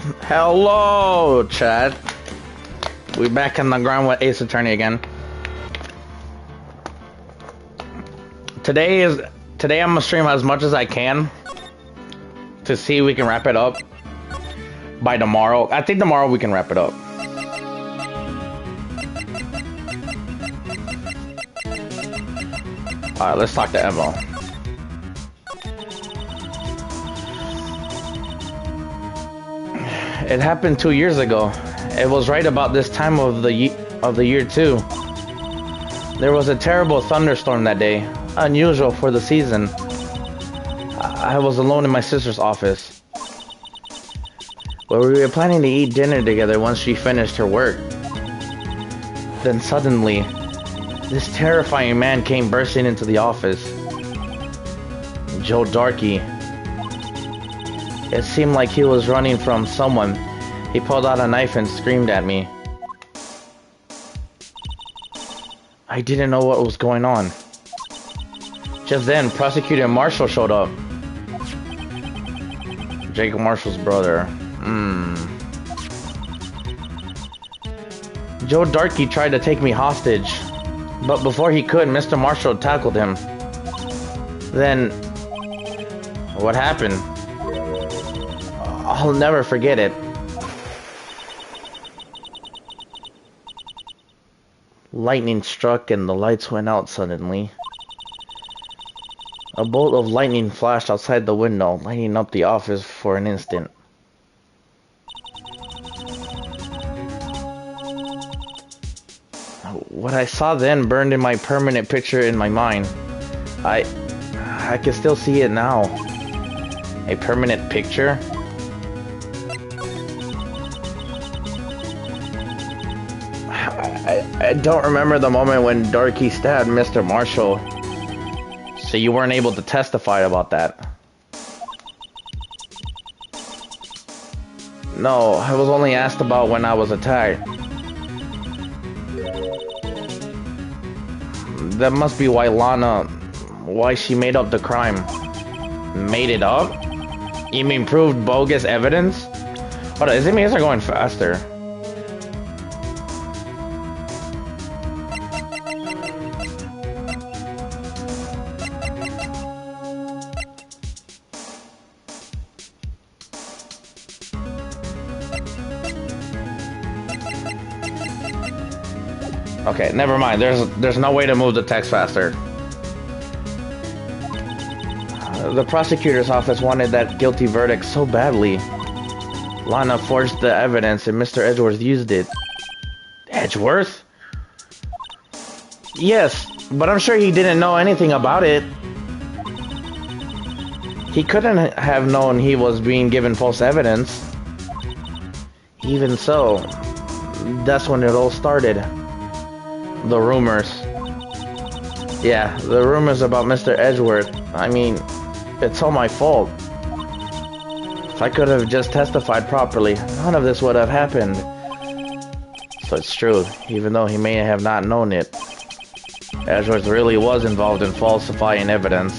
Hello, chat. We back on the ground with Ace Attorney again. Today I'm gonna stream as much as I can to see if we can wrap it up by tomorrow. I think tomorrow we can wrap it up. Alright, let's talk to Evo. It happened 2 years ago. It was right about this time of the year too. There was a terrible thunderstorm that day, unusual for the season. I was alone in my sister's office, where we were planning to eat dinner together once she finished her work. Then suddenly, this terrifying man came bursting into the office. Joe Darkey. It seemed like he was running from someone. He pulled out a knife and screamed at me. I didn't know what was going on. Just then, Prosecutor Marshall showed up. Jacob Marshall's brother. Joe Darkey tried to take me hostage, but before he could, Mr. Marshall tackled him. Then, what happened? I'll never forget it. Lightning struck and the lights went out suddenly. A bolt of lightning flashed outside the window, lighting up the office for an instant. What I saw then burned in my permanent picture in my mind. I can still see it now. A permanent picture? I don't remember the moment when Darkey stabbed Mr. Marshall, so you weren't able to testify about that. No, I was only asked about when I was attacked. That must be why she made up the crime. Made it up? You mean proved bogus evidence? Hold on, is it me or is it going faster? Okay, never mind. There's no way to move the text faster. The prosecutor's office wanted that guilty verdict so badly. Lana forged the evidence and Mr. Edgeworth used it. Edgeworth? Yes, but I'm sure he didn't know anything about it. He couldn't have known he was being given false evidence. Even so, that's when it all started. The rumors. Yeah, the rumors about Mr. Edgeworth. I mean, it's all my fault. If I could have just testified properly, none of this would have happened. So it's true, even though he may have not known it. Edgeworth really was involved in falsifying evidence.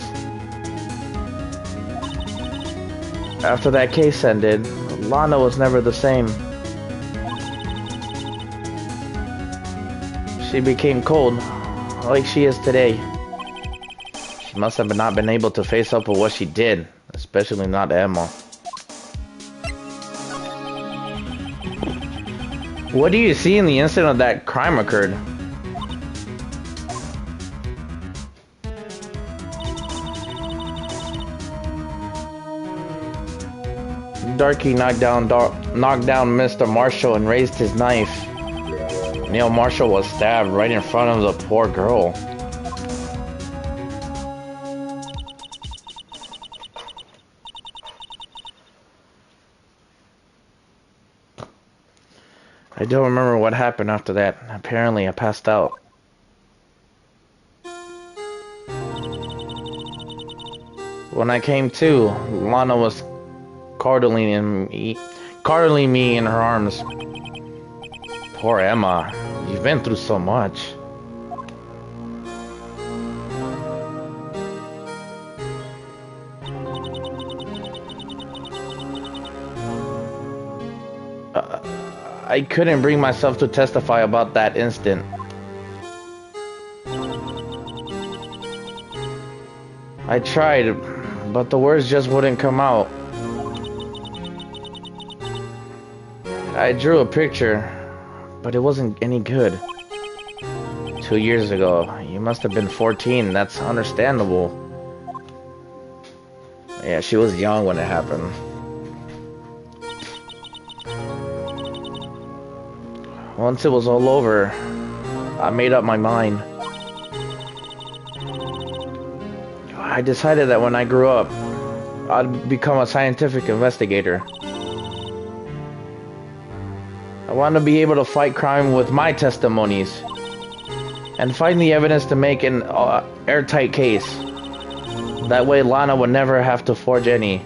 After that case ended, Lana was never the same. She became cold, like she is today. She must have not been able to face up with what she did, especially not Emma. What do you see in the incident that crime occurred? Darkey knocked down Mr. Marshall and raised his knife. Neil Marshall was stabbed right in front of the poor girl. I don't remember what happened after that. Apparently, I passed out. When I came to, Lana was coddling me in her arms. Poor Emma, you've been through so much. I couldn't bring myself to testify about that instant. I tried, but the words just wouldn't come out. I drew a picture, but it wasn't any good. 2 years ago, you must have been 14. That's understandable. Yeah, she was young when it happened. Once it was all over, I made up my mind. I decided that when I grew up, I'd become a scientific investigator. I want to be able to fight crime with my testimonies and find the evidence to make an airtight case. That way Lana would never have to forge any.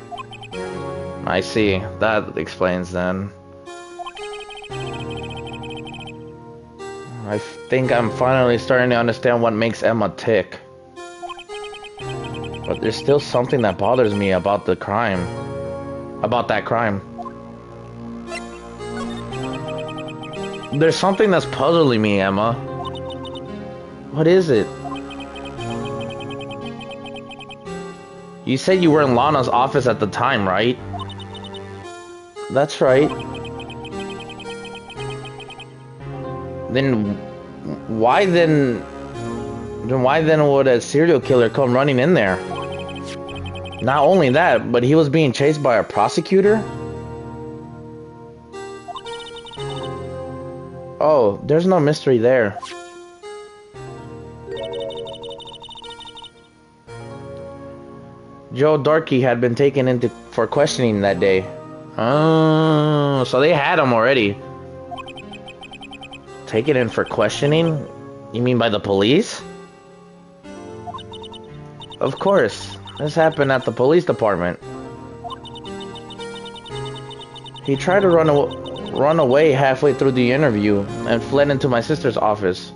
I see. That explains then. I think I'm finally starting to understand what makes Emma tick. But there's still something that bothers me about the crime. About that crime. There's something that's puzzling me, Emma. What is it? You said you were in Lana's office at the time, right? That's right. Then why then would a serial killer come running in there? Not only that, but he was being chased by a prosecutor? Oh, there's no mystery there. Joe Darkey had been taken into for questioning that day. Oh, so they had him already. Taken in for questioning? You mean by the police? Of course. This happened at the police department. He tried to run away halfway through the interview and fled into my sister's office.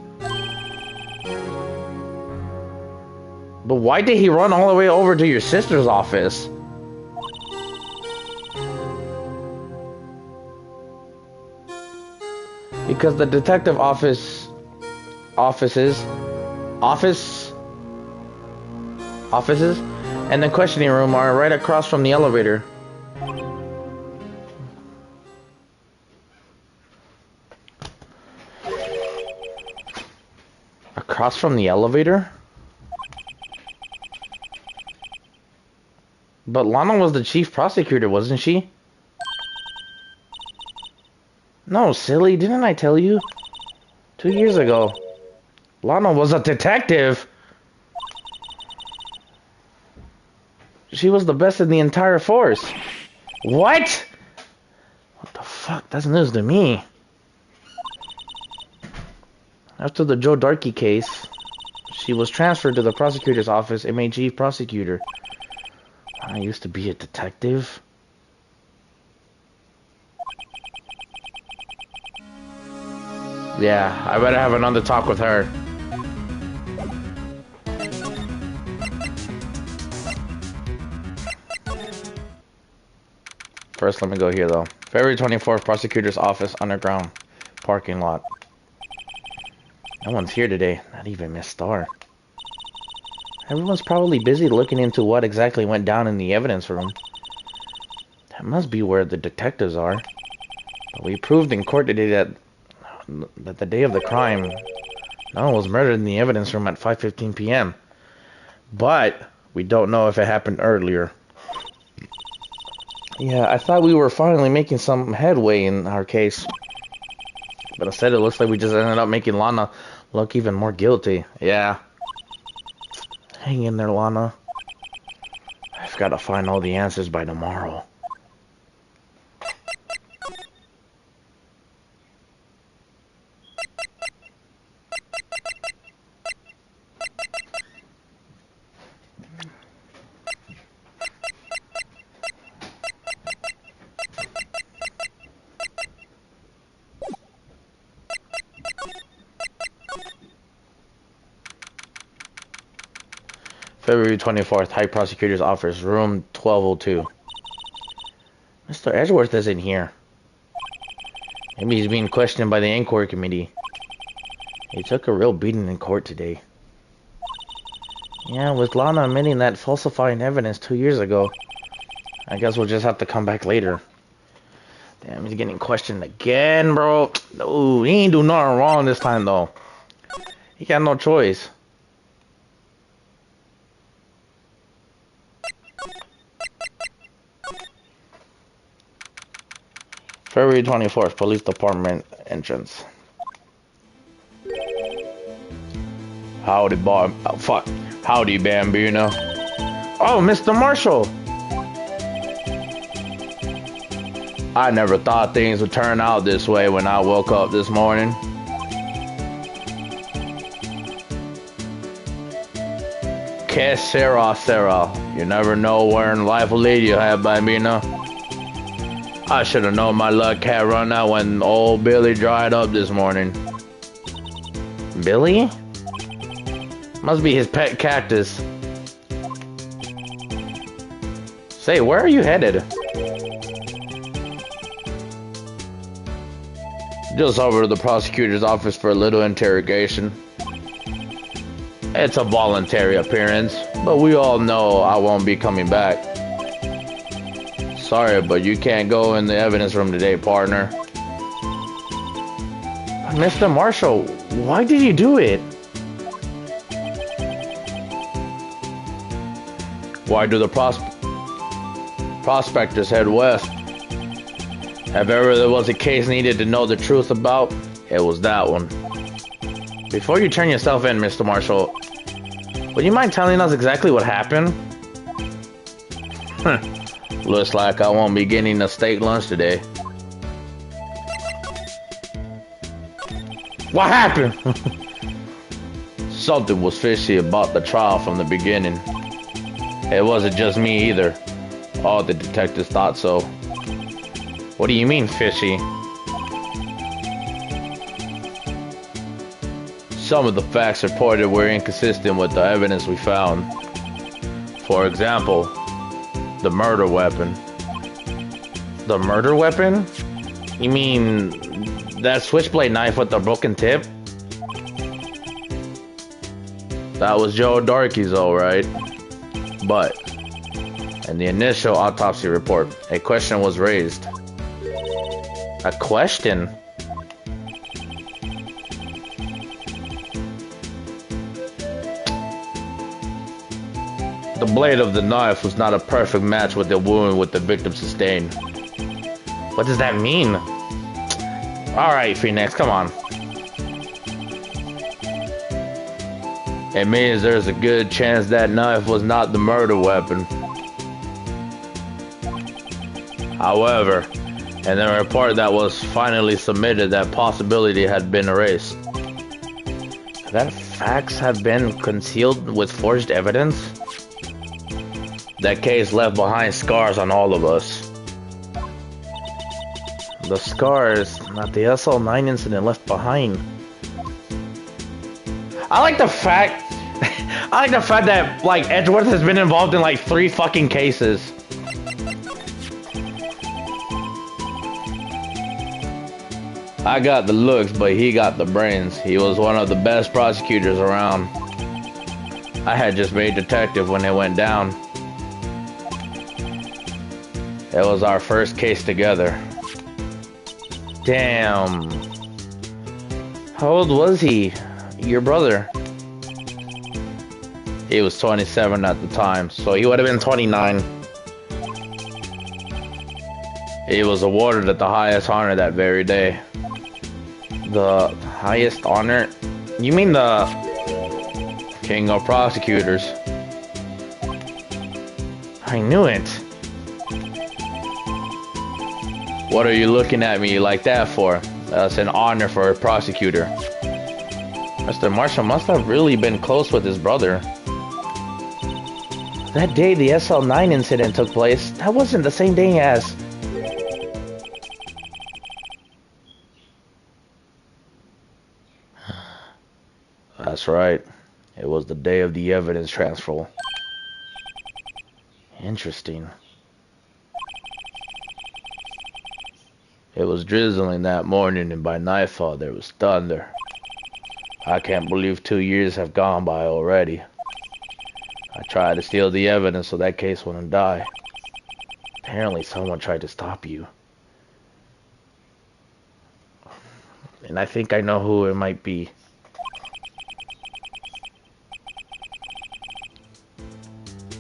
But why did he run all the way over to your sister's office? Because the detective offices and the questioning room are right across from the elevator. Across from the elevator? But Lana was the chief prosecutor, wasn't she? No, silly, didn't I tell you? 2 years ago. Lana was a detective! She was the best in the entire force. What? What the fuck? That's news to me. After the Joe Darkey case, she was transferred to the prosecutor's office and made chief prosecutor. I used to be a detective. Yeah, I better have another talk with her. First, let me go here, though. February 24th, prosecutor's office, underground parking lot. No one's here today, not even Miss Starr. Everyone's probably busy looking into what exactly went down in the evidence room. That must be where the detectives are. But we proved in court today that the day of the crime, no one was murdered in the evidence room at 5:15 p.m. But we don't know if it happened earlier. Yeah, I thought we were finally making some headway in our case. But instead it looks like we just ended up making Lana look even more guilty. Yeah. Hang in there, Lana. I've got to find all the answers by tomorrow. February 24th, High Prosecutor's Office, room 1202. Mr. Edgeworth isn't here. Maybe he's being questioned by the inquiry committee. He took a real beating in court today. Yeah, with Lana admitting that falsifying evidence 2 years ago. I guess we'll just have to come back later. Damn, he's getting questioned again, bro. Ooh, he ain't do nothing wrong this time, though. He got no choice. February 24th, police department entrance. Howdy, Bob. Oh, fuck. Howdy, Bambino. Oh, Mr. Marshall. I never thought things would turn out this way when I woke up this morning. Que sera, Sarah. You never know where in life will lead you, Bambino. I should have known my luck had run out when old Billy dried up this morning. Billy? Must be his pet cactus. Say, where are you headed? Just over to the prosecutor's office for a little interrogation. It's a voluntary appearance, but we all know I won't be coming back. Sorry, but you can't go in the evidence room today, partner. Mr. Marshall, why did you do it? Why do the prospectors head west? If ever there was a case needed to know the truth about, it was that one. Before you turn yourself in, Mr. Marshall, would you mind telling us exactly what happened? Looks like I won't be getting a steak lunch today. What happened? Something was fishy about the trial from the beginning. It wasn't just me either. All the detectives thought so. What do you mean, fishy? Some of the facts reported were inconsistent with the evidence we found. For example, the murder weapon. The murder weapon? You mean that switchblade knife with the broken tip? That was Joe Darkey's, alright. But in the initial autopsy report, a question was raised. A question? The blade of the knife was not a perfect match with the wound the victim sustained. What does that mean? Alright, Phoenix, come on. It means there's a good chance that knife was not the murder weapon. However, in the report that was finally submitted, that possibility had been erased. That facts have been concealed with forged evidence? That case left behind scars on all of us. The scars that the SL9 incident left behind. I like the fact that like Edgeworth has been involved in like 3 fucking cases. I got the looks, but he got the brains. He was one of the best prosecutors around. I had just made detective when it went down. It was our first case together. Damn. How old was he? Your brother? He was 27 at the time, so he would have been 29. He was awarded the highest honor that very day. The highest honor? You mean the King of Prosecutors? I knew it. What are you looking at me like that for? That's an honor for a prosecutor. Mr. Marshall must have really been close with his brother. That day the SL9 incident took place, that wasn't the same day as... That's right. It was the day of the evidence transfer. Interesting. It was drizzling that morning, and by nightfall there was thunder. I can't believe 2 years have gone by already. I tried to steal the evidence so that case wouldn't die. Apparently someone tried to stop you. And I think I know who it might be.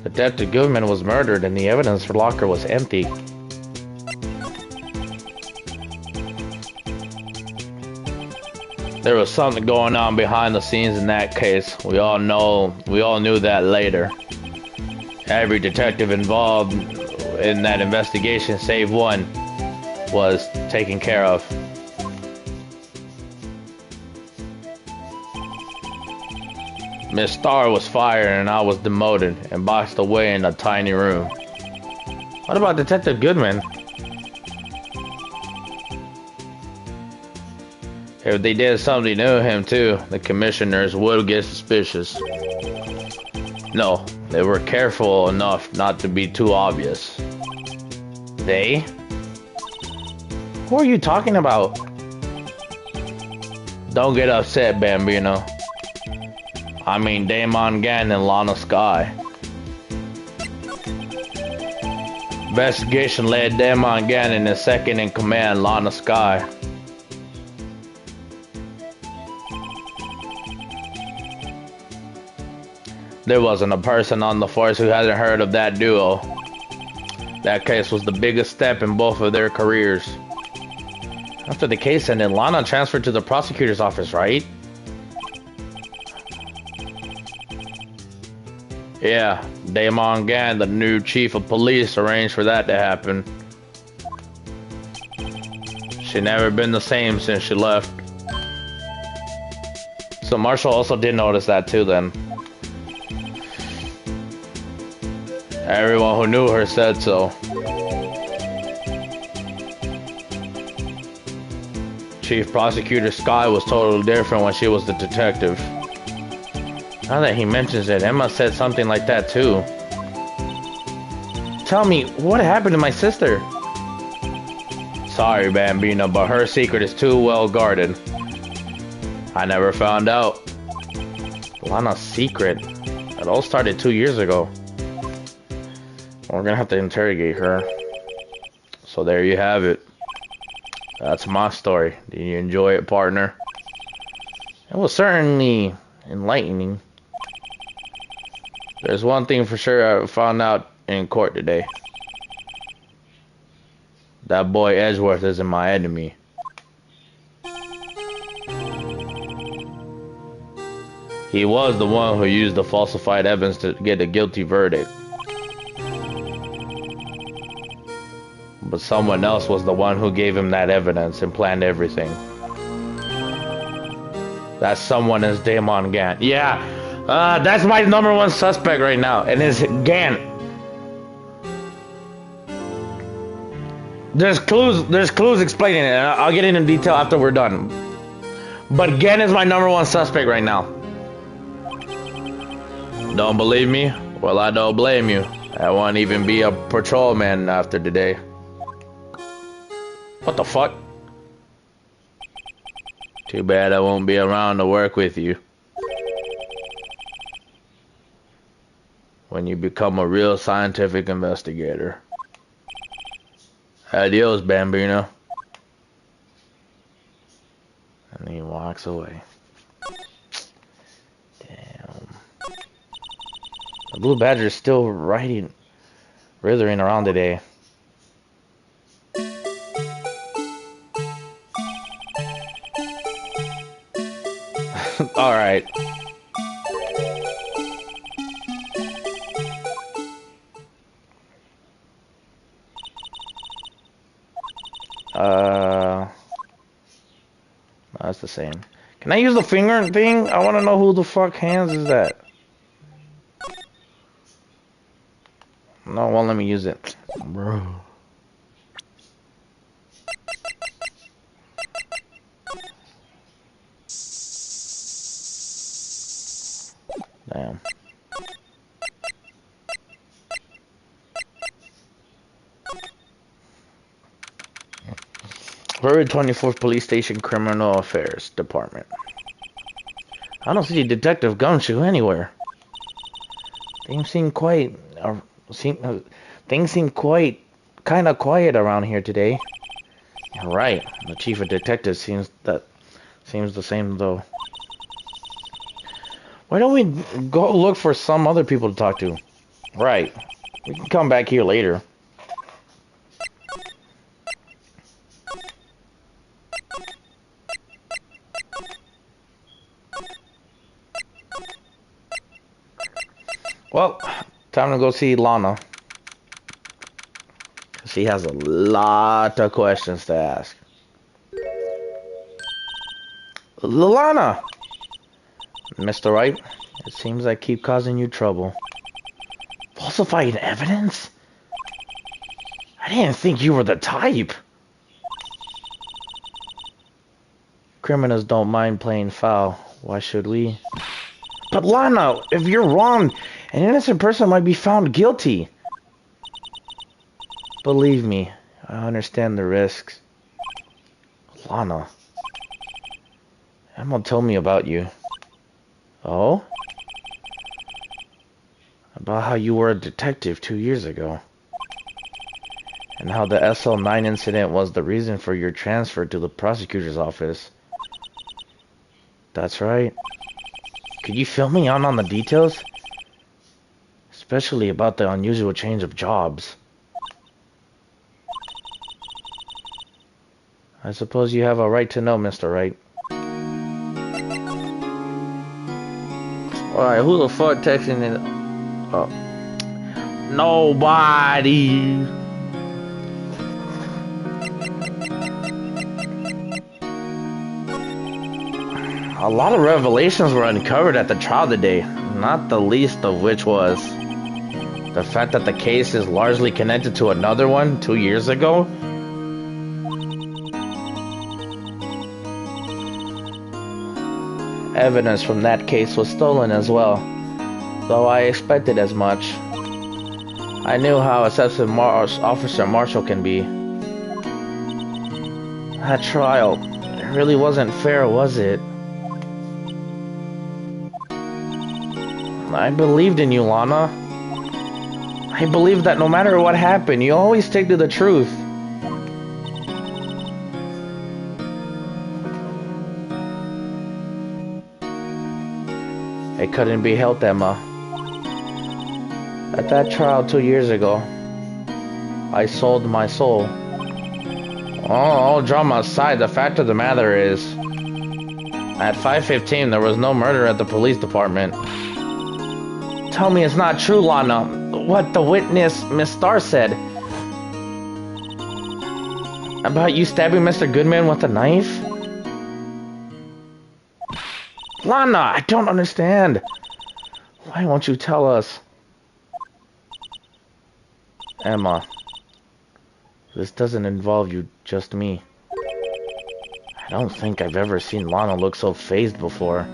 Detective Goodman was murdered and the evidence locker was empty. There was something going on behind the scenes in that case. We all knew that later. Every detective involved in that investigation, save one, was taken care of. Miss Starr was fired and I was demoted and boxed away in a tiny room. What about Detective Goodman? If they did something to him too, the commissioners would get suspicious. No, they were careful enough not to be too obvious. They? Who are you talking about? Don't get upset, Bambino. I mean Damon Gann and Lana Skye. Investigation led Damon Gann and his second in command, Lana Skye. There wasn't a person on the force who hadn't heard of that duo. That case was the biggest step in both of their careers. After the case ended, Lana transferred to the prosecutor's office, right? Yeah, Damon Gann, the new chief of police, arranged for that to happen. She never been the same since she left. So Marshall also did notice that too then. Everyone who knew her said so. Chief Prosecutor Skye was totally different when she was the detective. Now that he mentions it, Emma said something like that too. Tell me, what happened to my sister? Sorry, Bambino, but her secret is too well guarded. I never found out. Lana's secret? It all started 2 years ago. We're gonna have to interrogate her. So there you have it. That's my story. Did you enjoy it, partner? It was certainly enlightening. There's one thing for sure I found out in court today. That boy Edgeworth isn't my enemy. He was the one who used the falsified evidence to get a guilty verdict. But someone else was the one who gave him that evidence and planned everything. That someone is Damon Gann. Yeah, that's my #1 suspect right now, and it's Gann. There's clues explaining it, and I'll get into detail after we're done. But Gann is my #1 suspect right now. Don't believe me? Well, I don't blame you. I won't even be a patrolman after today. What the fuck? Too bad I won't be around to work with you. When you become a real scientific investigator. Adios, Bambino. And he walks away. Damn. The Blue Badger is still writhing around today. Alright. That's the same. Can I use the finger thing? I want to know who the fuck hands is that. No, it won't let me use it. Bro. Damn. Very 24th Police Station Criminal Affairs Department. I don't see Detective Gumshoe anywhere. Things seem quite... things seem quite... kind of quiet around here today. You're right. The chief of detectives seems the same though. Why don't we go look for some other people to talk to? Right. We can come back here later. Well, time to go see Lana. She has a lot of questions to ask. Lana! Mr. Wright, it seems I keep causing you trouble. Falsifying evidence? I didn't think you were the type. Criminals don't mind playing foul. Why should we? But Lana, if you're wrong, an innocent person might be found guilty. Believe me, I understand the risks. Lana. Emma told me about you. Oh? About how you were a detective 2 years ago. And how the SL9 incident was the reason for your transfer to the prosecutor's office. That's right. Could you fill me in on the details? Especially about the unusual change of jobs. I suppose you have a right to know, Mr. Wright. Alright, who the fuck texting it? Oh. Nobody. A lot of revelations were uncovered at the trial today, not the least of which was the fact that the case is largely connected to another one 2 years ago. Evidence from that case was stolen as well, though I expected as much. I knew how obsessive Officer Marshall can be. That trial, it really wasn't fair, was it? I believed in you, Lana. I believed that no matter what happened, you always stick to the truth. It couldn't be helped, Emma. At that trial 2 years ago, I sold my soul. All drama aside, the fact of the matter is, at 5:15 there was no murder at the police department. Tell me it's not true, Lana. What the witness, Miss Starr, said about you stabbing Mr. Goodman with a knife? Lana, I don't understand. Why won't you tell us? Emma, this doesn't involve you, just me. I don't think I've ever seen Lana look so fazed before.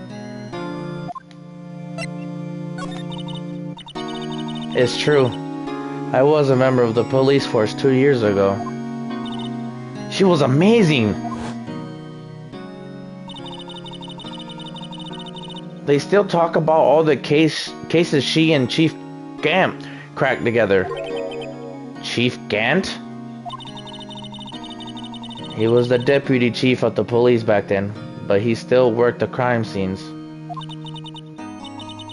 It's true. I was a member of the police force 2 years ago. She was amazing. They still talk about all the cases she and Chief Gant cracked together. Chief Gant? He was the deputy chief of the police back then, but he still worked the crime scenes.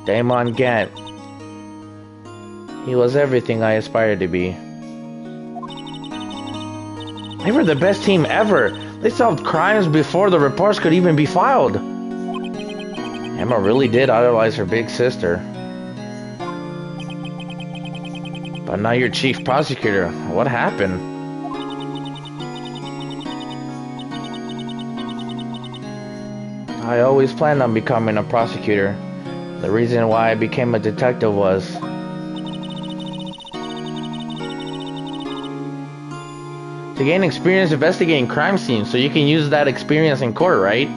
Damon Gant. He was everything I aspired to be. They were the best team ever. They solved crimes before the reports could even be filed. Emma really did idolize her big sister. But now you're chief prosecutor. What happened? I always planned on becoming a prosecutor. The reason why I became a detective was to gain experience investigating crime scenes, so you can use that experience in court, right?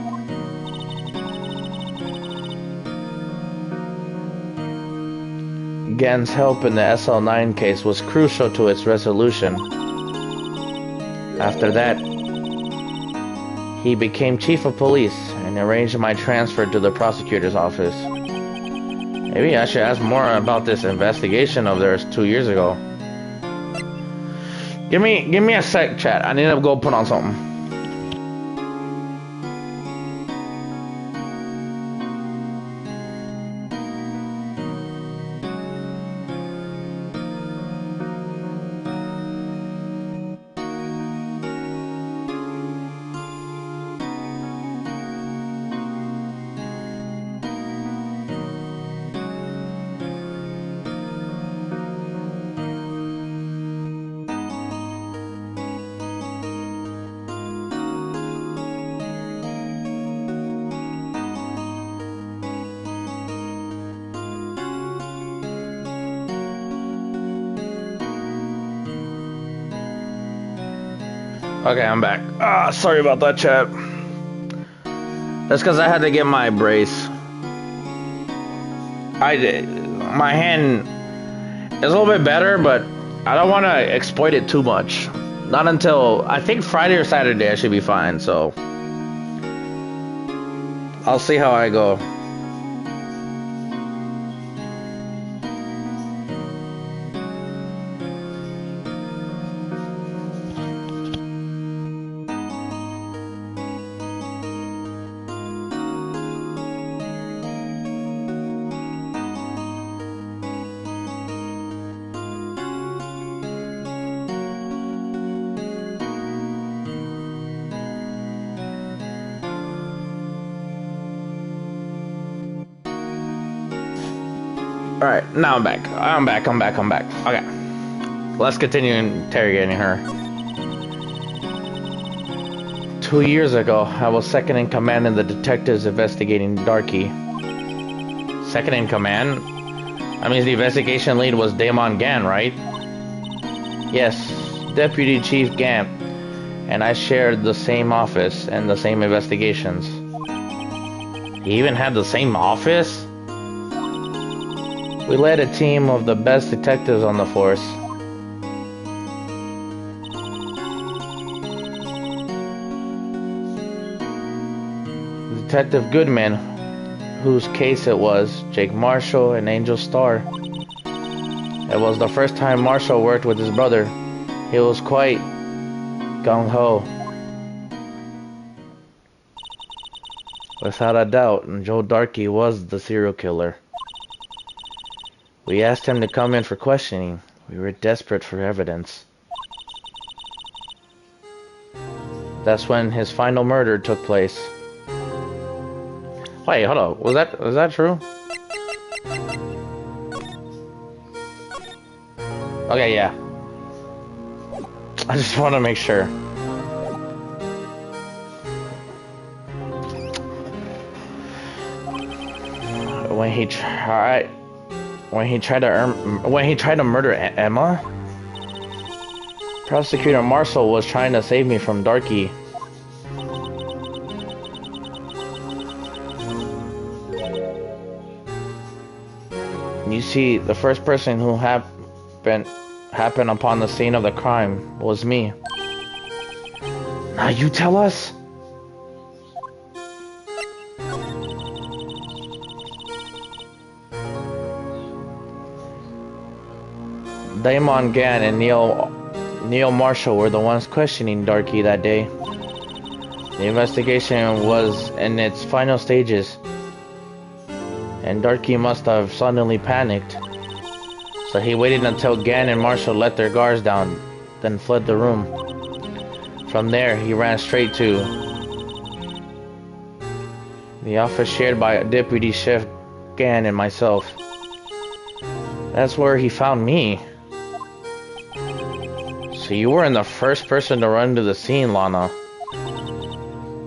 Gant's help in the SL9 case was crucial to its resolution. After that, He became chief of police and arranged my transfer to the prosecutor's office. Maybe I should ask more about this investigation of theirs 2 years ago. Give me a sec, chat. I need to go put on something. Okay, I'm back. Sorry about that, chat. That's because I had to get my brace. My hand is a little bit better, but I don't want to exploit it too much. Not until, I think Friday or Saturday I should be fine, so I'll see how I go. Alright, now I'm back. I'm back. Okay. Let's continue interrogating her. 2 years ago, I was second in command in the detectives investigating Darky. Second in command? That means the investigation lead was Damon Gann, right? Yes, Deputy Chief Gann. And I shared the same office and the same investigations. He even had the same office? We led a team of the best detectives on the force. Detective Goodman, whose case it was, Jake Marshall and Angel Starr. It was the first time Marshall worked with his brother. He was quite gung-ho. Without a doubt, Joe Darky was the serial killer. We asked him to come in for questioning. We were desperate for evidence. That's when his final murder took place. Wait, hold on. Was that true? Okay, yeah. I just want to make sure. When he tried to murder Emma, Prosecutor Marshall was trying to save me from Darky. You see, the first person who happened upon the scene of the crime was me. Now you tell us? Damon Gann and Neil Marshall were the ones questioning Darky that day. The investigation was in its final stages, and Darky must have suddenly panicked. So he waited until Gann and Marshall let their guards down, then fled the room. From there, he ran straight to the office shared by Deputy Chef Gann and myself. That's where he found me. So you weren't the first person to run to the scene, Lana.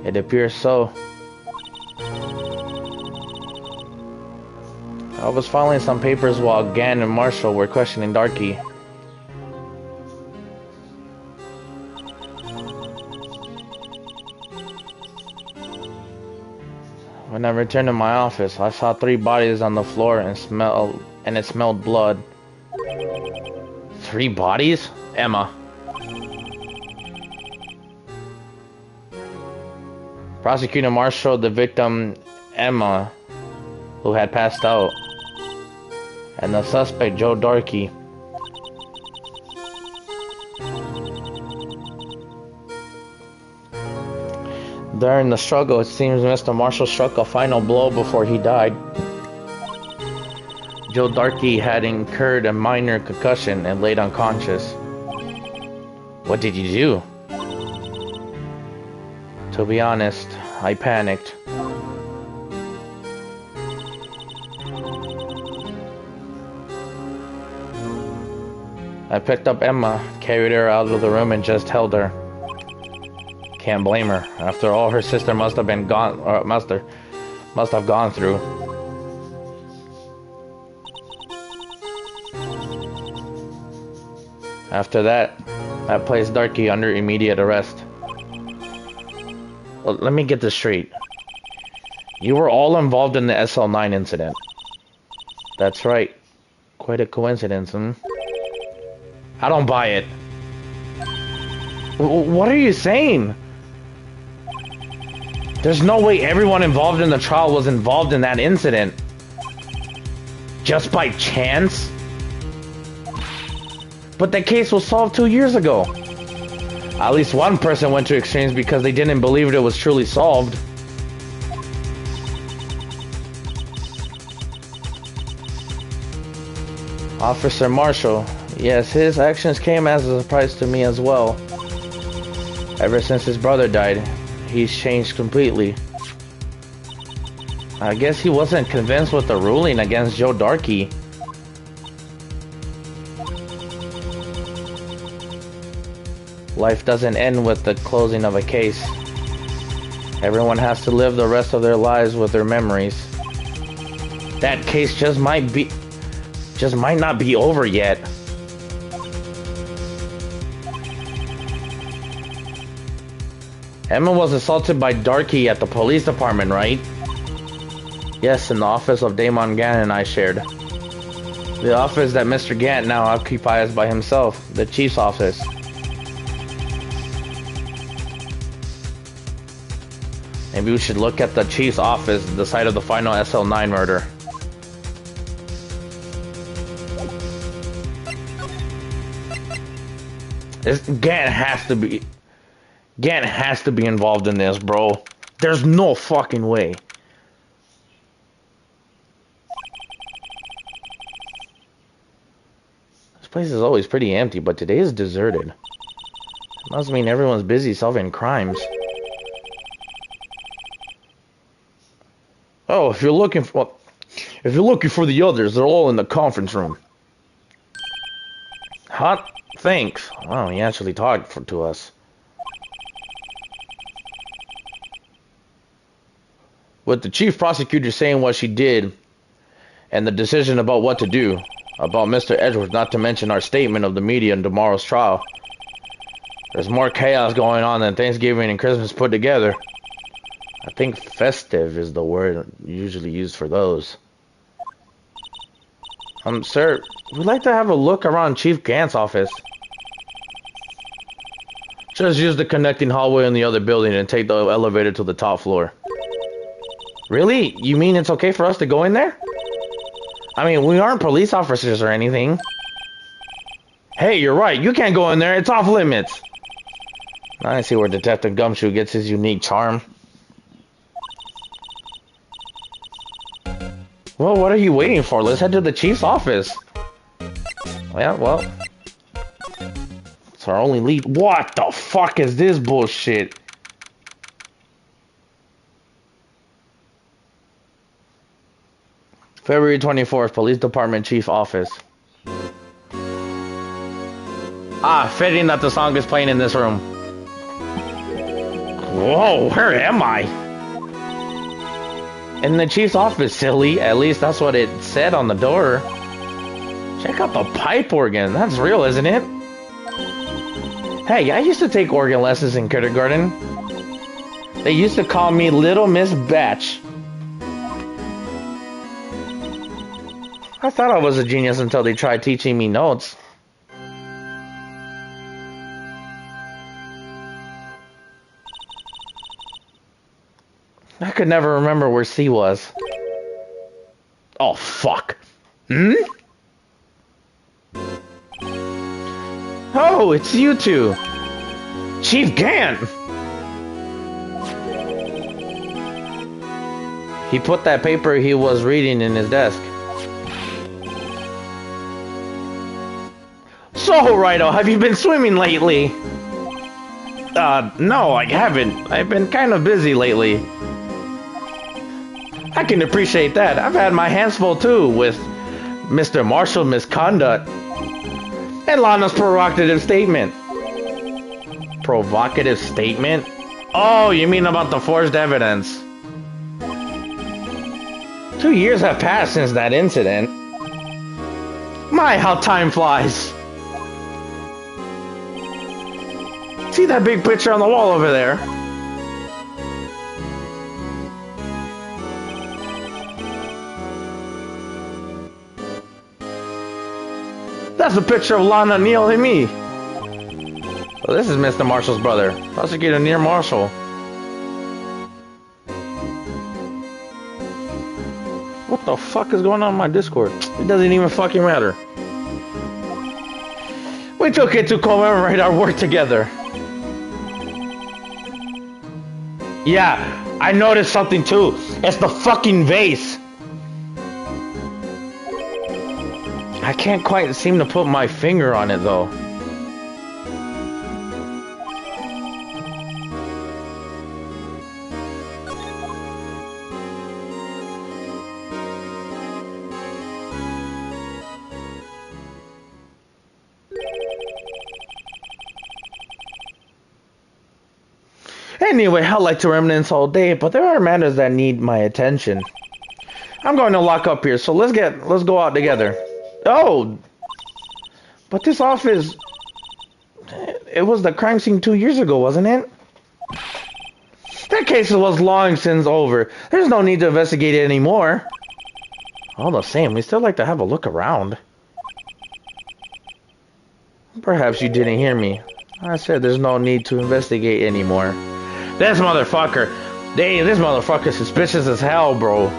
It appears so. I was filing some papers while Gann and Marshall were questioning Darky. When I returned to my office, I saw 3 bodies on the floor and it smelled blood. 3 bodies? Prosecutor marshaled the victim, Emma, who had passed out, and the suspect, Joe Darkey. During the struggle, it seems Mr. Marshall struck a final blow before he died. Joe Darkey had incurred a minor concussion and laid unconscious. What did you do? To be honest, I panicked. I picked up Emma, carried her out of the room, and just held her. Can't blame her. After all, her sister must have gone through. After that, I placed Darkey under immediate arrest. Well, let me get this straight. You were all involved in the SL9 incident. That's right. Quite a coincidence, hmm? I don't buy it. What are you saying? There's no way everyone involved in the trial was involved in that incident. Just by chance? But the case was solved 2 years ago. At least one person went to extremes because they didn't believe it was truly solved. Officer Marshall. Yes, his actions came as a surprise to me as well. Ever since his brother died, he's changed completely. I guess he wasn't convinced with the ruling against Joe Darkey. Life doesn't end with the closing of a case. Everyone has to live the rest of their lives with their memories. That case just might not be over yet. Emma was assaulted by Darkey at the police department, right? Yes, in the office of Damon Gant and I shared. The office that Mr. Gant now occupies by himself, the chief's office. Maybe we should look at the chief's office, the site of the final SL9 murder. Gant has to be involved in this, bro. There's no fucking way. This place is always pretty empty, but today is deserted. It must mean everyone's busy solving crimes. Oh, if you're looking for the others, they're all in the conference room. Hot, thanks. Wow, he actually talked to us. With the chief prosecutor saying what she did, and the decision about what to do, about Mr. Edwards, not to mention our statement of the media in tomorrow's trial. There's more chaos going on than Thanksgiving and Christmas put together. I think festive is the word usually used for those. Sir, we'd like to have a look around Chief Gant's office. Just use the connecting hallway in the other building and take the elevator to the top floor. Really? You mean it's okay for us to go in there? I mean, we aren't police officers or anything. Hey, you're right. You can't go in there. It's off limits. I see where Detective Gumshoe gets his unique charm. Well, what are you waiting for? Let's head to the chief's office. Yeah, well. It's our only lead. What the fuck is this bullshit? February 24th, Police Department Chief Office. Ah, fitting that the song is playing in this room. Whoa, where am I? In the chief's office, silly. At least that's what it said on the door. Check out the pipe organ. That's real, isn't it? Hey, I used to take organ lessons in kindergarten. They used to call me Little Miss Batch. I thought I was a genius until they tried teaching me notes. I could never remember where C was. Oh, fuck. Hmm? Oh, it's you two. Chief Gant! He put that paper he was reading in his desk. So, Rhino, have you been swimming lately? No, I haven't. I've been kind of busy lately. I can appreciate that. I've had my hands full too with Mr. Marshall misconduct and Lana's provocative statement. Provocative statement? Oh, you mean about the forged evidence? 2 years have passed since that incident. My, how time flies. See that big picture on the wall over there? That's a picture of Lana, Neil, and me. Well, this is Mr. Marshall's brother, Prosecutor Neil Marshall. What the fuck is going on in my Discord? It doesn't even fucking matter. We took it to commemorate our work together. Yeah, I noticed something too. It's the fucking vase. I can't quite seem to put my finger on it though. Anyway, I like to reminisce all day, but there are matters that need my attention. I'm going to lock up here, so let's go out together. Oh, but this office, it was the crime scene 2 years ago, wasn't it? That case was long since over. There's no need to investigate it anymore. All the same, we still like to have a look around. Perhaps you didn't hear me. I said there's no need to investigate anymore. This motherfucker. This motherfucker's suspicious as hell, bro.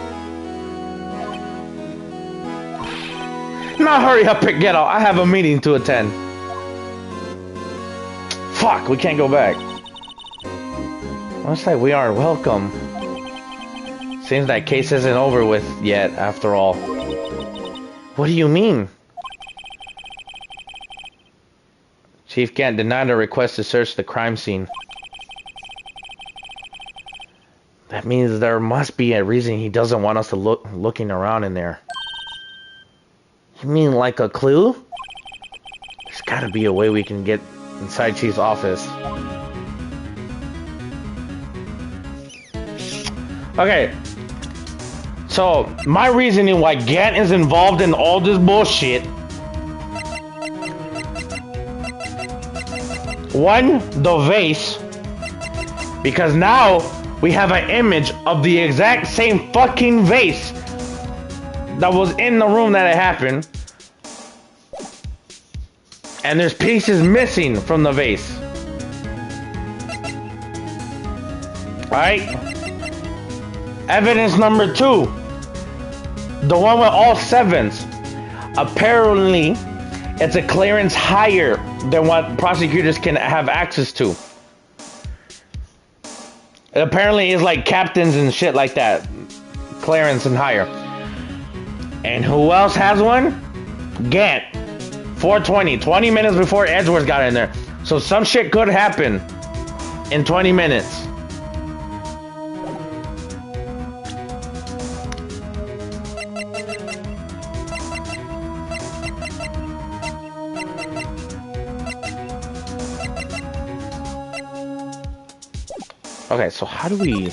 Now hurry up and get out. I have a meeting to attend. Fuck, we can't go back. Looks like we aren't welcome. Seems that case isn't over with yet, after all. What do you mean? Chief Gant denied a request to search the crime scene. That means there must be a reason he doesn't want us to looking around in there. You mean like a clue? There's gotta be a way we can get inside Chief's office. Okay. So, my reasoning why Gant is involved in all this bullshit. One, the vase. Because now we have an image of the exact same fucking vase that was in the room that it happened. And there's pieces missing from the vase. Alright? Evidence number 2. The one with all 7s. Apparently, it's a clearance higher than what prosecutors can have access to. It apparently is like captains and shit like that. Clearance and higher. And who else has one? Gant. 4:20. 20 minutes before Edgeworth got in there. So some shit could happen in 20 minutes. Okay, so how do we...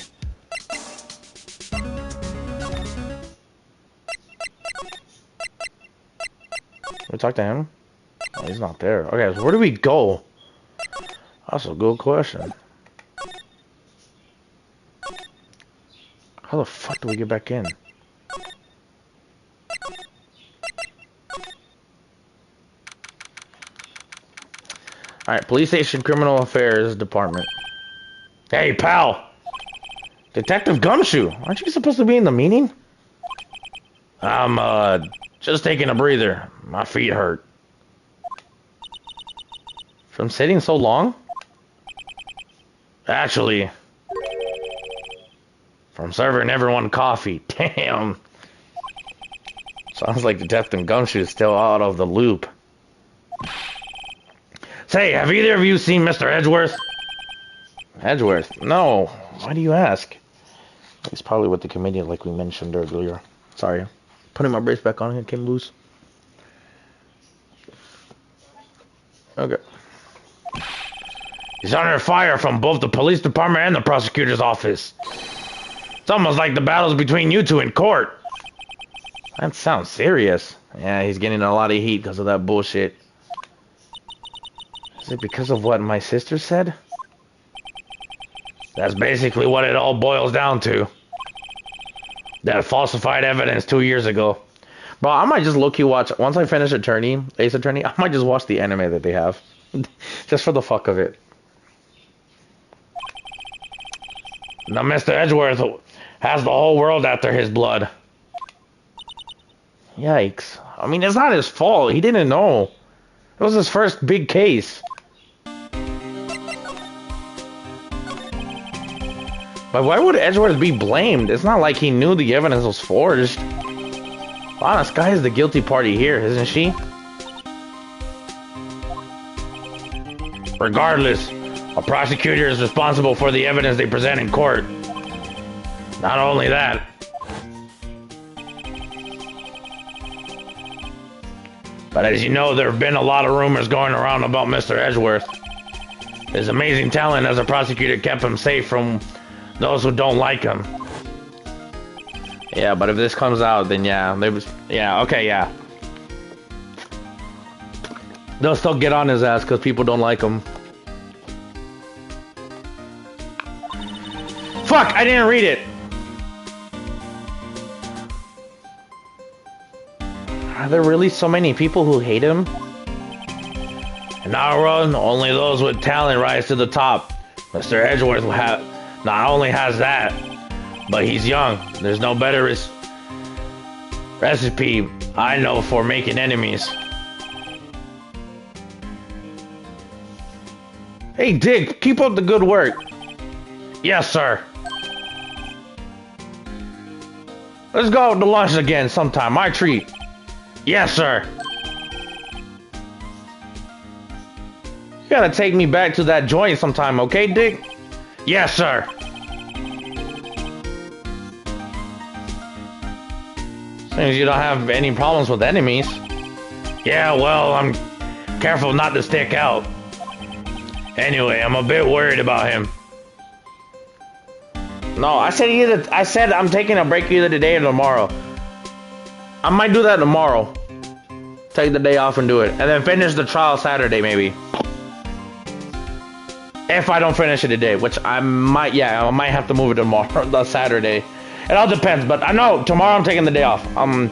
We talk to him? Oh, he's not there. Okay, so where do we go? That's a good question. How the fuck do we get back in? Alright, Police Station Criminal Affairs Department. Hey, pal! Detective Gumshoe, aren't you supposed to be in the meeting? I'm, just taking a breather. My feet hurt. From sitting so long? Actually, from serving everyone coffee. Damn. Sounds like Detective Gumshoe is still out of the loop. Say, have either of you seen Mr. Edgeworth? Edgeworth? No. Why do you ask? He's probably with the committee like we mentioned earlier. Sorry. Putting my brace back on, it came loose. Okay. He's under fire from both the police department and the prosecutor's office. It's almost like the battle's between you two in court. That sounds serious. Yeah, he's getting a lot of heat because of that bullshit. Is it because of what my sister said? That's basically what it all boils down to. That falsified evidence 2 years ago. Bro, I might just low-key watch, once I finish Ace Attorney, I might just watch the anime that they have. Just for the fuck of it. Now Mr. Edgeworth has the whole world after his blood. Yikes. I mean, it's not his fault. He didn't know. It was his first big case. But why would Edgeworth be blamed? It's not like he knew the evidence was forged. Lana Skye is the guilty party here, isn't she? Regardless, a prosecutor is responsible for the evidence they present in court. Not only that, but as you know, there have been a lot of rumors going around about Mr. Edgeworth. His amazing talent as a prosecutor kept him safe from those who don't like him. Yeah, but if this comes out, then yeah, okay, yeah. They'll still get on his ass because people don't like him. Fuck, I didn't read it. Are there really so many people who hate him? In our world, only those with talent rise to the top. Mr. Edgeworth not only has that, but he's young. There's no better recipe I know for making enemies. Hey Dick, keep up the good work. Yes, sir. Let's go out to lunch again sometime. My treat. Yes, sir. You gotta take me back to that joint sometime, okay, Dick? Yes, sir. Seems you don't have any problems with enemies. Yeah, well, I'm careful not to stick out. Anyway, I'm a bit worried about him. No, I said I'm taking a break either today or tomorrow. I might do that tomorrow. Take the day off and do it. And then finish the trial Saturday, maybe. If I don't finish it today, which I might have to move it tomorrow, the Saturday. It all depends, but I know tomorrow I'm taking the day off. I'm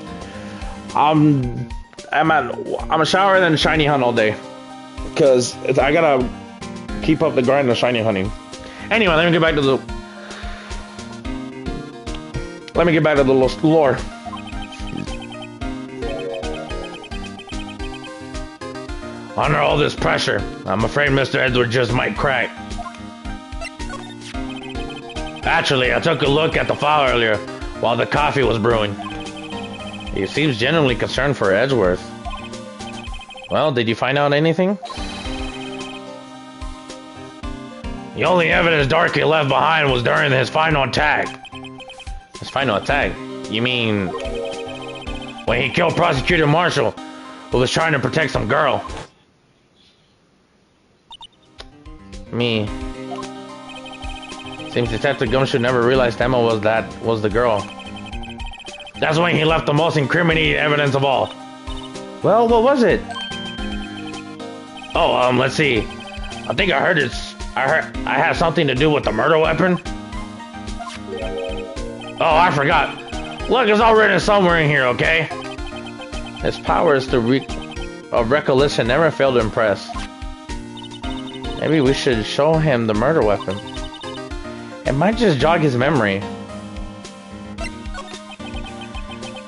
a shower and then shiny hunt all day. Cause I gotta keep up the grind of shiny hunting. Anyway, let me get back to the lore. Under all this pressure, I'm afraid Mr. Edgeworth just might crack. Actually, I took a look at the file earlier while the coffee was brewing. He seems genuinely concerned for Edgeworth. Well, did you find out anything? The only evidence Darky left behind was during his final attack. His final attack? You mean when he killed Prosecutor Marshall, who was trying to protect some girl? Me. Seems Detective Gumshoe never realized Emma was the girl. That's when he left the most incriminating evidence of all. Well, what was it? Oh, let's see. I think I heard I had something to do with the murder weapon. Oh, I forgot. Look, it's all written somewhere in here, okay? His powers of recollection never failed to impress. Maybe we should show him the murder weapon. It might just jog his memory.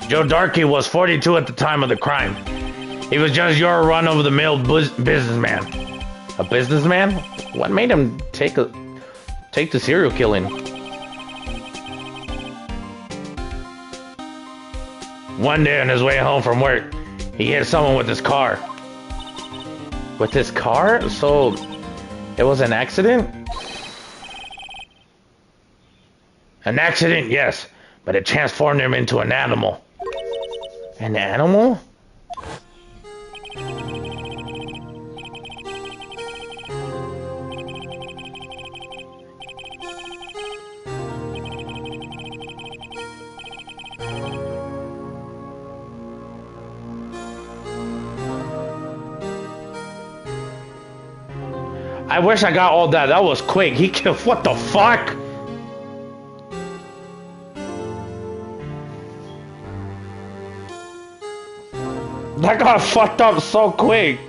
Joe Darkey was 42 at the time of the crime. He was just your run-of-the-mill businessman. A businessman? What made him take the serial killing? One day on his way home from work, he hit someone with his car. With his car? So, it was an accident? An accident, yes, but it transformed him into an animal. An animal? I wish I got all that. That was quick. He killed. What the fuck? That got fucked up so quick.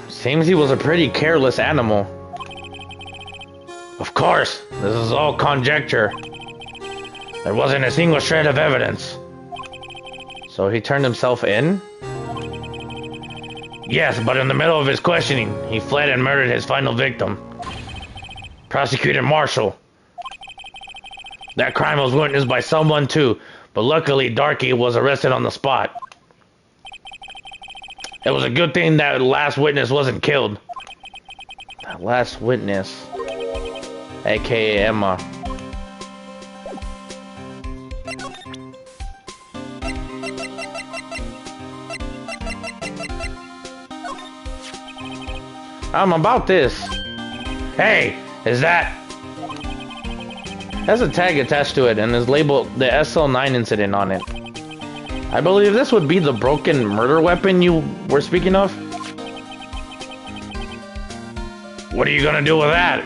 Seems he was a pretty careless animal. Of course, this is all conjecture. There wasn't a single shred of evidence. So he turned himself in? Yes, but in the middle of his questioning, he fled and murdered his final victim. Prosecutor Marshall. That crime was witnessed by someone too, but luckily Darkey was arrested on the spot. It was a good thing that last witness wasn't killed. That last witness, aka Emma. About this. Hey, is that... Has a tag attached to it and is labeled the SL9 incident on it. I believe this would be the broken murder weapon you were speaking of. What are you gonna do with that?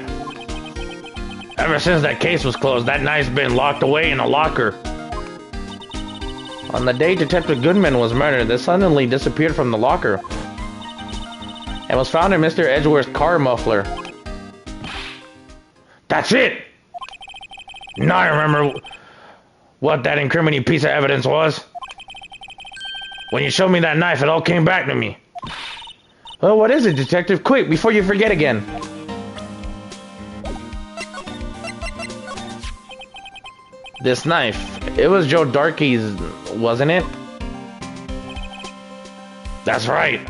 Ever since that case was closed, that knife's been locked away in a locker. On the day Detective Goodman was murdered, this suddenly disappeared from the locker and was found in Mr. Edgeworth's car muffler. That's it! Now I remember what that incriminating piece of evidence was. When you showed me that knife, it all came back to me. Well, what is it, Detective? Quick, before you forget again. This knife, it was Joe Darkey's, wasn't it? That's right.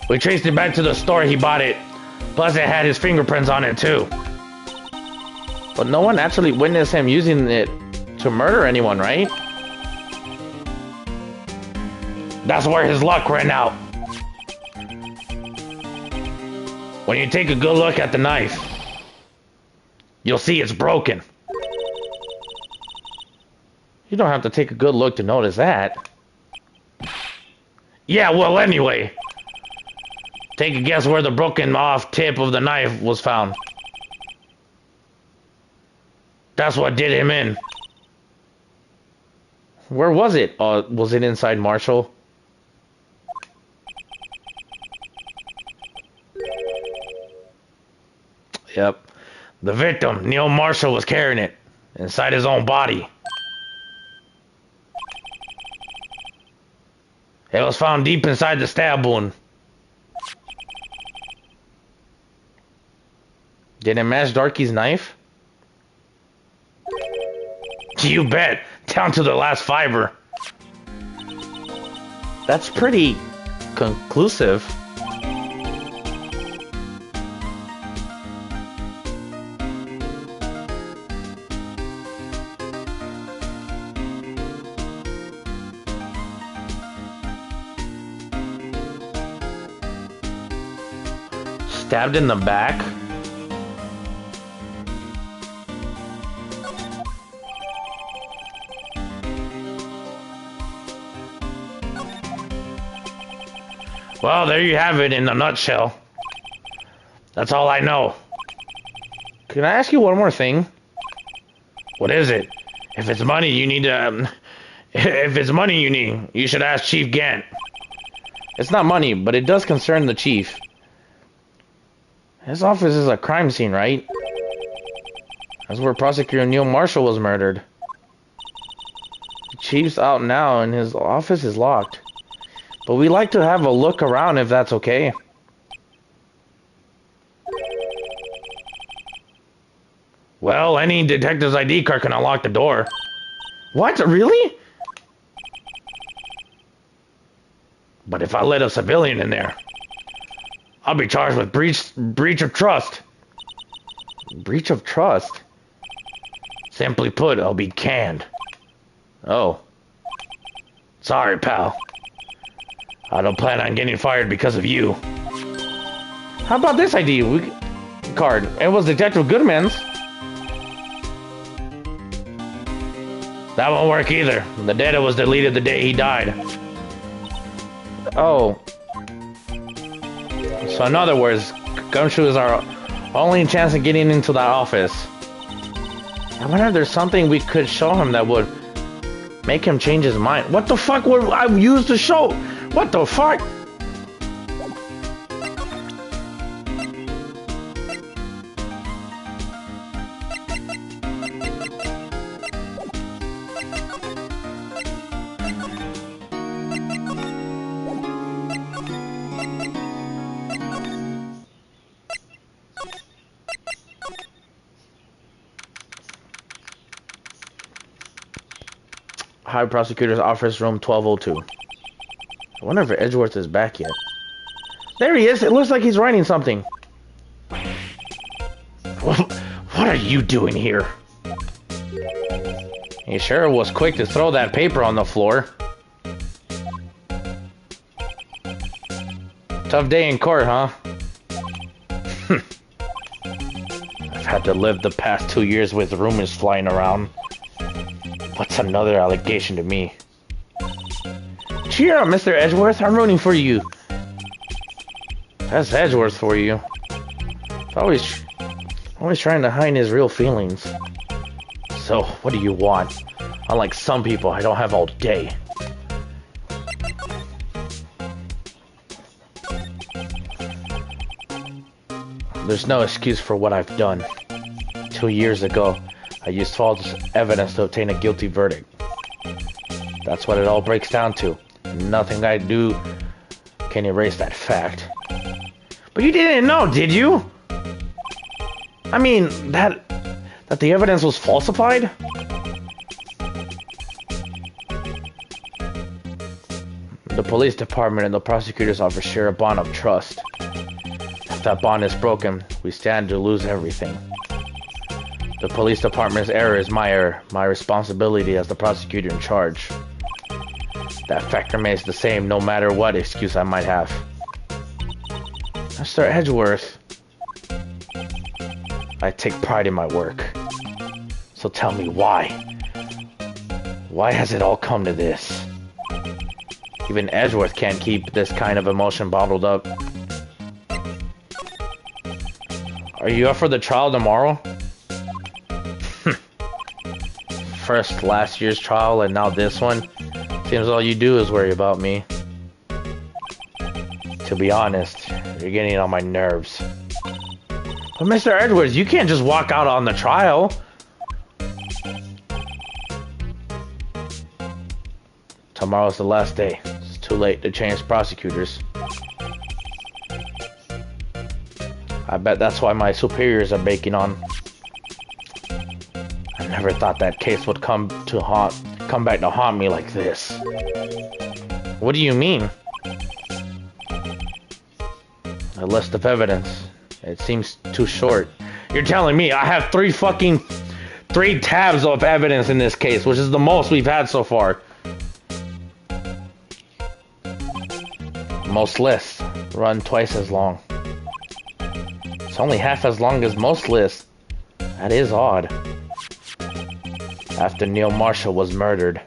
We traced it back to the store he bought it. Plus it had his fingerprints on it too. But no one actually witnessed him using it to murder anyone, right? That's where his luck ran out. When you take a good look at the knife, you'll see it's broken. You don't have to take a good look to notice that. Yeah, well, anyway. Take a guess where the broken off tip of the knife was found. That's what did him in. Where was it? Was it inside Marshall? Yep. The victim, Neil Marshall, was carrying it inside his own body. It was found deep inside the stab wound. Did it match Darkey's knife? You bet. Down to the last fiber. That's pretty conclusive. Stabbed in the back? Well, there you have it in a nutshell. That's all I know. Can I ask you one more thing? What is it? If it's money you need, you should ask Chief Gant. It's not money, but it does concern the chief. His office is a crime scene, right? That's where Prosecutor Neil Marshall was murdered. The chief's out now and his office is locked. But we like to have a look around if that's okay. Well, any detective's ID card can unlock the door. What? Really? But if I let a civilian in there, I'll be charged with breach of trust. Breach of trust? Simply put, I'll be canned. Oh. Sorry, pal. I don't plan on getting fired because of you. How about this ID card? It was Detective Goodman's. That won't work either. The data was deleted the day he died. Oh. So in other words, Gumshoe is our only chance of getting into that office. I wonder if there's something we could show him that would make him change his mind. What the fuck would I use to show? What the fuck? High Prosecutor's Office, room 1202. I wonder if Edgeworth is back yet. There he is! It looks like he's writing something. What are you doing here? He sure was quick to throw that paper on the floor. Tough day in court, huh? I've had to live the past 2 years with rumors flying around. What's another allegation to me? Cheer up, Mr. Edgeworth. I'm rooting for you. That's Edgeworth for you. Always trying to hide his real feelings. So, what do you want? Unlike some people, I don't have all day. There's no excuse for what I've done. 2 years ago, I used false evidence to obtain a guilty verdict. That's what it all breaks down to. Nothing I do can erase that fact. But you didn't know, did you? I mean, that the evidence was falsified? The police department and the prosecutor's office share a bond of trust. If that bond is broken, we stand to lose everything. The police department's error is my error, my responsibility as the prosecutor in charge. That fact remains the same no matter what excuse I might have. Mr. Edgeworth, I take pride in my work. So tell me why? Why has it all come to this? Even Edgeworth can't keep this kind of emotion bottled up. Are you up for the trial tomorrow? First last year's trial and now this one. Seems all you do is worry about me. To be honest, you're getting on my nerves. But Mr. Edwards, you can't just walk out on the trial. Tomorrow's the last day. It's too late to change prosecutors. I bet that's why my superiors are baking on. I never thought that case would come back to haunt me like this. What do you mean? A list of evidence. It seems too short. You're telling me I have three tabs of evidence in this case, which is the most we've had so far. Most lists run twice as long. It's only half as long as most lists. That is odd. After Neil Marshall was murdered,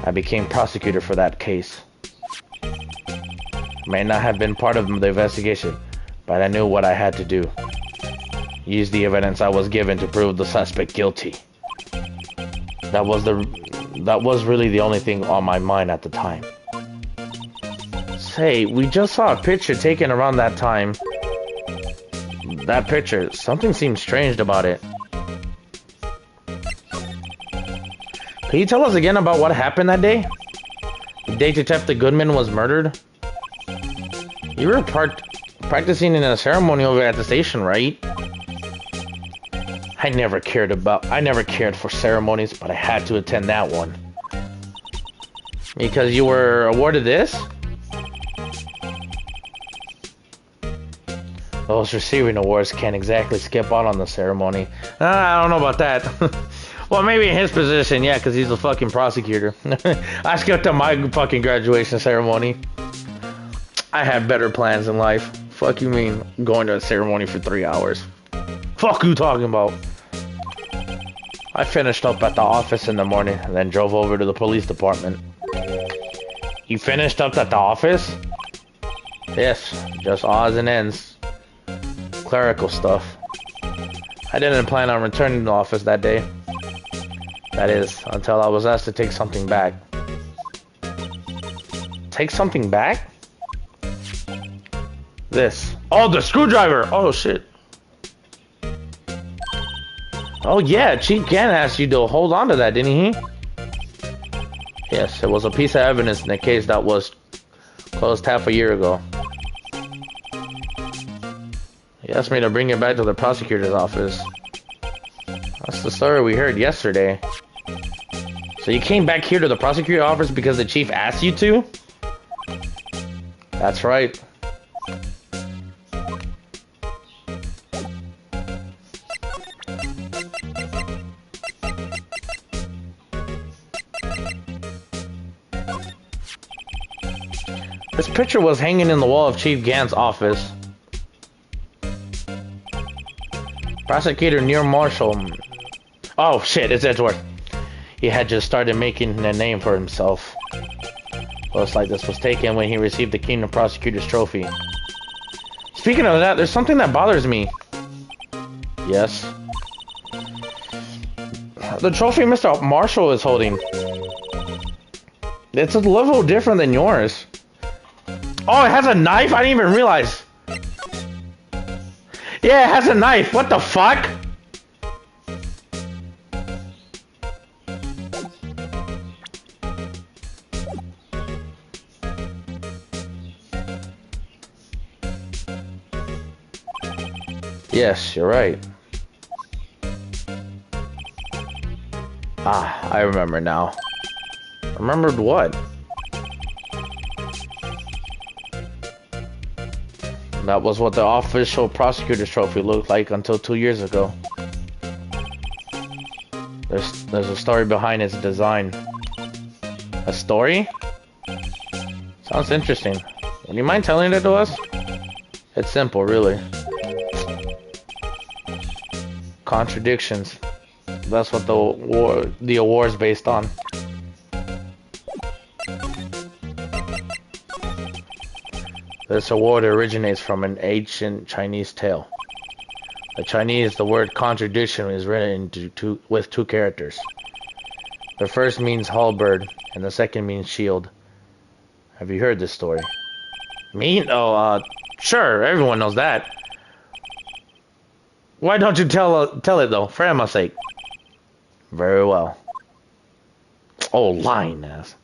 I became prosecutor for that case. May not have been part of the investigation, but I knew what I had to do. Use the evidence I was given to prove the suspect guilty. That was really the only thing on my mind at the time. Say, we just saw a picture taken around that time. That picture, something seems strange about it. Can you tell us again about what happened that day? The day Detective Goodman was murdered? You were practicing in a ceremony over at the station, right? I never cared for ceremonies, but I had to attend that one. Because you were awarded this? Those receiving awards can't exactly skip out on the ceremony. I don't know about that. Well, maybe in his position, yeah, because he's a fucking prosecutor. I skipped on my fucking graduation ceremony. I had better plans in life. Fuck you mean going to a ceremony for 3 hours? Fuck you talking about? I finished up at the office in the morning and then drove over to the police department. You finished up at the office? Yes, just odds and ends. Clerical stuff. I didn't plan on returning to the office that day. That is, until I was asked to take something back. Take something back? This. Oh, the screwdriver! Oh, shit. Oh, yeah, Chief Gann asked you to hold on to that, didn't he? Yes, it was a piece of evidence in a case that was closed half a year ago. He asked me to bring it back to the prosecutor's office. That's the story we heard yesterday. So you came back here to the prosecutor's office because the chief asked you to? That's right. This picture was hanging in the wall of Chief Gann's office. Prosecutor Neil Marshall. Oh shit, it's Edgeworth. He had just started making a name for himself. Looks like this was taken when he received the Kingdom Prosecutor's Trophy. Speaking of that, there's something that bothers me. Yes? The trophy Mr. Marshall is holding. It's a little different than yours. Oh, it has a knife? I didn't even realize. Yeah, it has a knife. What the fuck? Yes, you're right. Ah, I remember now. Remembered what? That was what the official prosecutor's trophy looked like until 2 years ago. There's a story behind its design. A story? Sounds interesting. Would you mind telling it to us? It's simple, really. Contradictions. That's what the award's based on. This award originates from an ancient Chinese tale. The Chinese, the word contradiction is written with two characters. The first means halberd, and the second means shield. Have you heard this story? Me? Oh, sure, everyone knows that. Why don't you tell it though, for Emma's sake? Very well. Oh, lying ass.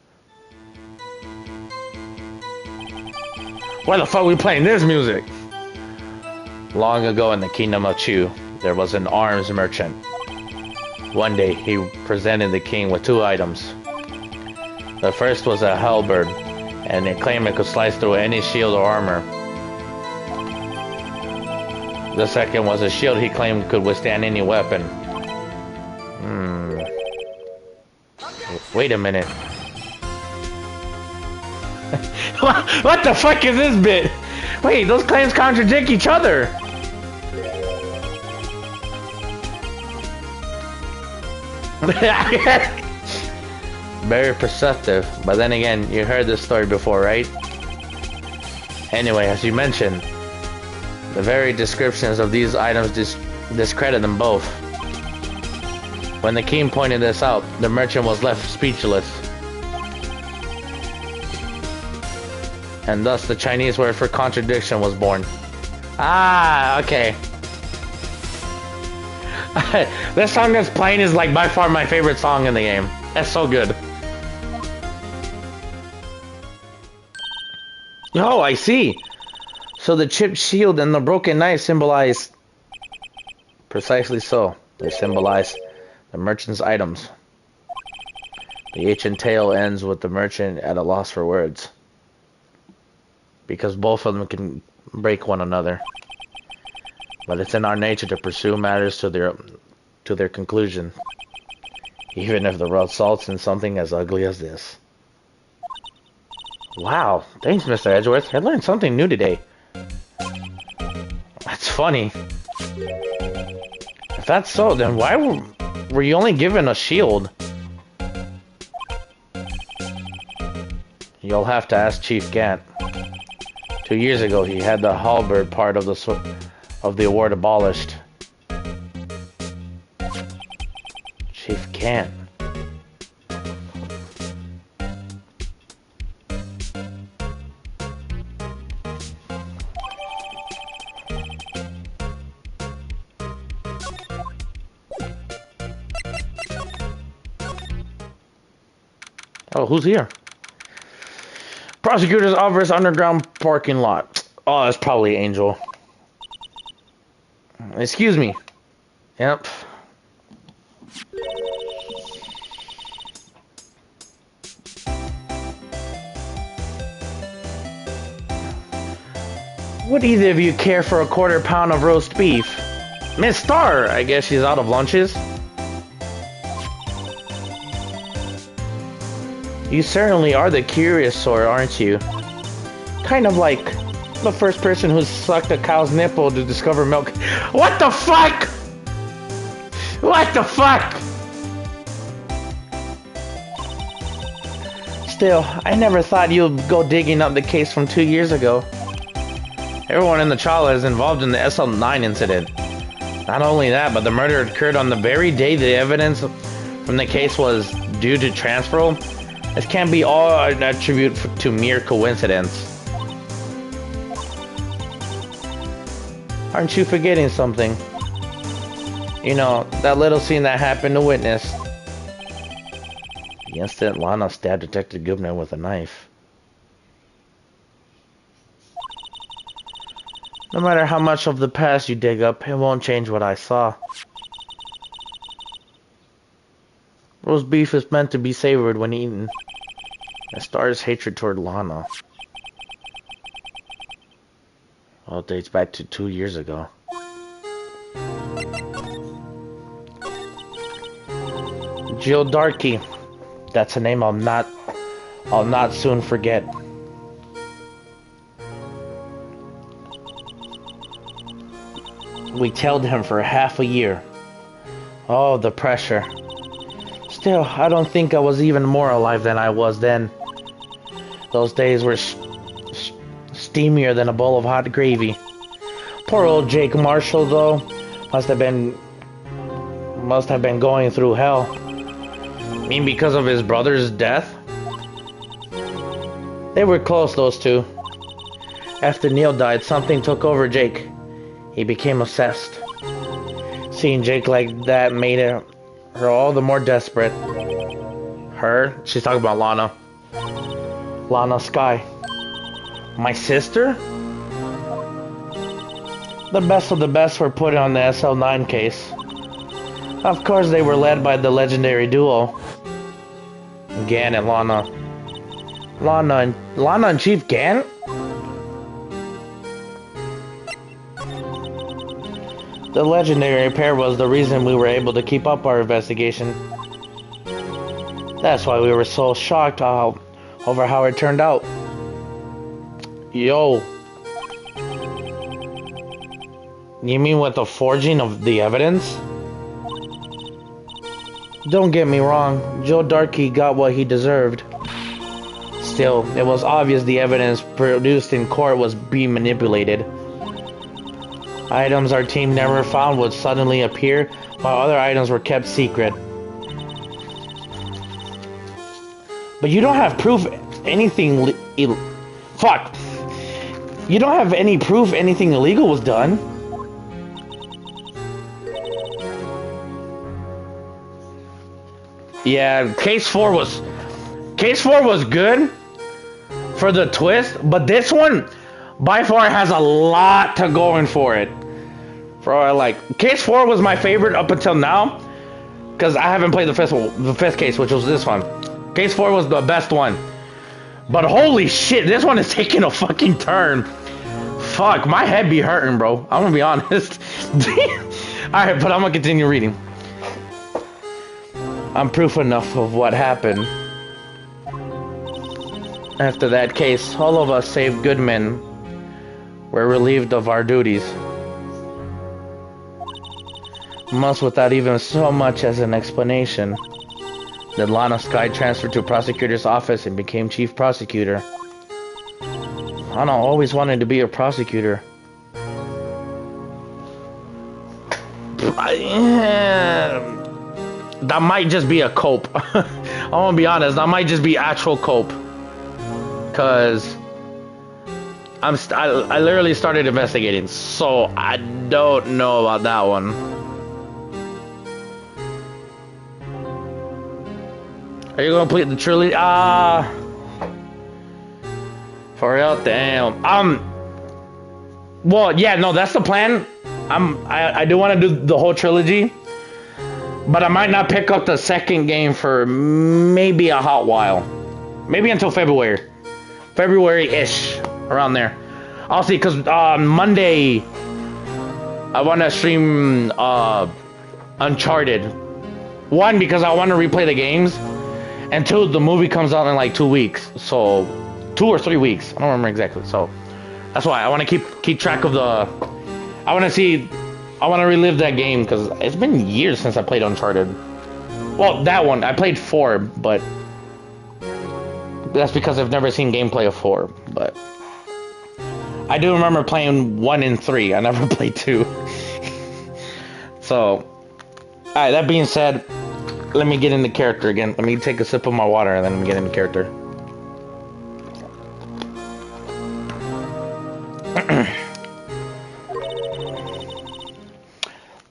Why the fuck are we playing this music? Long ago in the kingdom of Chu, there was an arms merchant. One day, he presented the king with two items. The first was a halberd, and it claimed it could slice through any shield or armor. The second was a shield he claimed could withstand any weapon. Wait a minute. What the fuck is this bit? Wait, those claims contradict each other. Very perceptive, but then again, you heard this story before, right? Anyway, as you mentioned, the very descriptions of these items discredit them both. When the king pointed this out, the merchant was left speechless. And thus the Chinese word for contradiction was born. Ah, okay. This song that's playing is like by far my favorite song in the game. That's so good. Oh, I see. So the chipped shield and the broken knife symbolize... Precisely so. They symbolize the merchant's items. The ancient tale ends with the merchant at a loss for words. Because both of them can break one another. But it's in our nature to pursue matters to their conclusion. Even if the results in something as ugly as this. Wow, thanks Mr. Edgeworth. I learned something new today. That's funny. If that's so, then why were you only given a shield? You'll have to ask Chief Gant. 2 years ago, he had the halberd part of the award abolished. Chief Gant. Oh, who's here? Prosecutor's office underground parking lot. Oh, that's probably Angel. Excuse me. Yep. Would either of you care for a quarter pound of roast beef? Miss Star! I guess she's out of lunches. You certainly are the curious sort, aren't you? Kind of like the first person who sucked a cow's nipple to discover milk. What the fuck? What the fuck? Still, I never thought you'd go digging up the case from 2 years ago. Everyone in the Chala is involved in the SL9 incident. Not only that, but the murder occurred on the very day the evidence from the case was due to transfer. This can't be all an attribute to mere coincidence. Aren't you forgetting something? You know, that little scene that happened to witness. The instant Lana stabbed Detective Gubner with a knife. No matter how much of the past you dig up, it won't change what I saw. Roast beef is meant to be savored when eaten. It stars hatred toward Lana. Well, it dates back to 2 years ago. Jill Darkey. That's a name I'll not soon forget. We tailed him for half a year. Oh, the pressure. Still, I don't think I was even more alive than I was then. Those days were steamier than a bowl of hot gravy. Poor old Jake Marshall, though, must have been going through hell. I mean, because of his brother's death? They were close, those two. After Neil died, something took over Jake. He became obsessed. Seeing Jake like that made her all the more desperate. Her? She's talking about Lana. Lana Skye. My sister? The best of the best were put on the SL9 case. Of course they were led by the legendary duo. Gant and Lana. Lana and Chief Gant? The legendary pair was the reason we were able to keep up our investigation. That's why we were so shocked over how it turned out. Yo. You mean with the forging of the evidence? Don't get me wrong, Joe Darkey got what he deserved. Still, it was obvious the evidence produced in court was being manipulated. Items our team never found would suddenly appear, while other items were kept secret. But you don't have proof anything Fuck. You don't have any proof anything illegal was done. Yeah, case 4 was good for the twist, but this one by far has a lot to going for it. For like case 4 was my favorite up until now, because I haven't played the fifth case, which was this one. Case 4 was the best one, but holy shit, this one is taking a fucking turn. Fuck, my head be hurting, bro. I'm gonna be honest. Alright, but I'm gonna continue reading. I'm proof enough of what happened. After that case, all of us, save Goodman, were relieved of our duties. Months without even so much as an explanation. Then Lana Skye transferred to prosecutor's office and became chief prosecutor. Lana always wanted to be a prosecutor. That might just be a cope. I'm gonna be honest, that might just be actual cope. Cause I literally started investigating, so I don't know about that one. Are you gonna complete the trilogy? For real? Damn. Well, yeah, no, that's the plan. I do want to do the whole trilogy. But I might not pick up the second game for maybe a hot while. Maybe until February. February-ish. Around there. I'll see, because Monday I want to stream Uncharted. 1, because I want to replay the games. And 2, the movie comes out in like 2 weeks. So, 2 or 3 weeks. I don't remember exactly. So, that's why I want to keep track of the... I want to relive that game, because it's been years since I played Uncharted. Well, that one. I played 4, but... that's because I've never seen gameplay of 4, but... I do remember playing 1 and 3. I never played 2. So... Alright, that being said... let me get into character again. Let me take a sip of my water and then let me get into character.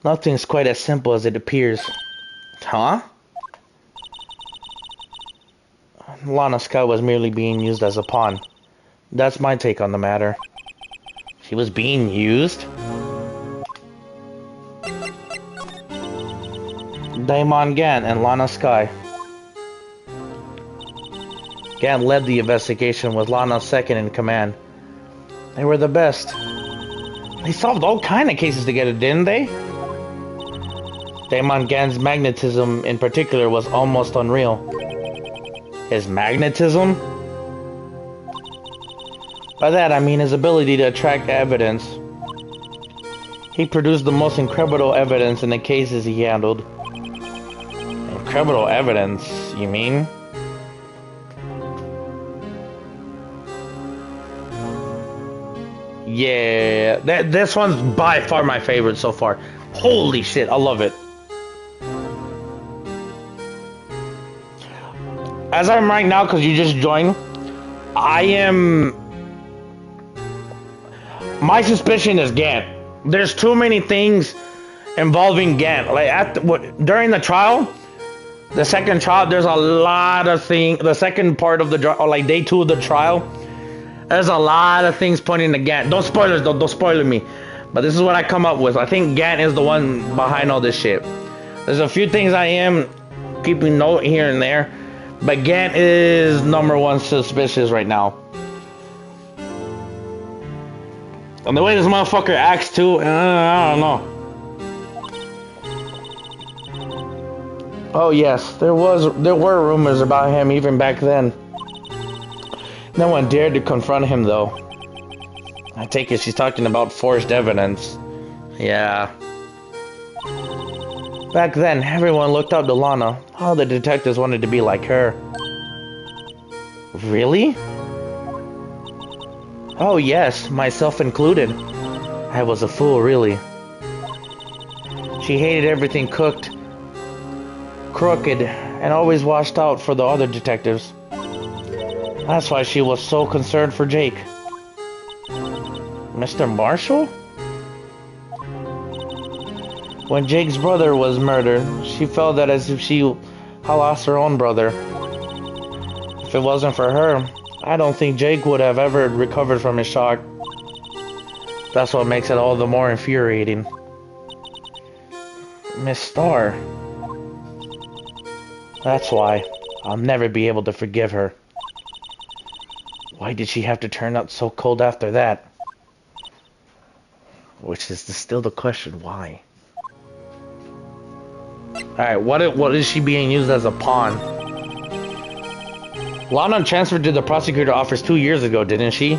Nothing's quite as simple as it appears. Huh? Lana Skye was merely being used as a pawn. That's my take on the matter. She was being used? Damon Gant and Lana Skye. Gant led the investigation with Lana second in command. They were the best. They solved all kind of cases together, didn't they? Damon Gant's magnetism in particular was almost unreal. His magnetism? By that I mean his ability to attract evidence. He produced the most incredible evidence in the cases he handled. Incredible evidence, you mean? Yeah, this one's by far my favorite so far. Holy shit, I love it. As I'm right now, because you just joined, my suspicion is Gant. There's too many things involving Gant. Like during the trial, the second trial, there's a lot of things. The second part of the trial, or like day 2 of the trial, there's a lot of things pointing to Gant. Don't spoilers, don't spoil me. But this is what I come up with. I think Gant is the one behind all this shit. There's a few things I am keeping note here and there, but Gant is #1 suspicious right now. And the way this motherfucker acts too, I don't know. Oh yes, there were rumors about him even back then. No one dared to confront him though. I take it she's talking about forged evidence. Yeah. Back then, everyone looked up to Lana. All the detectives wanted to be like her. Really? Oh yes, myself included. I was a fool, really. She hated everything cooked, crooked, and always watched out for the other detectives. That's why she was so concerned for Jake. Mr. Marshall? When Jake's brother was murdered, she felt that as if she had lost her own brother. If it wasn't for her, I don't think Jake would have ever recovered from his shock. That's what makes it all the more infuriating. Miss Star. That's why I'll never be able to forgive her. Why did she have to turn out so cold after that? Which is still the question, why? Alright, what is she being used as a pawn? Lana transferred to the prosecutor office 2 years ago, didn't she?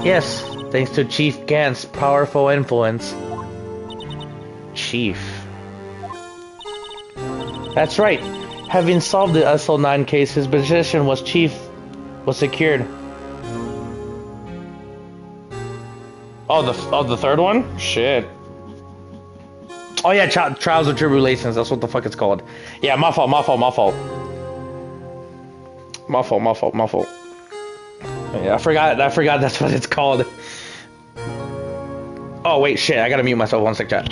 Yes, thanks to Chief Gant's powerful influence. Chief. That's right. Having solved the SL9 case, his position was secured. Oh, the third one? Shit. Oh yeah, Trials and Tribulations. That's what the fuck it's called. Yeah, my fault. Yeah, I forgot that's what it's called. Oh wait, shit. I gotta mute myself. One sec, chat.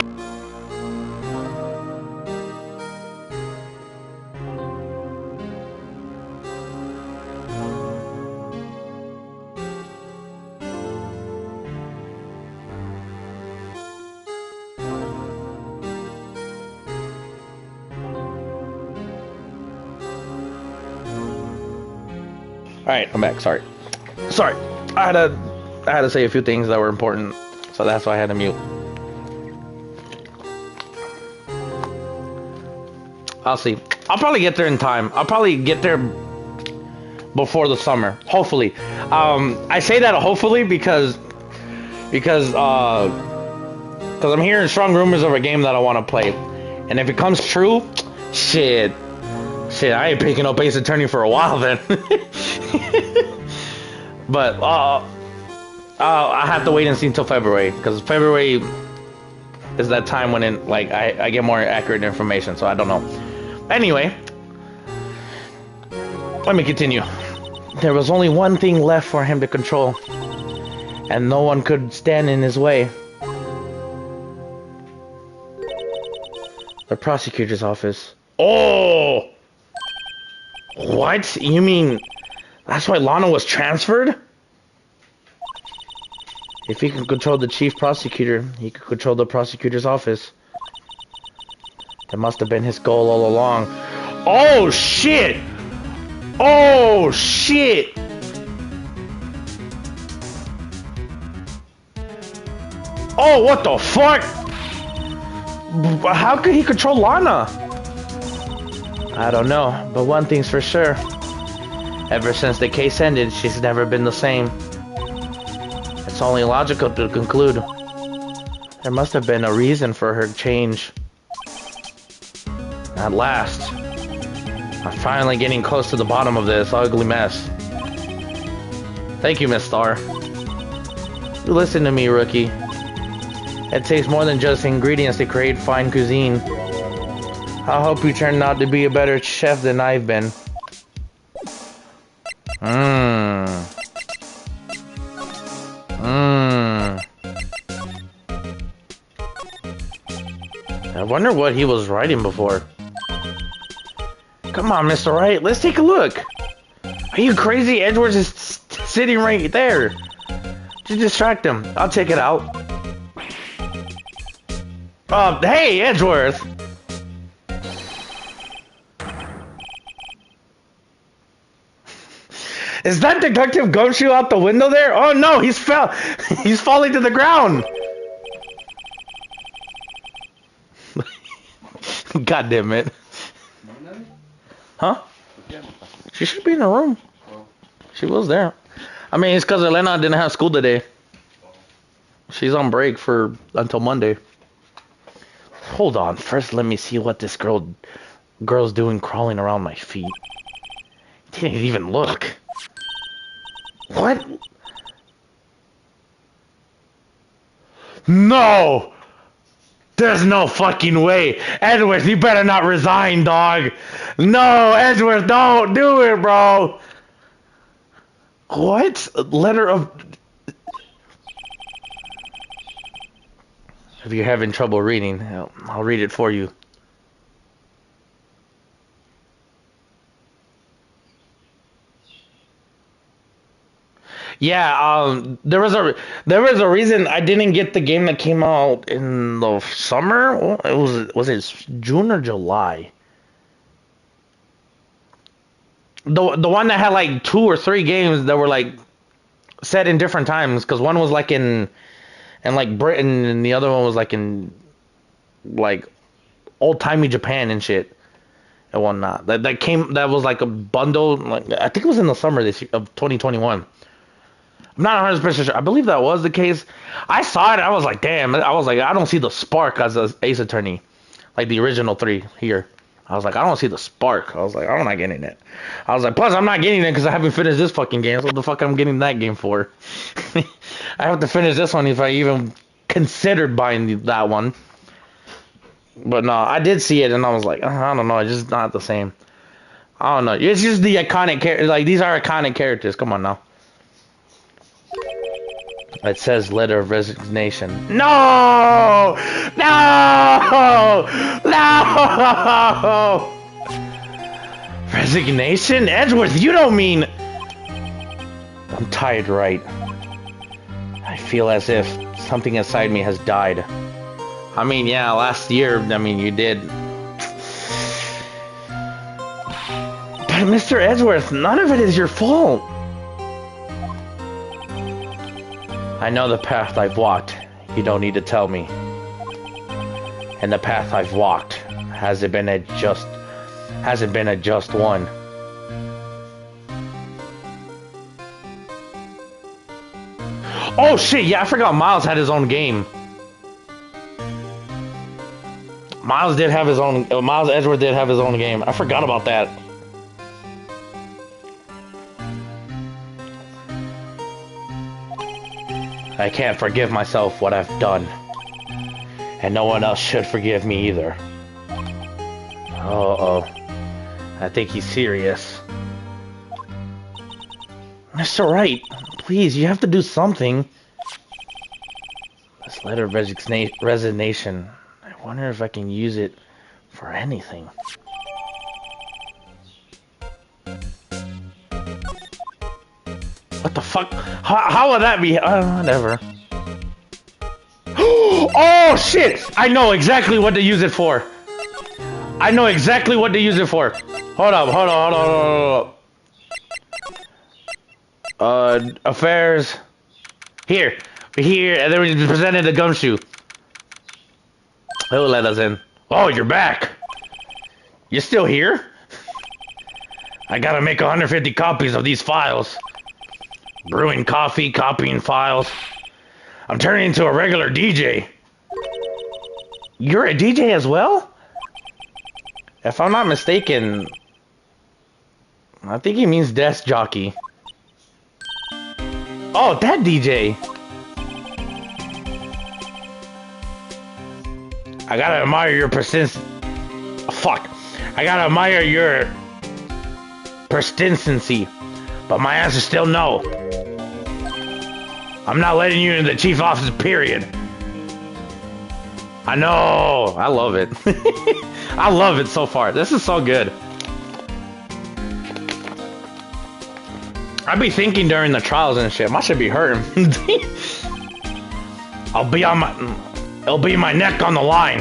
Alright, I'm back. Sorry. I had to say a few things that were important, so that's why I had to mute. I'll see. I'll probably get there in time. I'll probably get there before the summer. Hopefully. I say that hopefully because I'm hearing strong rumors of a game that I want to play. And if it comes true, shit, I ain't picking up Ace Attorney for a while then. But I have to wait and see until February, because February is that time when I get more accurate information, so I don't know. Anyway, let me continue. There was only one thing left for him to control, and no one could stand in his way. The prosecutor's office. Oh! What? You mean that's why Lana was transferred? If he could control the chief prosecutor, he could control the prosecutor's office. That must have been his goal all along. Oh shit! Oh shit! Oh, what the fuck? How could he control Lana? I don't know, but one thing's for sure. Ever since the case ended, she's never been the same. It's only logical to conclude there must have been a reason for her change. At last, I'm finally getting close to the bottom of this ugly mess. Thank you, Miss Star. You listen to me, rookie. It takes more than just ingredients to create fine cuisine. I hope you turn out to be a better chef than I've been. I wonder what he was writing before. Come on, Mr. Wright, let's take a look. Are you crazy? Edwards is sitting right there. Just distract him. I'll check it out. Hey, Edgeworth! Is that Detective Gumshoe out the window there? Oh no, he's falling to the ground! God damn it. Huh? She should be in her room. She was there. I mean, it's because Elena didn't have school today. She's on break until Monday. Hold on, first let me see what this girl's doing crawling around my feet. Didn't even look. What? No! There's no fucking way. Edwards, you better not resign, dog. No, Edwards, don't do it, bro. What? Letter of... If you're having trouble reading, I'll read it for you. Yeah, there was a reason I didn't get the game that came out in the summer. It was it June or July? The one that had like 2 or 3 games that were like set in different times, because one was like in like Britain and the other one was like in like old timey Japan and shit and whatnot. That was like a bundle. Like I think it was in the summer this year, of 2021. I'm not 100% sure. I believe that was the case. I saw it. I was like, damn. I was like, I don't see the spark as an Ace Attorney, like the original 3 here. I was like, I don't see the spark. I was like, I'm not getting it. I was like, plus I'm not getting it because I haven't finished this fucking game. So what the fuck I'm getting that game for? I have to finish this one if I even considered buying that one. But no, I did see it and I was like, I don't know. It's just not the same. I don't know. It's just the iconic characters. Like, these are iconic characters. Come on now. It says letter of resignation. No! No! No! Resignation? Edgeworth, you don't mean... I'm tired, right? I feel as if something inside me has died. I mean, yeah, last year, I mean, you did. But Mr. Edgeworth, none of it is your fault. I know the path I've walked. You don't need to tell me. And the path I've walked hasn't been a just one. Oh shit, yeah, I forgot Miles had his own game. Miles Edgeworth did have his own game. I forgot about that. I can't forgive myself what I've done. And no one else should forgive me either. Uh-oh. I think he's serious. That's alright. Please, you have to do something. This letter of resignation. I wonder if I can use it for anything. What the fuck? How would that be? Whatever. Oh shit! I know exactly what to use it for. I know exactly what to use it for. Hold up. Affairs. Here, and then we presented the gumshoe. He'll let us in. Oh, you're back. You still here? I gotta make 150 copies of these files. Brewing coffee, copying files. I'm turning into a regular DJ. You're a DJ as well? If I'm not mistaken, I think he means desk jockey. Oh, that DJ. I gotta admire your persistency. I gotta admire your persistency. But my answer's still no. I'm not letting you into the chief office, period. I know. I love it. I love it so far. This is so good. I'd be thinking during the trials and shit, my shit be hurting. It'll be my neck on the line.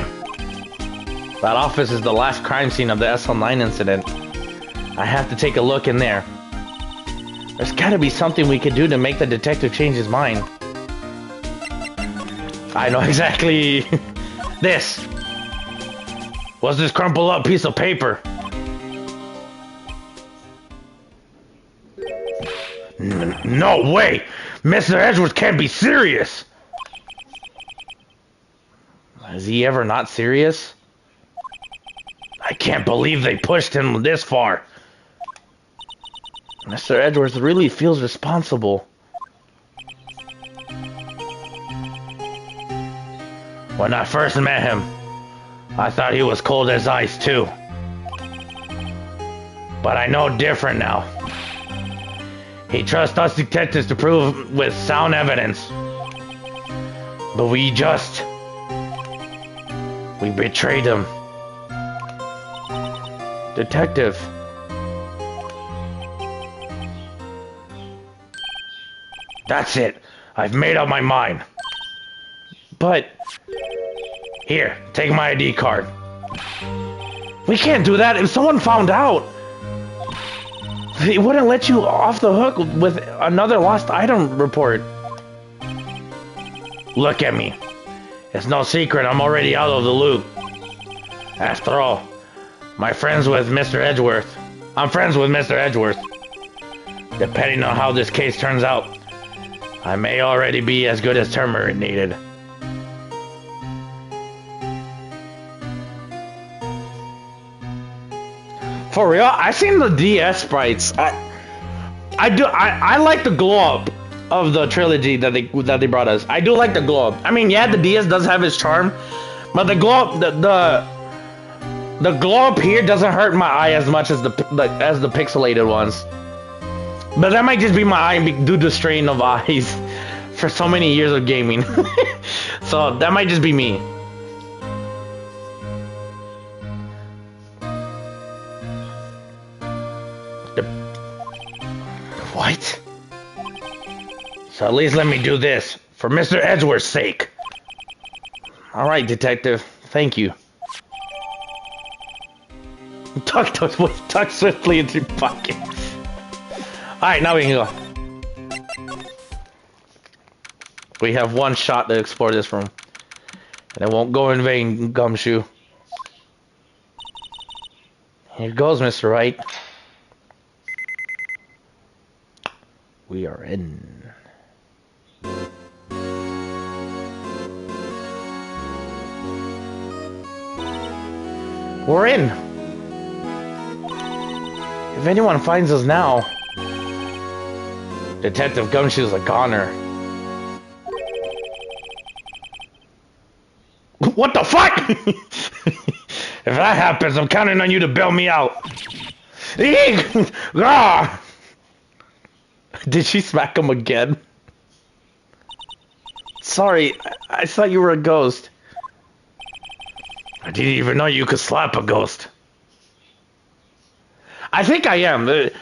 That office is the last crime scene of the SL9 incident. I have to take a look in there. There's gotta be something we could do to make the detective change his mind. I know exactly. This was this crumpled up piece of paper. No way! Mr. Edgeworth can't be serious! Is he ever not serious? I can't believe they pushed him this far. Mr. Edgeworth really feels responsible. When I first met him, I thought he was cold as ice too. But I know different now. He trusts us detectives to prove with sound evidence. But we betrayed him. Detective. That's it. I've made up my mind. But Here, take my ID card. we can't do that. If someone found out, they wouldn't let you off the hook with another lost item report. Look at me. It's no secret I'm already out of the loop. After all, I'm friends with Mr. Edgeworth. Depending on how this case turns out, I may already be as good as terminated. For real, I seen the DS sprites. I like the glow up of the trilogy that they brought us. I do like the glow up. I mean, yeah, the DS does have its charm, but the glow up, the glow up here doesn't hurt my eye as much as the pixelated ones. But that might just be my eye due to strain of eyes for so many years of gaming. So that might just be me. What? So at least let me do this, for Mr. Edgeworth's sake. Alright, detective. Thank you. Tuck swiftly into your pocket. Alright, now we can go. We have one shot to explore this room. And it won't go in vain, Gumshoe. Here goes, Mr. Wright. We are in. We're in. If anyone finds us now, Detective Gumshoe's a goner. What the fuck? If that happens, I'm counting on you to bail me out. Did she smack him again? Sorry, I thought you were a ghost. I didn't even know you could slap a ghost. I think I am. The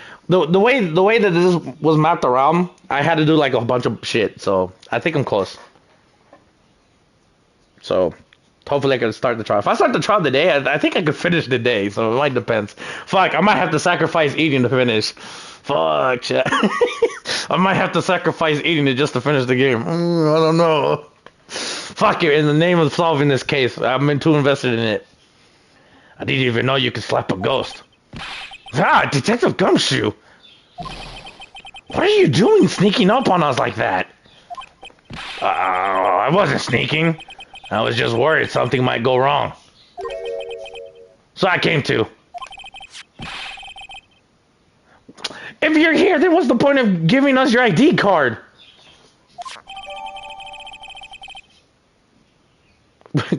way that this was mapped around, I had to do like a bunch of shit, so I think I'm close. So hopefully I can start the trial. If I start the trial today, I think I could finish the day, so it might depend. Fuck, I might have to sacrifice eating to finish. Fuck, shit. I might have to sacrifice eating it just to finish the game. I don't know. Fuck it, in the name of solving this case, I'm too invested in it. I didn't even know you could slap a ghost. Ah, Detective Gumshoe! What are you doing sneaking up on us like that? I wasn't sneaking. I was just worried something might go wrong. So I came to. If you're here, then what's the point of giving us your ID card?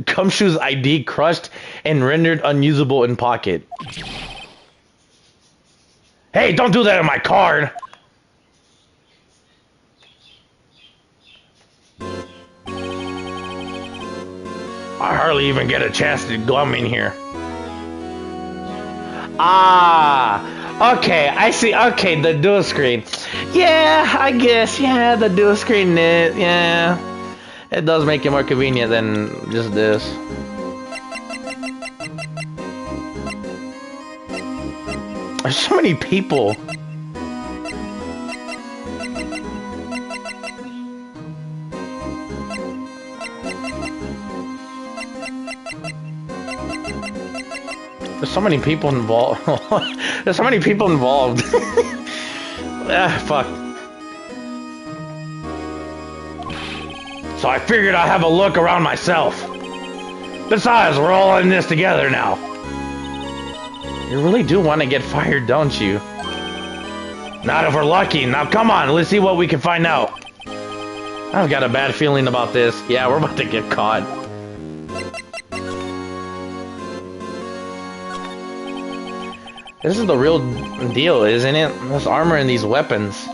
Gumshoe's ID crushed and rendered unusable in pocket. Hey, don't do that on my card! I hardly even get a chance to glum in here. Ah, okay, I see. Okay, the dual screen. Yeah, I guess. Yeah, the dual screen. Yeah, it does make it more convenient than just this. There's so many people. There's so many people involved. There's so many people involved. Ah, fuck. So I figured I'd have a look around myself. Besides, we're all in this together now. You really do want to get fired, don't you? Not if we're lucky. Now come on, let's see what we can find out. I've got a bad feeling about this. Yeah, we're about to get caught. This is the real deal, isn't it? This armor and these weapons.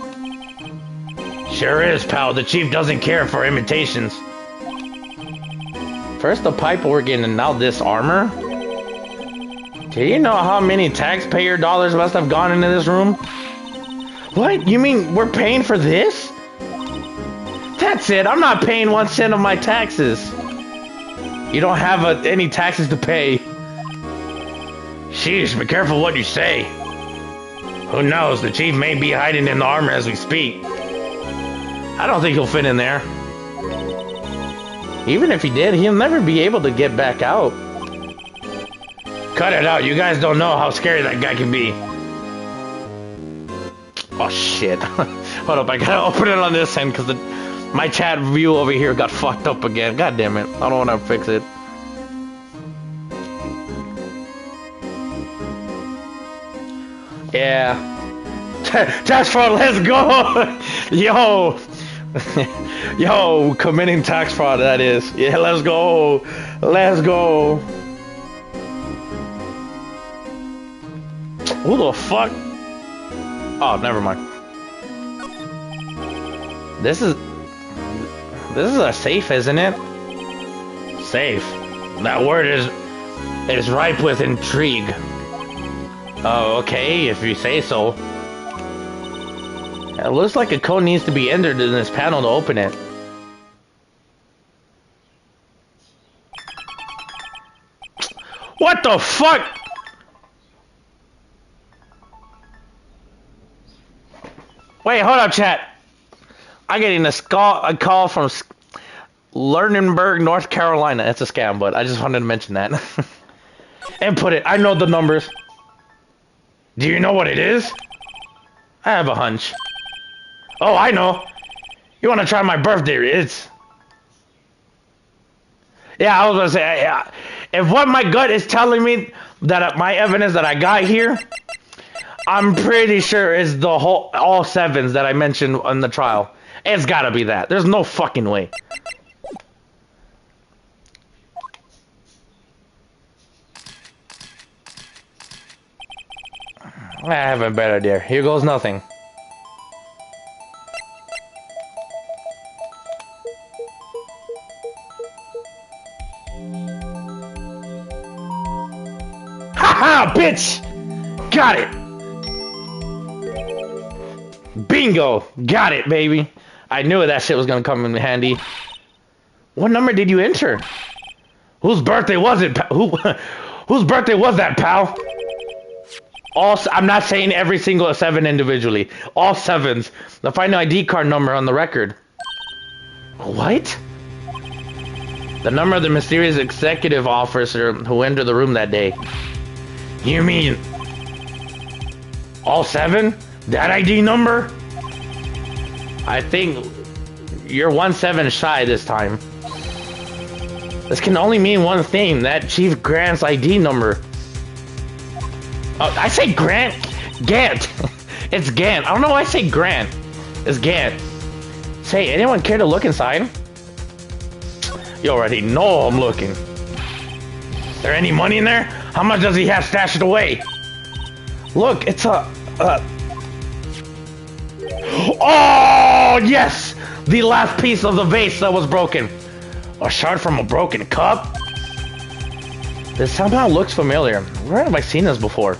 Sure is, pal. The chief doesn't care for imitations. First the pipe organ and now this armor? Do you know how many taxpayer dollars must have gone into this room? What? You mean we're paying for this? That's it. I'm not paying 1 cent of my taxes. You don't have any taxes to pay. Sheesh, be careful what you say. Who knows? The chief may be hiding in the armor as we speak. I don't think he'll fit in there. Even if he did, he'll never be able to get back out. Cut it out. You guys don't know how scary that guy can be. Oh shit. Hold up, I gotta open it on this end because my chat view over here got fucked up again. God damn it. I don't want to fix it. Yeah. Tax fraud, let's go! Yo! Yo, committing tax fraud, that is. Yeah, let's go. Let's go. Who the fuck? Oh, never mind. This is a safe, isn't it? Safe. That word is ripe with intrigue. Oh, okay, if you say so. It looks like a code needs to be entered in this panel to open it. What the fuck? Wait, hold up, chat. I'm getting a call from Lernerburg, North Carolina. It's a scam, but I just wanted to mention that. Input it. I know the numbers. Do you know what it is? I have a hunch. Oh, I know. You want to try my birthday? It's... Yeah, I was gonna say, yeah. If what my gut is telling me that my evidence that I got here, I'm pretty sure it's the all sevens that I mentioned on the trial. It's gotta be that. There's no fucking way. I have a better idea. Here goes nothing. Ha, bitch! Got it! Bingo! Got it, baby! I knew that shit was gonna come in handy. What number did you enter? Whose birthday was it? Whose birthday was that, pal? I'm not saying every single 7 individually. All 7s. The final ID card number on the record. What? The number of the mysterious executive officer who entered the room that day. You mean all 7? That ID number? I think you're 1 7 shy this time. This can only mean one thing. That Chief Grant's ID number. Oh, I say Grant. Gant. It's Gant. I don't know why I say Grant. It's Gant. Say, anyone care to look inside? You already know I'm looking. Is there any money in there? How much does he have stashed away? Look, it's a... Oh, yes! The last piece of the vase that was broken. A shard from a broken cup? This somehow looks familiar. Where have I seen this before?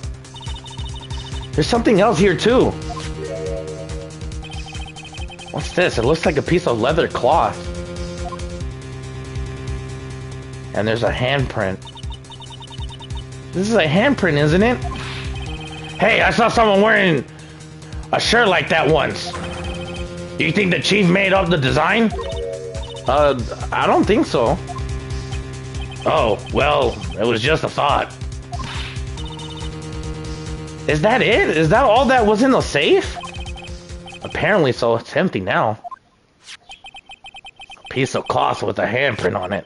There's something else here too. What's this? It looks like a piece of leather cloth. And there's a handprint. This is a handprint, isn't it? Hey, I saw someone wearing a shirt like that once. You think the chief made up the design? I don't think so. Oh, well, it was just a thought. Is that it? Is that all that was in the safe? Apparently so. It's empty now. A piece of cloth with a handprint on it.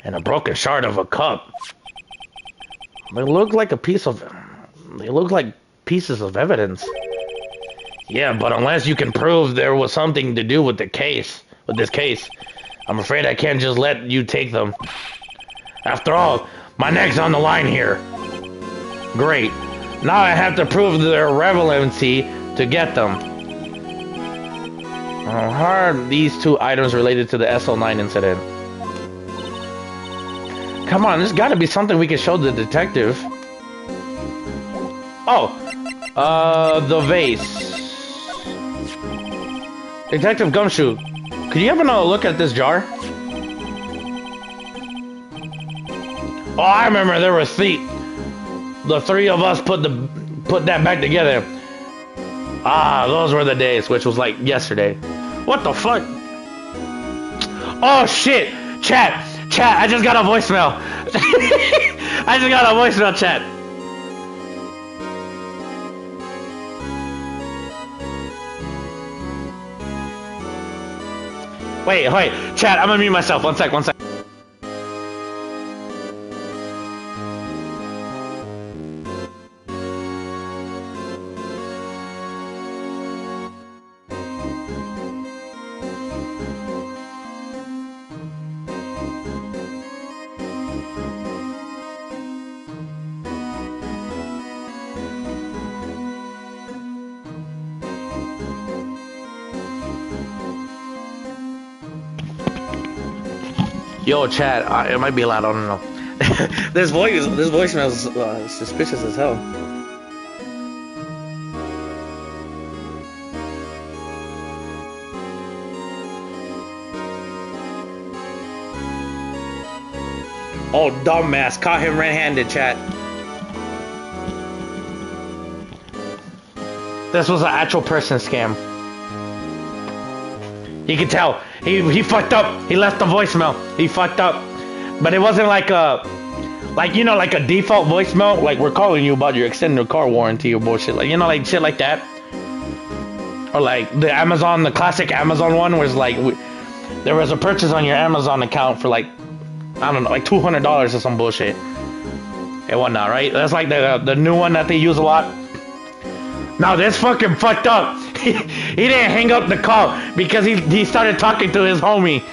And a broken shard of a cup. They look like they look like pieces of evidence. Yeah, but unless you can prove there was something to do with this case, I'm afraid I can't just let you take them. After all, my neck's on the line here. Great. Now I have to prove their relevancy to get them. How are these two items related to the SL9 incident? Come on, there's gotta be something we can show the detective. Oh! The vase. Detective Gumshoe, could you have another look at this jar? Oh, I remember there was the three of us put that back together. Ah, those were the days, which was like yesterday. What the fuck? Oh shit! Chat, I just got a voicemail. I just got a voicemail, chat. Wait, chat, I'm gonna mute myself. One sec. Yo, chat, it might be loud, I don't know. this voicemail is suspicious as hell. Oh, dumbass, caught him red-handed, chat. This was an actual person scam. You can tell. He fucked up. He left the voicemail. He fucked up. But it wasn't like a default voicemail. Like, we're calling you about your extended car warranty or bullshit. Like, like shit like that. Or like the classic Amazon one was like, there was a purchase on your Amazon account for like, I don't know, like $200 or some bullshit. And whatnot, right? That's like the new one that they use a lot. Now this fucking fucked up. He didn't hang up the call because he started talking to his homie.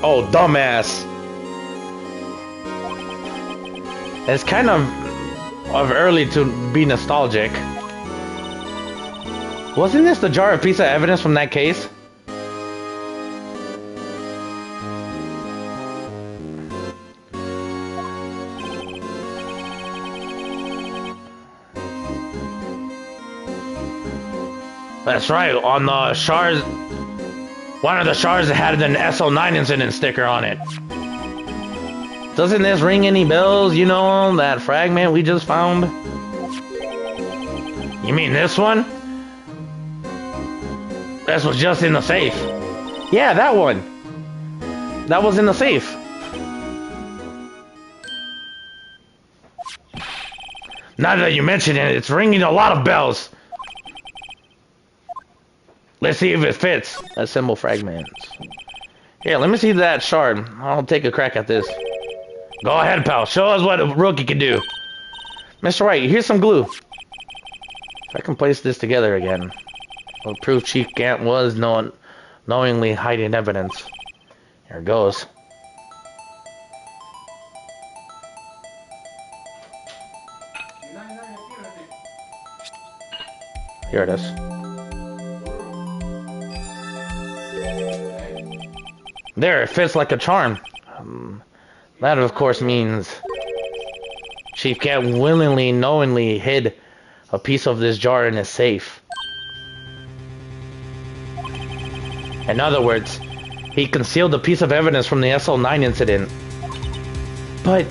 Oh, dumbass. It's kind of early to be nostalgic. Wasn't this the jar of piece of evidence from that case? That's right, on the shards, one of the shards had an SL9 incident sticker on it. Doesn't this ring any bells, that fragment we just found? You mean this one? This was just in the safe. Yeah, that one. That was in the safe. Now that you mention it, it's ringing a lot of bells. Let's see if it fits. Assemble fragments. Here, let me see that shard. I'll take a crack at this. Go ahead, pal. Show us what a rookie can do. Mr. White, here's some glue. If I can place this together again, it'll prove Chief Gant was knowingly hiding evidence. Here it goes. Here it is. There, it fits like a charm. That, of course, means Chief Cat knowingly hid a piece of this jar in his safe. In other words, he concealed a piece of evidence from the SL9 incident. But,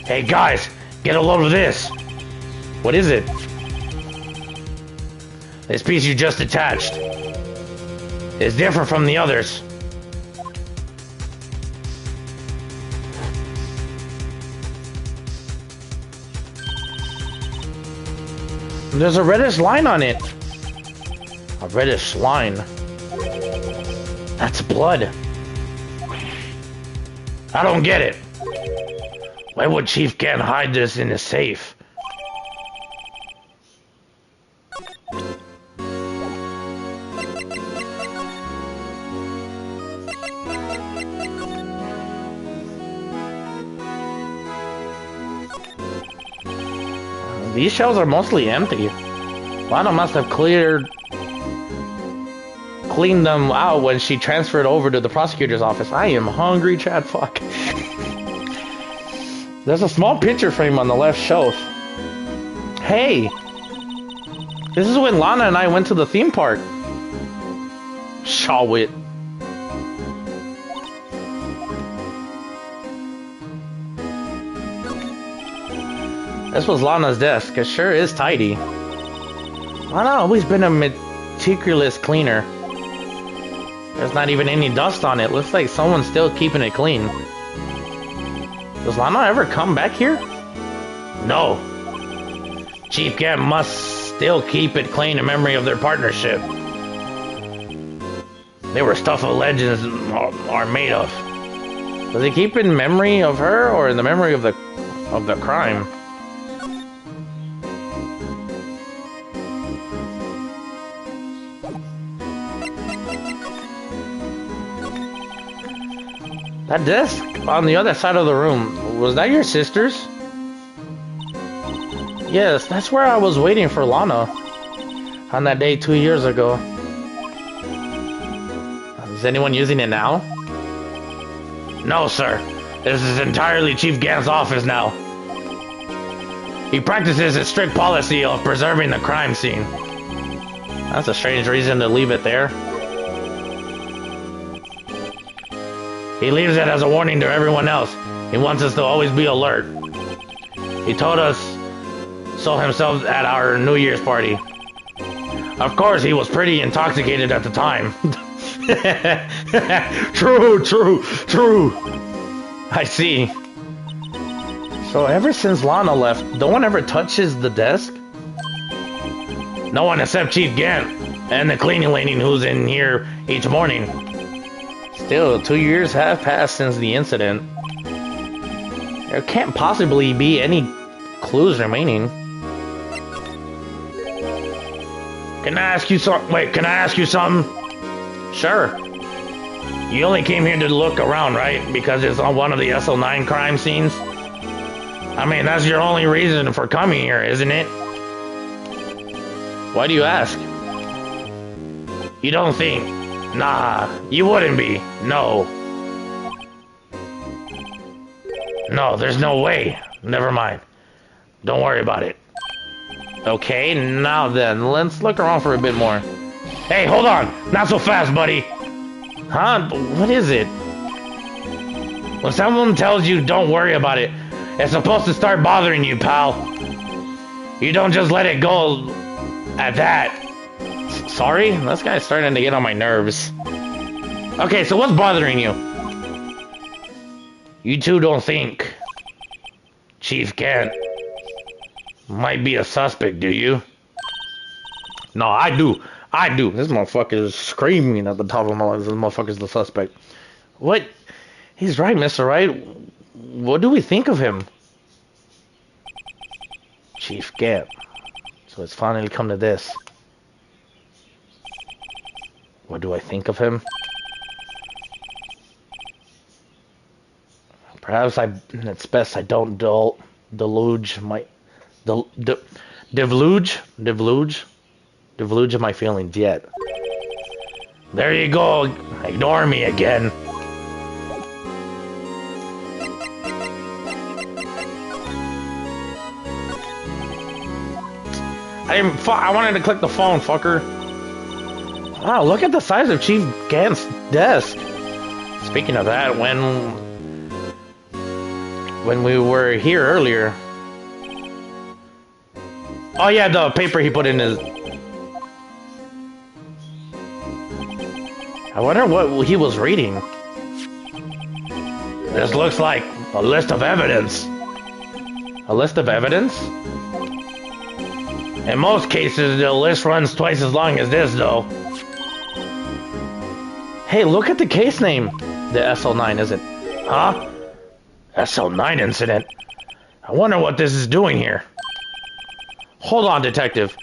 hey guys, get a load of this. What is it? This piece you just attached is different from the others. There's a reddish line on it. A reddish line. That's blood. I don't get it. Why would Chief Gant hide this in his safe? These shells are mostly empty. Lana must have cleaned them out when she transferred over to the prosecutor's office. I am hungry, Chad. Fuck. There's a small picture frame on the left shelf. Hey! This is when Lana and I went to the theme park. Shawit. This was Lana's desk. It sure is tidy. Lana always been a meticulous cleaner. There's not even any dust on it. Looks like someone's still keeping it clean. Does Lana ever come back here? No. Chief Gant must still keep it clean in memory of their partnership. They were stuff of legends are made of. Does he keep in memory of her or in the memory of the crime? That desk on the other side of the room, was that your sister's? Yes, that's where I was waiting for Lana on that day 2 years ago. Is anyone using it now? No, sir. This is entirely Chief Gant's office now. He practices a strict policy of preserving the crime scene. That's a strange reason to leave it there. He leaves it as a warning to everyone else. He wants us to always be alert. He told us so himself at our New Year's party. Of course, he was pretty intoxicated at the time. True. I see. So ever since Lana left, no one ever touches the desk? No one except Chief Gant and the cleaning lady who's in here each morning. Still, 2 years have passed since the incident. There can't possibly be any clues remaining. Can I ask you something? Sure. You only came here to look around, right? Because it's on one of the SL9 crime scenes? I mean, that's your only reason for coming here, isn't it? Why do you ask? You don't think? Nah, you wouldn't be. No. No, there's no way. Never mind. Don't worry about it. Okay, now then, let's look around for a bit more. Hey, hold on! Not so fast, buddy! Huh? What is it? When someone tells you don't worry about it, it's supposed to start bothering you, pal. You don't just let it go at that. Sorry? This guy's starting to get on my nerves. Okay, so what's bothering you? You two don't think Chief Gant might be a suspect, do you? No, I do. This motherfucker is screaming at the top of my lungs. This motherfucker's the suspect. What? He's right, Mr. Right. What do we think of him? Chief Gant. So it's finally come to this. What do I think of him? Perhaps it's best I don't divulge my feelings yet. There you go. Ignore me again. I wanted to click the phone, fucker. Wow, look at the size of Chief Gant's desk. Speaking of that, when we were here earlier. Oh yeah, the paper he put in his... I wonder what he was reading. This looks like a list of evidence. A list of evidence? In most cases, the list runs twice as long as this, though. Hey, look at the case name. The SL9, is it? Huh? SL9 incident? I wonder what this is doing here. Hold on, detective.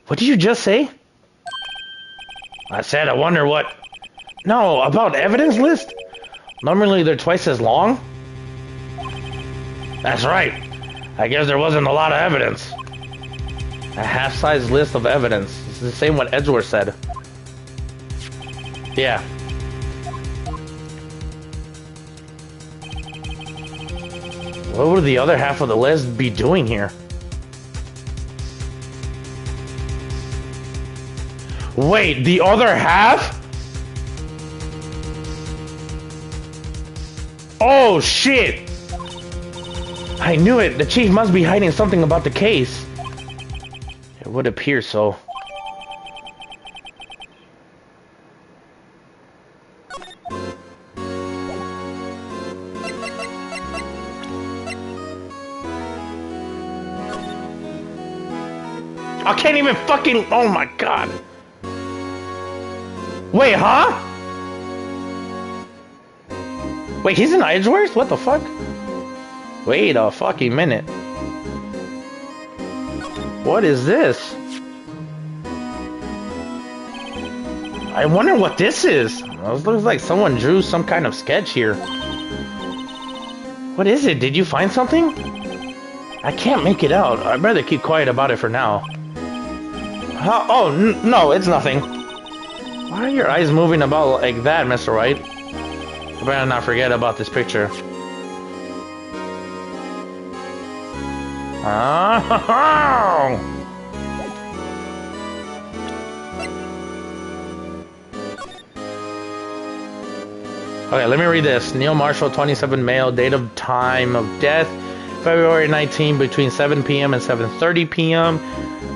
What did you just say? I said I wonder what... No, about evidence list? Normally they're twice as long? That's right. I guess there wasn't a lot of evidence. A half-size list of evidence. It's the same what Edgeworth said. Yeah. What would the other half of the list be doing here? Wait, the other half? Oh, shit! I knew it! The chief must be hiding something about the case. It would appear so. I can't even fucking... Oh my god. Wait, huh? Wait, he's in Edgeworth? What the fuck? Wait a fucking minute. What is this? I wonder what this is. It looks like someone drew some kind of sketch here. What is it? Did you find something? I can't make it out. I'd rather keep quiet about it for now. Huh? Oh, no, it's nothing. Why are your eyes moving about like that, Mr. White? I better not forget about this picture. Okay, let me read this. Neil Marshall, 27 male, date of time of death, February 19, between 7 p.m. and 7:30 p.m.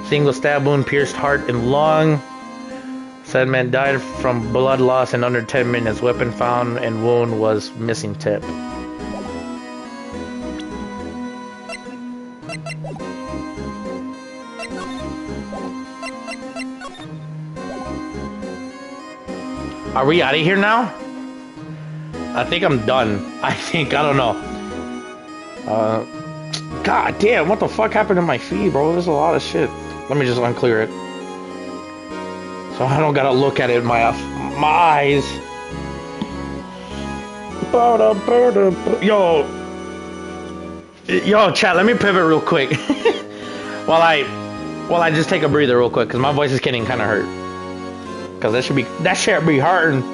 Single stab wound, pierced heart and lung. Said man died from blood loss in under 10 minutes. Weapon found and wound was missing tip. Are we out of here now? I think I'm done. I don't know. God damn, what the fuck happened to my feed, bro? There's a lot of shit. Let me just unclear it. So I don't gotta look at it in my eyes. Yo, chat, let me pivot real quick. while I just take a breather real quick, because my voice is getting kind of hurt. Because that should be hurting.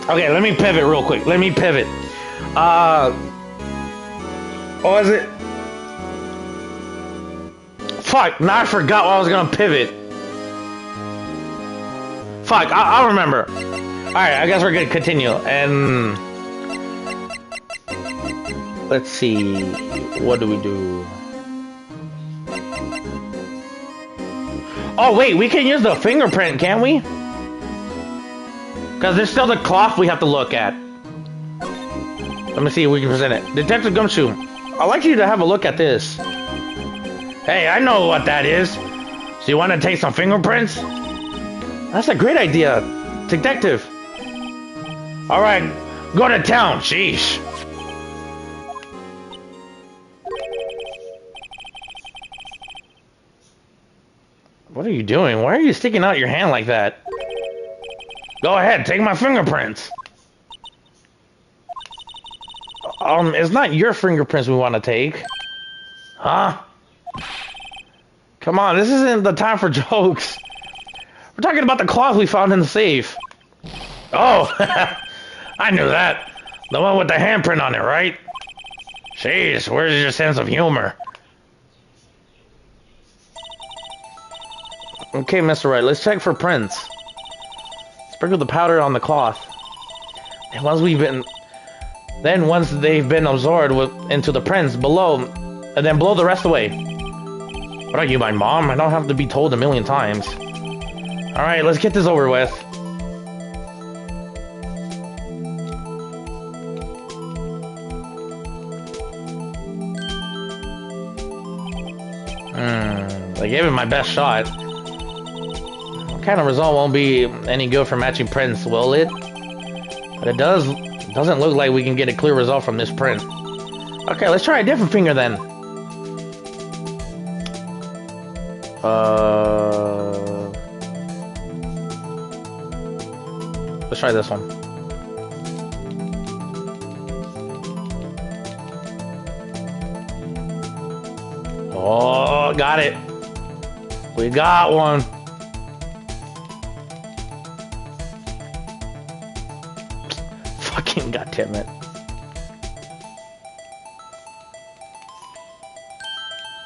Okay, let me pivot real quick. Let me pivot. What was it? Fuck, now I forgot what I was gonna pivot. Fuck, I'll remember. Alright, I guess we're gonna continue. And... let's see. What do we do? Oh, wait, we can use the fingerprint, can't we? Because there's still the cloth we have to look at. Let me see if we can present it. Detective Gumshoe, I'd like you to have a look at this. Hey, I know what that is. So you want to take some fingerprints? That's a great idea, Detective. Alright, go to town, sheesh. What are you doing? Why are you sticking out your hand like that? Go ahead, take my fingerprints. It's not your fingerprints we want to take. Huh? Come on, this isn't the time for jokes. We're talking about the cloth we found in the safe. Oh, I knew that. The one with the handprint on it, right? Jeez, where's your sense of humor? Okay, Mr. Wright, let's check for prints. Sprinkle the powder on the cloth. And once they've been absorbed into the prints below, and then blow the rest away. What are you, my mom? I don't have to be told a million times. Alright, let's get this over with. I gave it my best shot. What kind of result won't be any good for matching prints, will it? But it doesn't look like we can get a clear result from this print. Okay, let's try a different finger then. Let's try this one. Oh, got it. We got one. Fucking goddammit.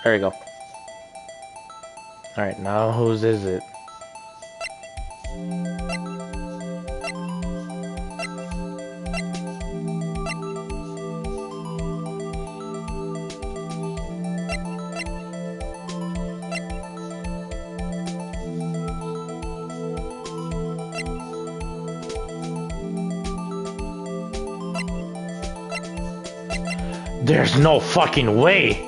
There you go. Alright, now whose is it? There's no fucking way!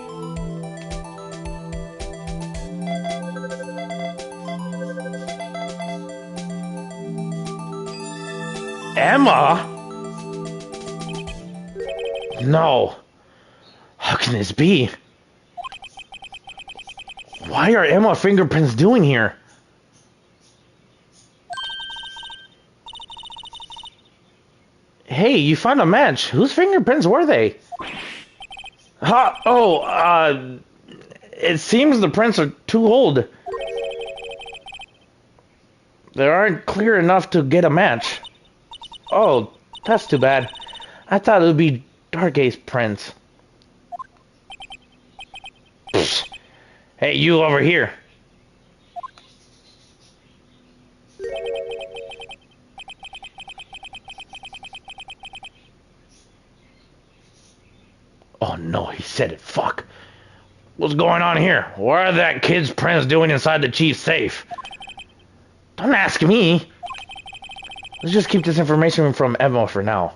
Emma? No. How can this be? Why are Emma fingerprints doing here? Hey, you found a match. Whose fingerprints were they? Huh? Oh, it seems the prints are too old. They aren't clear enough to get a match. Oh, that's too bad. I thought it would be Dark-A's prints. Psst. Hey, you over here. Oh no, he said it. Fuck. What's going on here? What are that kid's prints doing inside the chief's safe? Don't ask me. Let's just keep this information from Emma for now.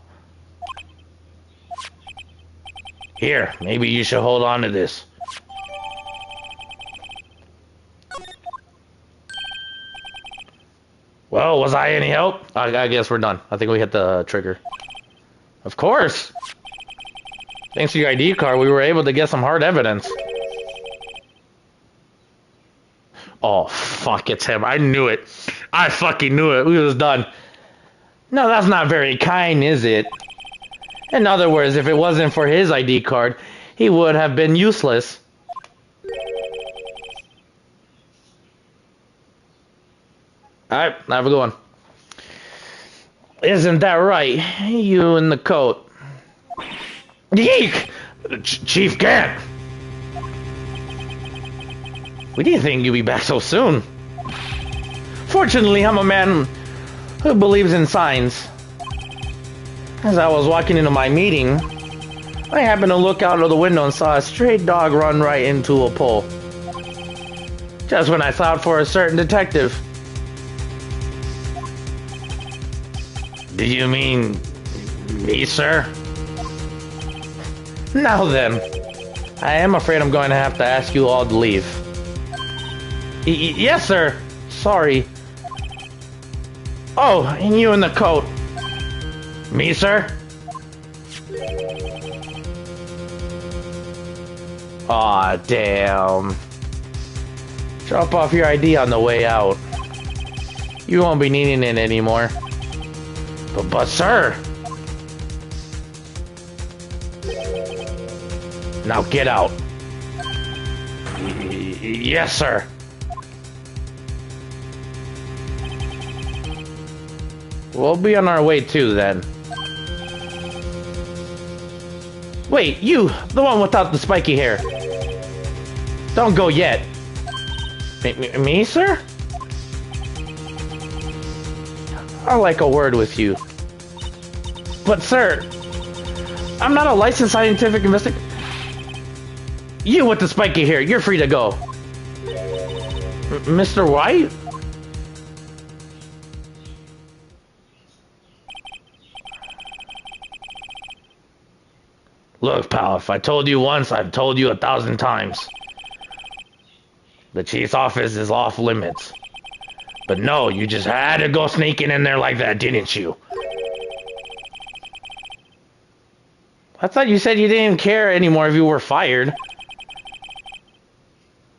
Here, maybe you should hold on to this. Well, was I any help? I guess we're done. I think we hit the trigger. Of course. Thanks to your ID card, we were able to get some hard evidence. Oh, fuck, it's him. I knew it. I fucking knew it. We was done. No, that's not very kind, is it? In other words, if it wasn't for his ID card, he would have been useless. Alright, have a good one. Isn't that right? You in the coat. Yeek! Chief Gant! We didn't think you'd be back so soon. Fortunately, I'm a man who believes in signs. As I was walking into my meeting, I happened to look out of the window and saw a stray dog run right into a pole. Just when I thought for a certain detective. Do you mean me, sir? Now then, I am afraid I'm going to have to ask you all to leave. Yes, sir. Sorry. Oh, and you in the coat. Me, sir? Aw, damn. Drop off your ID on the way out. You won't be needing it anymore. But sir! Now get out. Yes, sir. We'll be on our way too, then. Wait, you! The one without the spiky hair. Don't go yet. Me, sir? I'd like a word with you. But, sir, I'm not a licensed scientific investigator. You with the spiky hair, you're free to go. Mr. White? Look, pal, if I told you once, I've told you 1,000 times. The chief's office is off limits. But no, you just had to go sneaking in there like that, didn't you? I thought you said you didn't care anymore if you were fired.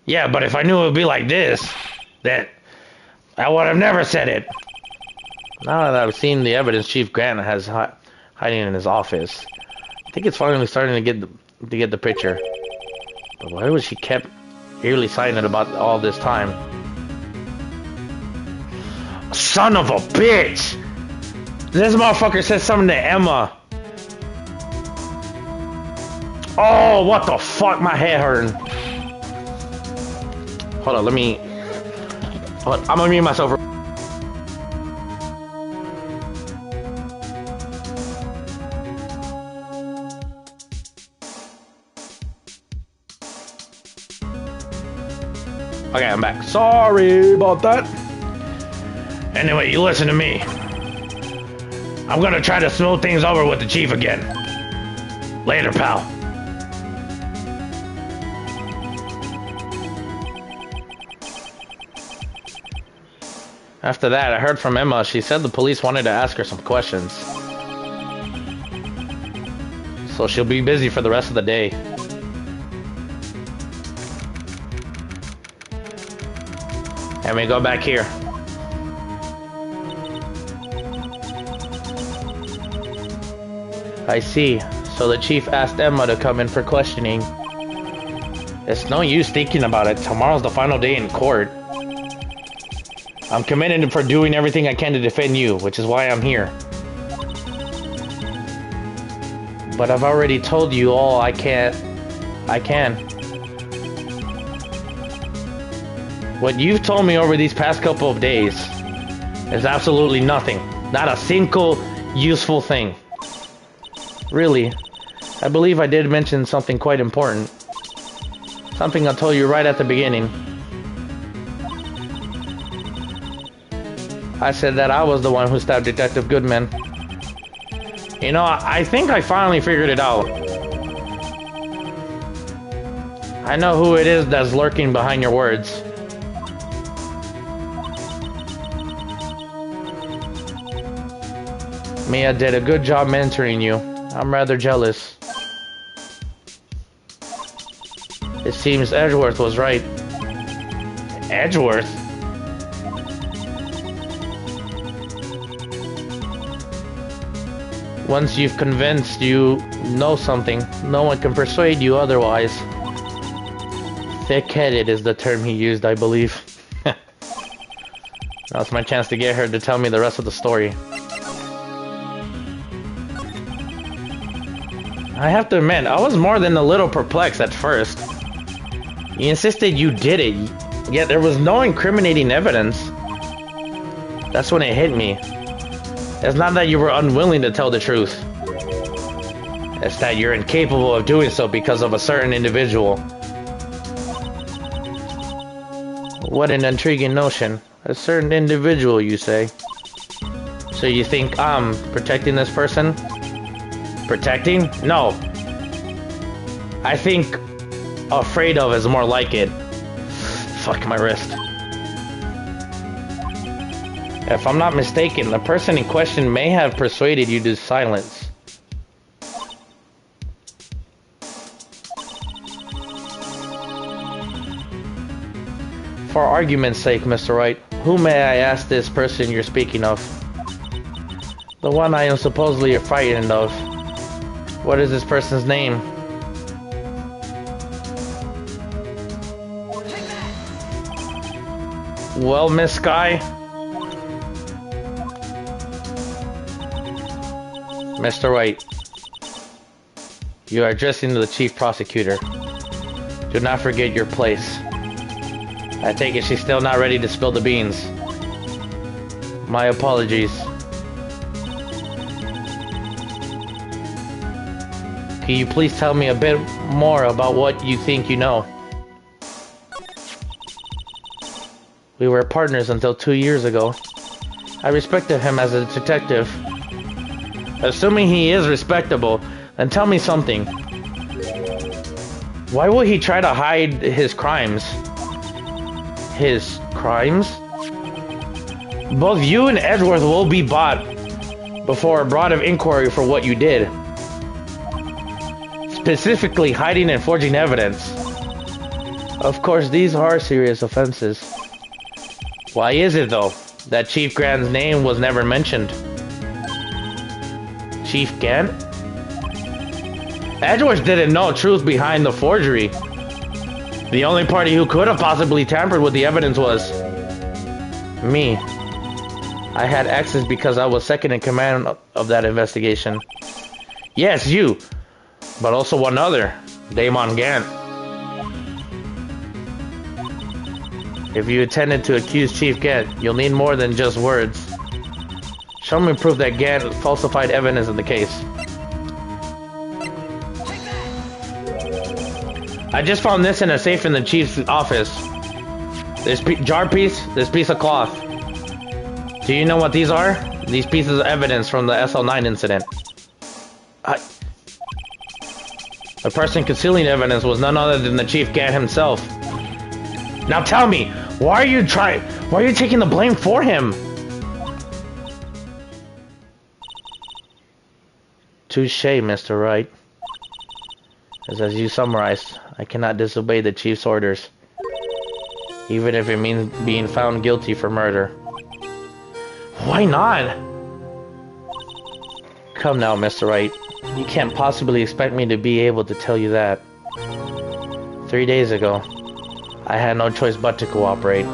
Yeah, but if I knew it would be like this, then I would have never said it. Now that I've seen the evidence Chief Grant has hiding in his office, I think it's finally starting to get the picture. But why was she kept eerily silent about all this time? Son of a bitch! This motherfucker said something to Emma. Oh, what the fuck? My head hurting. Hold on, let me... Hold on, I'm gonna mute myself. Okay, I'm back. Sorry about that. Anyway, you listen to me. I'm gonna try to smooth things over with the chief again. Later, pal. After that, I heard from Emma. She said the police wanted to ask her some questions. So she'll be busy for the rest of the day. And we go back here. I see. So the chief asked Emma to come in for questioning. It's no use thinking about it. Tomorrow's the final day in court. I'm committed for doing everything I can to defend you, which is why I'm here. But I've already told you all I can. What you've told me over these past couple of days is absolutely nothing. Not a single useful thing. Really, I believe I did mention something quite important. Something I told you right at the beginning. I said that I was the one who stabbed Detective Goodman. You know, I think I finally figured it out. I know who it is that's lurking behind your words. Mia did a good job mentoring you. I'm rather jealous. It seems Edgeworth was right. Edgeworth? Once you've convinced you know something, no one can persuade you otherwise. Thick-headed is the term he used, I believe. Now's my chance to get her to tell me the rest of the story. I have to admit, I was more than a little perplexed at first. You insisted you did it, yet there was no incriminating evidence. That's when it hit me. It's not that you were unwilling to tell the truth. It's that you're incapable of doing so because of a certain individual. What an intriguing notion. A certain individual, you say? So you think I'm protecting this person? Protecting? No. I think afraid of is more like it. Fuck my wrist. If I'm not mistaken, the person in question may have persuaded you to silence. For argument's sake, Mr. Wright, who may I ask this person you're speaking of? The one I am supposedly frightened of. What is this person's name? Well, Miss Sky? Mr. Wright, you are addressing the chief prosecutor. Do not forget your place. I take it she's still not ready to spill the beans. My apologies. Can you please tell me a bit more about what you think you know? We were partners until 2 years ago. I respected him as a detective. Assuming he is respectable, then tell me something. Why would he try to hide his crimes? his crimes. Both you and Edgeworth will be brought before a broad of inquiry for what you did. Specifically, hiding and forging evidence. Of course, these are serious offenses. Why is it, though, that Chief Grant's name was never mentioned? Chief Grant? Edgeworth didn't know truth behind the forgery. The only party who could have possibly tampered with the evidence was me. I had access because I was second in command of that investigation. Yes, you, but also one other, Damon Gant. If you intended to accuse Chief Gant, you'll need more than just words. Show me proof that Gant falsified evidence in the case. I just found this in a safe in the chief's office. This jar piece, this piece of cloth. Do you know what these are? These pieces of evidence from the SL9 incident. The person concealing evidence was none other than the Chief Gant himself. Now tell me, why are you taking the blame for him? Touche, Mr. Wright. As you summarized, I cannot disobey the Chief's orders, even if it means being found guilty for murder. Why not? Come now, Mr. Wright. You can't possibly expect me to be able to tell you that. 3 days ago, I had no choice but to cooperate.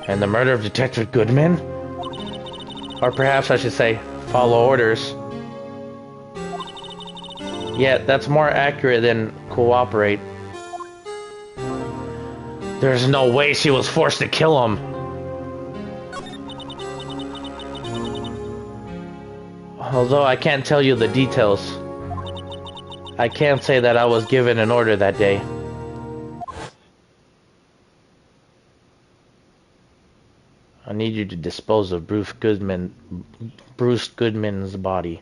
And the murder of Detective Goodman? Or perhaps I should say, follow orders. Yet, that's more accurate than cooperate. There's no way she was forced to kill him. Although I can't tell you the details, I can say that I was given an order that day. I need you to dispose of Bruce Goodman's body.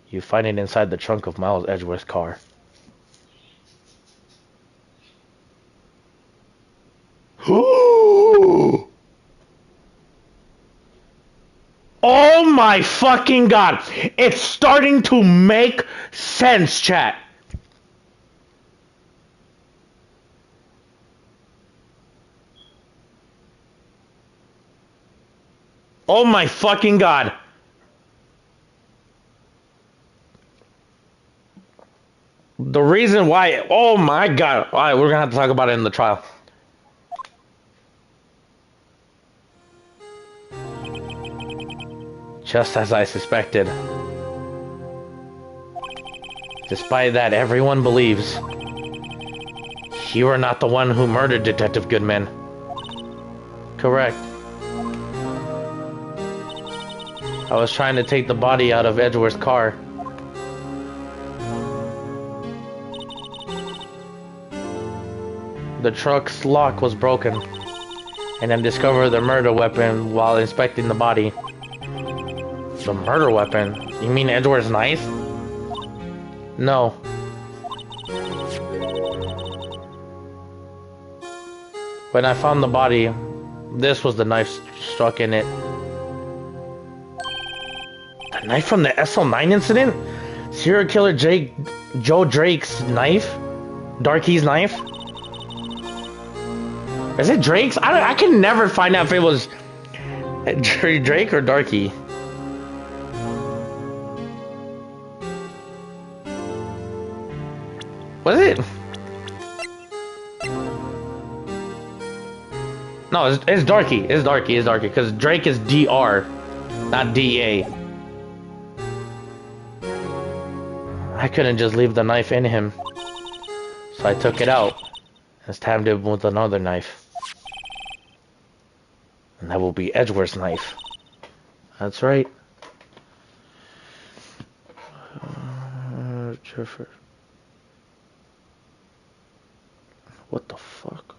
You find it inside the trunk of Miles Edgeworth's car. Oh my fucking god! It's starting to make sense, chat. Oh my fucking god. The reason why, oh my god. Alright, we're gonna have to talk about it in the trial. Just as I suspected. Despite that, everyone believes you are not the one who murdered Detective Goodman. Correct. I was trying to take the body out of Edgeworth's car. The truck's lock was broken, and I discovered the murder weapon while inspecting the body. The murder weapon? You mean Edgeworth's knife? No. When I found the body, this was the knife struck in it. The knife from the SL9 incident? Serial killer Joe Drake's knife? Darky's knife? Is it Drake's? I can never find out if it was Drake or Darky. Was it? No, it's Darky. It's Darky. It's Darky. Because Drake is DR, not DA. I couldn't just leave the knife in him. So I took it out and stabbed him with another knife. And that will be Edgeworth's knife. That's right. What the fuck?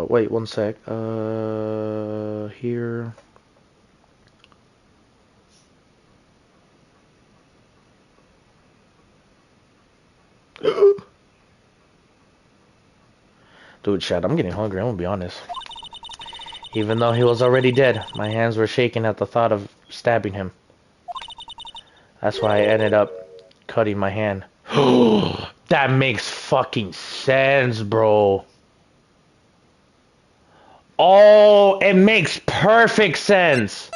Wait one sec. Here. Dude, shit, I'm getting hungry, I'm gonna be honest. Even though he was already dead, my hands were shaking at the thought of stabbing him. That's why I ended up cutting my hand. That makes fucking sense, bro. Oh, it makes perfect sense.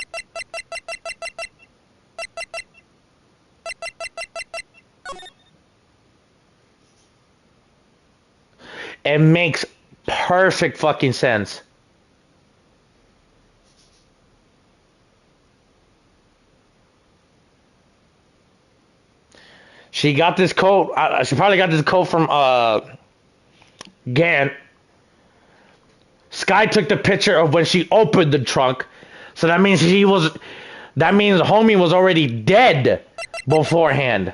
It makes perfect fucking sense. She got this coat. She probably got this coat from Gant. Sky took the picture of when she opened the trunk, so that means that means the homie was already dead beforehand.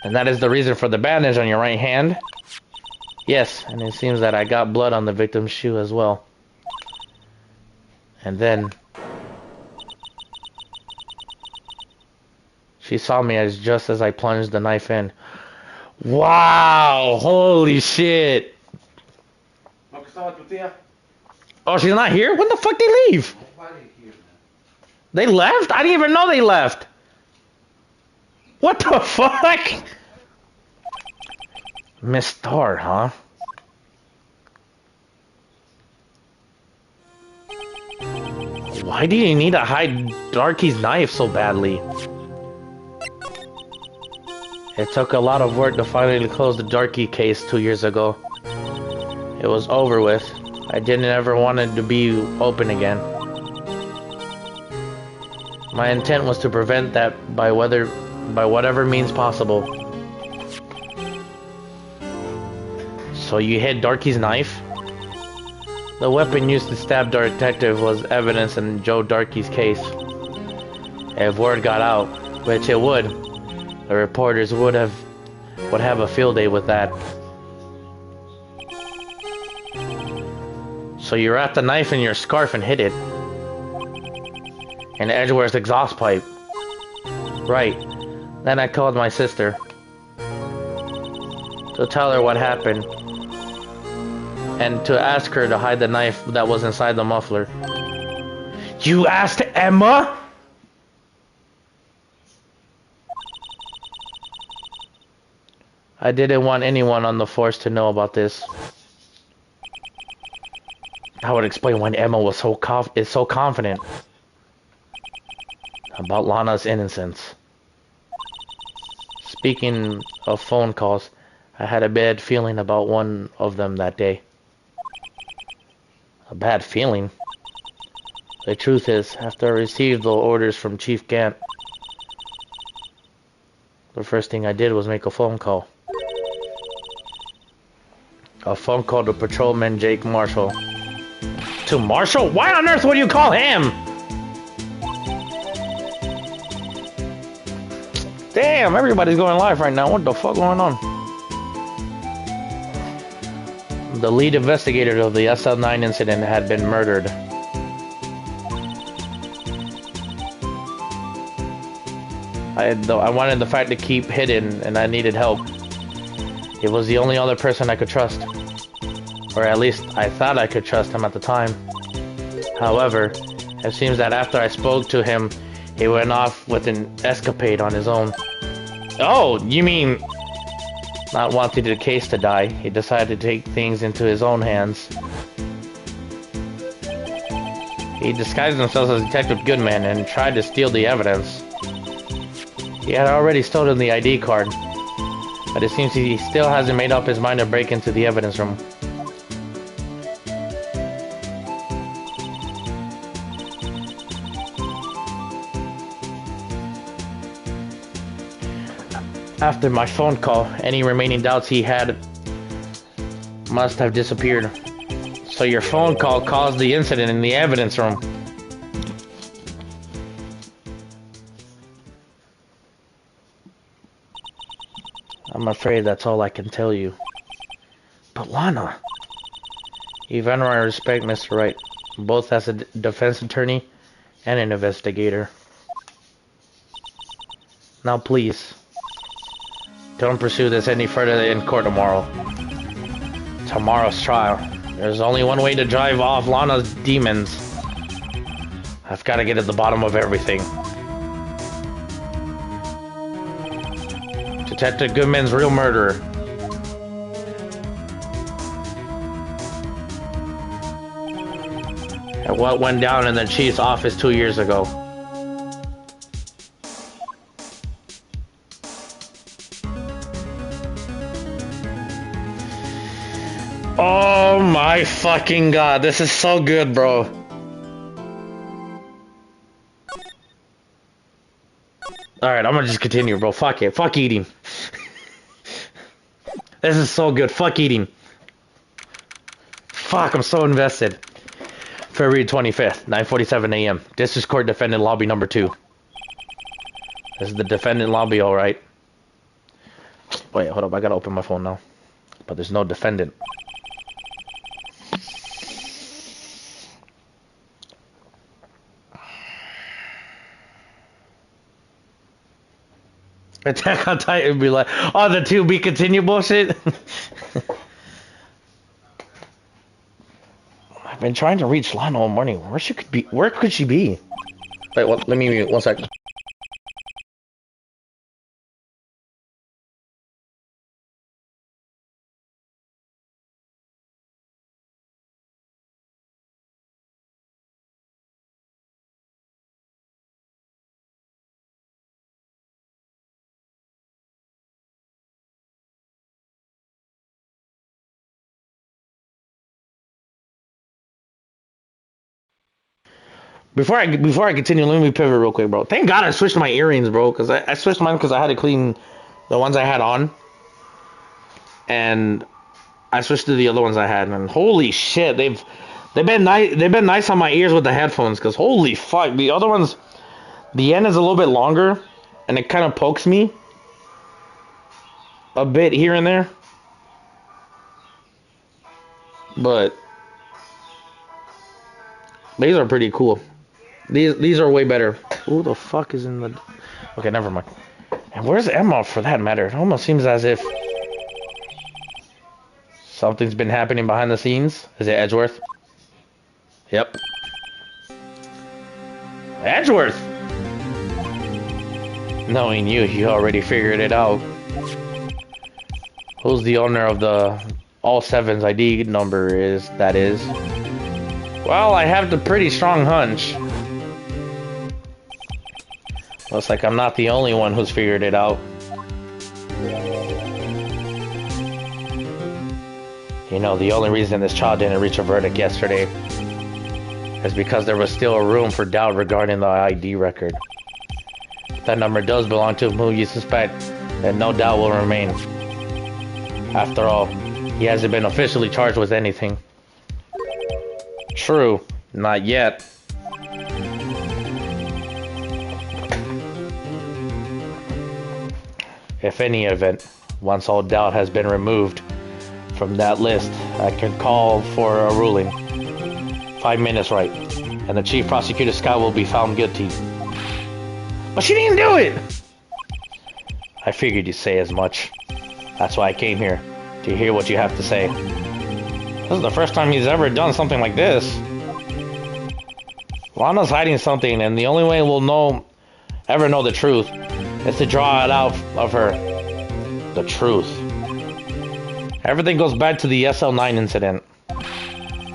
And that is the reason for the bandage on your right hand. Yes, and it seems that I got blood on the victim's shoe as well. And then she saw me just as I plunged the knife in. Wow! Holy shit! Oh, she's not here? When the fuck they leave? They left? I didn't even know they left. What the fuck? Miss Star, huh? Why do you need to hide Darky's knife so badly? It took a lot of work to finally close the Darky case 2 years ago. It was over with. I didn't ever want it to be open again. My intent was to prevent that by whatever means possible. So you hid Darky's knife? The weapon used to stab the detective was evidence in Joe Darky's case. If word got out, which it would, the reporters would have a field day with that. So you wrapped the knife in your scarf and hid it. In Edgeware's exhaust pipe. Right. Then I called my sister to tell her what happened and to ask her to hide the knife that was inside the muffler. You asked Emma? I didn't want anyone on the force to know about this. That would explain why Emma was so confident about Lana's innocence. Speaking of phone calls, I had a bad feeling about one of them that day. A bad feeling? The truth is, after I received the orders from Chief Gant, the first thing I did was make a phone call. A phone call to Patrolman Jake Marshall. To Marshall? Why on earth would you call him? Damn, everybody's going live right now. What the fuck going on? The lead investigator of the SL9 incident had been murdered. I wanted the fact to keep hidden, and I needed help. It was the only other person I could trust. Or at least I thought I could trust him at the time. However, it seems that after I spoke to him, he went off with an escapade on his own. Oh, you mean... Not wanting the case to die, he decided to take things into his own hands. He disguised himself as Detective Goodman and tried to steal the evidence. He had already stolen the ID card, but it seems he still hasn't made up his mind to break into the evidence room. After my phone call, any remaining doubts he had must have disappeared. So your phone call caused the incident in the evidence room. I'm afraid that's all I can tell you. But Lana... Even I respect Mr. Wright, both as a defense attorney and an investigator. Now please... Don't pursue this any further in court tomorrow. Tomorrow's trial. There's only one way to drive off Lana's demons. I've got to get at the bottom of everything. Detective Goodman's real murderer. And what went down in the chief's office 2 years ago. Oh my fucking god, this is so good, bro. Alright, I'm gonna just continue, bro. Fuck it. Fuck eating. This is so good. Fuck eating. Fuck, I'm so invested. February 25th, 9:47 a.m. District Court Defendant Lobby number 2. This is the defendant lobby, alright. Wait, hold up. I gotta open my phone now. But there's no defendant. Attack on Titan be like, oh, the to be continue bullshit. I've been trying to reach Lana all morning. Where could she be? Wait, let me mute 1 second. Before I continue, let me pivot real quick, bro. Thank God I switched my earrings, bro, because I switched mine because I had to clean the ones I had on, and I switched to the other ones I had, and holy shit, they've been nice on my ears with the headphones, because holy fuck, the other ones, the end is a little bit longer, and it kind of pokes me a bit here and there, but these are pretty cool. These are way better. Who the fuck is in the... Okay, never mind. And where's Emma for that matter? It almost seems as if something's been happening behind the scenes. Is it Edgeworth? Yep. Edgeworth! Knowing you already figured it out. Who's the owner of the All Sevens ID number is? Well, I have the pretty strong hunch. Looks like I'm not the only one who's figured it out. You know, the only reason this child didn't reach a verdict yesterday is because there was still a room for doubt regarding the ID record. If that number does belong to who you suspect, then no doubt will remain. After all, he hasn't been officially charged with anything. True, not yet. If any event, once all doubt has been removed from that list, I can call for a ruling. 5 minutes, right? And the Chief Prosecutor Scott will be found guilty. But she didn't do it! I figured you'd say as much. That's why I came here, to hear what you have to say. This is the first time he's ever done something like this. Lana's hiding something, and the only way we'll ever know the truth is to draw it out of her. The truth. Everything goes back to the SL9 incident.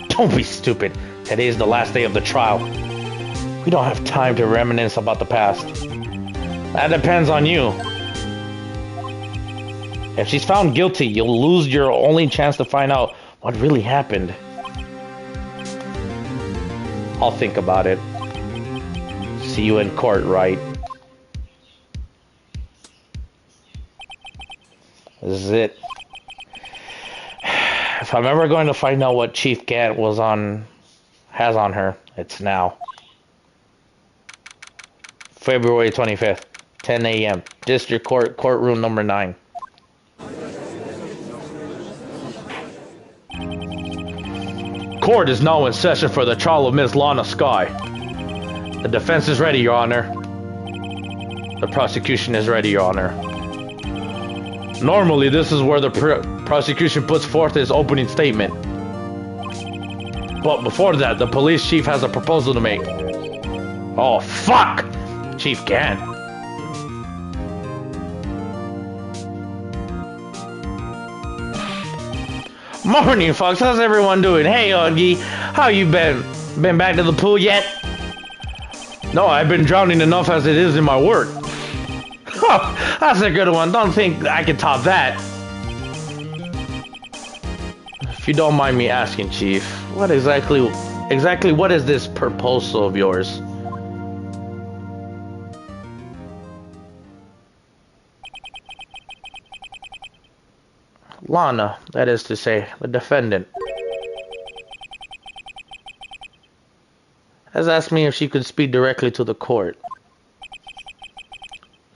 Don't be stupid. Today is the last day of the trial. We don't have time to reminisce about the past. That depends on you. If she's found guilty, you'll lose your only chance to find out what really happened. I'll think about it. See you in court, right? This is it. If I'm ever going to find out what Chief Gant has on her, it's now. February 25th, 10 a.m. District Court, courtroom number 9. Court is now in session for the trial of Ms. Lana Skye. The defense is ready, Your Honor. The prosecution is ready, Your Honor. Normally, this is where the prosecution puts forth its opening statement. But before that, the police chief has a proposal to make. Oh, fuck! Chief Gant. Morning, folks. How's everyone doing? Hey, Augie. How you been? Been back to the pool yet? No, I've been drowning enough as it is in my work. Oh, that's a good one. Don't think I can top that. If you don't mind me asking, Chief, what exactly what is this proposal of yours? Lana, that is to say, the defendant, has asked me if she could speak directly to the court.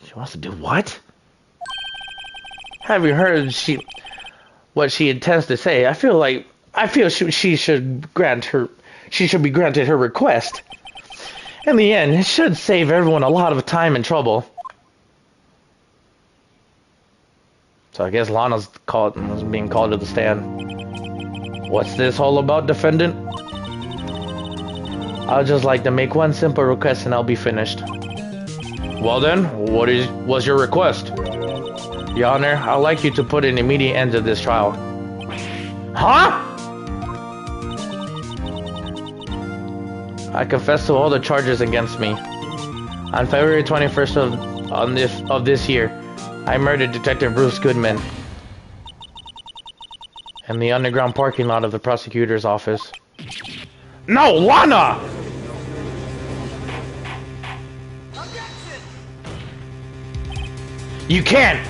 She wants to do what? Having heard what she intends to say, I feel she should be granted her request. In the end, it should save everyone a lot of time and trouble. So I guess Lana's being called to the stand. What's this all about, defendant? I'd just like to make one simple request and I'll be finished. Well then, was your request? Your Honor, I'd like you to put an immediate end to this trial. Huh? I confess to all the charges against me. On February 21st of this year, I murdered Detective Bruce Goodman in the underground parking lot of the prosecutor's office. No, Lana! You can't!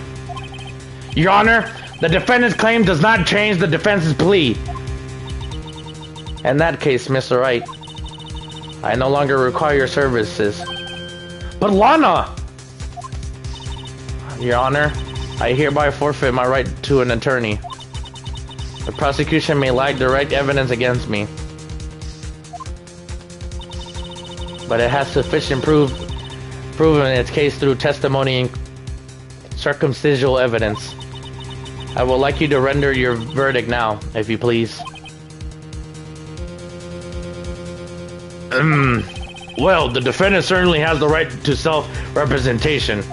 Your Honor, the defendant's claim does not change the defense's plea. In that case, Mr. Wright, I no longer require your services. But Lana! Your Honor, I hereby forfeit my right to an attorney. The prosecution may lack direct evidence against me, but it has sufficient proven its case through testimony and circumstantial evidence. I would like you to render your verdict now, if you please. Well, the defendant certainly has the right to self-representation.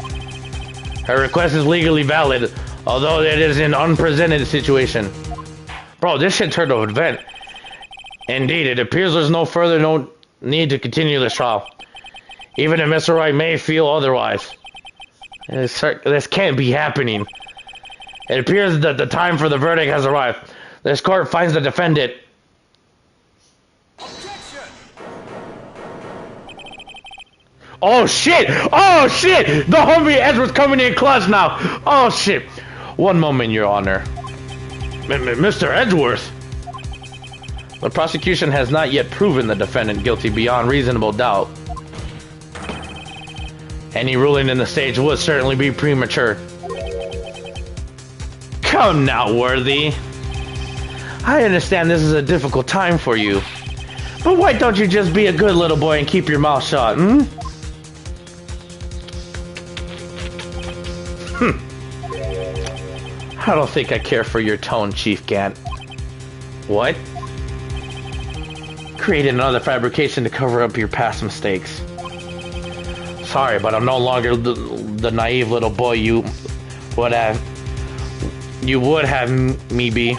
Her request is legally valid, although it is an unprecedented situation. Bro, this shit turned to an event. Indeed, it appears there's no further need to continue this trial. Even if Mr. Wright may feel otherwise. This can't be happening. It appears that the time for the verdict has arrived. This court finds the defendant. Oh shit! Oh shit! The homie Edward's coming in clutch now! Oh shit! One moment, Your Honor. Mr. Edgeworth! The prosecution has not yet proven the defendant guilty beyond reasonable doubt. Any ruling in the stage would certainly be premature. Come now, Worthy. I understand this is a difficult time for you. But why don't you just be a good little boy and keep your mouth shut, hmm? I don't think I care for your tone, Chief Gant. What? Created another fabrication to cover up your past mistakes. Sorry, but I'm no longer the naive little boy you would have me be.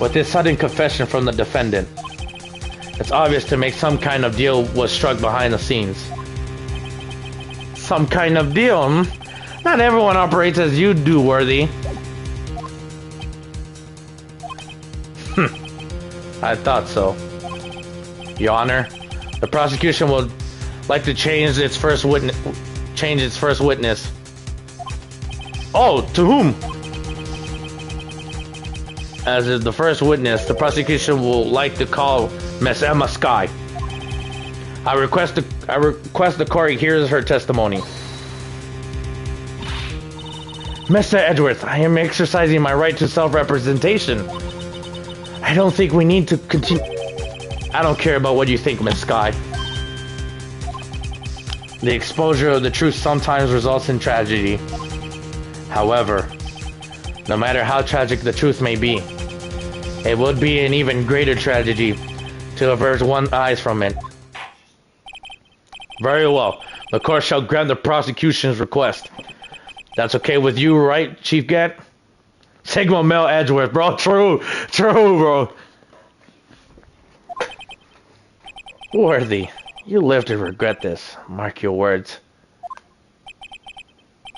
With this sudden confession from the defendant, it's obvious to make some kind of deal was struck behind the scenes. Some kind of deal, hmm? Not everyone operates as you do, Worthy. I thought so. Your Honor, the prosecution would like to change its first witness. Oh, to whom? As is the first witness, the prosecution will like to call Miss Emma Skye. I request the court hears her testimony. Mr. Edgeworth, I am exercising my right to self-representation. I don't think we need to continue. I don't care about what you think, Miss Skye. The exposure of the truth sometimes results in tragedy. However, no matter how tragic the truth may be, it would be an even greater tragedy to avert one's eyes from it. Very well. The court shall grant the prosecution's request. That's okay with you, right, Chief Gant? Sigma Male Edgeworth, bro. True, bro. Worthy, you live to regret this. Mark your words.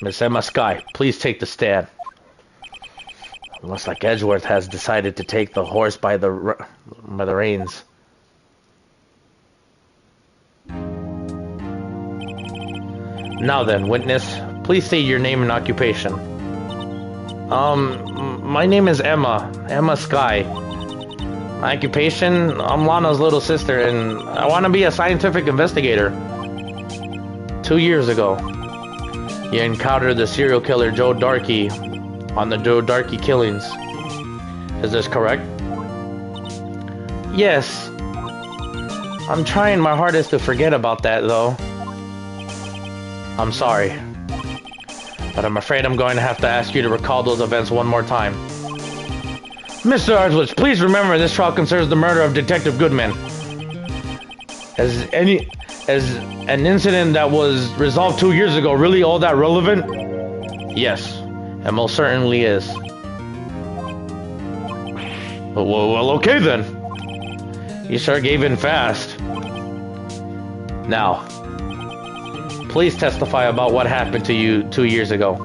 Miss Emma Skye, please take the stand. Looks like Edgeworth has decided to take the horse by the reins. Now then, witness, please state your name and occupation. My name is Emma Skye. My occupation, I'm Lana's little sister, and I want to be a scientific investigator. 2 years ago, you encountered the serial killer Joe Darkey on the Joe Darkey killings. Is this correct? Yes. I'm trying my hardest to forget about that, though. I'm sorry, but I'm afraid I'm going to have to ask you to recall those events one more time. Mr. Edgeworth, please remember this trial concerns the murder of Detective Goodman. As an incident that was resolved 2 years ago really all that relevant? Yes, it most certainly is. Well, okay then. You sure gave in fast. Now, please testify about what happened to you 2 years ago.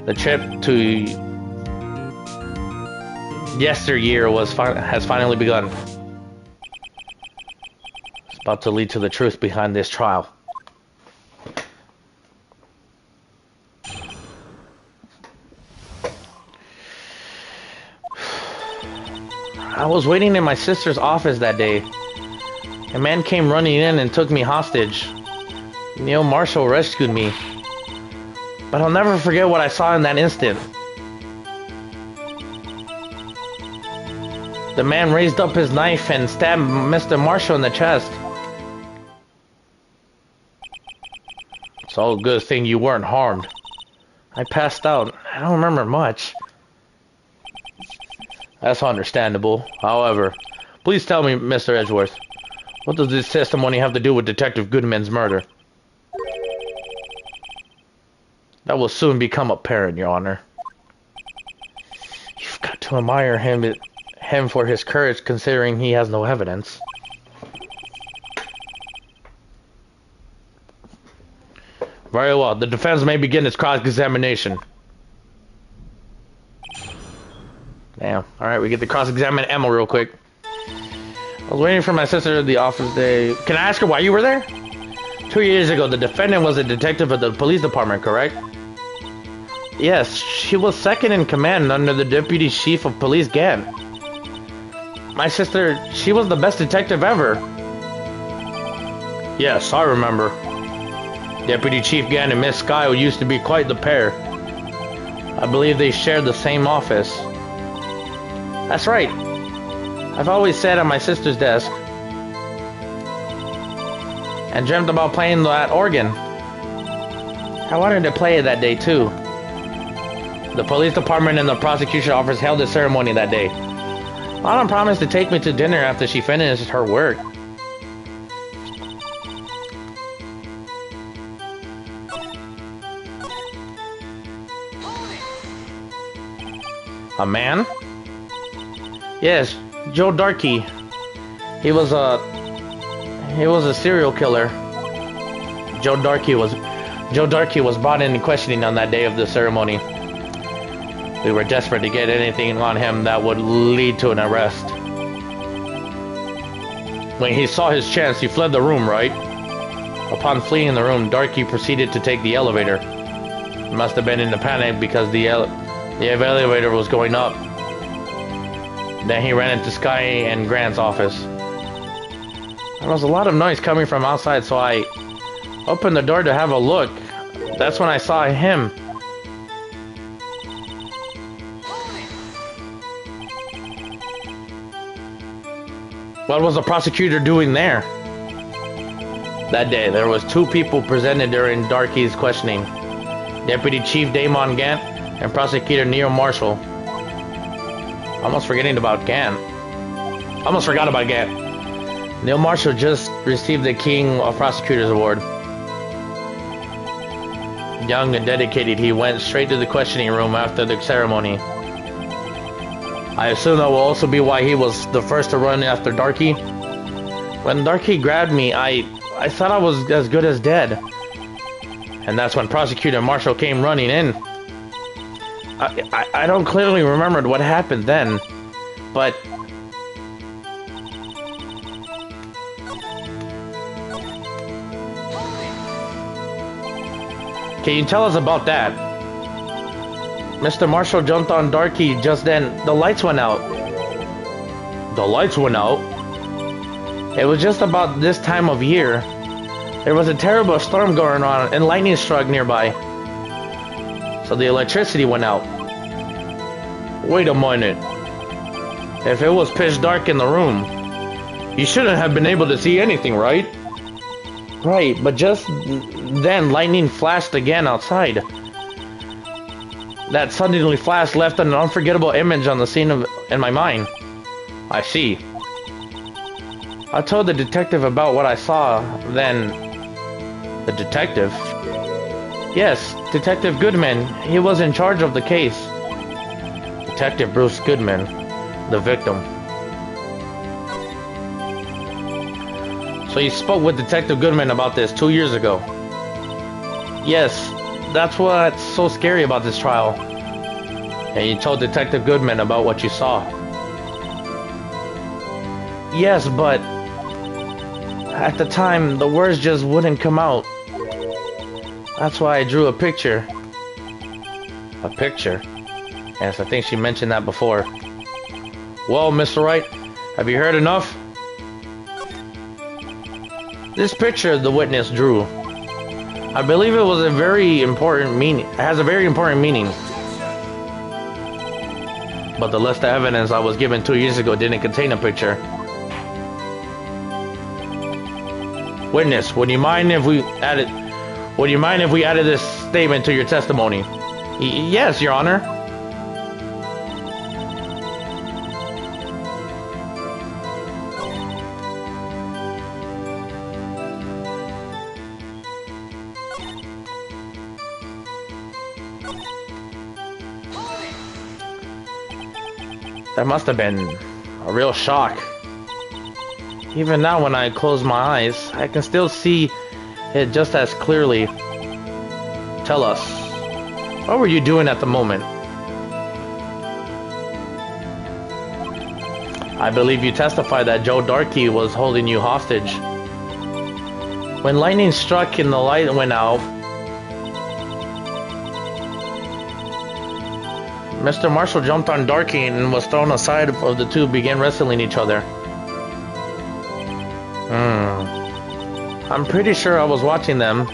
The trip to yesteryear has finally begun. It's about to lead to the truth behind this trial. I was waiting in my sister's office that day. A man came running in and took me hostage. Neil Marshall rescued me. But I'll never forget what I saw in that instant. The man raised up his knife and stabbed Mr. Marshall in the chest. It's all a good thing you weren't harmed. I passed out. I don't remember much. That's understandable. However, please tell me, Mr. Edgeworth, what does this testimony have to do with Detective Goodman's murder? That will soon become apparent, Your Honor. You've got to admire him for his courage, considering he has no evidence. Very well. The defense may begin its cross-examination. Damn. Alright, we get to cross-examine Emma real quick. I was waiting for my sister at the office day. Can I ask her why you were there? 2 years ago, the defendant was a detective at the police department, correct? Yes, she was second in command under the deputy chief of police, Gant. My sister, she was the best detective ever. Yes, I remember. Deputy Chief Gant and Miss Skye used to be quite the pair. I believe they shared the same office. That's right. I've always sat at my sister's desk and dreamt about playing that organ. I wanted to play it that day too. The police department and the prosecution office held a ceremony that day. Lana promised to take me to dinner after she finished her work. A man? Yes, Joe Darkey. He was a serial killer. Joe Darkey was brought in questioning on that day of the ceremony. We were desperate to get anything on him that would lead to an arrest. When he saw his chance, he fled the room, right? Upon fleeing the room, Darkey proceeded to take the elevator. He must have been in a panic because the elevator was going up. Then he ran into Skye and Grant's office. There was a lot of noise coming from outside, so I opened the door to have a look. That's when I saw him. What was the prosecutor doing there? That day, there was two people presented during Darky's questioning. Deputy Chief Damon Gant and Prosecutor Neil Marshall. Almost forgot about Gant. Neil Marshall just received the King of Prosecutors Award. Young and dedicated, he went straight to the questioning room after the ceremony. I assume that will also be why he was the first to run after Darky. When Darky grabbed me, I thought I was as good as dead. And that's when Prosecutor Marshall came running in. I don't clearly remember what happened then, but... Can you tell us about that? Mr. Marshall jumped on Darky just then. The lights went out. The lights went out? It was just about this time of year. There was a terrible storm going on and lightning struck nearby. So the electricity went out. Wait a minute. If it was pitch dark in the room, you shouldn't have been able to see anything, right? Right, but just then lightning flashed again outside. That suddenly flash left an unforgettable image on the scene in my mind. I see. I told the detective about what I saw, then... The detective? Yes, Detective Goodman. He was in charge of the case. Detective Bruce Goodman, the victim. So you spoke with Detective Goodman about this 2 years ago? Yes, that's what's so scary about this trial. And you told Detective Goodman about what you saw? Yes, but... At the time, the words just wouldn't come out. That's why I drew a picture. A picture? Yes, I think she mentioned that before. Well, Mr. Wright, have you heard enough? This picture the witness drew, I believe it was a very important meaning. It has a very important meaning. But the list of evidence I was given 2 years ago didn't contain a picture. Witness, would you mind if we added this statement to your testimony? Yes, Your Honor. That must have been a real shock. Even now when I close my eyes, I can still see it just as clearly. Tell us, what were you doing at the moment? I believe you testified that Joe Darky was holding you hostage. When lightning struck and the light went out, Mr. Marshall jumped on Darky and was thrown aside of the two began wrestling each other. I'm pretty sure I was watching them.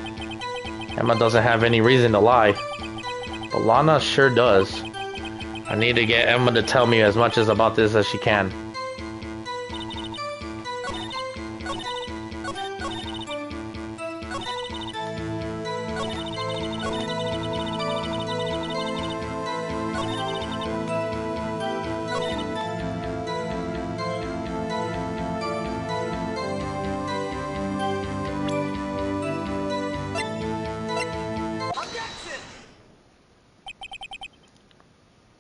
Emma doesn't have any reason to lie. But Lana sure does. I need to get Emma to tell me as much about this as she can.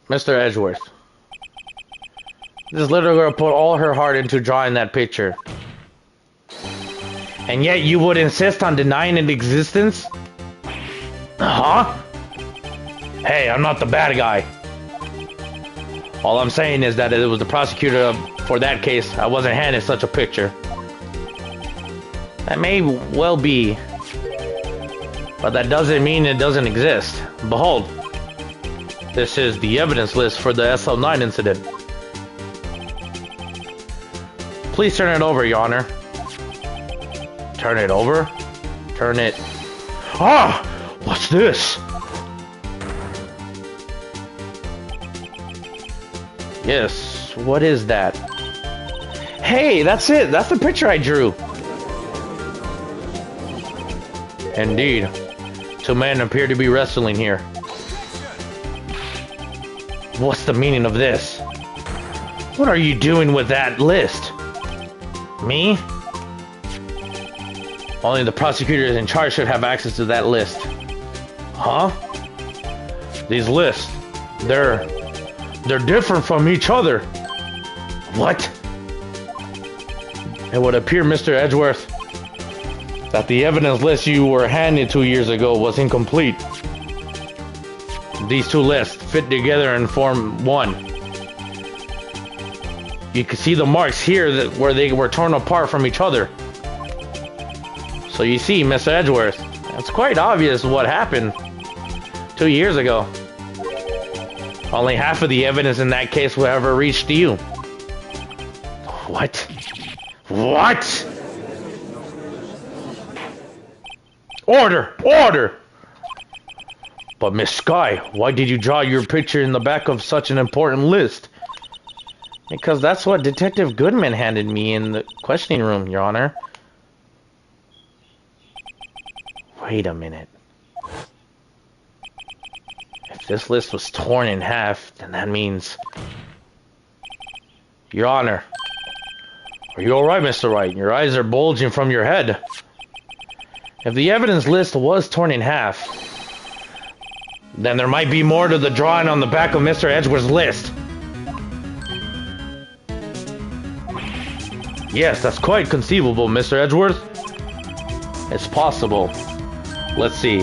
Mr. Edgeworth. This little girl put all her heart into drawing that picture. And yet you would insist on denying its existence? Huh? Hey, I'm not the bad guy. All I'm saying is that it was the prosecutor for that case. I wasn't handed such a picture. That may well be. But that doesn't mean it doesn't exist. Behold. This is the evidence list for the SL9 incident. Please turn it over, Your Honor. Turn it over? Turn it... Ah! What's this? Yes, what is that? Hey, that's it! That's the picture I drew! Indeed. Two men appear to be wrestling here. What's the meaning of this? What are you doing with that list? Me? Only the prosecutors in charge should have access to that list. Huh? These lists, they're different from each other. What? It would appear, Mr. Edgeworth, that the evidence list you were handed 2 years ago was incomplete. These two lists fit together and form one. You can see the marks here where they were torn apart from each other. So you see, Mr. Edgeworth, it's quite obvious what happened 2 years ago. Only half of the evidence in that case will ever reach you. What? What? Order! Order! But Miss Skye, why did you draw your picture in the back of such an important list? Because that's what Detective Goodman handed me in the questioning room, Your Honor. Wait a minute. If this list was torn in half, then that means... Your Honor. Are you alright, Mr. Wright? Your eyes are bulging from your head. If the evidence list was torn in half, then there might be more to the drawing on the back of Mr. Edgeworth's list. Yes, that's quite conceivable, Mr. Edgeworth. It's possible. Let's see.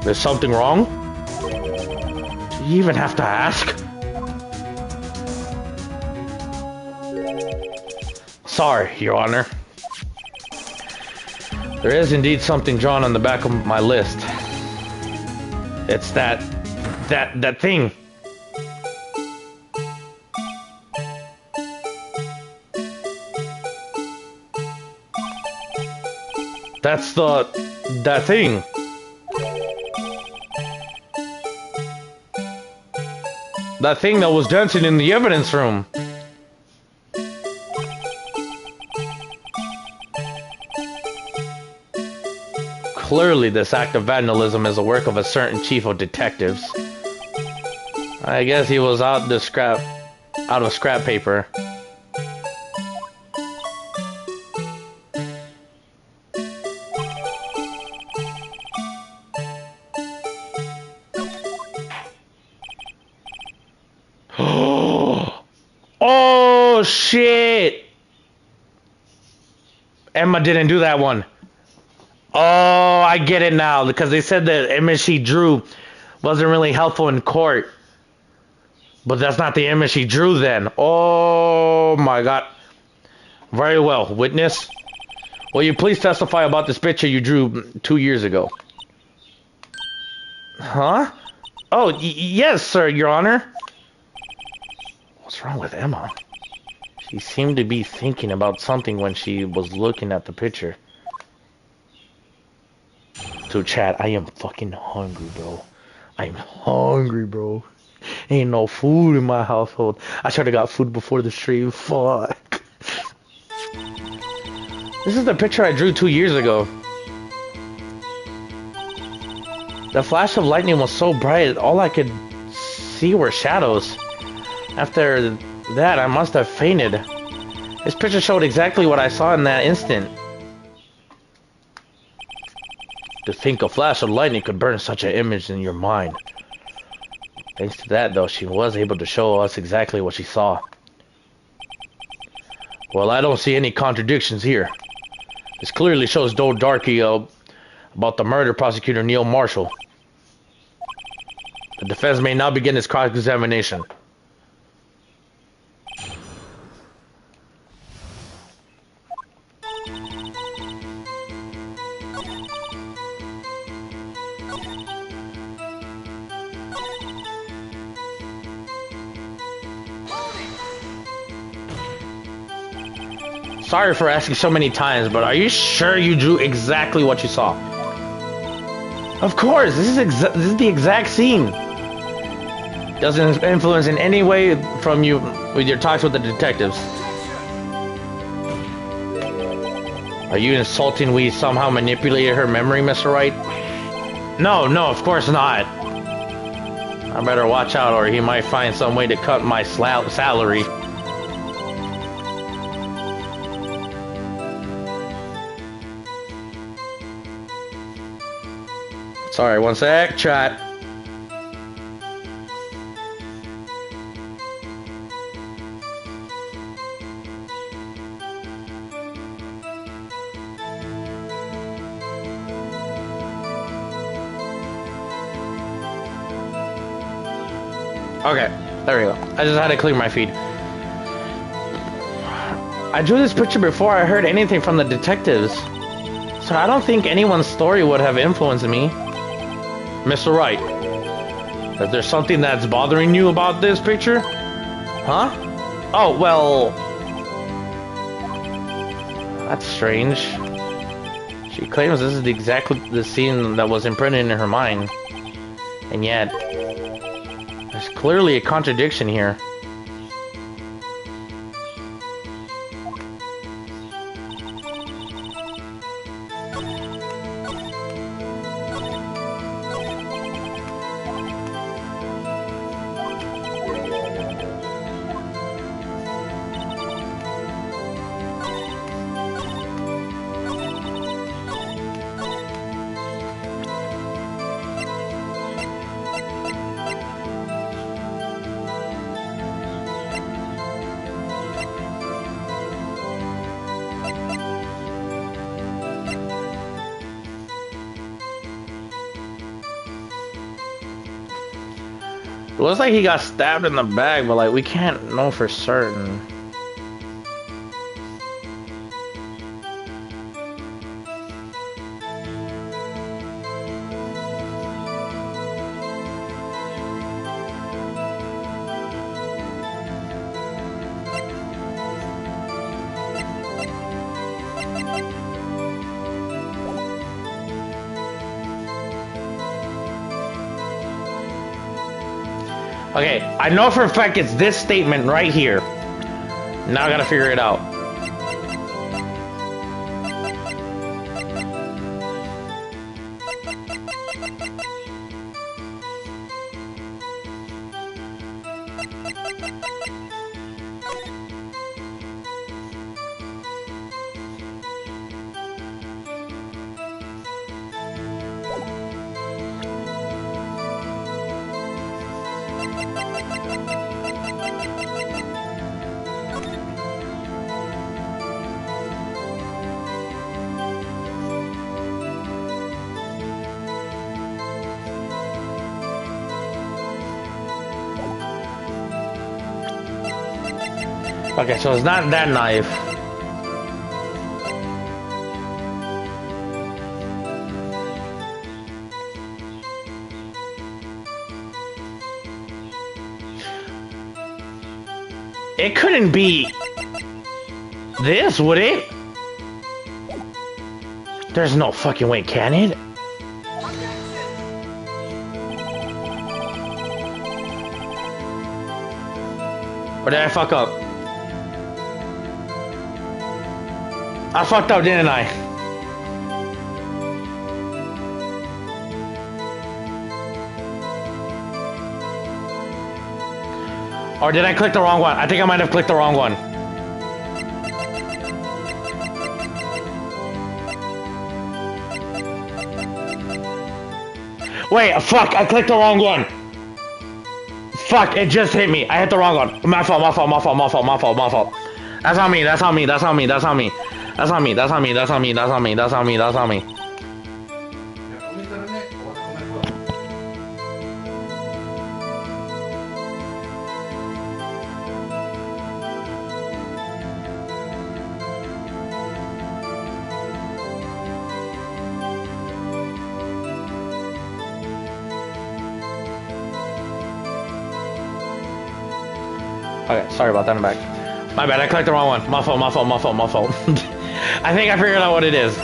There's something wrong? Do you even have to ask? Sorry, Your Honor. There is indeed something drawn on the back of my list. It's that thing. That's that thing. That thing that was dancing in the evidence room. Clearly, this act of vandalism is the work of a certain chief of detectives. I guess he was out of scrap paper. Oh shit! Emma didn't do that one. Oh, I get it now, because they said the image she drew wasn't really helpful in court. But that's not the image she drew then. Oh my god. Very well. Witness, will you please testify about this picture you drew 2 years ago? Huh? Oh, yes, sir, Your Honor. What's wrong with Emma? She seemed to be thinking about something when she was looking at the picture. So, Chad, I am fucking hungry, bro. I'm hungry, bro. Ain't no food in my household. I should have got food before the stream. Fuck. This is the picture I drew 2 years ago. The flash of lightning was so bright, all I could see were shadows. After that, I must have fainted. This picture showed exactly what I saw in that instant. To think a flash of lightning could burn such an image in your mind. Thanks to that, though, she was able to show us exactly what she saw. Well, I don't see any contradictions here. This clearly shows Joe Darkey about the murder prosecutor Neil Marshall. The defense may now begin its cross-examination. Sorry for asking so many times, but are you sure you drew exactly what you saw? Of course, this is the exact scene. Doesn't influence in any way from you with your talks with the detectives. Are you insulting we somehow manipulated her memory, Mr. Wright? No, of course not. I better watch out or he might find some way to cut my salary. Sorry, one sec, chat. Okay, there we go. I just had to clear my feed. I drew this picture before I heard anything from the detectives, so I don't think anyone's story would have influenced me. Mr. Wright, is there something that's bothering you about this picture? Huh? Oh, well... That's strange. She claims this is exactly the scene that was imprinted in her mind. And yet... there's clearly a contradiction here. It looks like he got stabbed in the back, but like we can't know for certain. Okay, I know for a fact it's this statement right here. Now I gotta figure it out. Okay, so it's not that knife. It couldn't be this, would it? There's no fucking way, can it? Or did I fuck up? I fucked up, didn't I? Or did I click the wrong one? I think I might have clicked the wrong one. Wait, fuck, I clicked the wrong one. Fuck, it just hit me. I hit the wrong one. My fault. That's on me. Okay, sorry about that, I'm back. My bad, I clicked the wrong one. My fault. I think I figured out what it is.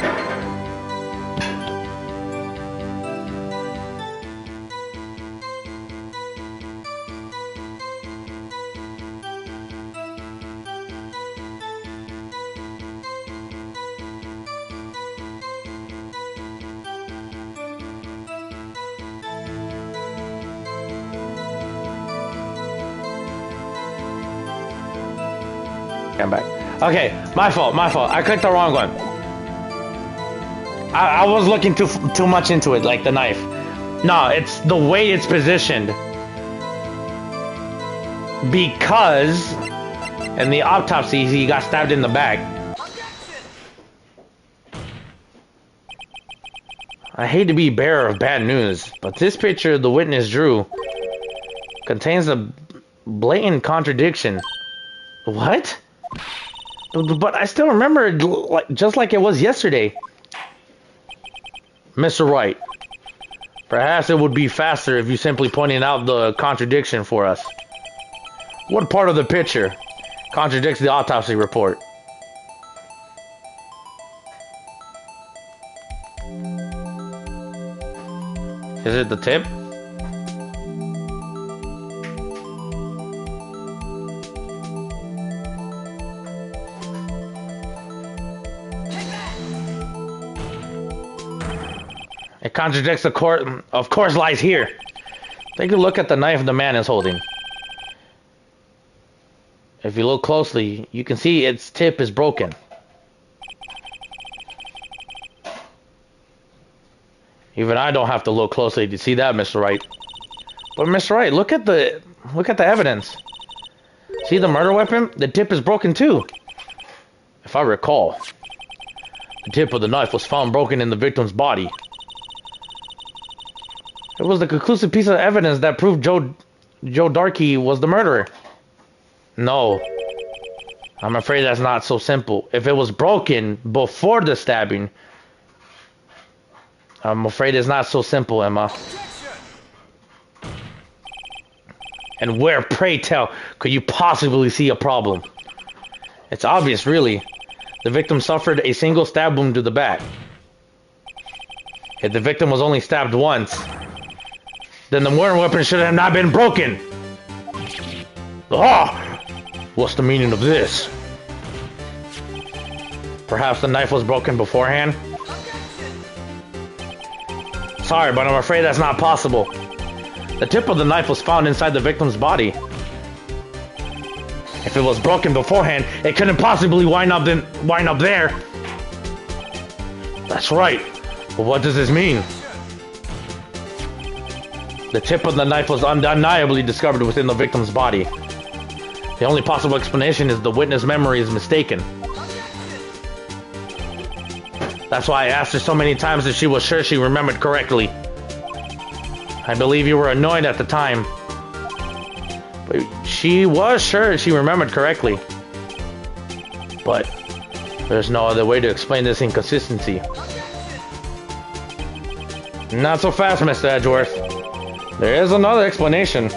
I'm back. Okay, my fault, my fault. I clicked the wrong one. I was looking too much into it, like the knife. No, it's the way it's positioned. Because in the autopsy, he got stabbed in the back. I hate to be bearer of bad news, but this picture the witness drew contains a blatant contradiction. What? But I still remember it just like it was yesterday. Mr. Wright, perhaps it would be faster if you simply pointed out the contradiction for us. What part of the picture contradicts the autopsy report? Is it the tip? It contradicts the court, of course, lies here. Take a look at the knife the man is holding. If you look closely, you can see its tip is broken. Even I don't have to look closely to see that, Mr. Wright. But Mr. Wright, look at the evidence. See the murder weapon? The tip is broken too. If I recall, the tip of the knife was found broken in the victim's body. It was the conclusive piece of evidence that proved Joe Darkey was the murderer. No. I'm afraid that's not so simple. If it was broken before the stabbing, I'm afraid it's not so simple, Emma. And where, pray tell, could you possibly see a problem? It's obvious, really. The victim suffered a single stab wound to the back. If the victim was only stabbed once, then the murder weapon should have not been broken. Ah! What's the meaning of this? Perhaps the knife was broken beforehand? Sorry, but I'm afraid that's not possible. The tip of the knife was found inside the victim's body. If it was broken beforehand, it couldn't possibly wind up there. That's right. But what does this mean? The tip of the knife was undeniably discovered within the victim's body. The only possible explanation is the witness' memory is mistaken. That's why I asked her so many times if she was sure she remembered correctly. I believe you were annoyed at the time. But she was sure she remembered correctly. But there's no other way to explain this inconsistency. Not so fast, Mr. Edgeworth. There is another explanation.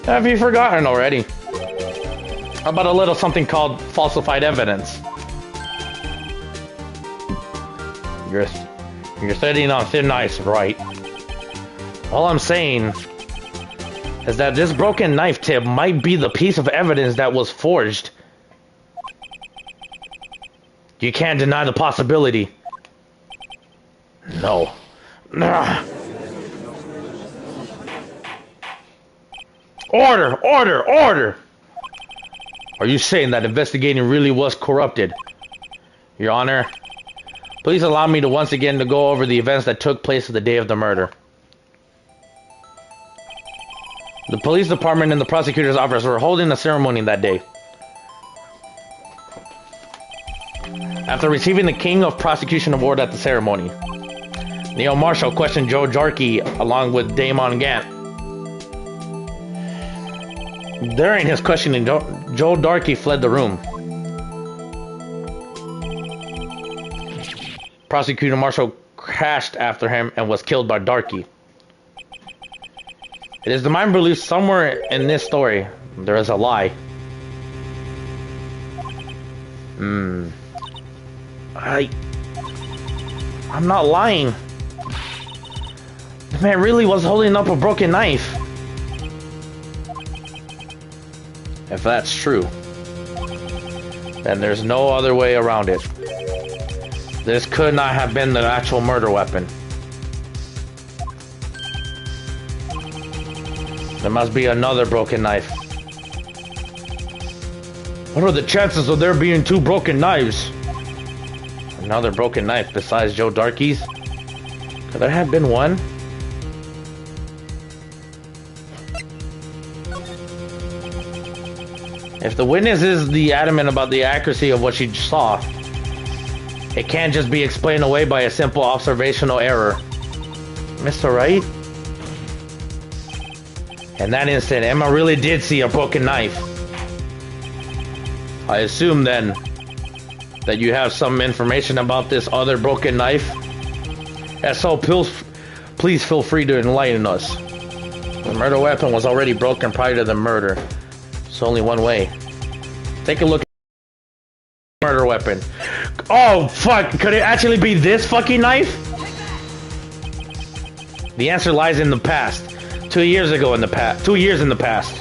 Have you forgotten already? About a little something called falsified evidence. You're sitting on thin ice, right? All I'm saying is that this broken knife tip might be the piece of evidence that was forged. You can't deny the possibility. No. Order! Order! Order! Are you saying that investigating really was corrupted? Your Honor, please allow me to once again to go over the events that took place the day of the murder. The police department and the prosecutor's office were holding a ceremony that day. After receiving the King of Prosecution Award at the ceremony, Neil Marshall questioned Joe Darkey along with Damon Gant. During his questioning, Joe Darkey fled the room. Prosecutor Marshall crashed after him and was killed by Darkey. It is the mind belief somewhere in this story there is a lie. I'm not lying. The man really was holding up a broken knife. If that's true, then there's no other way around it. This could not have been the actual murder weapon. There must be another broken knife. What are the chances of there being 2 broken knives? Another broken knife besides Joe Darkey's? Could there have been one? If the witness is adamant about the accuracy of what she saw, it can't just be explained away by a simple observational error. Mr. Wright? In that instant, Emma really did see a broken knife. I assume then that you have some information about this other broken knife. If so, please feel free to enlighten us. The murder weapon was already broken prior to the murder. It's only one way. Take a look at the murder weapon. Oh, fuck. Could it actually be this fucking knife? The answer lies in the past. 2 years ago in the past. 2 years in the past.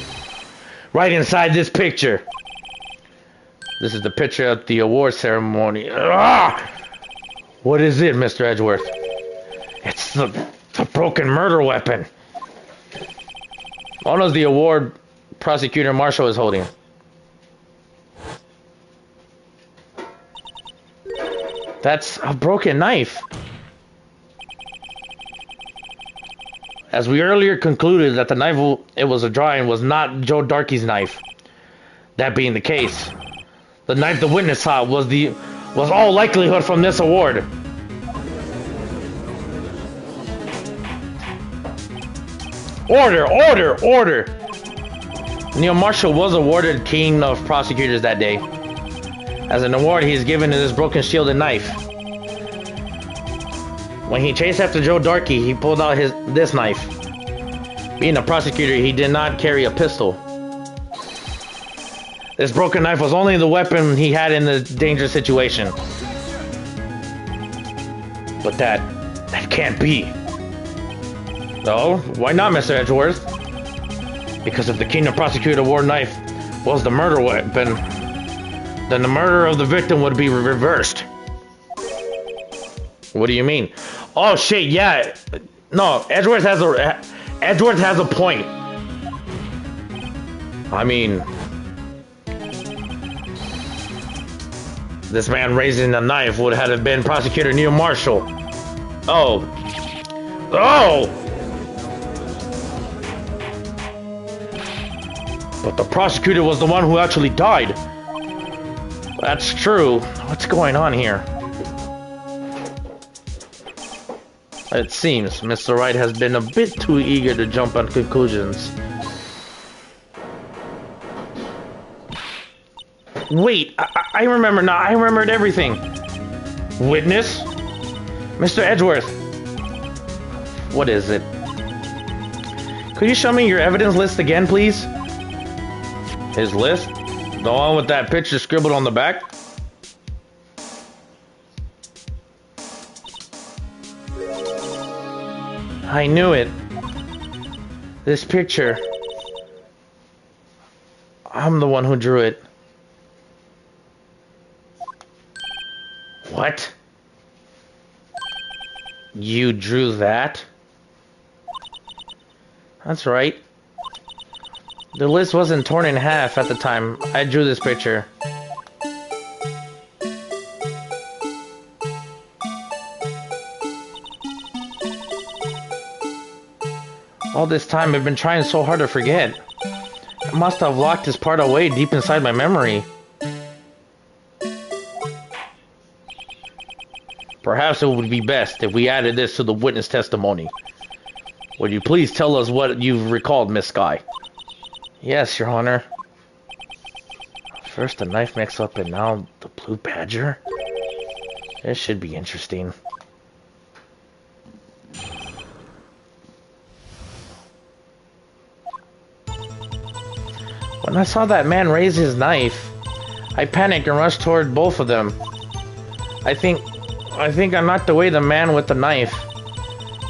Right inside this picture. This is the picture at the award ceremony. Ah! What is it, Mr. Edgeworth? It's the broken murder weapon. What was the award Prosecutor Marshall is holding? That's a broken knife. As we earlier concluded that the knife it was a drawing was not Joe Darkey's knife. That being the case, the knife the witness saw was all likelihood from this award. Order! Neil Marshall was awarded King of Prosecutors that day. As an award, he is given his broken shield and knife. When he chased after Joe Darkey, he pulled out this knife. Being a prosecutor, he did not carry a pistol. This broken knife was only the weapon he had in the dangerous situation. But that can't be. No, why not, Mr. Edgeworth? Because if the King of Prosecutor Award knife was the murder weapon, then the murder of the victim would be reversed. What do you mean? Oh shit, yeah. No, Edgeworth has a point. I mean, this man raising the knife would have been Prosecutor Neil Marshall. Oh. But the prosecutor was the one who actually died. That's true. What's going on here? It seems Mr. Wright has been a bit too eager to jump on conclusions. Wait, I remember now. I remembered everything. Witness? Mr. Edgeworth. What is it? Could you show me your evidence list again, please? His list? The one with that picture scribbled on the back? I knew it. This picture. I'm the one who drew it. What? You drew that? That's right. The list wasn't torn in half at the time I drew this picture. All this time I've been trying so hard to forget. I must have locked this part away deep inside my memory. Perhaps it would be best if we added this to the witness testimony. Would you please tell us what you've recalled, Miss Skye? Yes, Your Honor. First the knife mix-up and now the blue badger? This should be interesting. When I saw that man raise his knife, I panicked and rushed toward both of them. I think I knocked away the man with the knife.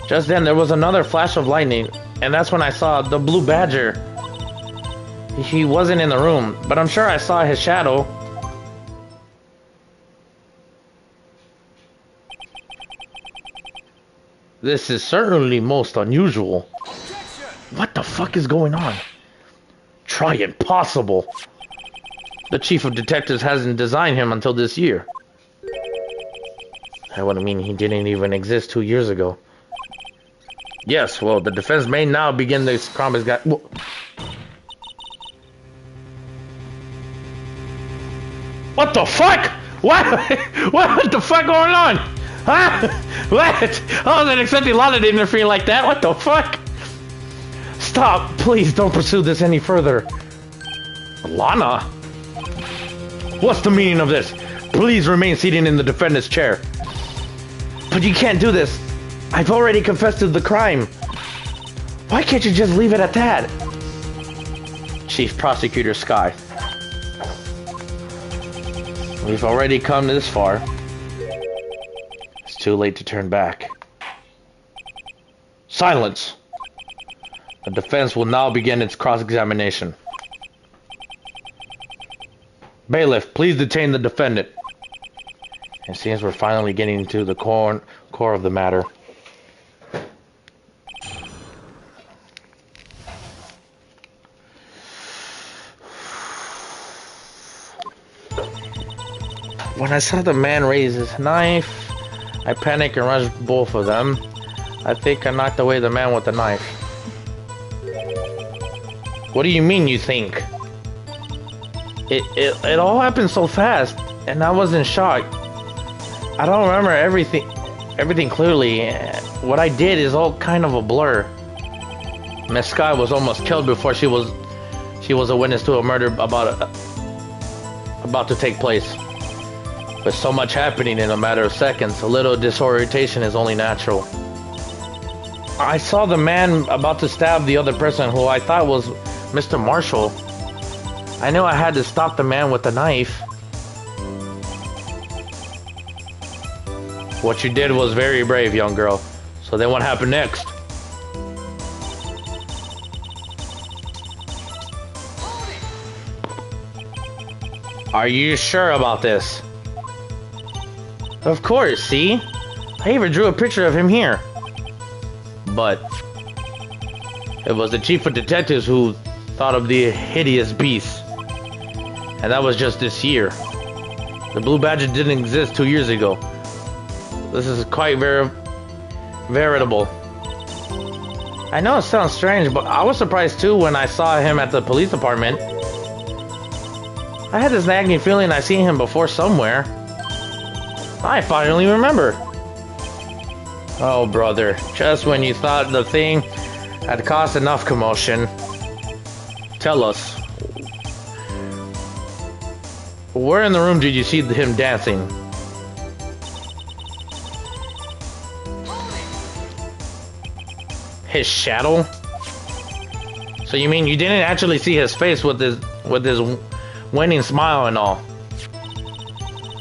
Just then there was another flash of lightning, and that's when I saw the blue badger. He wasn't in the room, but I'm sure I saw his shadow. This is certainly most unusual. What the fuck is going on? Try impossible. The chief of detectives hasn't designed him until this year. That would mean he didn't even exist 2 years ago. Yes, well, the defense may now begin this crime has got... What the fuck? What the fuck going on? Huh? What? I wasn't expecting Lana to interfere like that. What the fuck? Stop. Please don't pursue this any further. Lana? What's the meaning of this? Please remain seated in the defendant's chair. But you can't do this. I've already confessed to the crime. Why can't you just leave it at that? Chief Prosecutor Sky. We've already come this far. It's too late to turn back. Silence! The defense will now begin its cross-examination. Bailiff, please detain the defendant. It seems we're finally getting to the core of the matter. When I saw the man raise his knife, I panicked and rushed both of them. I think I knocked away the man with the knife. What do you mean, you think? It all happened so fast, and I was in shock. I don't remember everything clearly. What I did is all kind of a blur. Miss Sky was almost killed before she was a witness to a murder about to take place. With so much happening in a matter of seconds, a little disorientation is only natural. I saw the man about to stab the other person who I thought was Mr. Marshall. I knew I had to stop the man with the knife. What you did was very brave, young girl. So then what happened next? Are you sure about this? Of course, see? I even drew a picture of him here. But it was the chief of detectives who thought of the hideous beast. And that was just this year. The Blue Badger didn't exist 2 years ago. This is quite veritable. I know it sounds strange, but I was surprised too when I saw him at the police department. I had this nagging feeling I'd seen him before somewhere. I finally remember. Oh, brother. Just when you thought the thing had caused enough commotion. Tell us. Where in the room did you see him dancing? His shadow? So you mean you didn't actually see his face with his winning smile and all?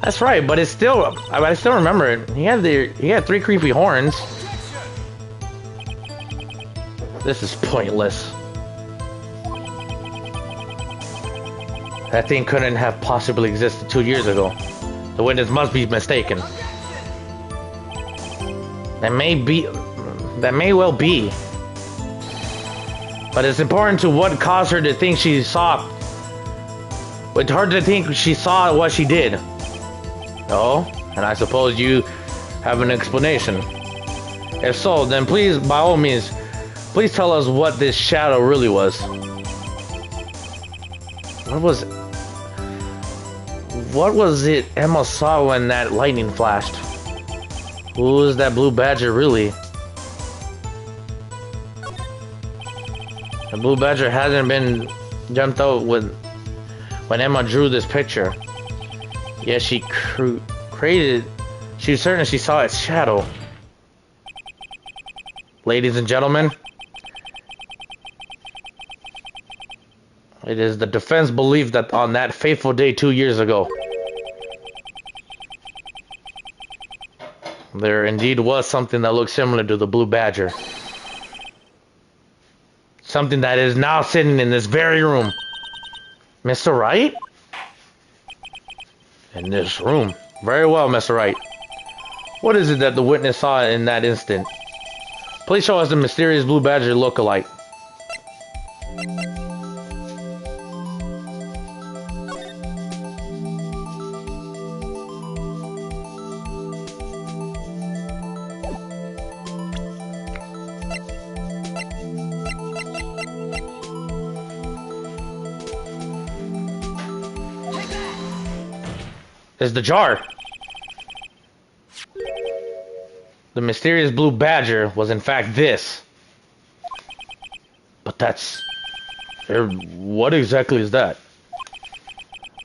That's right, but it's still, I still remember it. He had 3 creepy horns. This is pointless. That thing couldn't have possibly existed 2 years ago. The witness must be mistaken. That may well be. But it's important to what caused her to think she saw. It's hard to think she saw what she did. Oh, and I suppose you have an explanation. If so, then please, by all means, please tell us what this shadow really was. What was it Emma saw when that lightning flashed? Who is that Blue Badger really? The Blue Badger hasn't been jumped out when Emma drew this picture. Yes, she created. She was certain she saw its shadow. Ladies and gentlemen, it is the defense belief that on that fateful day 2 years ago, there indeed was something that looked similar to the Blue Badger. Something that is now sitting in this very room. Mr. Wright? In this room. Very well, Mr. Wright. What is it that the witness saw in that instant? Please show us the mysterious Blue Badger look-alike. is the jar. The mysterious blue badger was in fact this. But that's... What exactly is that?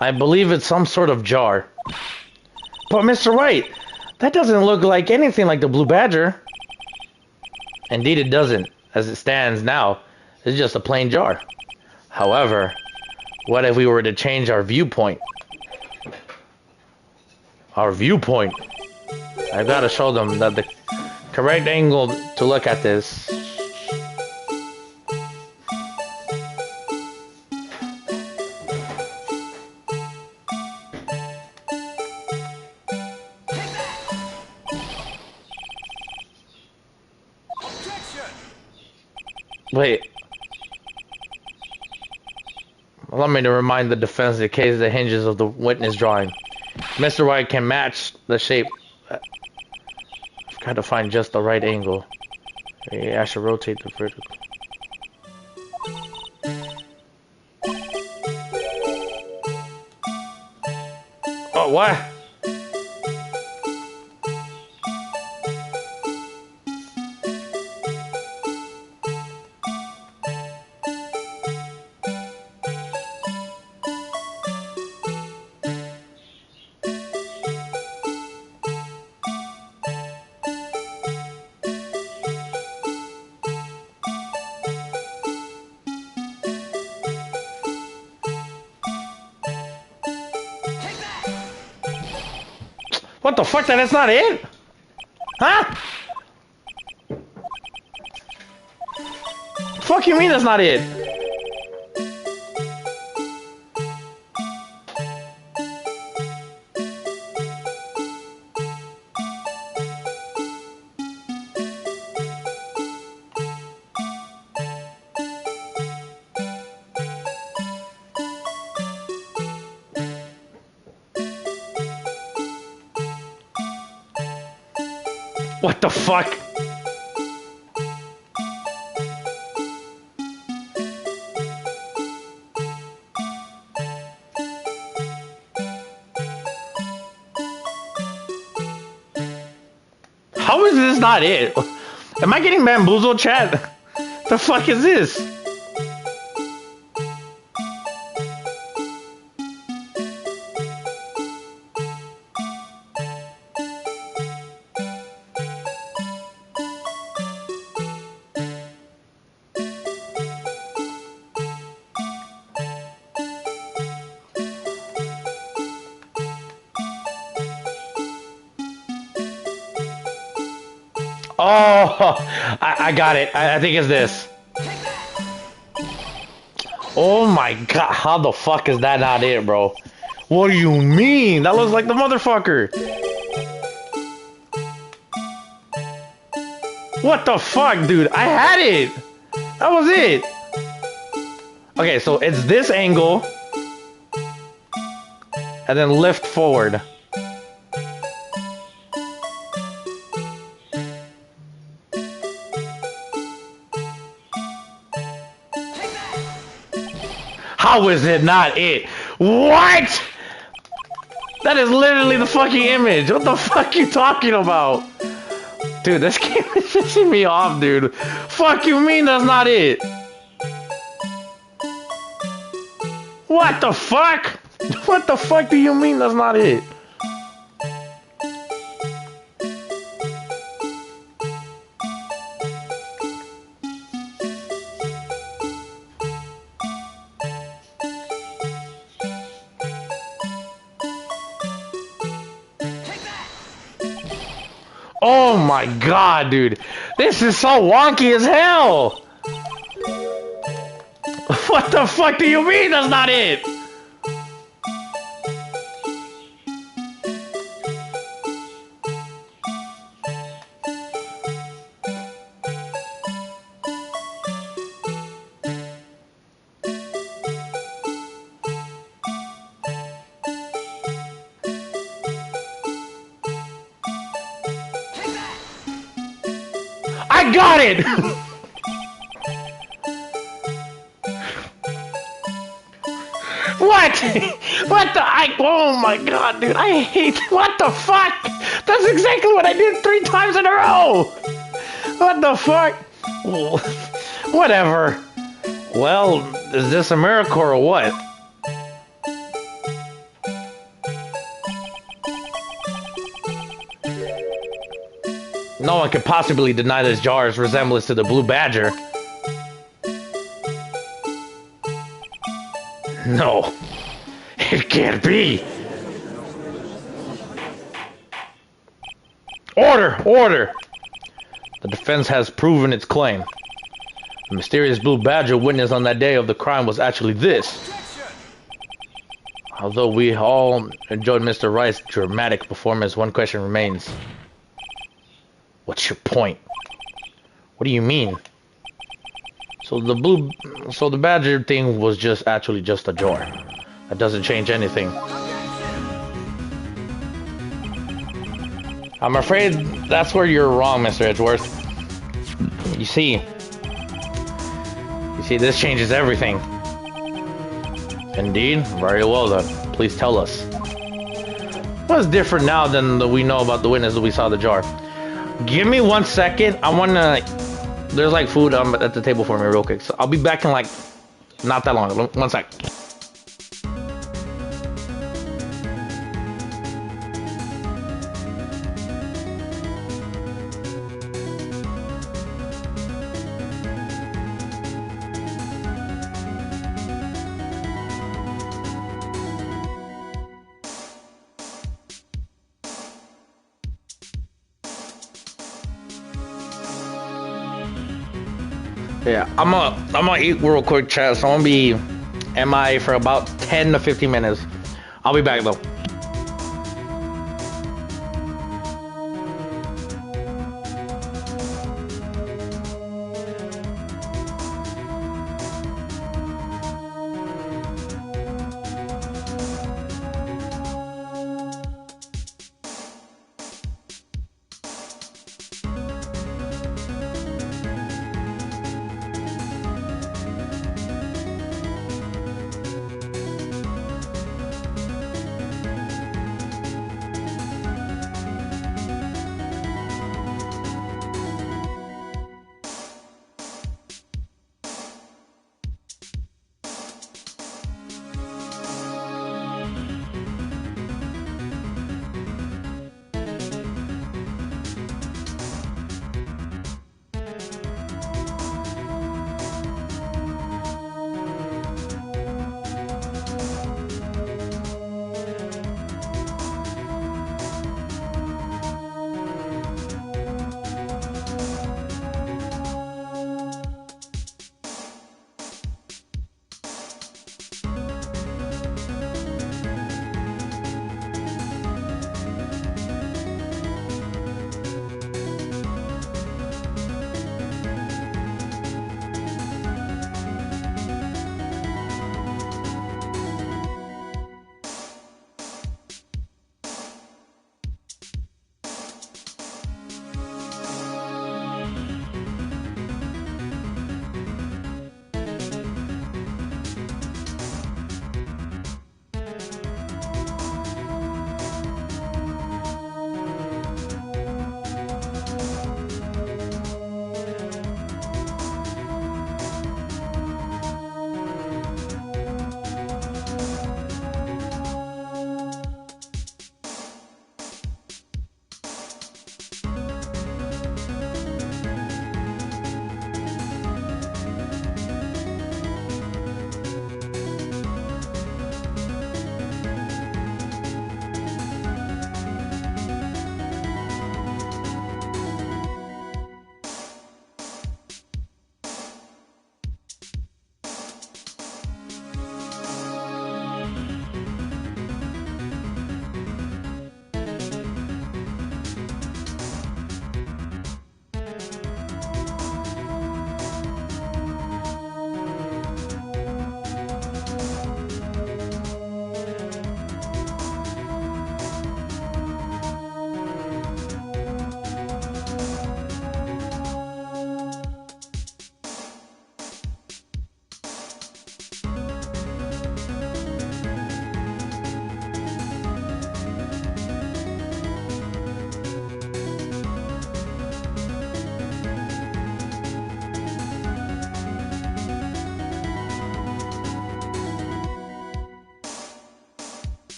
I believe it's some sort of jar. But Mr. White, that doesn't look like anything like the blue badger. Indeed it doesn't. As it stands now, it's just a plain jar. However, what if we were to change our viewpoint? Our viewpoint? I gotta show them that the correct angle to look at this. Wait. Allow me to remind the defense in case the hinges of the witness drawing. Mr. White can match the shape. I've got to find just the right angle. I should rotate the vertical. Oh, what? What the fuck? That's not it? Huh? Fuck you mean that's not it? What the fuck? How is this not it? Am I getting bamboozled, chat? The fuck is this? Oh, I got it. I think it's this. Oh my god, how the fuck is that not it, bro? What do you mean? That looks like the motherfucker. What the fuck, dude? I had it. That was it. Okay, so it's this angle. And then lift forward. How is it not it? What? That is literally the fucking image. What the fuck are you talking about? Dude, this game is pissing me off, dude. Fuck you mean that's not it? What the fuck? What the fuck do you mean that's not it? Oh my god, dude. This is so wonky as hell. What the fuck do you mean that's not it? I got it! What? What the? Oh my god, dude! I hate. What the fuck? That's exactly what I did 3 times in a row. What the fuck? Whatever. Well, is this a miracle or what? No one could possibly deny this jar's resemblance to the Blue Badger. No, it can't be. Order! Order! The defense has proven its claim. The mysterious Blue Badger witnessed on that day of the crime was actually this. Although we all enjoyed Mr. Wright's dramatic performance, one question remains. What's your point? What do you mean? So the Badger thing was just actually just a jar. That doesn't change anything. I'm afraid that's where you're wrong, Mr. Edgeworth. You see, this changes everything. Indeed? Very well then. Please tell us. What's different now than we know about the witness that we saw the jar? Give me 1 second. I wanna... There's like food at the table for me real quick. So I'll be back in like... Not that long. 1 sec. Yeah, I'm gonna eat real quick, chat. So I'm gonna be MI for about 10 to 15 minutes. I'll be back though.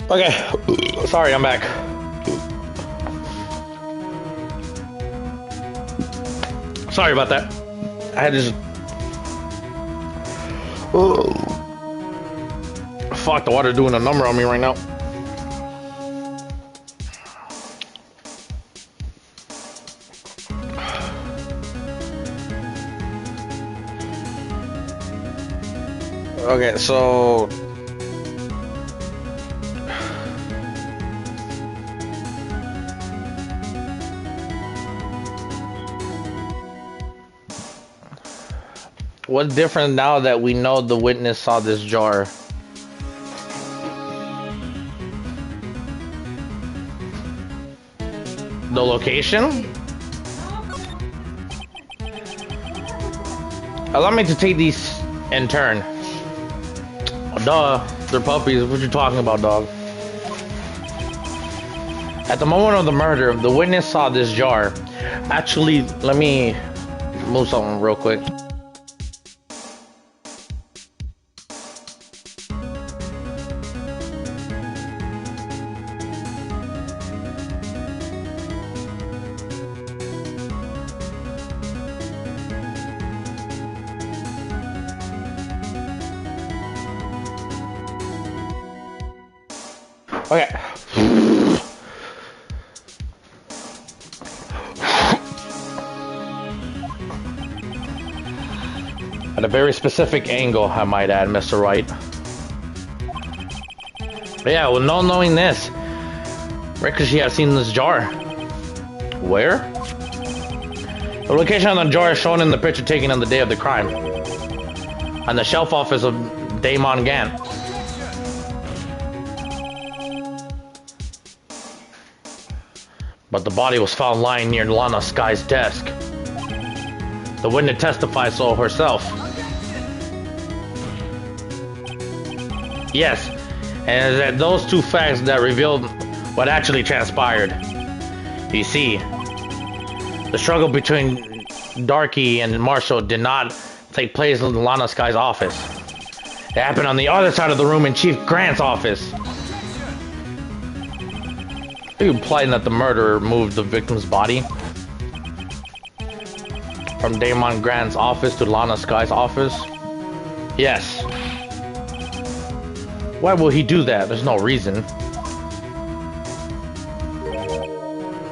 Okay, sorry, I'm back. Sorry about that. I had to just... Fuck, the water's doing a number on me right now. Okay, so... What's different now that we know the witness saw this jar? The location? Allow me to take these in turn. Duh, they're puppies. What you talking about, dog? At the moment of the murder, the witness saw this jar. Actually, let me move something real quick. Okay. At a very specific angle, I might add, Mr. Wright. But yeah, well, not knowing this, Ricochet has seen this jar. Where? The location of the jar is shown in the picture taken on the day of the crime. On the shelf office of Damon Gant. But the body was found lying near Lana Sky's desk. The witness testified so herself. Yes, and it's at those two facts that revealed what actually transpired. You see, the struggle between Darky and Marshall did not take place in Lana Sky's office. It happened on the other side of the room in Chief Grant's office. Are you implying that the murderer moved the victim's body from Damon Grant's office to Lana Sky's office? Yes. Why will he do that? There's no reason.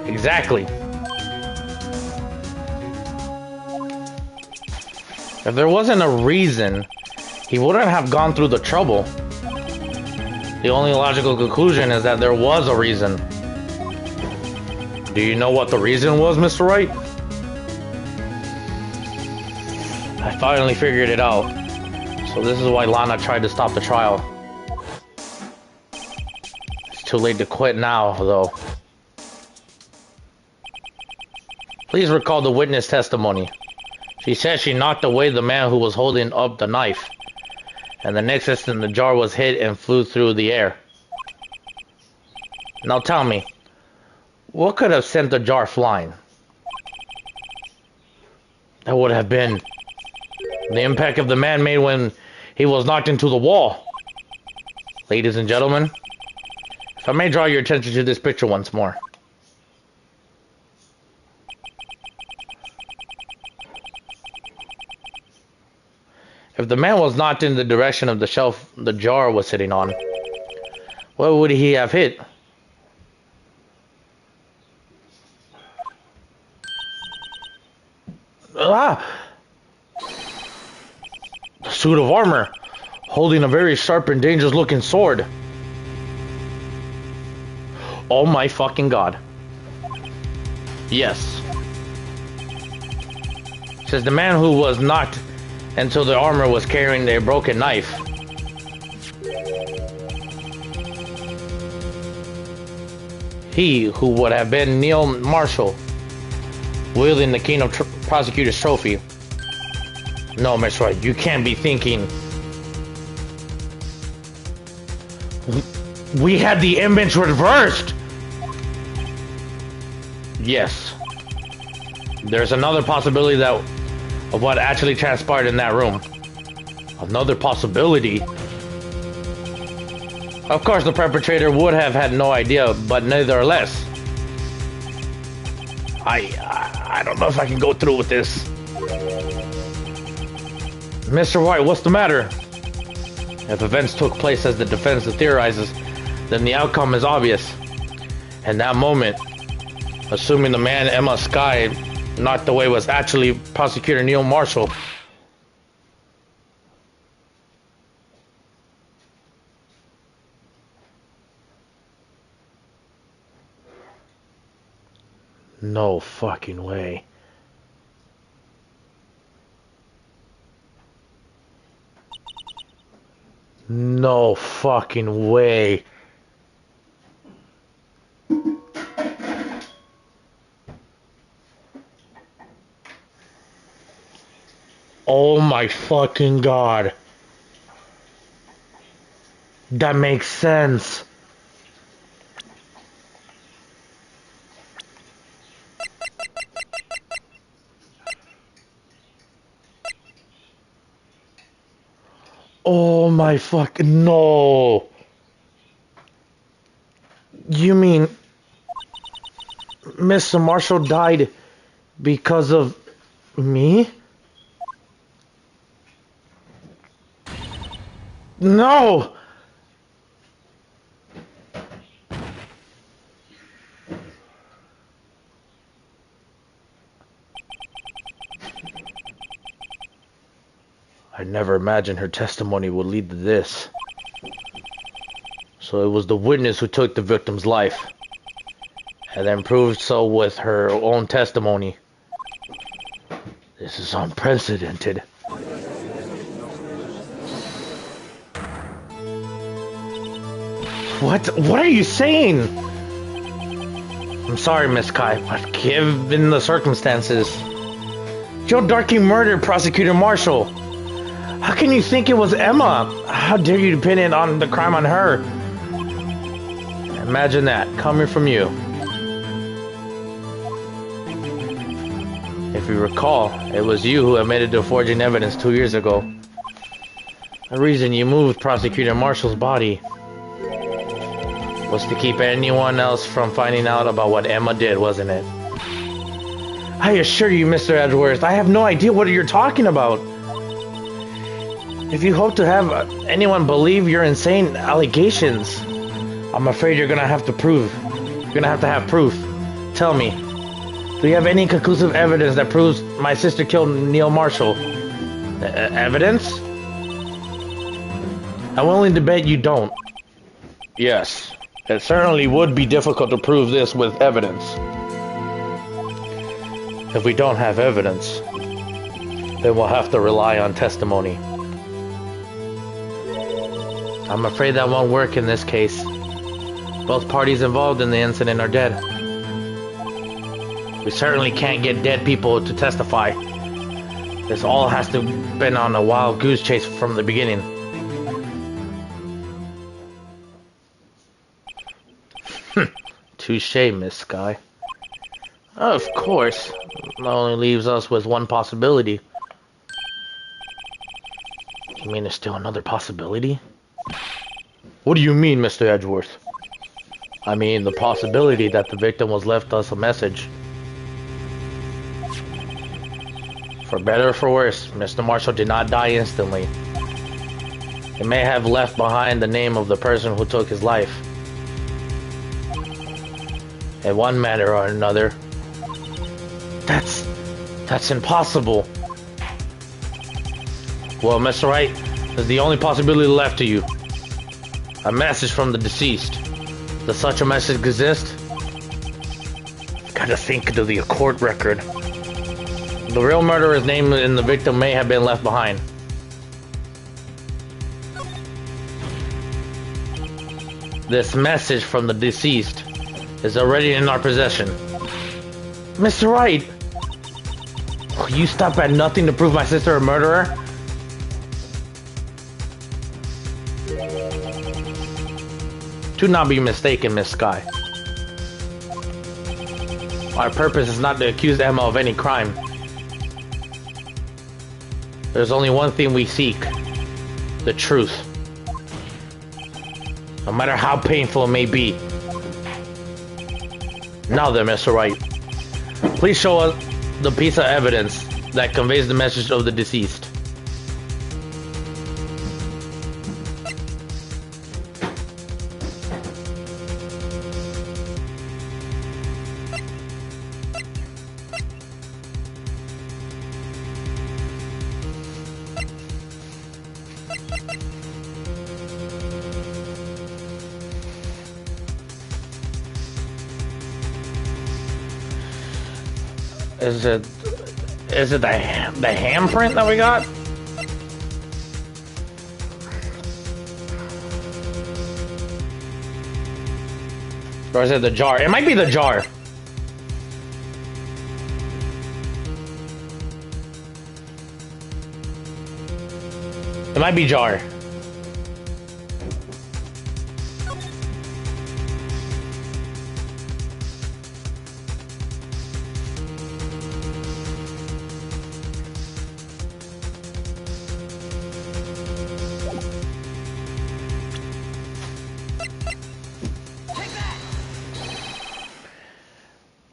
Exactly. If there wasn't a reason, he wouldn't have gone through the trouble. The only logical conclusion is that there was a reason. Do you know what the reason was, Mr. Wright? I finally figured it out. So this is why Lana tried to stop the trial. It's too late to quit now, though. Please recall the witness testimony. She said she knocked away the man who was holding up the knife. And the next instant the jar was hit and flew through the air. Now tell me, what could have sent the jar flying? That would have been the impact of the man made when he was knocked into the wall. Ladies and gentlemen, if I may draw your attention to this picture once more. If the man was knocked in the direction of the shelf the jar was sitting on, what would he have hit? Ah! The suit of armor, holding a very sharp and dangerous looking sword. Oh my fucking god. Yes. Says the man who was knocked until the armor was carrying a broken knife. He who would have been Neil Marshall, wielding the King of Prosecutor's trophy. No, Miss Wright, you can't be thinking. We had the image reversed. Yes. There's another possibility that of what actually transpired in that room. Another possibility. Of course, the perpetrator would have had no idea, but nevertheless. I don't know if I can go through with this. Mr. White, what's the matter? If events took place as the defense theorizes, then the outcome is obvious. In that moment, assuming the man Emma Sky knocked away was actually Prosecutor Neil Marshall. No fucking way. No fucking way. Oh my fucking god. That makes sense. Oh my fucking no. You mean Mr. Marshall died because of me? No! I never imagined her testimony would lead to this. So it was the witness who took the victim's life, and then proved so with her own testimony. This is unprecedented. What are you saying? I'm sorry, Miss Kai, but given the circumstances, Joe Darkie murdered Prosecutor Marshall. How can you think it was Emma? How dare you pin it on the crime on her? Imagine that, coming from you. If you recall, it was you who admitted to forging evidence 2 years ago. The reason you moved Prosecutor Marshall's body was to keep anyone else from finding out about what Emma did, wasn't it? I assure you, Mr. Edgeworth, I have no idea what you're talking about. If you hope to have anyone believe your insane allegations, I'm afraid you're gonna have to prove. You're gonna have to have proof. Tell me, do you have any conclusive evidence that proves my sister killed Neil Marshall? Evidence? I'm willing to bet you don't. Yes, it certainly would be difficult to prove this with evidence. If we don't have evidence, then we'll have to rely on testimony. I'm afraid that won't work in this case. Both parties involved in the incident are dead. We certainly can't get dead people to testify. This all has to have been on a wild goose chase from the beginning. Touche, Miss Sky. Of course. That only leaves us with one possibility. You mean there's still another possibility? What do you mean, Mr. Edgeworth? I mean the possibility that the victim was left us a message. For better or for worse, Mr. Marshall did not die instantly. He may have left behind the name of the person who took his life. In one manner or another. That's impossible. Well, Mr. Wright, there's the only possibility left to you. A message from the deceased. Does such a message exist? Gotta think of the court record. The real murderer's name and the victim may have been left behind. This message from the deceased is already in our possession. Mr. Wright! Will you stop at nothing to prove my sister a murderer? Do not be mistaken, Miss Sky. Our purpose is not to accuse Emma of any crime. There's only one thing we seek. The truth. no matter how painful it may be. Now then, Mr. Wright, please show us the piece of evidence that conveys the message of the deceased. Is it the handprint that we got? Or is it the jar? It might be the jar. It might be jar.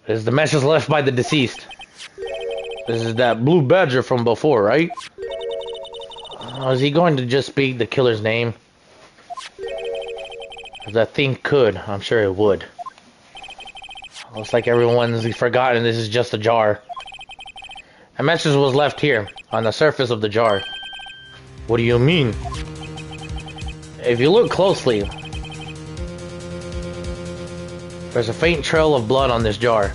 This is the message left by the deceased. This is that blue badger from before, right? Is he going to just speak the killer's name? If that thing could, I'm sure it would. Looks like everyone's forgotten this is just a jar. A message was left here, on the surface of the jar. What do you mean? If you look closely, there's a faint trail of blood on this jar.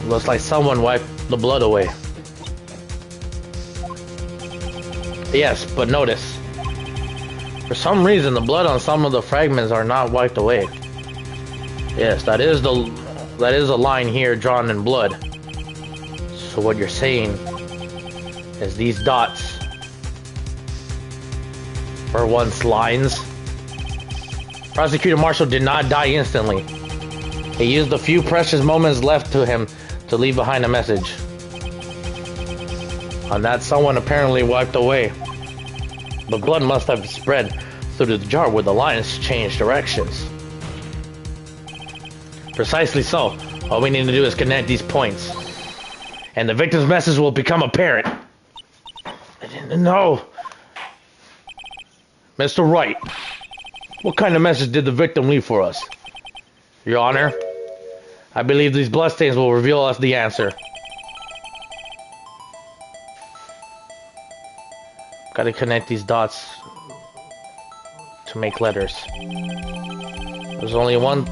Looks like someone wiped the blood away. Yes, but notice. For some reason, the blood on some of the fragments are not wiped away. Yes, that is a line here drawn in blood. So what you're saying is these dots were once lines. Prosecutor Marshall did not die instantly. He used the few precious moments left to him to leave behind a message. And that someone apparently wiped away. The blood must have spread through the jar where the lines changed directions. Precisely so. All we need to do is connect these points. And the victim's message will become apparent. I didn't know. Mr. Wright, what kind of message did the victim leave for us? Your Honor, I believe these bloodstains will reveal us the answer. Gotta connect these dots to make letters. There's only one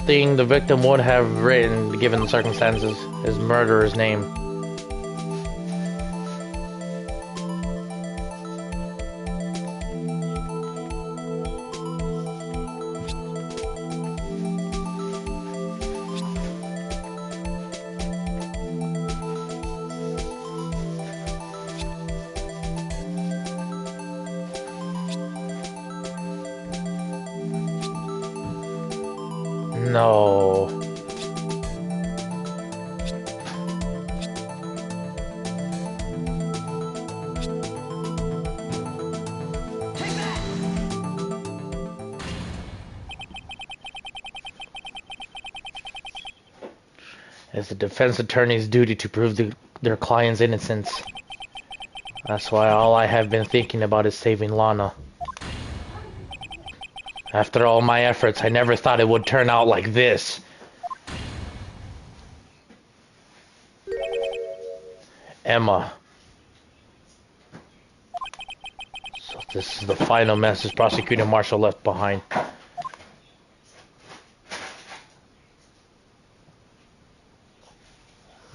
thing the victim would have written, given the circumstances, his murderer's name. No. It's the defense attorney's duty to prove their client's innocence. That's why all I have been thinking about is saving Lana. After all my efforts, I never thought it would turn out like this. Emma. So this is the final message Prosecutor Marshall left behind.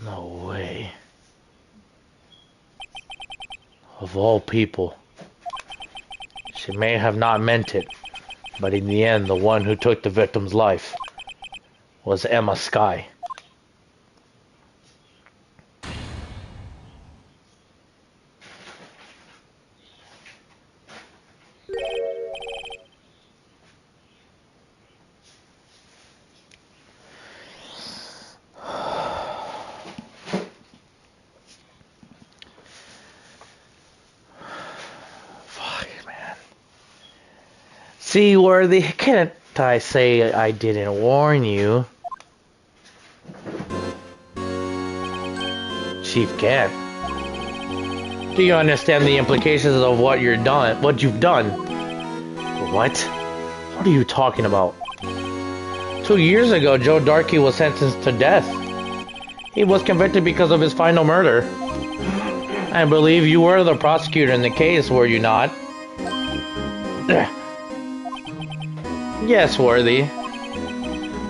No way. Of all people. She may have not meant it, but in the end, the one who took the victim's life was Emma Skye. See, Worthy, can't I say I didn't warn you? Chief Cat. Do you understand the implications of what you've done? What? What are you talking about? 2 years ago, Joe Darkey was sentenced to death. He was convicted because of his final murder. I believe you were the prosecutor in the case, were you not? Yes, Worthy.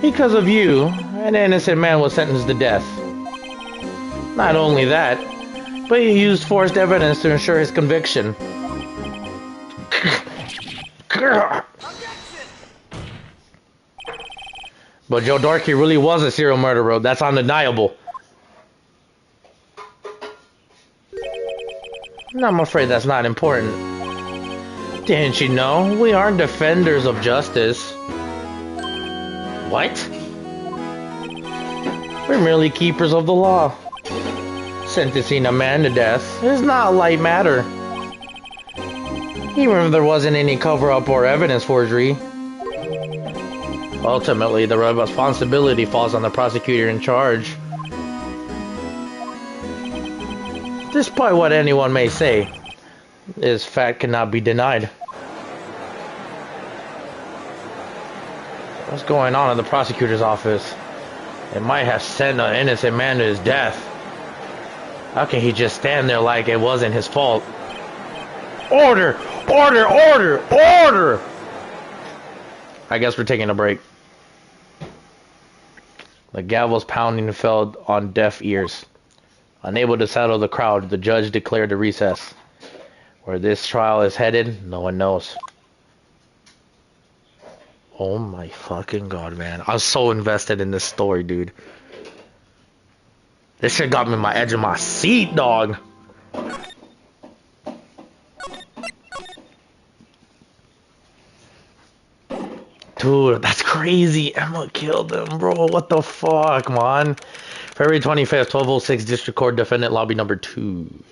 Because of you, an innocent man was sentenced to death. Not only that, but you used forced evidence to ensure his conviction. But Joe Darkey really was a serial murderer. That's undeniable. I'm afraid that's not important. Didn't you know? We aren't defenders of justice. What? We're merely keepers of the law. Sentencing a man to death is not light matter. Even if there wasn't any cover-up or evidence forgery. Ultimately, the responsibility falls on the prosecutor in charge. Despite what anyone may say, this fact cannot be denied. What's going on in the prosecutor's office? It might have sent an innocent man to his death. How can he just stand there like it wasn't his fault? Order! Order! Order! Order! I guess we're taking a break. The gavel's pounding fell on deaf ears. Unable to settle the crowd, the judge declared a recess. Where this trial is headed, no one knows. Oh my fucking god, man. I was so invested in this story, dude. This shit got me on my edge of my seat, dog. Dude, that's crazy. Emma killed him, bro. What the fuck, man? February 25th, 1206 District Court, Defendant Lobby number 2.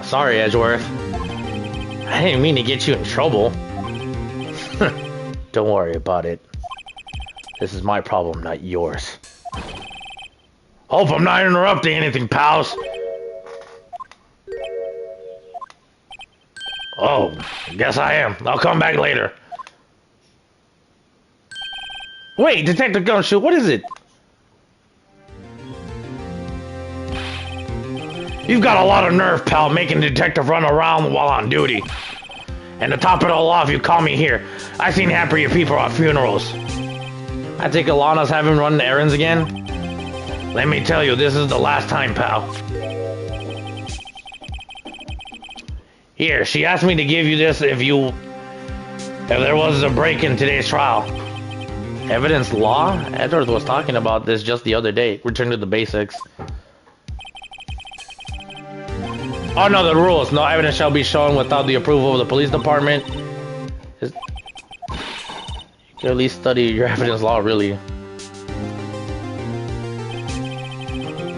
Sorry, Edgeworth. I didn't mean to get you in trouble. Don't worry about it. This is my problem, not yours. Hope I'm not interrupting anything, pals. Oh, guess I am. I'll come back later. Wait, Detective Gumshoe, what is it? You've got a lot of nerve, pal, making the detective run around while on duty. And to top it all off, you call me here. I seen half of your people at funerals. I think Alana's having run errands again. Let me tell you, this is the last time, pal. Here, she asked me to give you this if there was a break in today's trial. Evidence law? Edward was talking about this just the other day. Return to the basics. Oh no, the rules. No evidence shall be shown without the approval of the police department. You can at least study your evidence law, really.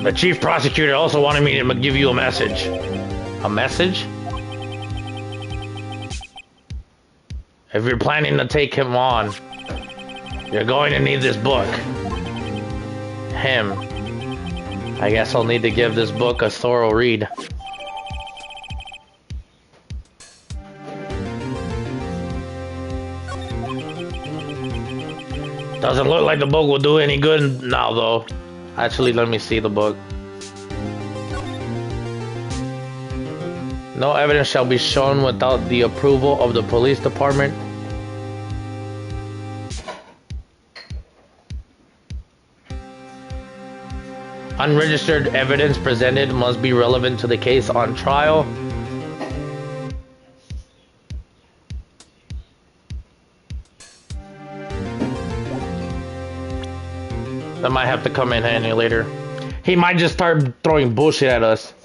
The chief prosecutor also wanted me to give you a message. A message? If you're planning to take him on, you're going to need this book. Him. I guess I'll need to give this book a thorough read. Doesn't look like the book will do any good now, though. Actually, let me see the book. No evidence shall be shown without the approval of the police department. Unregistered evidence presented must be relevant to the case on trial. That might have to come in handy later. He might just start throwing bullshit at us.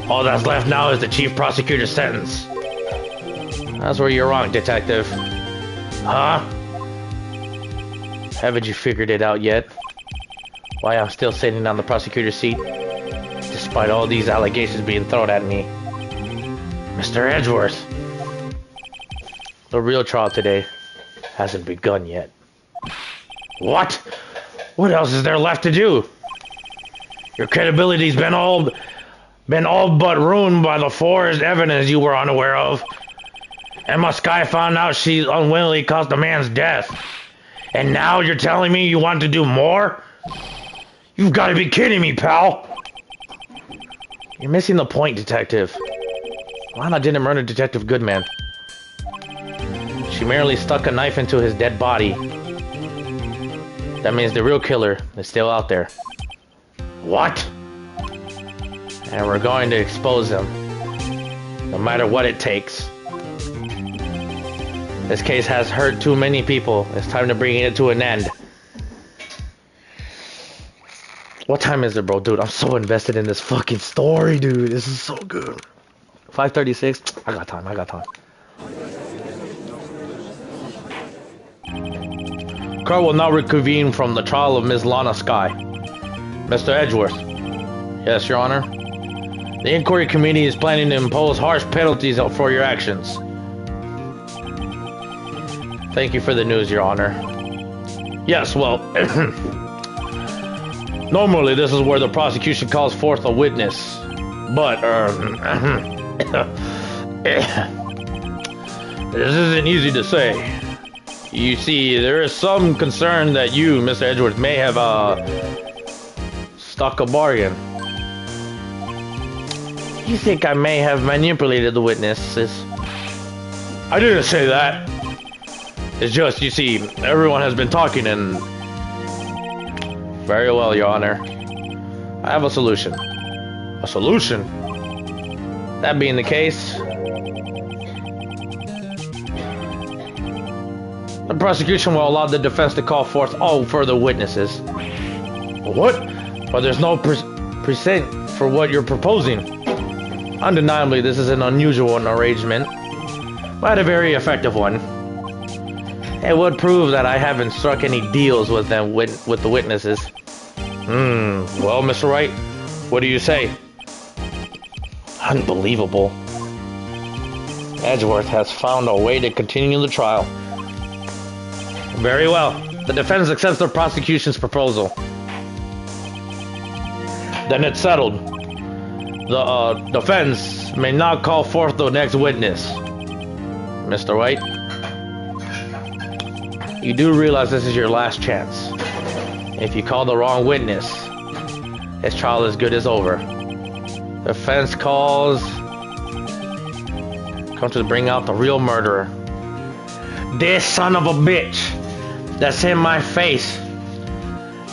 All that's left now is the chief prosecutor's sentence. That's where you're wrong, detective. Huh? Haven't you figured it out yet? Why I'm still sitting on the prosecutor's seat? Despite all these allegations being thrown at me. Mr. Edgeworth. The real trial today hasn't begun yet. What? What else is there left to do? Your credibility's been all but ruined by the forged evidence you were unaware of. Emma Skye found out she unwillingly caused a man's death. And now you're telling me you want to do more? You've got to be kidding me, pal. You're missing the point, Detective. Lana didn't murder Detective Goodman. She merely stuck a knife into his dead body. That means the real killer is still out there. What? And we're going to expose him. No matter what it takes. This case has hurt too many people. It's time to bring it to an end. What time is it, bro? Dude, I'm so invested in this fucking story, dude. This is so good. 5:36. I got time. Court will now reconvene from the trial of Ms. Lana Skye. Mr. Edgeworth. Yes, Your Honor. The inquiry committee is planning to impose harsh penalties for your actions. Thank you for the news, Your Honor. Yes, well, normally this is where the prosecution calls forth a witness. But, this isn't easy to say. You see, there is some concern that you, Mr. Edgeworth, may have, struck a bargain. You think I may have manipulated the witnesses? I didn't say that. It's just, you see, everyone has been talking and... Very well, Your Honor. I have a solution. A solution? That being the case... the prosecution will allow the defense to call forth all further witnesses. What? But there's no precedent for what you're proposing. Undeniably, this is an unusual arrangement, but a very effective one. It would prove that I haven't struck any deals with them with the witnesses. Well, Mr. Wright, what do you say? Unbelievable. Edgeworth has found a way to continue the trial. Very well. The defense accepts the prosecution's proposal. Then it's settled. The defense may now call forth the next witness. Mr. White, you do realize this is your last chance. If you call the wrong witness, his trial is good as over. The defense comes to bring out the real murderer. This son of a bitch that's in my face.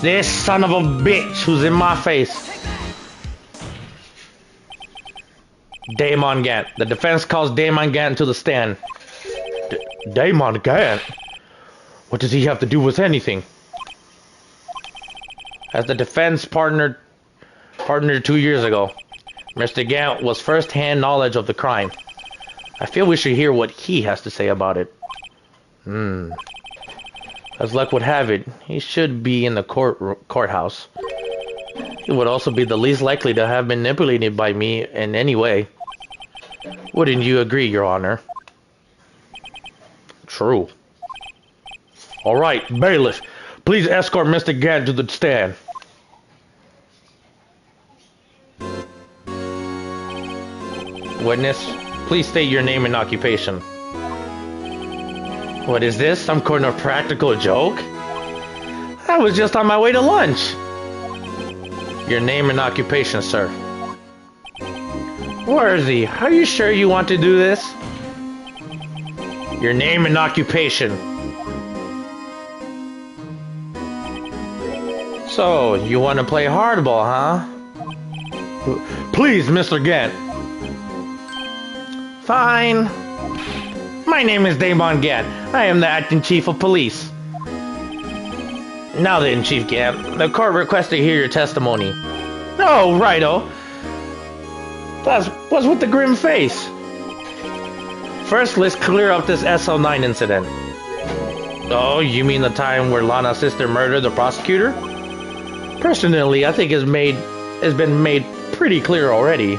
This son of a bitch who's in my face. Damon Gant. The defense calls Damon Gant to the stand. Damon Gant? What does he have to do with anything? As the defense partner 2 years ago, Mr. Gant was first-hand knowledge of the crime. I feel we should hear what he has to say about it. As luck would have it, he should be in the courthouse. He would also be the least likely to have been manipulated by me in any way. Wouldn't you agree, Your Honor? True. All right, bailiff, please escort Mr. Gant to the stand. Witness, please state your name and occupation. What is this? Some kind of practical joke? I was just on my way to lunch. Your name and occupation, sir. Worthy, are you sure you want to do this? Your name and occupation. So, you want to play hardball, huh? Please, Mr. Gant. Fine. My name is Damon Gant. I am the acting chief of police. Now then, Chief Gant, the court requests to hear your testimony. Oh, righto. What's with the grim face? First, let's clear up this SL9 incident. Oh, you mean the time where Lana's sister murdered the prosecutor? Personally, I think it's been made pretty clear already.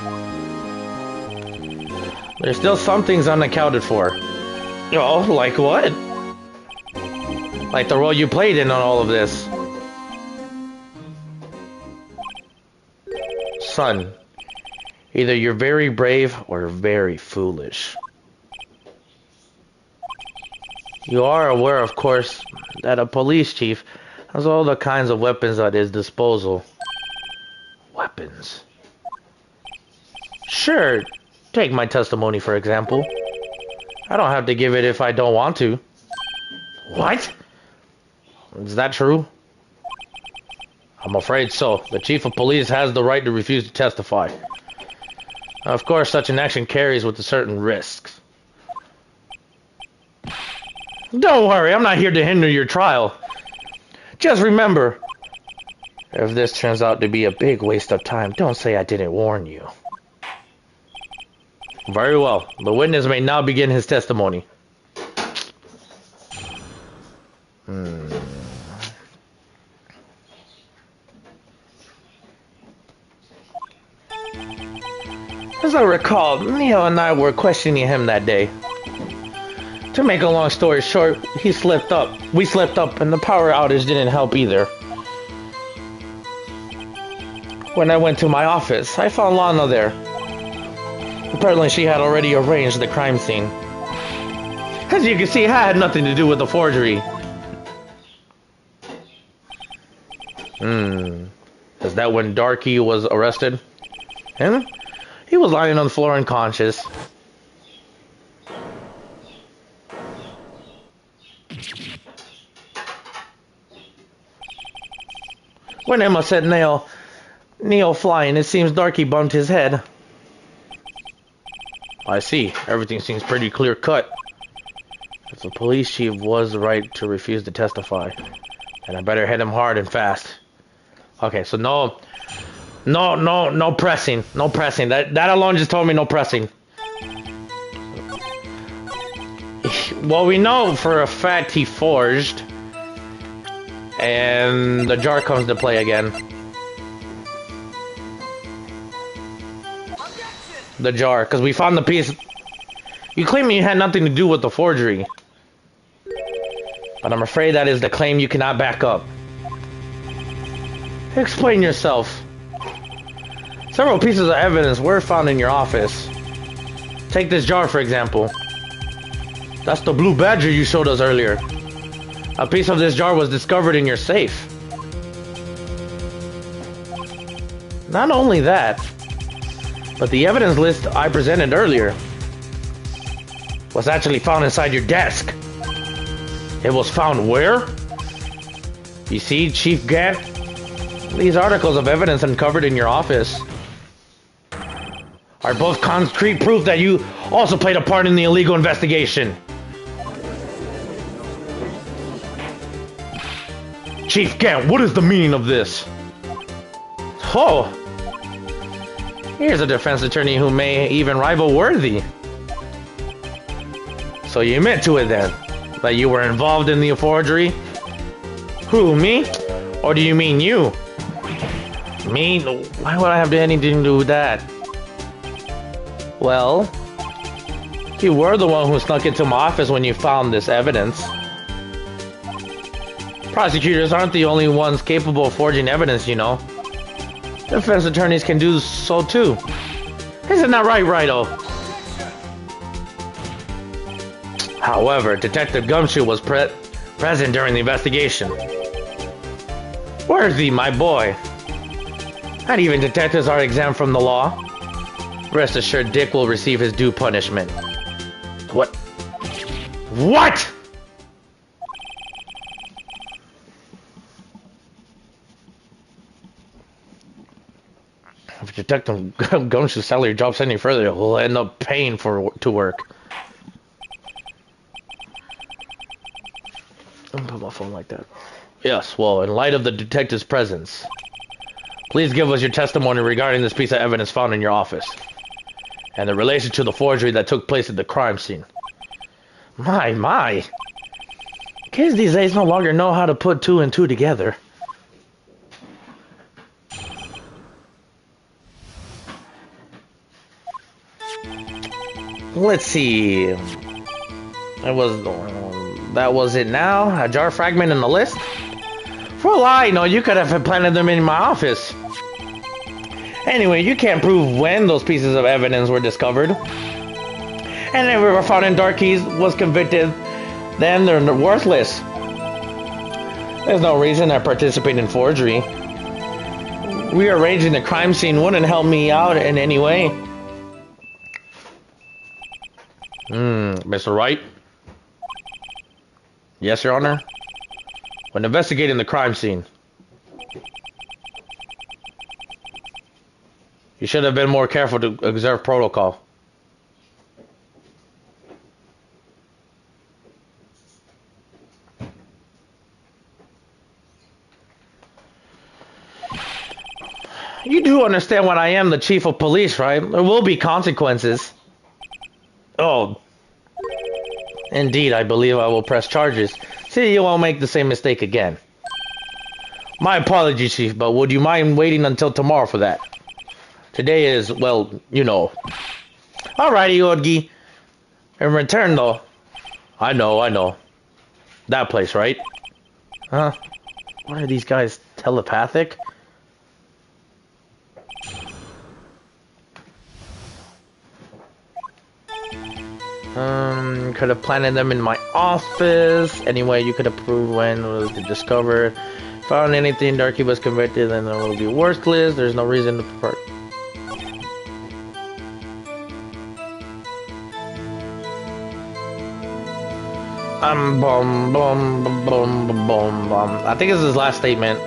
There's still some things unaccounted for. Oh, like what? Like the role you played in on all of this. Son, either you're very brave or very foolish. You are aware, of course, that a police chief has all the kinds of weapons at his disposal. Weapons? Sure, take my testimony for example. I don't have to give it if I don't want to. What? Is that true? I'm afraid so. The chief of police has the right to refuse to testify. Of course, such an action carries with certain risks. Don't worry, I'm not here to hinder your trial. Just remember, if this turns out to be a big waste of time, don't say I didn't warn you. Very well. The witness may now begin his testimony. As I recall, Neo and I were questioning him that day. To make a long story short, he slipped up. We slipped up, and the power outage didn't help either. When I went to my office, I found Lana there. Apparently, she had already arranged the crime scene. As you can see, I had nothing to do with the forgery. Is that when Darky was arrested? Him? He was lying on the floor unconscious. When Emma said Neo flying, it seems Darky bumped his head. I see. Everything seems pretty clear cut. If the police chief was right to refuse to testify, then I better hit him hard and fast. Okay, so no pressing. No pressing. That alone just told me no pressing. Well, we know for a fact he forged. And the jar comes to play again. The jar, because we found the piece. You claim you had nothing to do with the forgery. But I'm afraid that is the claim you cannot back up. Explain yourself. Several pieces of evidence were found in your office. Take this jar, for example. That's the blue badger you showed us earlier. A piece of this jar was discovered in your safe. Not only that, but the evidence list I presented earlier was actually found inside your desk. It was found where? You see, Chief Gant, these articles of evidence uncovered in your office are both concrete proof that you also played a part in the illegal investigation. Chief Gant, what is the meaning of this? Oh, here's a defense attorney who may even rival Worthy. So you admit to it then, that you were involved in the forgery? Who, me? Or do you mean you? Me? Why would I have anything to do with that? Well, you were the one who snuck into my office when you found this evidence. Prosecutors aren't the only ones capable of forging evidence, you know. Defense attorneys can do so too. Isn't that right, Righto? However, Detective Gumshoe was present during the investigation. Worthy, my boy. Not even detectives are exempt from the law. Rest assured, Dick will receive his due punishment. What? What?! If Detective Gumshoe's salary drops any further, he'll end up paying to work. Don't put my phone like that. Yes, well, in light of the detective's presence, please give us your testimony regarding this piece of evidence found in your office and the relation to the forgery that took place at the crime scene. My. Kids these days no longer know how to put two and two together. Let's see. That was it now? A jar fragment in the list? For all I know, you could have planted them in my office. Anyway, you can't prove when those pieces of evidence were discovered. And if we were found in Darky's was convicted, then they're worthless. There's no reason I participate in forgery. Rearranging the crime scene wouldn't help me out in any way. Mr. Wright? Yes, Your Honor? When investigating the crime scene, you should have been more careful to observe protocol. You do understand what I am, the chief of police, right? There will be consequences. Oh, Indeed, I believe I will press charges. See, you won't make the same mistake again. my apologies, Chief, but would you mind waiting until tomorrow for that? Today is, well, you know. Alrighty, Yorgi. In return, though. I know. That place, right? Huh? Why are these guys telepathic? Could have planted them in my office. Anyway, you could have proved when was discovered. Found anything Darky was convicted, then it will be worthless. There's no reason to part. I think it's his last statement.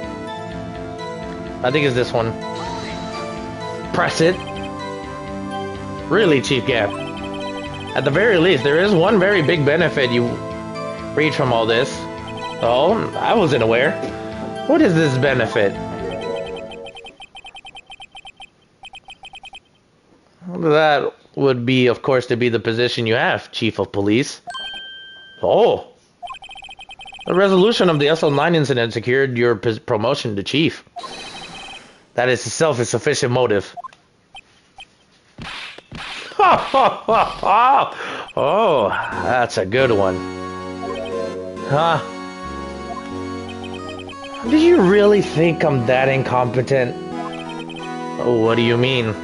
I think it's this one. Press it. Really, Chief Gap. At the very least, there is one very big benefit you reach from all this. Oh, I wasn't aware. What is this benefit? That would be, of course, to be the position you have, Chief of Police. Oh. The resolution of the SL9 incident secured your promotion to Chief. That is itself a sufficient motive. Oh, that's a good one. Huh? Do you really think I'm that incompetent? What do you mean?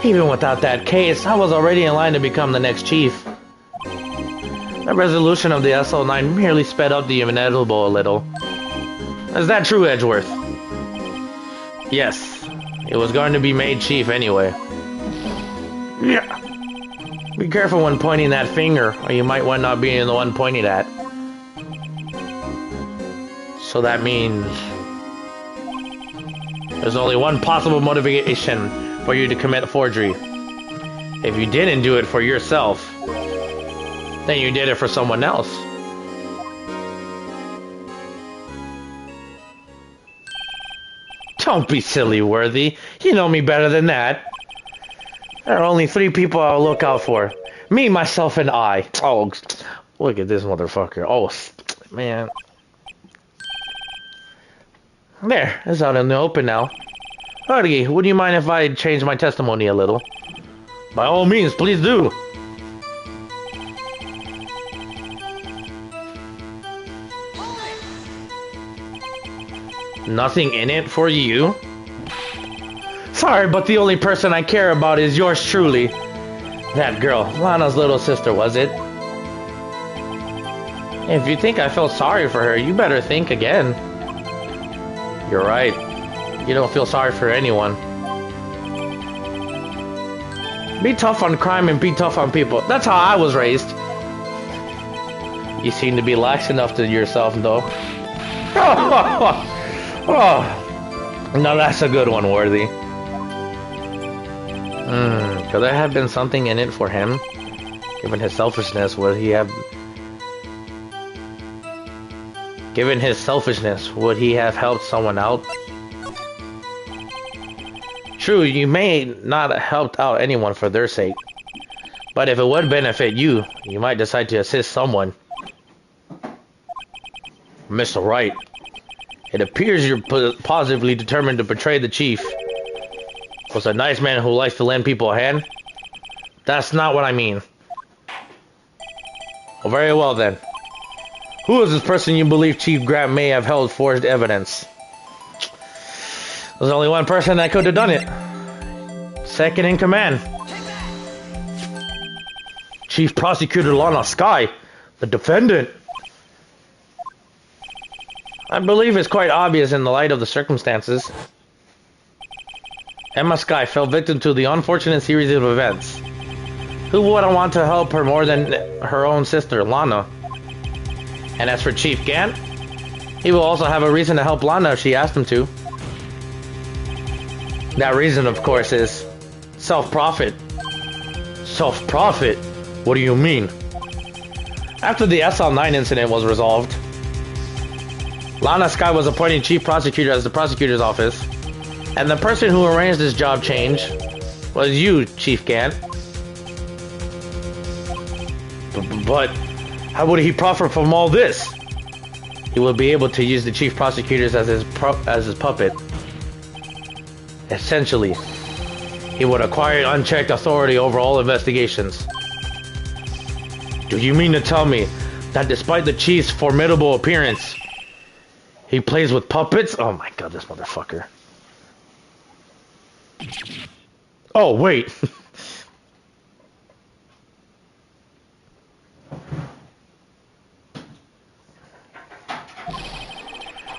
Even without that case, I was already in line to become the next chief. The resolution of the SL9 merely sped up the inevitable a little. Is that true, Edgeworth? Yes. It was going to be made chief anyway. Yeah. Be careful when pointing that finger, or you might wind up being the one pointed at. So that means there's only one possible motivation for you to commit forgery. If you didn't do it for yourself, then you did it for someone else. Don't be silly, Worthy. You know me better than that. There are only 3 people I'll look out for. Me, myself, and I. Oh, look at this motherfucker. Oh, man. There, it's out in the open now. Hudgy, would you mind if I change my testimony a little? By all means, please do. Nothing in it for you? Sorry, but the only person I care about is yours truly. That girl, Lana's little sister, was it? If you think I felt sorry for her, you better think again. You're right. You don't feel sorry for anyone. Be tough on crime and be tough on people. That's how I was raised. You seem to be lax enough to yourself, though. Oh, now that's a good one, Worthy. Could there have been something in it for him? Given his selfishness, would he have... Given his selfishness, would he have helped someone out? True, you may not have helped out anyone for their sake. But if it would benefit you, you might decide to assist someone. Mr. Wright, it appears you're positively determined to betray the chief. Was a nice man who likes to lend people a hand. That's not what I mean. Well, very well then. Who is this person you believe Chief Grant may have held forged evidence? There's only one person that could have done it. Second in command. Chief Prosecutor Lana Skye, the defendant. I believe it's quite obvious in the light of the circumstances. Emma Skye fell victim to the unfortunate series of events. Who wouldn't want to help her more than her own sister, Lana? And as for Chief Gant, he will also have a reason to help Lana if she asked him to. That reason, of course, is self-profit. Self-profit? What do you mean? After the SL9 incident was resolved, Lana Skye was appointed Chief Prosecutor as the prosecutor's office, and the person who arranged this job change was you, Chief Gant. But how would he profit from all this? He would be able to use the Chief Prosecutors as his puppet. Essentially, he would acquire unchecked authority over all investigations. Do you mean to tell me that despite the Chief's formidable appearance, he plays with puppets? Oh my god, this motherfucker. Oh, wait.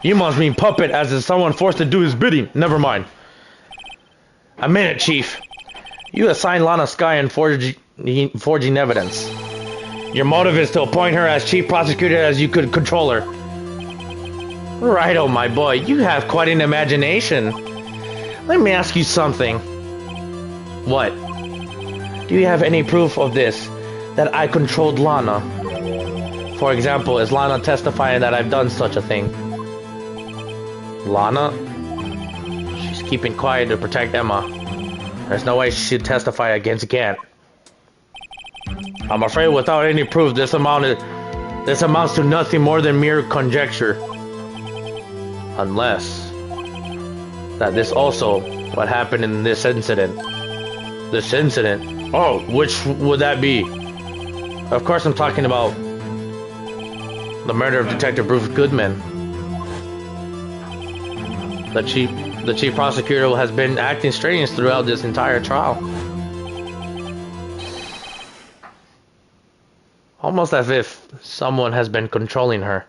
You must mean puppet as in someone forced to do his bidding. Never mind. A minute, Chief. You assigned Lana Skye in forging evidence. Your motive is to appoint her as Chief Prosecutor as you could control her. Right, oh my boy, you have quite an imagination. Let me ask you something. What? Do you have any proof of this, that I controlled Lana? For example, is Lana testifying that I've done such a thing? Lana? She's keeping quiet to protect Emma. There's no way she should testify against Gant. I'm afraid without any proof, this amounts to nothing more than mere conjecture. Unless that this also what happened in this incident. This incident? Oh, which would that be? Of course I'm talking about the murder of Detective Bruce Goodman. The chief prosecutor has been acting strange throughout this entire trial. Almost as if someone has been controlling her.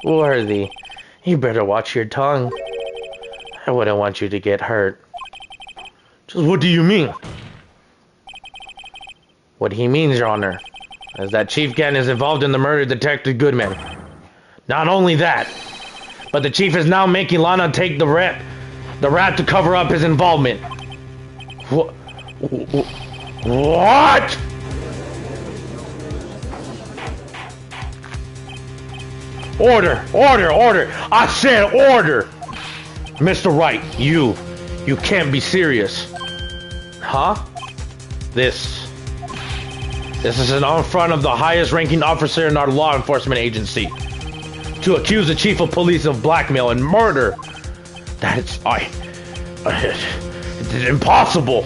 Worthy, you better watch your tongue. I wouldn't want you to get hurt. Just what do you mean? What he means, Your Honor, is that Chief Gant is involved in the murder of Detective Goodman. Not only that, but the Chief is now making Lana take the rap to cover up his involvement. What? Order! Order! Order! I said order! Mr. Wright, you can't be serious. Huh? This is an affront of the highest ranking officer in our law enforcement agency. To accuse the chief of police of blackmail and murder. It's impossible.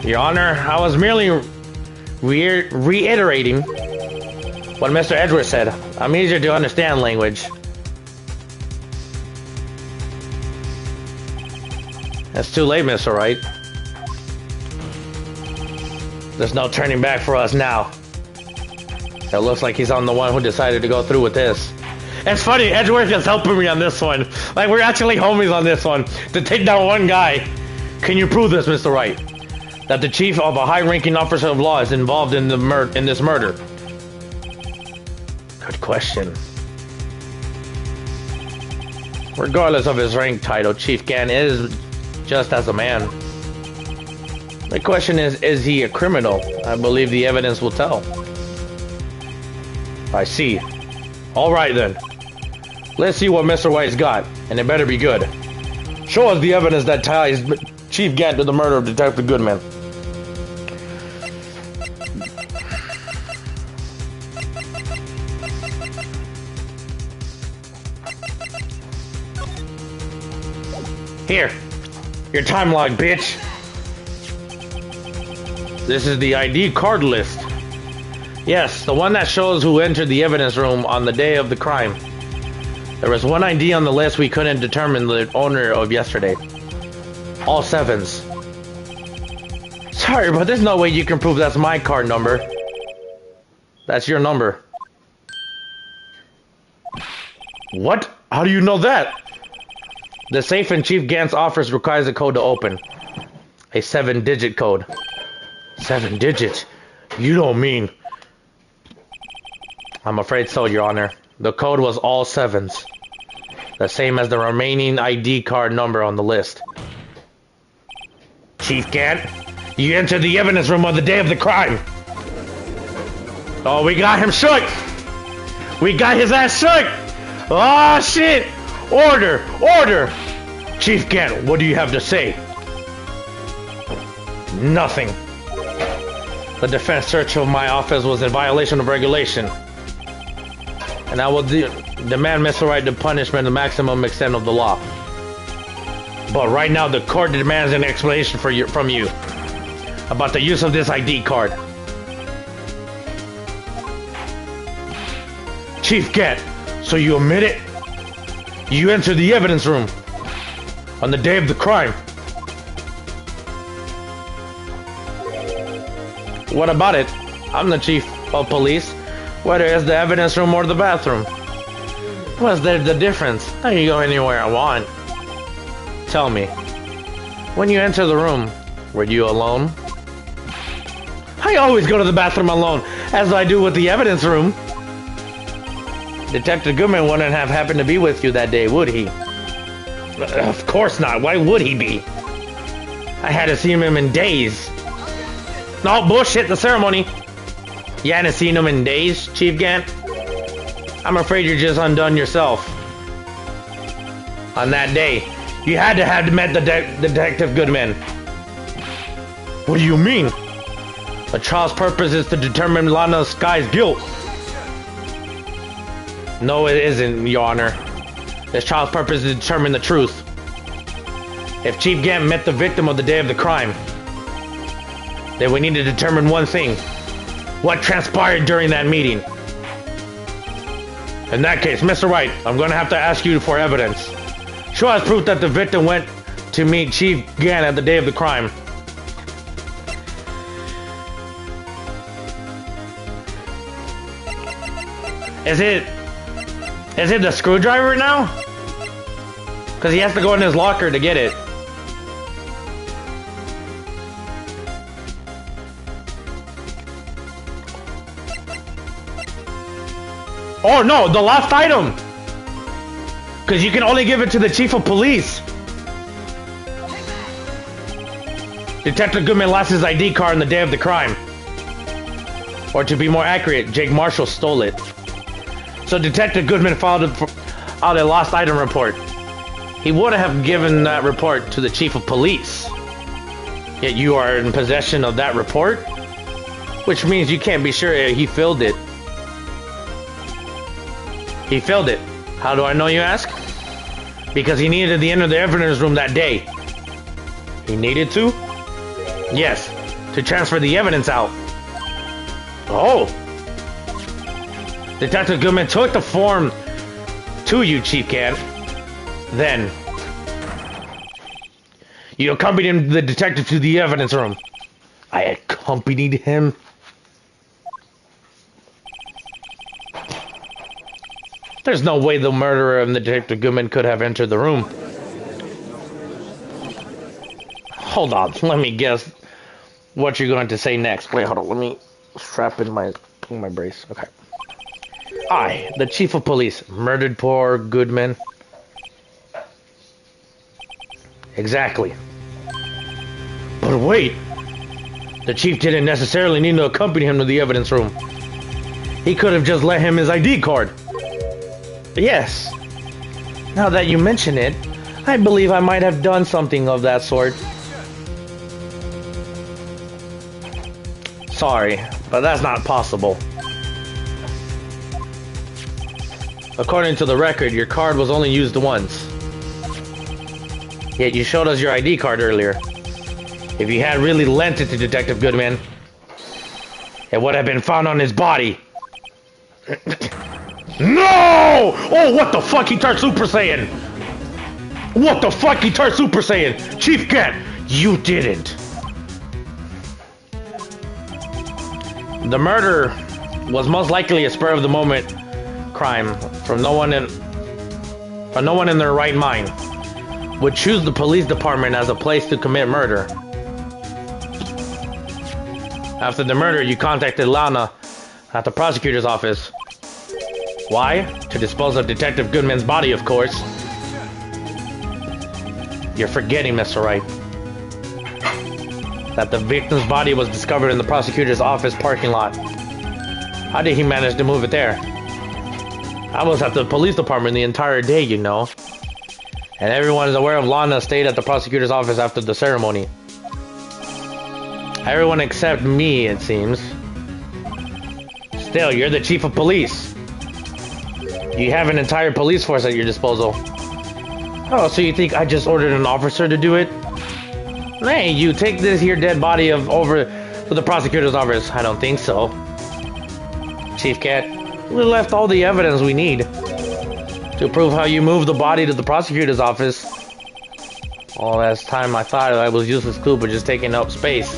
Your Honor, I was merely reiterating what Mr. Edwards said. I'm easier to understand language. It's too late, Mr. Wright. There's no turning back for us now. It looks like he's on the one who decided to go through with this. It's funny, Edgeworth is helping me on this one. Like, we're actually homies on this one. To take down one guy. Can you prove this, Mr. Wright? That the chief of a high-ranking officer of law is involved in this murder? Good question. Regardless of his rank title, Chief Gant is just as a man. The question is he a criminal? I believe the evidence will tell. I see. Alright then. Let's see what Mr. White's got, and it better be good. Show us the evidence that ties Chief Gant to the murder of Detective Goodman. Here, your time log, bitch. This is the ID card list. Yes, the one that shows who entered the evidence room on the day of the crime. There was one ID on the list we couldn't determine the owner of yesterday. All 7s. Sorry, but there's no way you can prove that's my card number. That's your number. What? How do you know that? The safe in Chief Gant's office requires a code to open. A 7-digit code. 7 digits? You don't mean... I'm afraid so, Your Honor. The code was all 7s. The same as the remaining ID card number on the list. Chief Gant, you entered the evidence room on the day of the crime. Oh, we got him shook. We got his ass shook. Oh, shit. Order, order. Chief Gant, what do you have to say? Nothing. The defense search of my office was in violation of regulation. And I will demand Mr. Wright the punishment the maximum extent of the law. But right now, the court demands an explanation from you about the use of this ID card. Chief Gant, so you admit it? You entered the evidence room on the day of the crime. What about it? I'm the chief of police, whether it's the evidence room or the bathroom. What's the difference? I can go anywhere I want. Tell me, when you enter the room, were you alone? I always go to the bathroom alone, as I do with the evidence room. Detective Goodman wouldn't have happened to be with you that day, would he? Of course not. Why would he be? I hadn't seen him in days. No, bullshit, the ceremony. You hadn't seen him in days, Chief Gant? I'm afraid you're just undone yourself. On that day, you had to have met the Detective Goodman. What do you mean? The trial's purpose is to determine Lana Sky's guilt. No, it isn't, Your Honor. This trial's purpose is to determine the truth. If Chief Gant met the victim of the day of the crime, then we need to determine one thing. What transpired during that meeting? In that case, Mr. Wright, I'm going to have to ask you for evidence. Show us proof that the victim went to meet Chief Gant at the day of the crime. Is it the screwdriver now? Because he has to go in his locker to get it. Oh no, the lost item! Because you can only give it to the chief of police. Detective Goodman lost his ID card on the day of the crime. Or to be more accurate, Jake Marshall stole it. So Detective Goodman filed out a lost item report. He would have given that report to the chief of police. Yet you are in possession of that report? Which means you can't be sure he filled it. He filled it. How do I know, you ask? Because he needed to enter the evidence room that day. He needed to? Yes, to transfer the evidence out. Oh! Detective Goodman took the form to you, Chief Gant. Then, you accompanied the detective to the evidence room. I accompanied him? There's no way the murderer and the Detective Goodman could have entered the room. Hold on, let me guess what you're going to say next. Wait, hold on, let me strap in my brace. Okay. I, the chief of police, murdered poor Goodman. Exactly. But wait! The chief didn't necessarily need to accompany him to the evidence room. He could have just let him his ID card. Yes. Now that you mention it, I believe I might have done something of that sort. Sorry, but that's not possible. According to the record, your card was only used once. Yet you showed us your ID card earlier. If you had really lent it to Detective Goodman, it would have been found on his body. No! Oh, what the fuck? He turned Super Saiyan! What the fuck? He turned Super Saiyan! Chief Cat, you didn't. The murder was most likely a spur-of-the-moment crime from no one in their right mind would choose the police department as a place to commit murder. After the murder, you contacted Lana at the prosecutor's office. Why? To dispose of Detective Goodman's body, of course. You're forgetting, Mr. Wright, that the victim's body was discovered in the prosecutor's office parking lot. How did he manage to move it there? I was at the police department the entire day, you know. And everyone is aware of Lana stayed at the prosecutor's office after the ceremony. Everyone except me, it seems. Still, you're the chief of police. You have an entire police force at your disposal. Oh, so you think I just ordered an officer to do it? Hey, you take this here dead body over to the prosecutor's office. I don't think so. Chief Cat, we left all the evidence we need to prove how you moved the body to the prosecutor's office. All last time I thought I was useless Cooper just taking up space.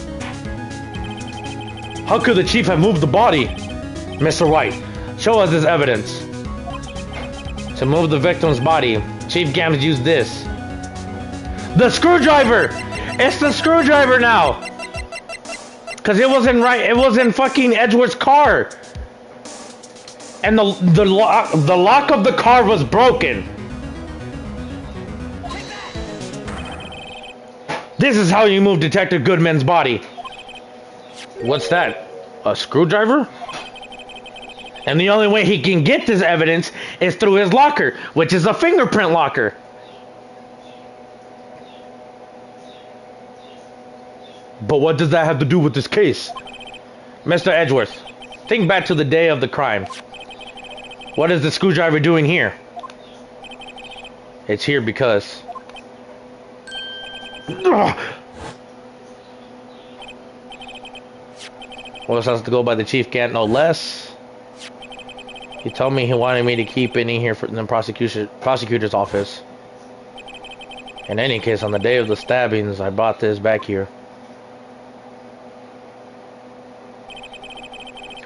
How could the chief have moved the body? Mr. White, show us this evidence. To move the victim's body, Chief Gams used this. The screwdriver! It's the screwdriver now! Cause it was in fucking Edgeworth's car. And the lock of the car was broken. This is how you move Detective Goodman's body. What's that? A screwdriver? And the only way he can get this evidence is through his locker, which is a fingerprint locker. But what does that have to do with this case? Mr. Edgeworth, think back to the day of the crime. What is the screwdriver doing here? It's here because... Well, this has to go by the chief, can't no less. He told me he wanted me to keep it in here in the prosecutor's office. In any case, on the day of the stabbings, I brought this back here.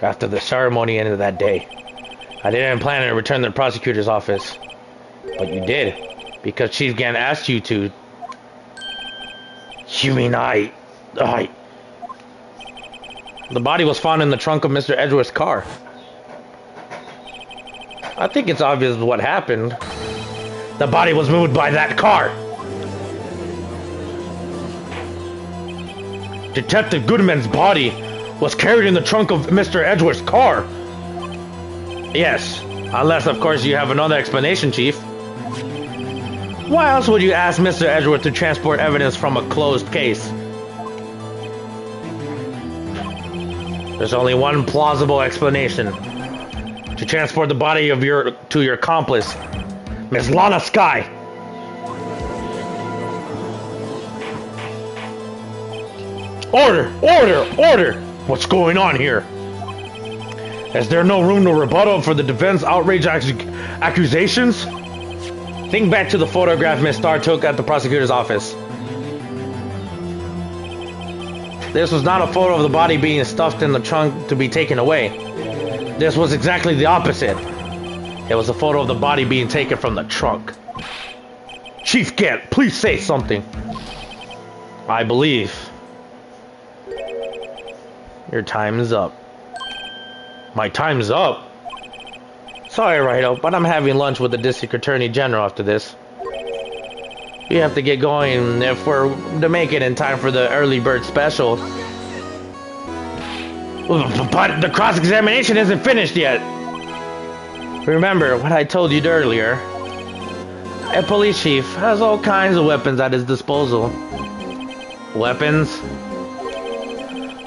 After the ceremony ended that day, I didn't plan to return to the prosecutor's office. But you did, because Chief Gan asked you to. You mean I... The body was found in the trunk of Mr. Edgeworth's car. I think it's obvious what happened. The body was moved by that car. Detective Goodman's body was carried in the trunk of Mr. Edgeworth's car. Yes, unless of course you have another explanation, Chief. Why else would you ask Mr. Edgeworth to transport evidence from a closed case? There's only one plausible explanation. To transport the body of your accomplice, Miss Lana Skye. Order! Order! Order! What's going on here? Is there no room to rebuttal for the defense outrage accusations? Think back to the photograph Miss Starr took at the prosecutor's office. This was not a photo of the body being stuffed in the trunk to be taken away. This was exactly the opposite. It was a photo of the body being taken from the trunk. Chief Gant, please say something. I believe your time is up. My time's up? Sorry, Righto, but I'm having lunch with the District Attorney General after this. We have to get going if we're to make it in time for the early bird special. But the cross-examination isn't finished yet. Remember what I told you earlier. A police chief has all kinds of weapons at his disposal. Weapons?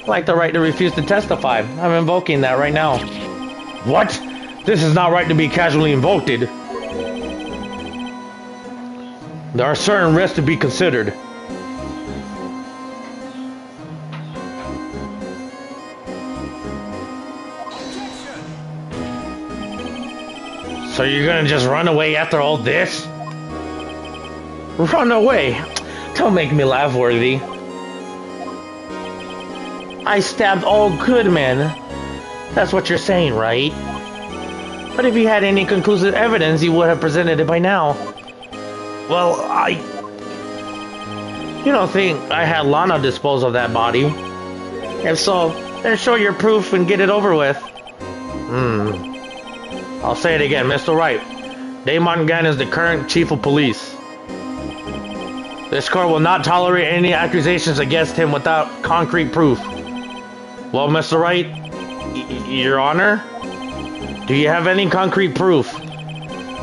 Like the right to refuse to testify. I'm invoking that right now. What? This is not right to be casually invoked. There are certain risks to be considered. So you're gonna just run away after all this? Run away? Don't make me laugh, Worthy. I stabbed all good men. That's what you're saying, right? But if you had any conclusive evidence, you would have presented it by now. Well, You don't think I had Lana dispose of that body? If so, then show your proof and get it over with. I'll say it again, Mr. Wright. Damon Gann is the current chief of police. This court will not tolerate any accusations against him without concrete proof. Well, Mr. Wright, Your Honor, do you have any concrete proof?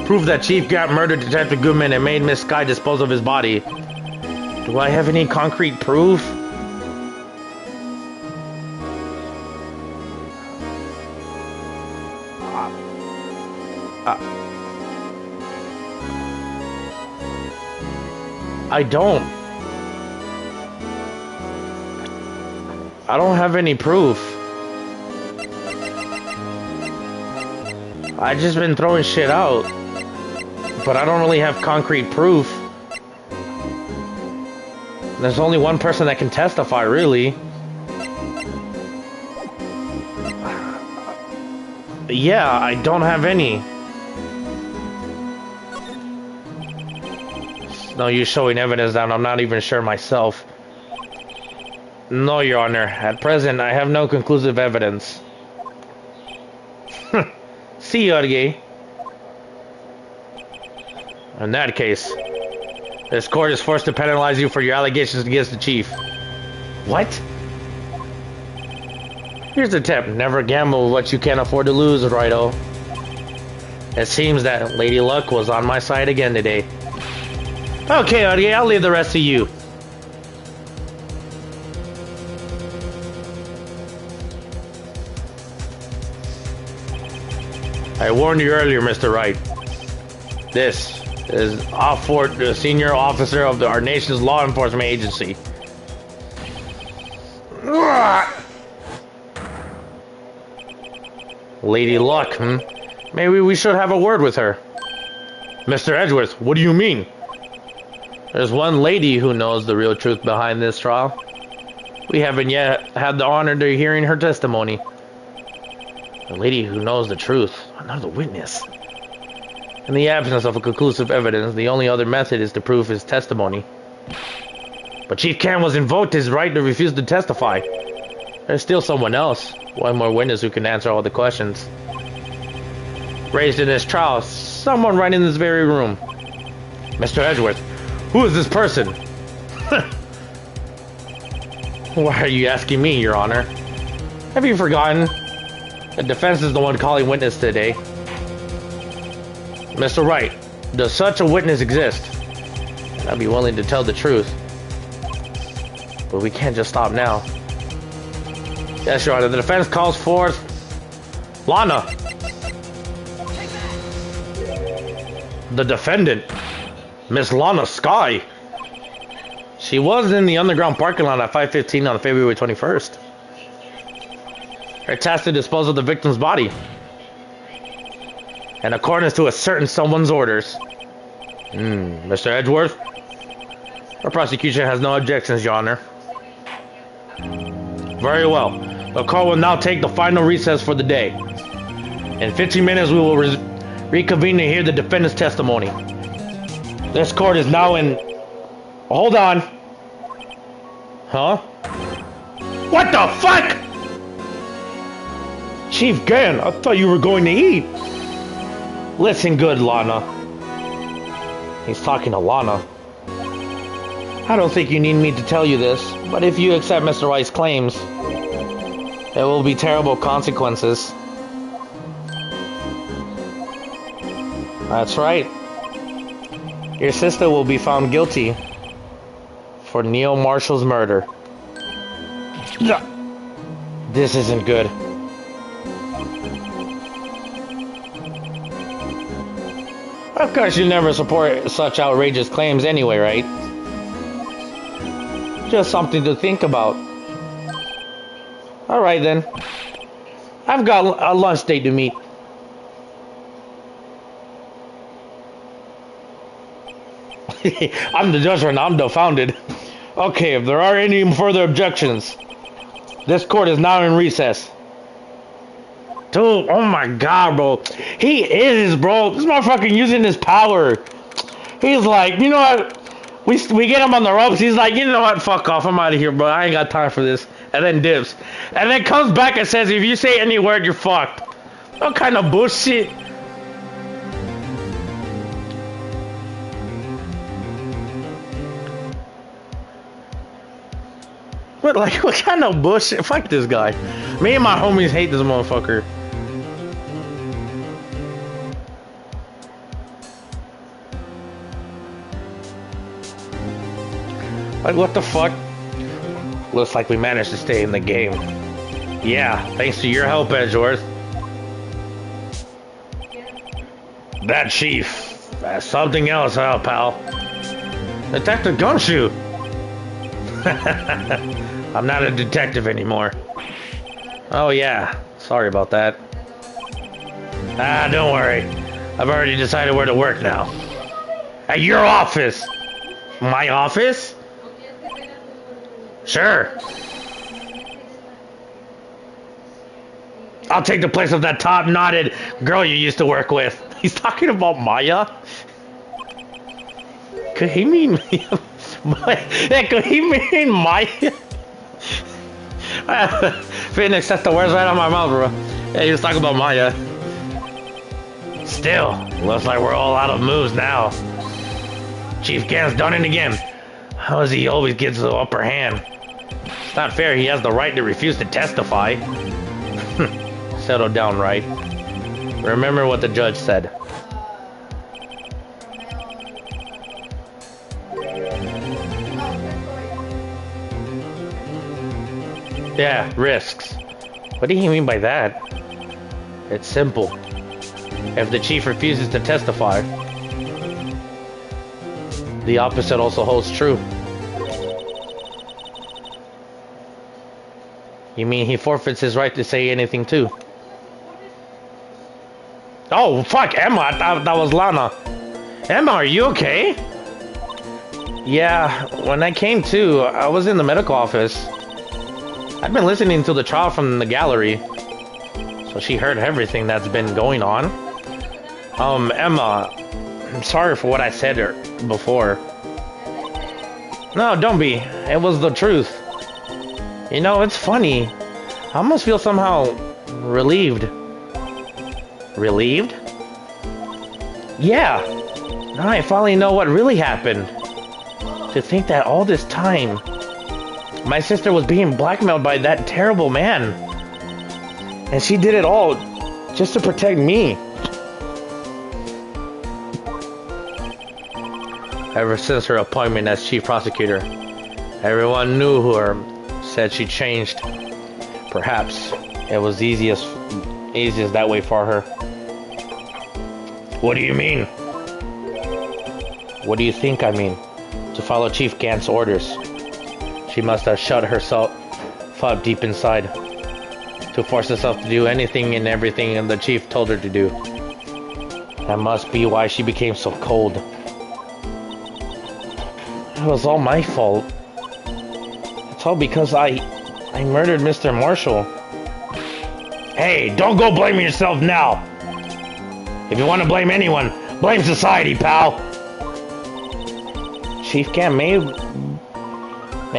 Proof that Chief Gant murdered Detective Goodman and made Miss Sky dispose of his body. Do I have any concrete proof? I don't. I don't have any proof. I just been throwing shit out. But I don't really have concrete proof. There's only one person that can testify, really. Yeah, I don't have any. No use showing evidence that I'm not even sure myself. No, Your Honor. At present, I have no conclusive evidence. See you, Orge. In that case, this court is forced to penalize you for your allegations against the chief. What? Here's a tip. Never gamble with what you can't afford to lose, Righto. It seems that Lady Luck was on my side again today. Okay, Orge, I'll leave the rest to you. I warned you earlier, Mr. Wright. This is Offord, the senior officer of our nation's law enforcement agency. Lady Luck, Maybe we should have a word with her. Mr. Edgeworth, what do you mean? There's one lady who knows the real truth behind this trial. We haven't yet had the honor of hearing her testimony. A lady who knows the truth, another witness. In the absence of a conclusive evidence, the only other method is to prove his testimony. But Chief Gant was invoked his right to refuse to testify. There's still someone else, one more witness who can answer all the questions raised in this trial, someone right in this very room. Mr. Edgeworth, who is this person? Why are you asking me, Your Honor? Have you forgotten? The defense is the one calling witness today. Mr. Wright, does such a witness exist? I'd be willing to tell the truth. But we can't just stop now. Yes, Your Honor, the defense calls forth Lana. The defendant, Miss Lana Sky. She was in the underground parking lot at 5:15 on February 21st. Her task to dispose of the victim's body. In accordance to a certain someone's orders. Mr. Edgeworth? Our prosecution has no objections, Your Honor. Very well. The court will now take the final recess for the day. In 15 minutes, we will reconvene to hear the defendant's testimony. This court is now in... Hold on. Huh? What the fuck? Chief Gant, I thought you were going to eat. Listen good, Lana. He's talking to Lana. I don't think you need me to tell you this, but if you accept Mr. Wright's claims, there will be terrible consequences. That's right. Your sister will be found guilty for Neil Marshall's murder. This isn't good. Of course, you never support such outrageous claims anyway, right? Just something to think about. Alright then. I've got a lunch date to meet. I'm the judge and I'm dumbfounded. Okay, if there are any further objections, this court is now in recess. Dude, oh my god, bro. He is, bro. This motherfucker using his power. He's like, you know what? We get him on the ropes. He's like, you know what? Fuck off. I'm out of here, bro. I ain't got time for this. And then dips. And then comes back and says, if you say any word, you're fucked. What kind of bullshit? But like, what kind of bullshit? Fuck this guy. Me and my homies hate this motherfucker. Like, what the fuck? Looks like we managed to stay in the game. Yeah, thanks to your help, Edgeworth. That chief. That's something else, huh, pal? Detective Gumshoe! I'm not a detective anymore. Oh yeah, sorry about that. Ah, don't worry. I've already decided where to work now. At your office! My office? Sure. I'll take the place of that top-knotted girl you used to work with. He's talking about Maya? Could he mean... could he mean Maya? Phoenix, that's the words right out of my mouth, bro. Yeah, he was talking about Maya. Still, looks like we're all out of moves now. Chief Gant's done it again. How does he always get the upper hand? It's not fair, he has the right to refuse to testify. Settle down, right? Remember what the judge said. Yeah, risks. What do you mean by that? It's simple. If the chief refuses to testify, the opposite also holds true. You mean he forfeits his right to say anything too? Oh, fuck, Emma, I thought that was Lana. Emma, are you okay? Yeah, when I came to, I was in the medical office. I've been listening to the trial from the gallery, so she heard everything that's been going on. Emma, I'm sorry for what I said before. No, don't be. It was the truth. You know, it's funny. I almost feel somehow relieved. Relieved? Yeah. Now I finally know what really happened. To think that all this time, my sister was being blackmailed by that terrible man. And she did it all just to protect me. Ever since her appointment as chief prosecutor, everyone knew her, said she changed. Perhaps it was easiest that way for her. What do you mean? What do you think I mean? To follow Chief Gant's orders. She must have shut herself up deep inside to force herself to do anything and everything the chief told her to do. That must be why she became so cold. It was all my fault. It's all because I murdered Mr. Marshall. Hey, don't go blaming yourself now. If you want to blame anyone, blame society, pal. Chief Gant may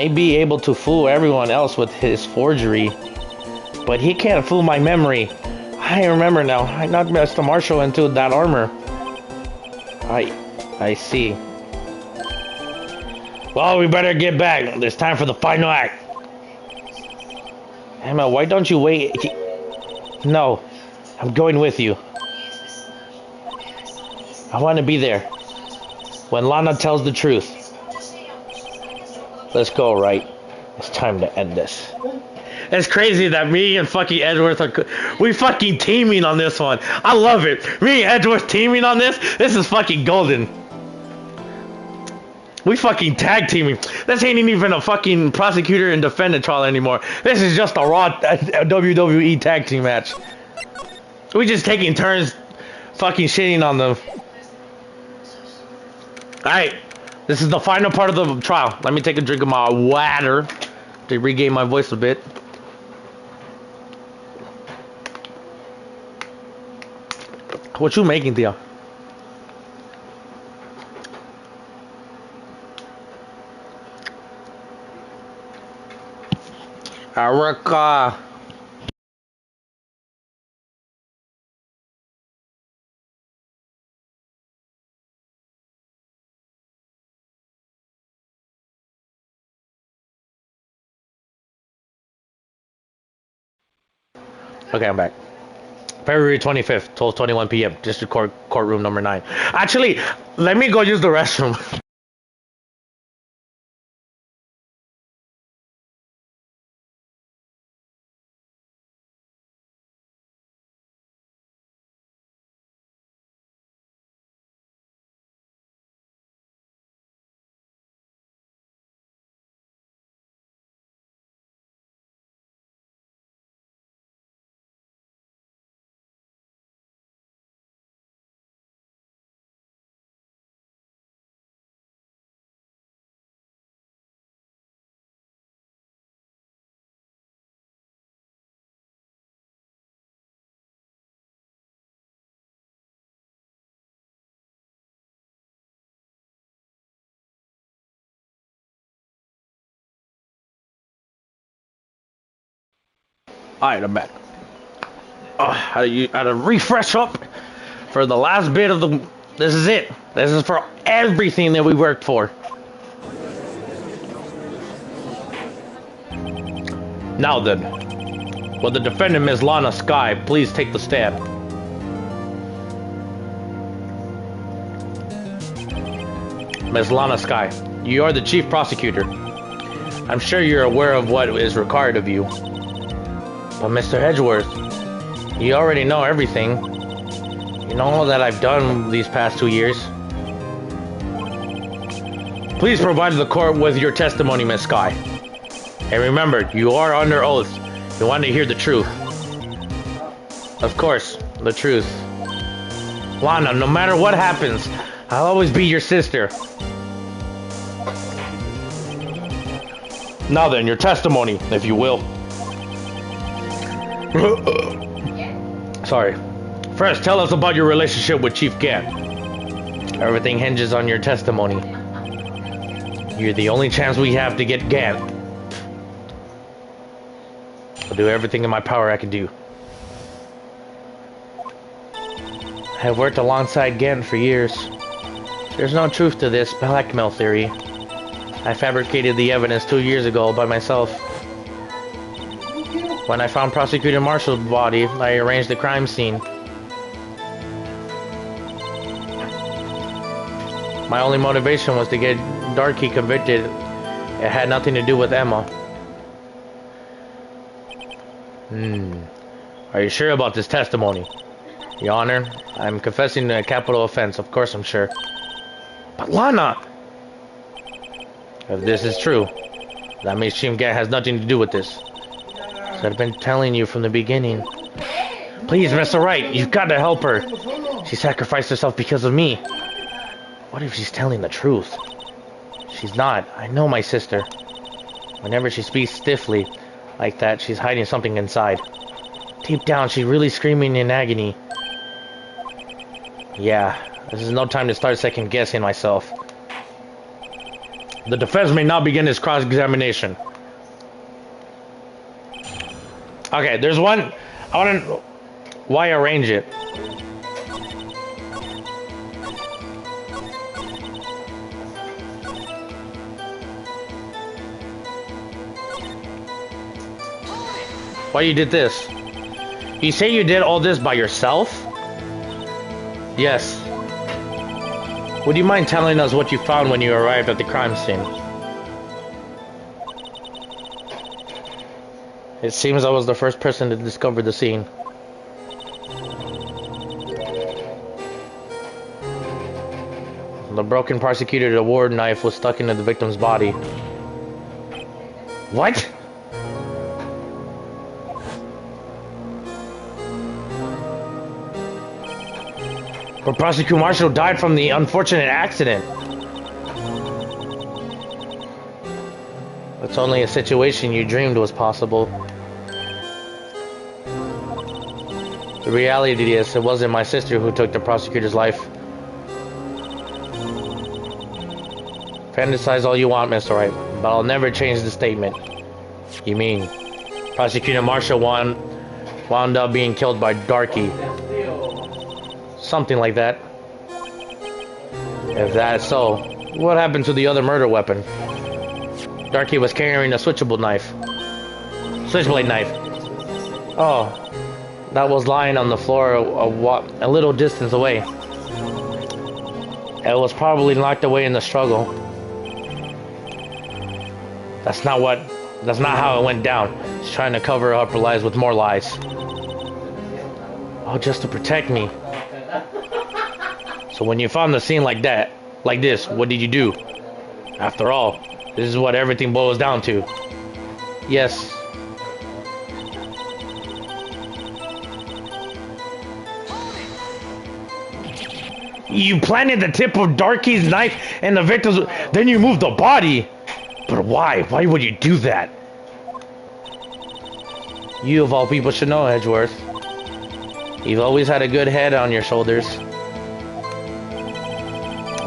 be able to fool everyone else with his forgery, but he can't fool my memory. I remember now. I knocked Mr. Marshall into that armor. I see. Well, we better get back. It's time for the final act. Emma, why don't you wait? No, I'm going with you. I want to be there when Lana tells the truth. Let's go, right? It's time to end this. It's crazy that me and fucking Edgeworth are we fucking teaming on this one. I love it. Me and Edgeworth teaming on this. This is fucking golden. We fucking tag teaming. This ain't even a fucking prosecutor and defendant trial anymore. This is just a raw WWE tag team match. We just taking turns fucking shitting on them. Alright. This is the final part of the trial. Let me take a drink of my water to regain my voice a bit. What you making, Theo? Erica. Okay, I'm back. February 25th, 12:21 p.m. District Court, courtroom number 9. Actually, let me go use the restroom. Alright, I'm back. How to refresh up for the last bit of the... This is it. This is for everything that we worked for. Now then, will the defendant, Ms. Lana Skye, please take the stand? Ms. Lana Skye, you are the chief prosecutor. I'm sure you're aware of what is required of you. But Mr. Edgeworth, you already know everything. You know all that I've done these past 2 years. Please provide the court with your testimony, Ms. Skye. And remember, you are under oath. You want to hear the truth. Of course, the truth. Lana, no matter what happens, I'll always be your sister. Now then, your testimony, if you will. Sorry. First, tell us about your relationship with Chief Gant. Everything hinges on your testimony. You're the only chance we have to get Gant. I'll do everything in my power I can do. I have worked alongside Gant for years. There's no truth to this blackmail theory. I fabricated the evidence 2 years ago by myself. When I found Prosecutor Marshall's body, I arranged the crime scene. My only motivation was to get Darky convicted. It had nothing to do with Emma. Are you sure about this testimony? Your Honor, I'm confessing to a capital offense. Of course I'm sure. But Lana! If this is true, that means Chief Gant has nothing to do with this. So I've been telling you from the beginning. Please, Mr. Wright, you've got to help her. She sacrificed herself because of me. What if she's telling the truth? She's not. I know my sister. Whenever she speaks stiffly like that, she's hiding something inside. Deep down, she's really screaming in agony. Yeah, this is no time to start second-guessing myself. The defense may now begin its cross-examination. Okay, there's one... I want to... Why arrange it? Why you did this? You say you did all this by yourself? Yes. Would you mind telling us what you found when you arrived at the crime scene? It seems I was the first person to discover the scene. The broken prosecutor's award knife was stuck into the victim's body. What? But Prosecutor Marshall died from the unfortunate accident. It's only a situation you dreamed was possible. The reality is, it wasn't my sister who took the prosecutor's life. Fantasize all you want, Mr. Wright, but I'll never change the statement. You mean, Prosecutor Marshall wound up being killed by Darky. Something like that. If that's so, what happened to the other murder weapon? Darky was carrying a switchblade knife. Oh, that was lying on the floor a little distance away. It was probably locked away in the struggle. That's not how it went down. She's trying to cover up her lies with more lies. Oh, just to protect me. So when you found the scene like this, what did you do? After all, this is what everything boils down to. Yes. You planted the tip of Darky's knife in the victim's, then you moved the body. But why? Why would you do that? You of all people should know, Edgeworth. You've always had a good head on your shoulders.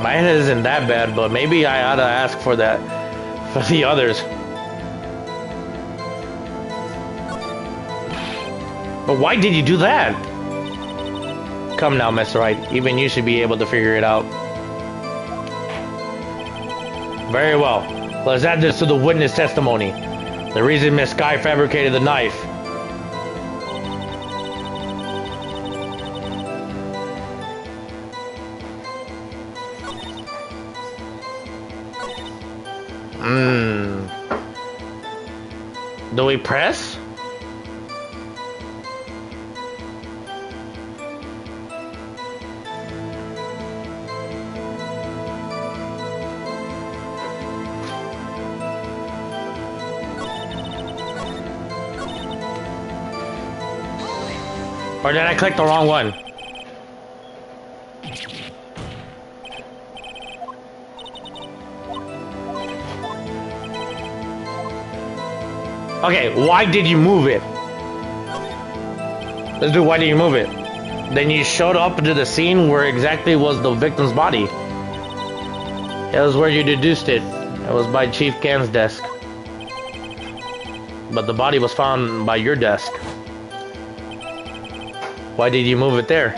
My head isn't that bad, but maybe I ought to ask for that for the others. But why did you do that? Come now, Mr. Wright. Even you should be able to figure it out. Very well. Let's add this to the witness testimony. The reason Miss Sky fabricated the knife. Do we press? Or did I click the wrong one? Okay, why did you move it? Let's do why did you move it? Then you showed up to the scene where exactly was the victim's body. It was where you deduced it. It was by Chief Gan's desk. But the body was found by your desk. Why did you move it there?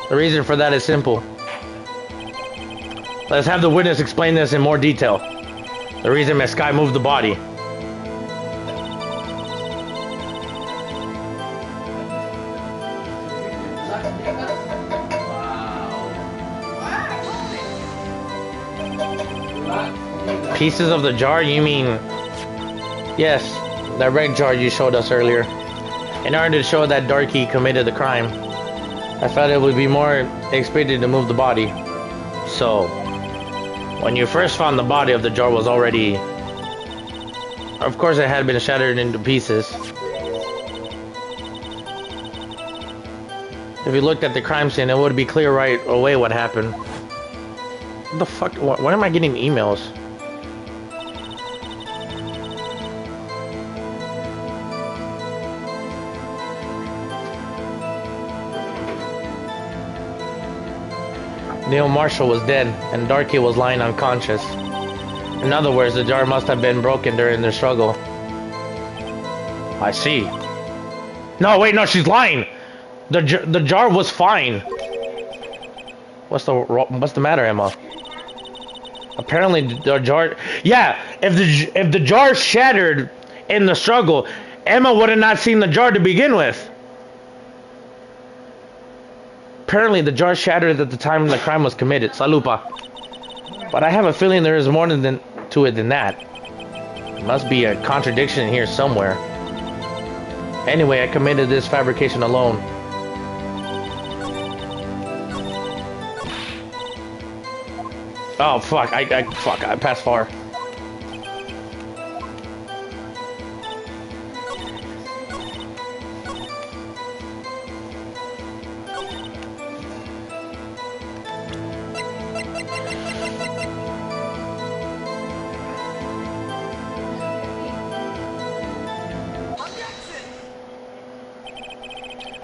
The reason for that is simple. Let's have the witness explain this in more detail. The reason Miss Sky moved the body. Pieces of the jar, you mean? Yes, that red jar you showed us earlier. In order to show that Darky committed the crime, I felt it would be more expedient to move the body. So, when you first found the body of the jar was already... Of course it had been shattered into pieces. If you looked at the crime scene, it would be clear right away what happened. What the fuck? Why am I getting emails? Neil Marshall was dead, and Darky was lying unconscious. In other words, the jar must have been broken during the struggle. I see. No, wait, no, she's lying! The jar was fine. What's the matter, Emma? Apparently the jar... Yeah, if the jar shattered in the struggle, Emma would have not seen the jar to begin with. Apparently the jar shattered at the time the crime was committed. Salupa. But I have a feeling there is more to it than that. There must be a contradiction here somewhere. Anyway, I committed this fabrication alone. Oh fuck! I passed far.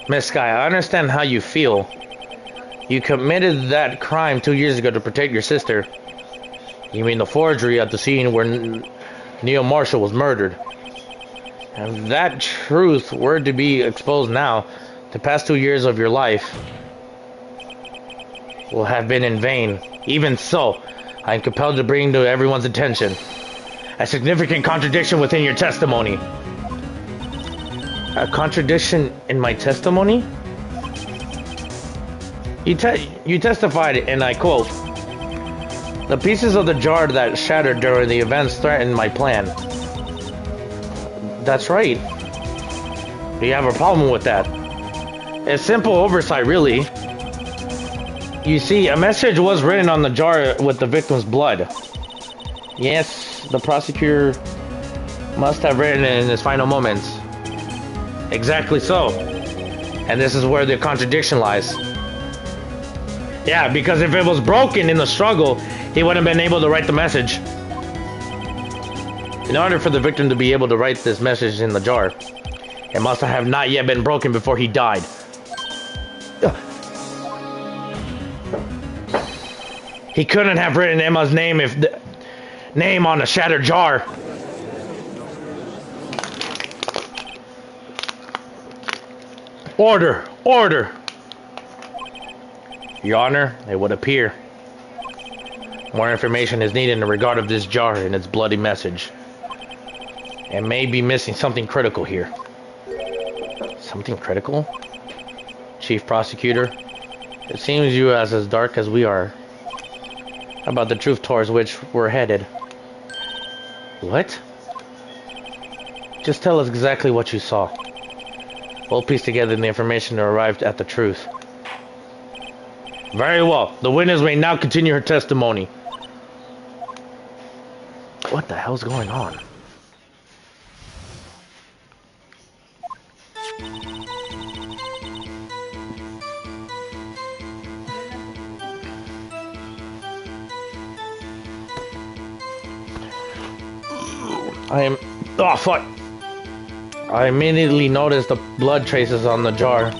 Miss Sky, I understand how you feel. You committed that crime 2 years ago to protect your sister. You mean the forgery at the scene where Neil Marshall was murdered. And that truth were to be exposed now, the past 2 years of your life will have been in vain. Even so, I am compelled to bring to everyone's attention a significant contradiction within your testimony. A contradiction in my testimony? You testified, and I quote, "The pieces of the jar that shattered during the events threatened my plan." That's right. Do you have a problem with that? It's simple oversight, really. You see, a message was written on the jar with the victim's blood. Yes, the prosecutor must have written it in his final moments. Exactly so. And this is where the contradiction lies. Yeah, because if it was broken in the struggle, he wouldn't have been able to write the message. In order for the victim to be able to write this message in the jar, it must have not yet been broken before he died. He couldn't have written Emma's name if the name on a shattered jar. Order! Order! Your Honor, it would appear more information is needed in regard of this jar and its bloody message. It may be missing something critical here. Something critical? Chief Prosecutor, it seems you are as dark as we are about the truth towards which we're headed. What? Just tell us exactly what you saw. We'll piece together the information to arrive at the truth. Very well. The witness may now continue her testimony. What the hell's going on? Oh, fuck. I immediately noticed the blood traces on the jar.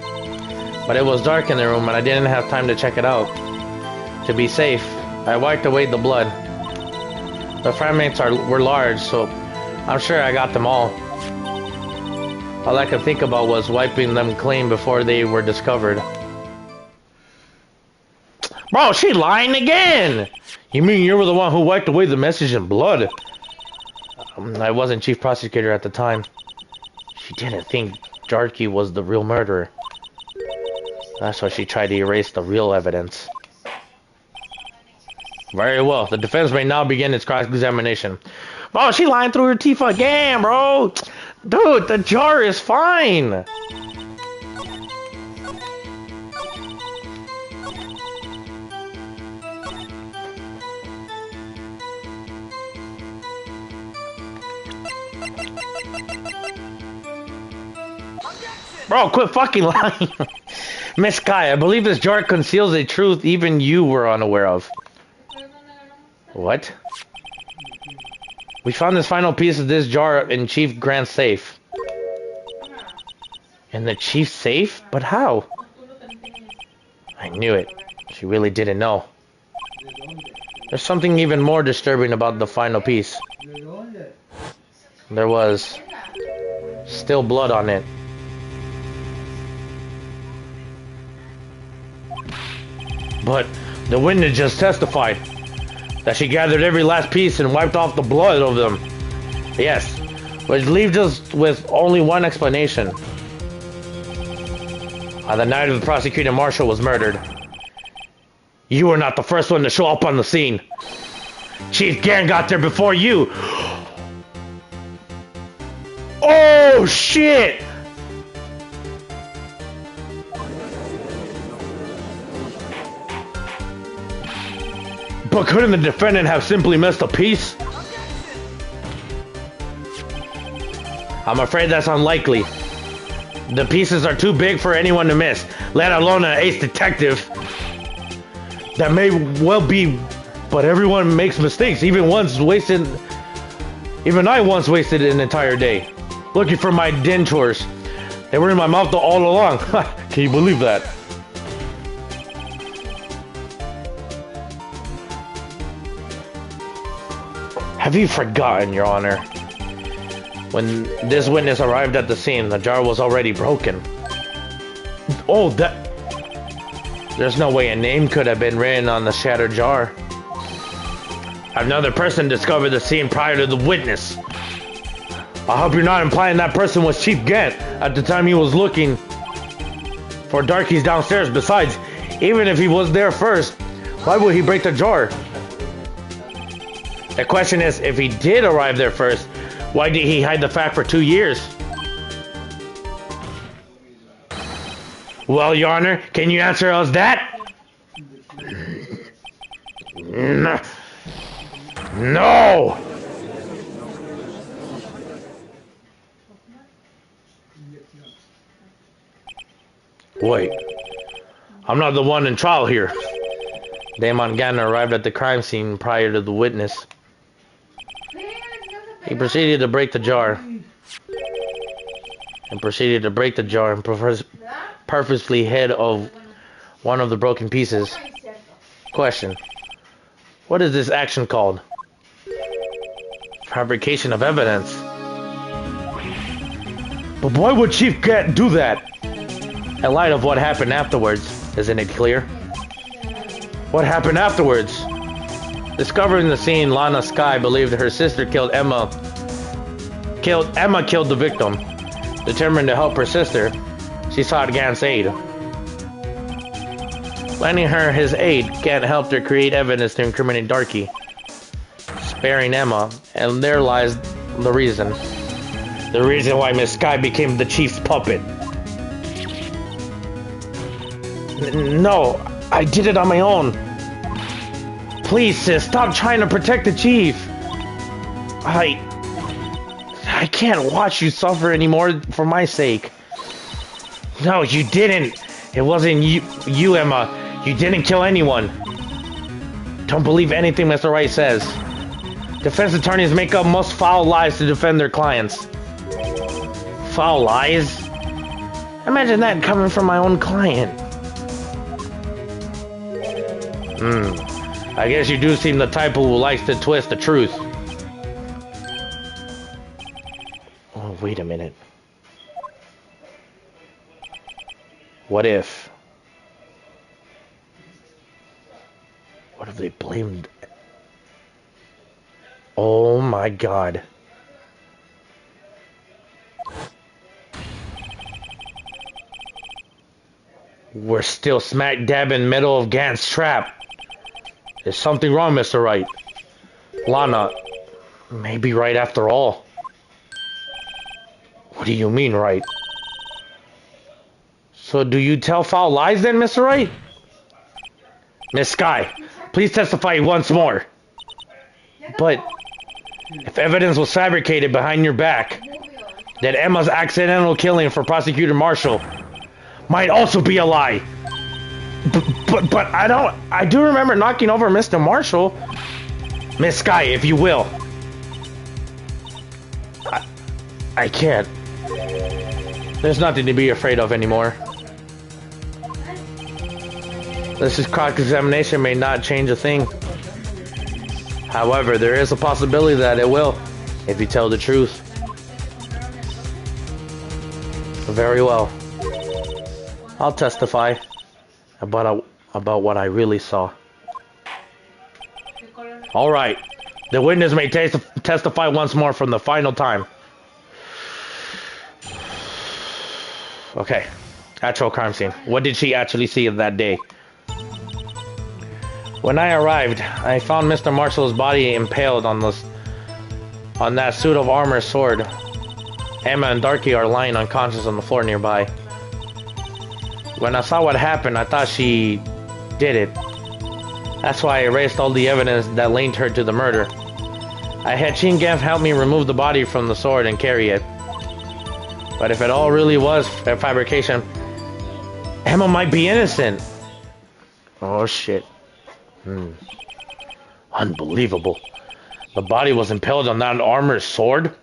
But it was dark in the room and I didn't have time to check it out. To be safe, I wiped away the blood. The fragments were large, so I'm sure I got them all. All I could think about was wiping them clean before they were discovered. Bro, she lying again! You mean you were the one who wiped away the message in blood? I wasn't chief prosecutor at the time. She didn't think Jarkey was the real murderer. That's why she tried to erase the real evidence. Very well. The defense may now begin its cross-examination. Bro, she lying through her teeth again, bro! Dude, the jar is fine! Bro, quit fucking lying! Miss Sky, I believe this jar conceals a truth even you were unaware of. What? We found this final piece of this jar in Chief Grant's safe. In the chief's safe? But how? I knew it. She really didn't know. There's something even more disturbing about the final piece. There was still blood on it. But the witness just testified that she gathered every last piece and wiped off the blood of them. Yes, which leaves us with only one explanation. On the night of the prosecuting marshal was murdered, you were not the first one to show up on the scene. Chief Gant got there before you. Oh shit! But couldn't the defendant have simply missed a piece? I'm afraid that's unlikely. The pieces are too big for anyone to miss, let alone an ace detective. That may well be, but everyone makes mistakes. Even I once wasted an entire day looking for my dentures. They were in my mouth all along. Can you believe that? Have you forgotten, Your Honor? When this witness arrived at the scene, the jar was already broken. Oh, that... There's no way a name could have been written on the shattered jar. Another person discovered the scene prior to the witness. I hope you're not implying that person was Chief Gant at the time he was looking for darkies downstairs. Besides, even if he was there first, why would he break the jar? The question is, if he did arrive there first, why did he hide the fact for 2 years? Well, Your Honor, can you answer us that? No! Wait, I'm not the one in trial here. Damon Gannon arrived at the crime scene prior to the witness. He proceeded to break the jar. And purposefully hid of one of the broken pieces. Question. What is this action called? Fabrication of evidence. But why would Chief Gant do that? In light of what happened afterwards, isn't it clear? What happened afterwards? Discovering the scene, Lana Skye believed her sister killed the victim. Determined to help her sister, she sought Gant's aid. Lending her his aid, Gant helped her create evidence to incriminate Darky, sparing Emma, and there lies the reason. The reason why Miss Skye became the chief's puppet. No, I did it on my own. Please, sis, stop trying to protect the chief. I can't watch you suffer anymore for my sake. No, you didn't. It wasn't you, Emma. You didn't kill anyone. Don't believe anything Mr. Wright says. Defense attorneys make up most foul lies to defend their clients. Foul lies? Imagine that coming from my own client. I guess you do seem the type who likes to twist the truth. Oh, wait a minute. What if they blamed... Oh my god. We're still smack dab in the middle of Gant's trap. There's something wrong, Mr. Wright. Lana may be right after all. What do you mean, Wright? So do you tell foul lies then, Mr. Wright? Miss Skye, please testify once more. But if evidence was fabricated behind your back, then Emma's accidental killing for Prosecutor Marshall might also be a lie. But I do remember knocking over Mr. Marshall. Miss Skye, if you will. I can't. There's nothing to be afraid of anymore. This cross-examination may not change a thing. However, there is a possibility that it will, if you tell the truth. Very well. I'll testify about what I really saw. All right. The witness may testify once more from the final time. Okay. Actual crime scene. What did she actually see that day? When I arrived, I found Mr. Marshall's body impaled on that suit of armor sword. Emma and Darky are lying unconscious on the floor nearby. When I saw what happened, I thought she did it. That's why I erased all the evidence that linked her to the murder. I had Shingenf help me remove the body from the sword and carry it. But if it all really was a fabrication, Emma might be innocent. Oh shit. Unbelievable. The body was impaled on that armored sword?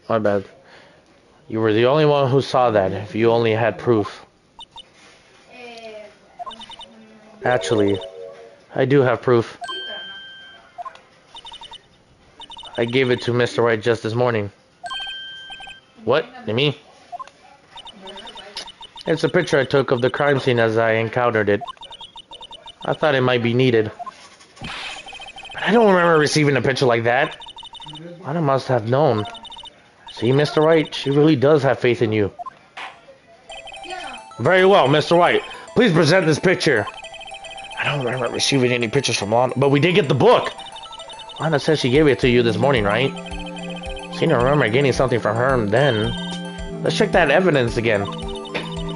My bad. You were the only one who saw that, if you only had proof. Actually, I do have proof. I gave it to Mr. White just this morning. What? You mean? It's a picture I took of the crime scene as I encountered it. I thought it might be needed. But I don't remember receiving a picture like that. Anna must have known. See, Mr. White, she really does have faith in you. Very well, Mr. White. Please present this picture. I don't remember receiving any pictures from Lana, but we did get the book. Lana said she gave it to you this morning, right? Seem to remember getting something from her then. Let's check that evidence again.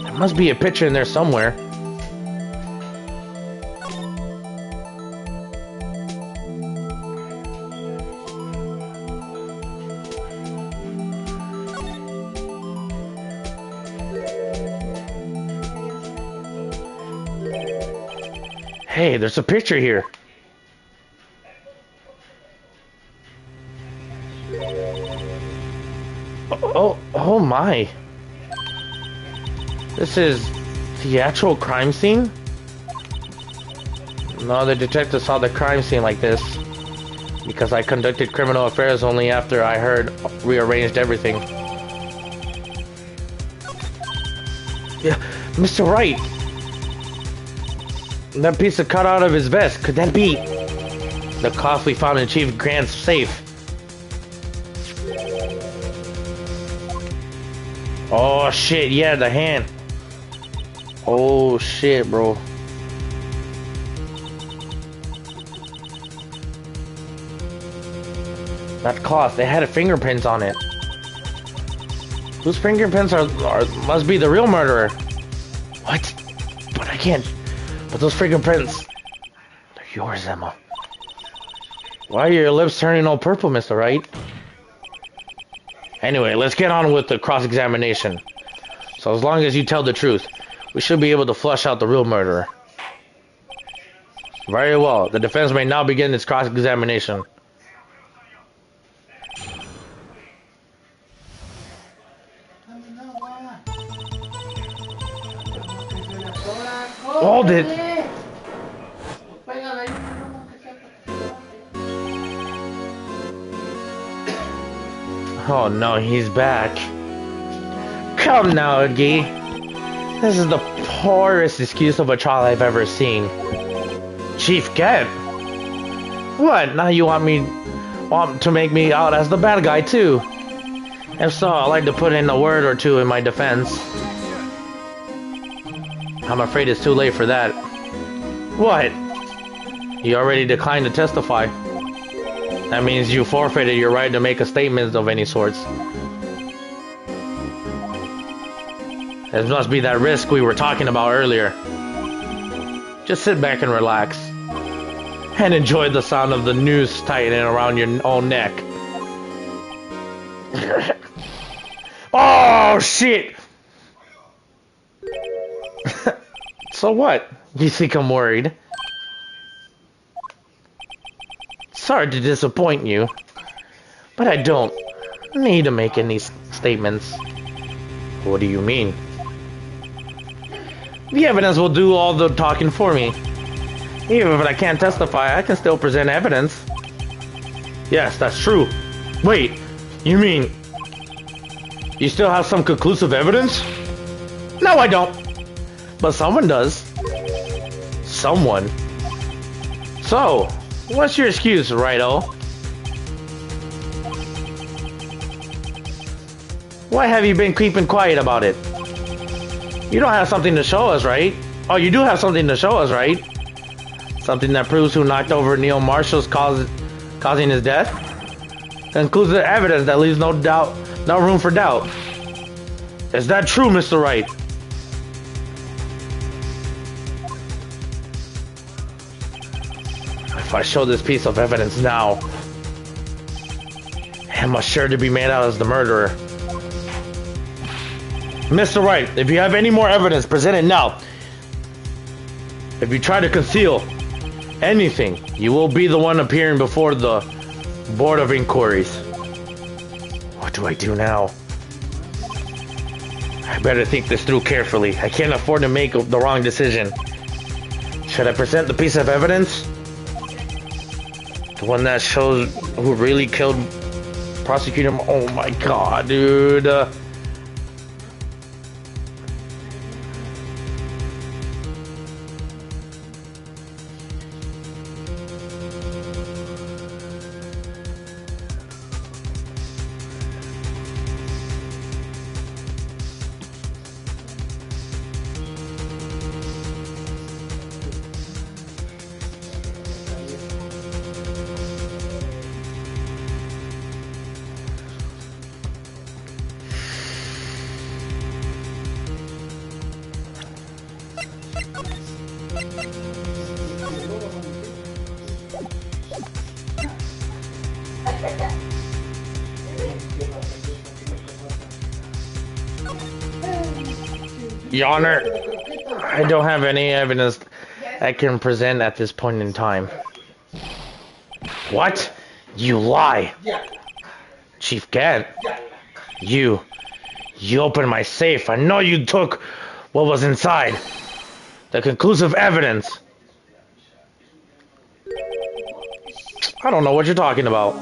There must be a picture in there somewhere. Hey, there's a picture here. Oh my. This is the actual crime scene? No, the detective saw the crime scene like this because I conducted criminal affairs only after I heard rearranged everything. Yeah, Mr. Wright. That piece of cut out of his vest, could that be the cough we found in Chief Grant's safe? Oh shit, yeah, the hand. Oh shit, bro. That cloth, they had fingerprints on it. Whose fingerprints are must be the real murderer? What? But I can't. But those fingerprints, they're yours, Emma. Why are your lips turning all purple, Mr. Wright? Anyway, let's get on with the cross-examination. So as long as you tell the truth, we should be able to flush out the real murderer. Very well. The defense may now begin its cross-examination. Hold it! Oh no, he's back. Come now, Iggy. This is the poorest excuse of a trial I've ever seen. Chief Kent? What? Now you want to make me out as the bad guy too? If so, I'd like to put in a word or two in my defense. I'm afraid it's too late for that. What? You already declined to testify. That means you forfeited your right to make a statement of any sorts. It must be that risk we were talking about earlier. Just sit back and relax. And enjoy the sound of the noose tightening around your own neck. Oh, shit! So what? You think I'm worried? Sorry to disappoint you, but I don't need to make any statements. What do you mean? The evidence will do all the talking for me. Even if I can't testify, I can still present evidence. Yes, that's true. Wait, you mean you still have some conclusive evidence? No, I don't. But someone does. Someone. So, what's your excuse, Righto? Why have you been keeping quiet about it? You don't have something to show us, right? Oh, you do have something to show us, right? Something that proves who knocked over Neil Marshall's causing his death? Conclusive evidence that leaves no doubt, no room for doubt. Is that true, Mr. Wright? If I show this piece of evidence now, Emma's sure to be made out as the murderer. Mr. Wright, if you have any more evidence, present it now. If you try to conceal anything, you will be the one appearing before the Board of Inquiries. What do I do now? I better think this through carefully. I can't afford to make the wrong decision. Should I present the piece of evidence? The one that shows who really killed Prosecutor... Oh my god, dude. Your Honor, I don't have any evidence I can present at this point in time. What? You lie! Chief Kent, you opened my safe. I know you took what was inside. The conclusive evidence. I don't know what you're talking about.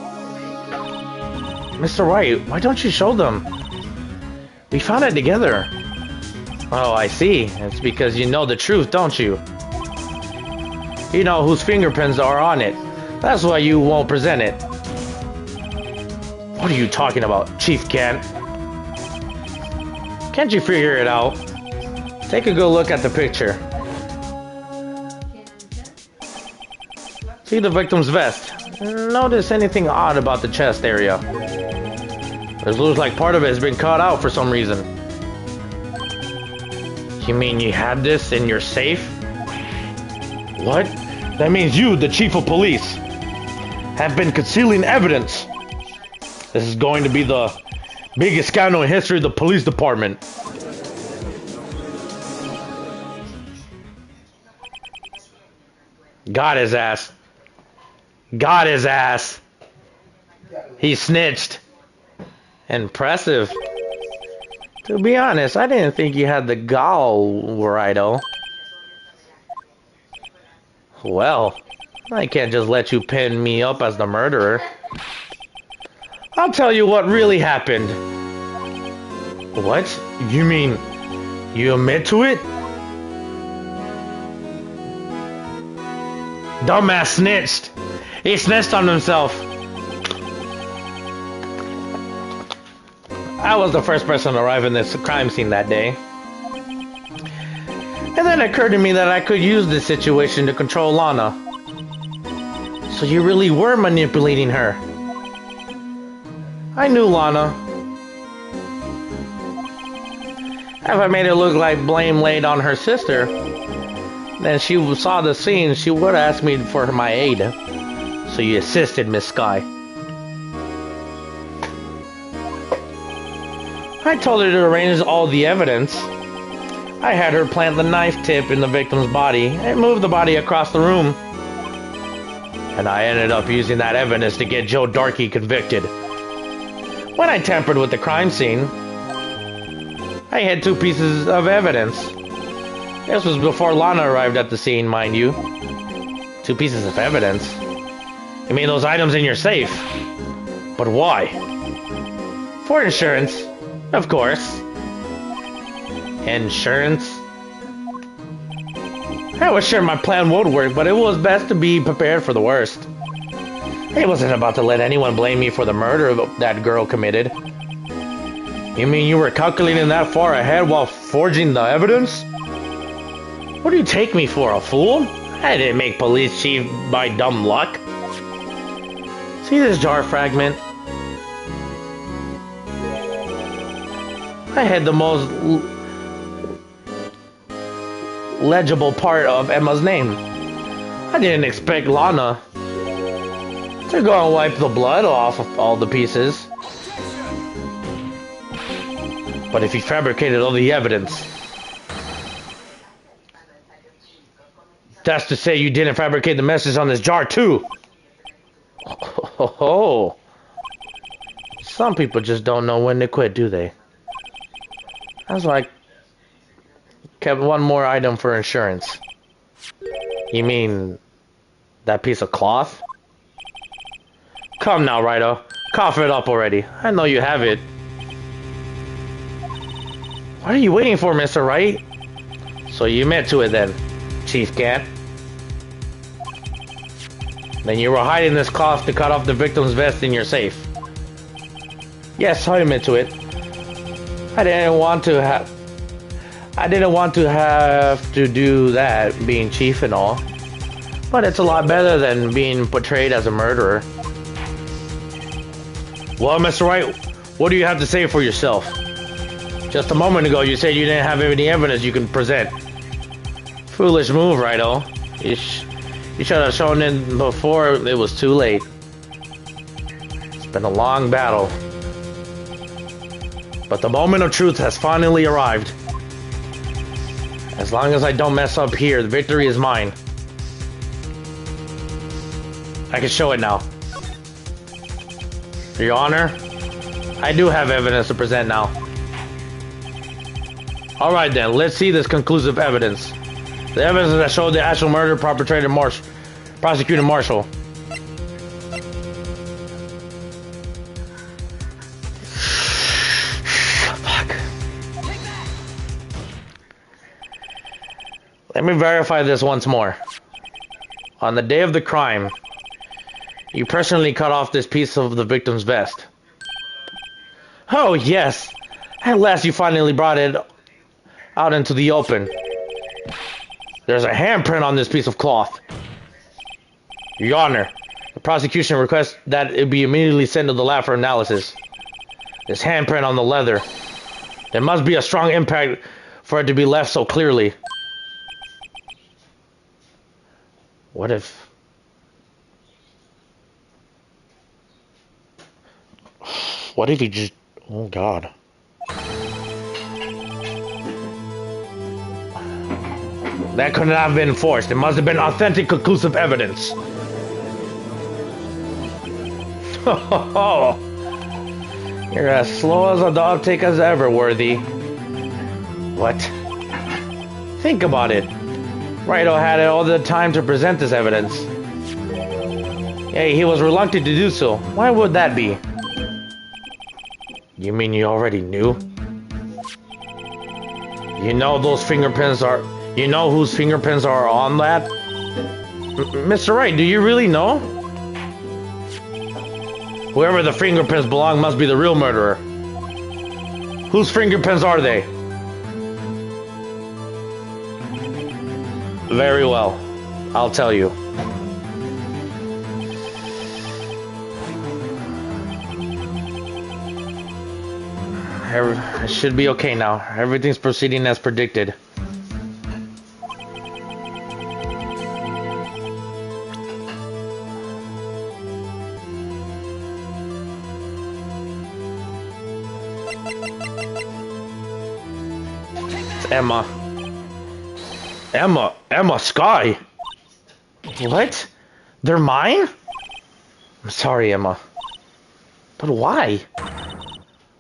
Mr. Wright, why don't you show them? We found it together. Oh, I see. It's because you know the truth, don't you? You know whose fingerprints are on it. That's why you won't present it. What are you talking about, Chief Kent? Can't you figure it out? Take a good look at the picture. See the victim's vest. Notice anything odd about the chest area. It looks like part of it has been cut out for some reason. You mean you had this in your safe? What? That means you, the chief of police, have been concealing evidence. This is going to be the biggest scandal in history of the police department. Got his ass. Got his ass. He snitched. Impressive. To be honest, I didn't think you had the gall, Righto. Well, I can't just let you pin me up as the murderer. I'll tell you what really happened. What? You mean you admit to it? Dumbass snitched. He snitched on himself. I was the first person to arrive in this crime scene that day. And then it occurred to me that I could use this situation to control Lana. So you really were manipulating her. I knew Lana. If I made it look like blame laid on her sister, then she saw the scene, she would have asked me for my aid. So you assisted, Miss Sky. I told her to arrange all the evidence. I had her plant the knife tip in the victim's body and move the body across the room. And I ended up using that evidence to get Joe Darkey convicted. When I tampered with the crime scene, I had 2 pieces of evidence. This was before Lana arrived at the scene, mind you. 2 pieces of evidence? You mean those items in your safe? But why? For insurance. Of course. Insurance? I was sure my plan would work, but it was best to be prepared for the worst. I wasn't about to let anyone blame me for the murder that girl committed. You mean you were calculating that far ahead while forging the evidence? What do you take me for, a fool? I didn't make police chief by dumb luck. See this jar fragment? I had the most legible part of Emma's name. I didn't expect Lana to go and wipe the blood off of all the pieces. But if he fabricated all the evidence, that's to say you didn't fabricate the message on this jar too. Oh. Some people just don't know when to quit, do they? That's why I kept one more item for insurance. You mean that piece of cloth? Come now, Rido. Cough it up already. I know you have it. What are you waiting for, Mr. Wright? So you admit to it then, Chief Cat. Then you were hiding this cloth to cut off the victim's vest in your safe. Yes, I admit to it. I didn't want to have to do that, being chief and all. But it's a lot better than being portrayed as a murderer. Well, Mr. Wright, what do you have to say for yourself? Just a moment ago, you said you didn't have any evidence you can present. Foolish move, Rido. You should have shown it before it was too late. It's been a long battle. But the moment of truth has finally arrived. As long as I don't mess up here, the victory is mine. I can show it now. Your Honor, I do have evidence to present now. Alright then, let's see this conclusive evidence. The evidence that showed the actual murder perpetrated Prosecutor Marshall. Fuck. Let me verify this once more. On the day of the crime, you personally cut off this piece of the victim's vest. Oh yes! At last you finally brought it out into the open. There's a handprint on this piece of cloth. Your Honor, the prosecution requests that it be immediately sent to the lab for analysis. This handprint on the leather. There must be a strong impact for it to be left so clearly. What if... What if he just... Oh God. That could not have been forced. It must have been authentic, conclusive evidence. You're as slow as a dog tick as ever, Worthy. What? Think about it. Rido had all the time to present this evidence. Hey, he was reluctant to do so. Why would that be? You mean you already knew? You know those fingerprints are... You know whose fingerprints are on that? Mr. Wright, do you really know? Whoever the fingerprints belong must be the real murderer. Whose fingerprints are they? Very well. I'll tell you. It should be okay now. Everything's proceeding as predicted. Emma. Emma Skye. What? They're mine? I'm sorry, Emma. But why?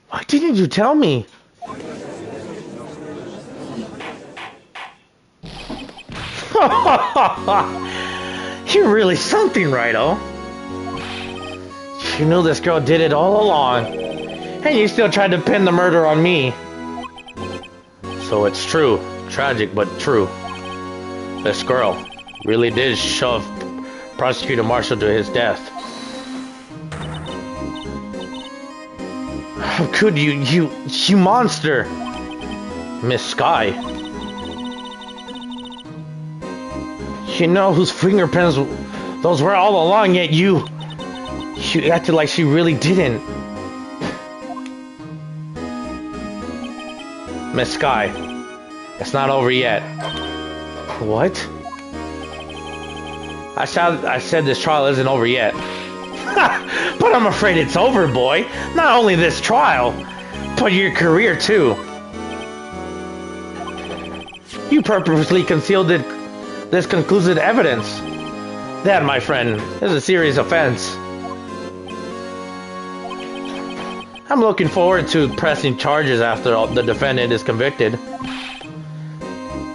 Why didn't you tell me? You're really something, Rido. You knew this girl did it all along, and you still tried to pin the murder on me. So it's true. Tragic, but true. This girl really did shove Prosecutor Marshall to his death. How could you monster? Miss Sky. You know whose fingerprints those were all along, yet she acted like she really didn't. Miss Sky, it's not over yet. What? I said this trial isn't over yet. But I'm afraid it's over, boy. Not only this trial, but your career too. You purposely concealed this conclusive evidence. That, my friend, is a serious offense. I'm looking forward to pressing charges after the defendant is convicted.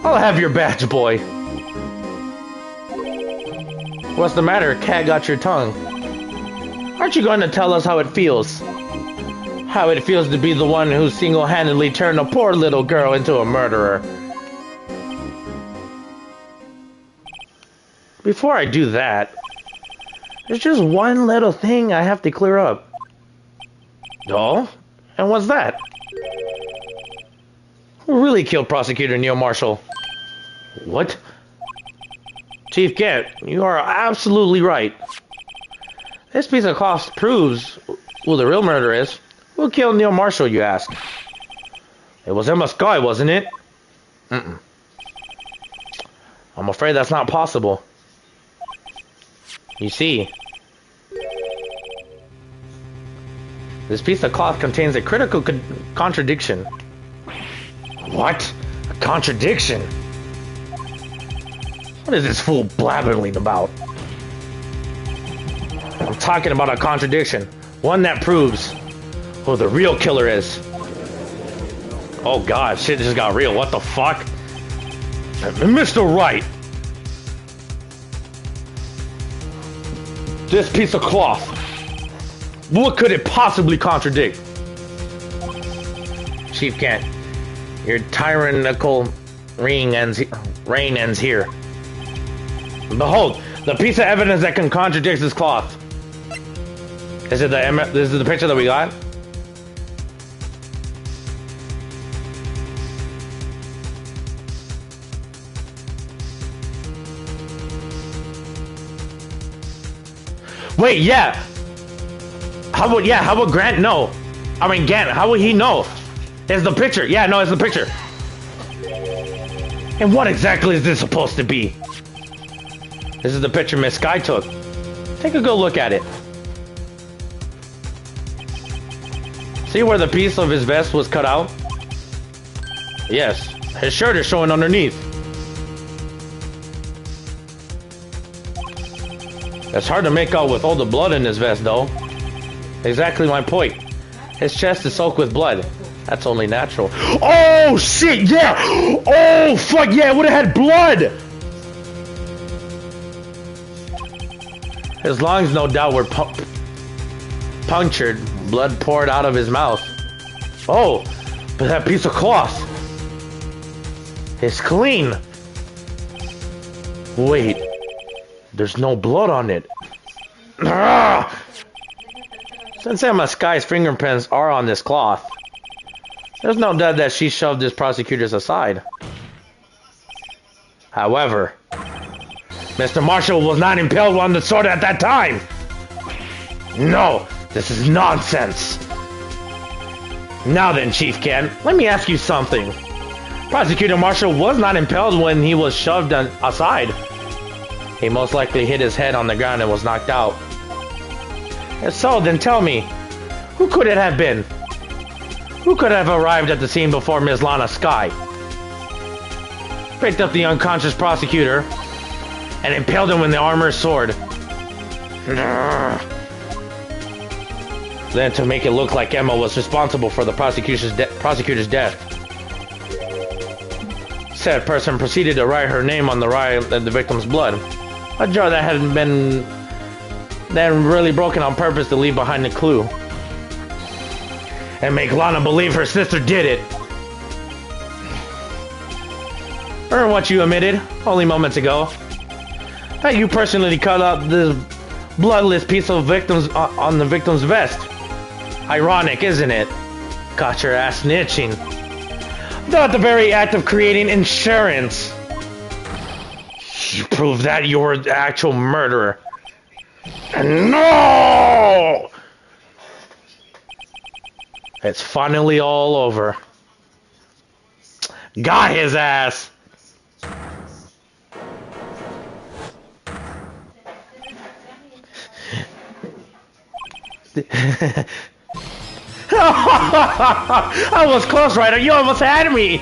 I'll have your badge, boy. What's the matter? Cat got your tongue. Aren't you going to tell us how it feels? How it feels to be the one who single-handedly turned a poor little girl into a murderer. Before I do that, there's just one little thing I have to clear up. Oh? And what's that? Who really killed Prosecutor Neil Marshall? What? Chief Kent, you are absolutely right. This piece of cloth proves who the real murderer is. Who killed Neil Marshall, you ask? It was Emma Sky, wasn't it? Mm-mm. I'm afraid that's not possible. You see, this piece of cloth contains a critical contradiction. What? A contradiction? What is this fool blabbering about? I'm talking about a contradiction. One that proves who the real killer is. Oh god, shit just got real. What the fuck? Mr. Wright! This piece of cloth. What could it possibly contradict? Chief Kent, your tyrannical reign ends here. Behold, the piece of evidence that can contradict this cloth. This is the picture that we got? Wait, yeah. How would Grant know? I mean, Gant, how would he know? It's the picture. Yeah, no, it's the picture. And what exactly is this supposed to be? This is the picture Miss Sky took. Take a good look at it. See where the piece of his vest was cut out? Yes, his shirt is showing underneath. It's hard to make out with all the blood in his vest, though. Exactly my point. His chest is soaked with blood. That's only natural. Oh, shit, yeah! Oh, fuck, yeah, it would have had blood! His lungs, no doubt, were punctured. Blood poured out of his mouth. Oh, but that piece of cloth is clean. Wait, there's no blood on it. Ah! Since Emma Sky's fingerprints are on this cloth, there's no doubt that she shoved his prosecutors aside. However, Mr. Marshall was not impaled on the sword at that time. No, this is nonsense. Now then, Chief Kent, let me ask you something. Prosecutor Marshall was not impaled when he was shoved aside. He most likely hit his head on the ground and was knocked out. If so, then tell me, who could it have been? Who could have arrived at the scene before Ms. Lana Sky? Picked up the unconscious prosecutor and impaled him with the armored sword. Then to make it look like Emma was responsible for the prosecutor's death. Said person proceeded to write her name on the victim's blood. A jar that hadn't been then really broken on purpose to leave behind a clue. And make Lana believe her sister did it. Or what you admitted only moments ago. That you personally cut out this bloodless piece of victims on the victim's vest. Ironic, isn't it? Caught your ass snitching. Not the very act of creating insurance. You prove that you're the actual murderer. And no! It's finally all over. Got his ass! I was close, Ryder. You almost had me.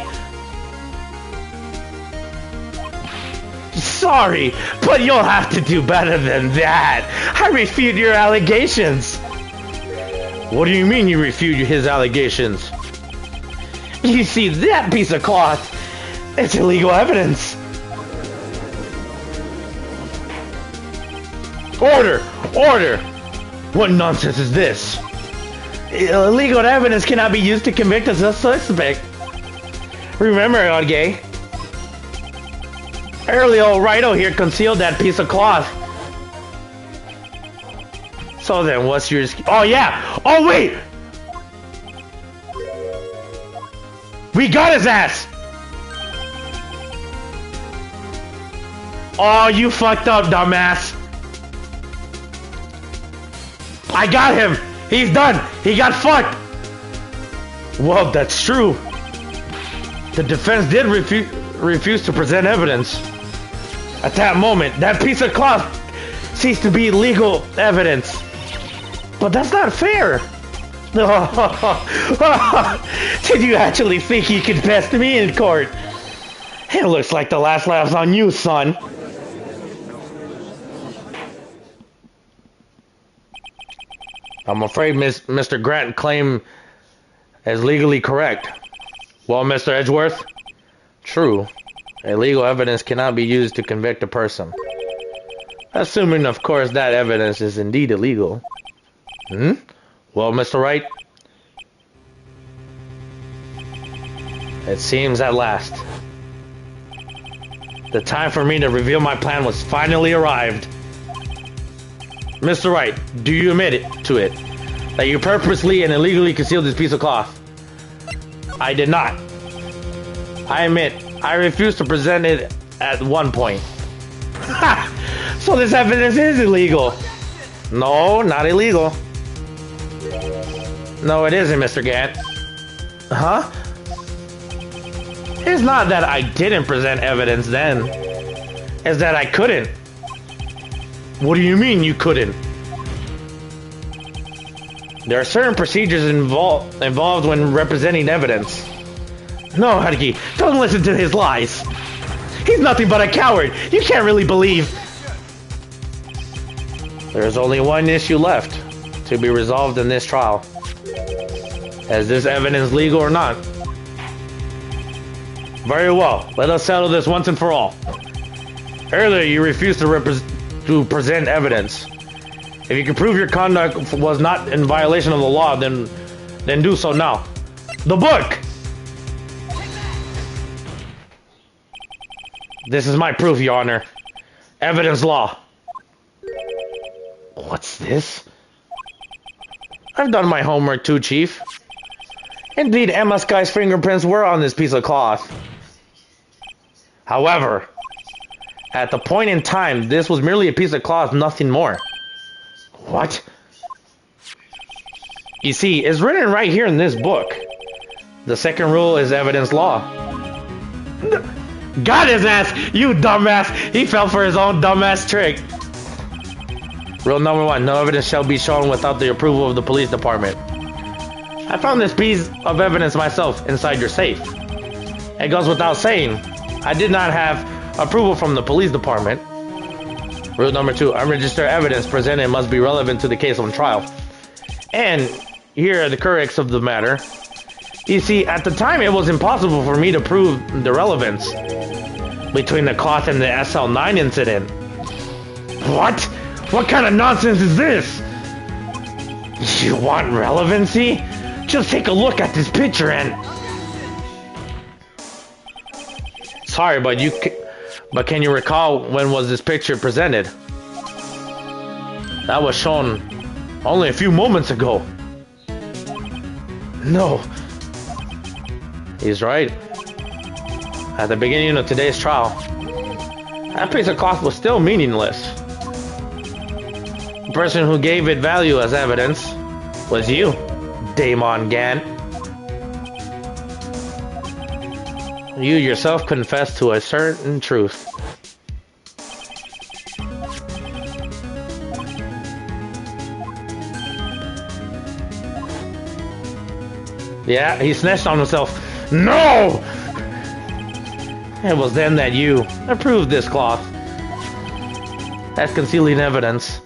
Sorry, but you'll have to do better than that. I refute your allegations. What do you mean you refute his allegations? You see, that piece of cloth, it's illegal evidence. Order! Order! What nonsense is this? Illegal evidence cannot be used to convict a suspect. Remember, Odgay. Earlier, old Rido here concealed that piece of cloth. So then, what's your... Oh, yeah! Oh, wait! We got his ass! Oh, you fucked up, dumbass. I got him! He's done! He got fucked! Well, that's true. The defense did refuse to present evidence. At that moment, that piece of cloth ceased to be legal evidence. But that's not fair! Did you actually think you could best me in court? It looks like the last laugh's on you, son. I'm afraid Mr. Grant's claim is legally correct. Well, Mr. Edgeworth? True. Illegal evidence cannot be used to convict a person. Assuming, of course, that evidence is indeed illegal. Hmm? Well, Mr. Wright? It seems at last. The time for me to reveal my plan was finally arrived. Mr. Wright, do you admit that you purposely and illegally concealed this piece of cloth? I did not. I admit, I refused to present it at one point. Ha! So this evidence is illegal. No, not illegal. No, it isn't, Mr. Grant. Huh? It's not that I didn't present evidence then. It's that I couldn't. What do you mean you couldn't? There are certain procedures involved when representing evidence. No, Haruki, don't listen to his lies. He's nothing but a coward. You can't really believe. There's only one issue left to be resolved in this trial. Is this evidence legal or not? Very well. Let us settle this once and for all. Earlier, you refused to present evidence. If you can prove your conduct was not in violation of the law, then do so now. The book! This is my proof, Your Honor. Evidence law. What's this? I've done my homework too, Chief. Indeed, Emma Sky's fingerprints were on this piece of cloth. However, at the point in time, this was merely a piece of cloth, nothing more. What? You see, it's written right here in this book. The second rule is evidence law. Got his ass, you dumbass! He fell for his own dumbass trick. Rule number 1, no evidence shall be shown without the approval of the police department. I found this piece of evidence myself inside your safe. It goes without saying, I did not have approval from the police department. Rule number 2, unregistered evidence presented must be relevant to the case on trial. And here are the corrects of the matter. You see, at the time it was impossible for me to prove the relevance between the cloth and the SL9 incident. What? What kind of nonsense is this? You want relevancy? Just take a look at this picture and... Sorry, but can you recall when was this picture presented? That was shown only a few moments ago. No, He's right. At the beginning of today's trial, that piece of cloth was still meaningless. The person who gave it value as evidence was you, Damon Gant. You yourself confessed to a certain truth. Yeah, he snatched on himself. No! It was then that you approved this cloth as concealing evidence.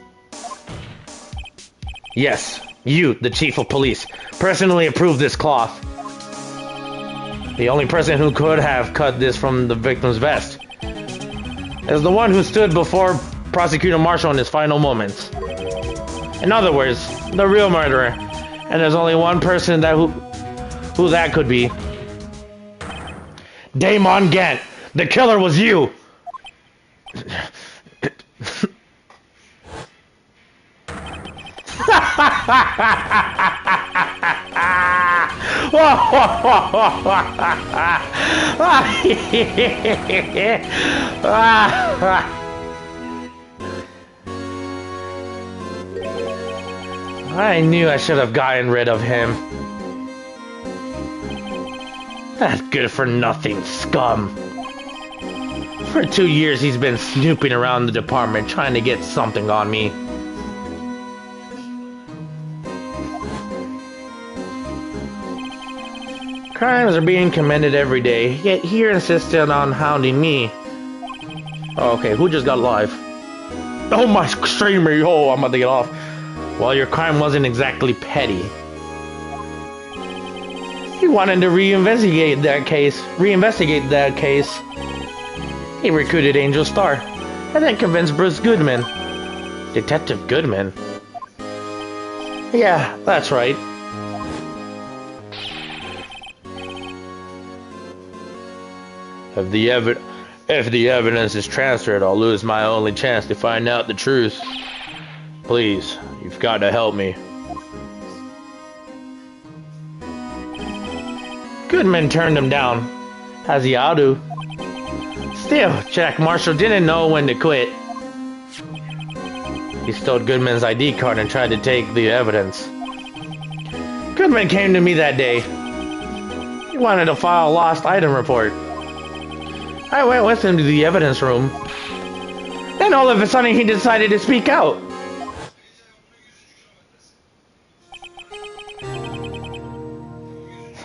Yes, you, the chief of police, personally approved this cloth. The only person who could have cut this from the victim's vest is the one who stood before Prosecutor Marshall in his final moments. In other words, the real murderer. And there's only one person that who that could be. Damon Gant, the killer was you! I knew I should have gotten rid of him. That good-for-nothing scum. For 2 years he's been snooping around the department trying to get something on me. Crimes are being committed every day, yet he insisted on hounding me. Oh, okay, who just got live? Oh my streamer, oh, I'm about to get off. Well, your crime wasn't exactly petty. He wanted to reinvestigate that case. He recruited Angel Star, and then convinced Bruce Goodman. Detective Goodman? Yeah, that's right. If the evidence is transferred, I'll lose my only chance to find out the truth. Please, you've got to help me. Goodman turned him down, as he ought to. Still, Jack Marshall didn't know when to quit. He stole Goodman's ID card and tried to take the evidence. Goodman came to me that day. He wanted to file a lost item report. I went with him to the evidence room. Then all of a sudden he decided to speak out.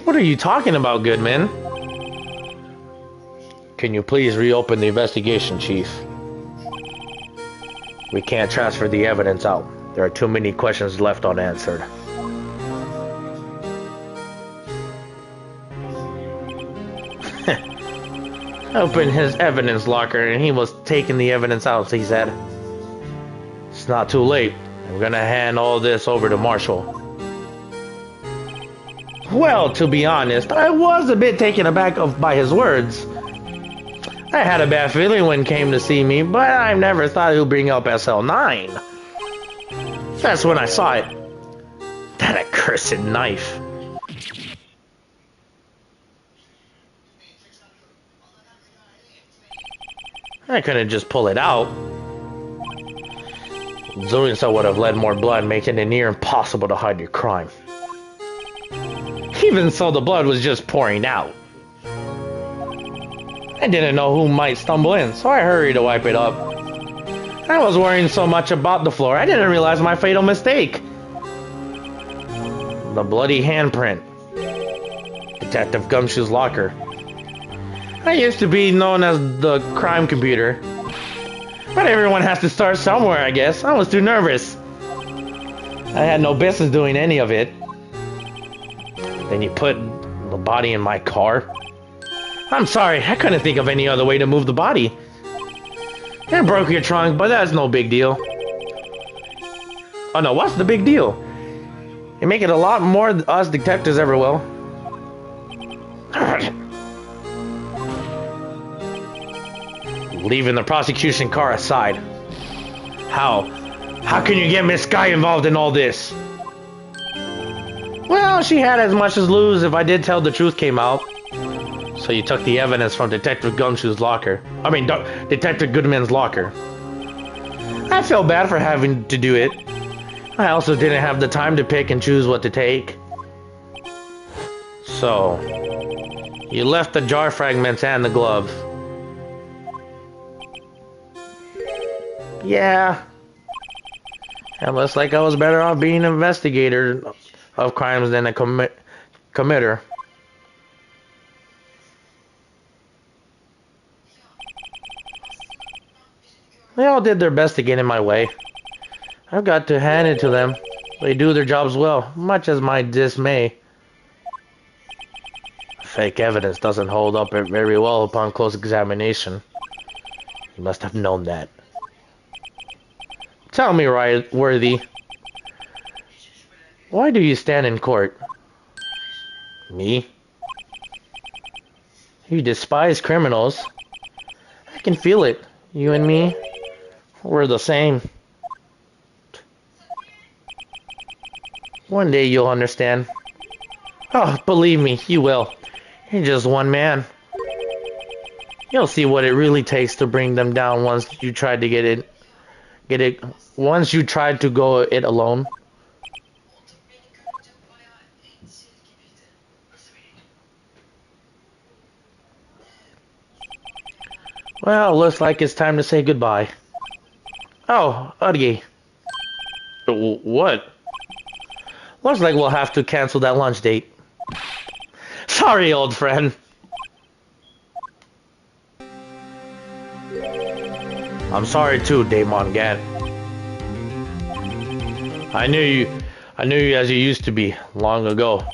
What are you talking about, Goodman? Can you please reopen the investigation, Chief? We can't transfer the evidence out. There are too many questions left unanswered. Opened his evidence locker and he was taking the evidence out, he said. It's not too late. I'm gonna hand all this over to Marshall. Well, to be honest, I was a bit taken aback by his words. I had a bad feeling when he came to see me, but I never thought he would bring up SL9. That's when I saw it. That accursed knife. I couldn't just pull it out. Doing so would have led more blood, making it near impossible to hide your crime. Even so, the blood was just pouring out. I didn't know who might stumble in, so I hurried to wipe it up. I was worrying so much about the floor, I didn't realize my fatal mistake. The bloody handprint. Detective Gumshoe's locker. I used to be known as the crime computer. But everyone has to start somewhere, I guess. I was too nervous. I had no business doing any of it. Then you put the body in my car. I'm sorry, I couldn't think of any other way to move the body. It broke your trunk, but that's no big deal. Oh no, what's the big deal? You make it a lot more than us detectives ever will. Leaving the prosecution car aside. How? How can you get Miss Sky involved in all this? Well, she had as much as lose if I did tell the truth came out. So you took the evidence from Detective Gumshoe's locker. I mean, Detective Goodman's locker. I feel bad for having to do it. I also didn't have the time to pick and choose what to take. So, you left the jar fragments and the glove. Yeah. It looks like I was better off being an investigator of crimes than a committer. They all did their best to get in my way. I've got to hand it to them. They do their jobs well, much as my dismay. Fake evidence doesn't hold up very well upon close examination. You must have known that. Tell me, Worthy, why do you stand in court? Me? You despise criminals. I can feel it. You and me, we're the same. One day you'll understand. Oh, believe me, you will. You're just one man. You'll see what it really takes to bring them down once you tried to get it. Once you tried to go it alone. Well, looks like it's time to say goodbye. Oh, Udgy. What? Looks like we'll have to cancel that lunch date. Sorry, old friend. I'm sorry too, Damon Gann. I knew you as you used to be, long ago.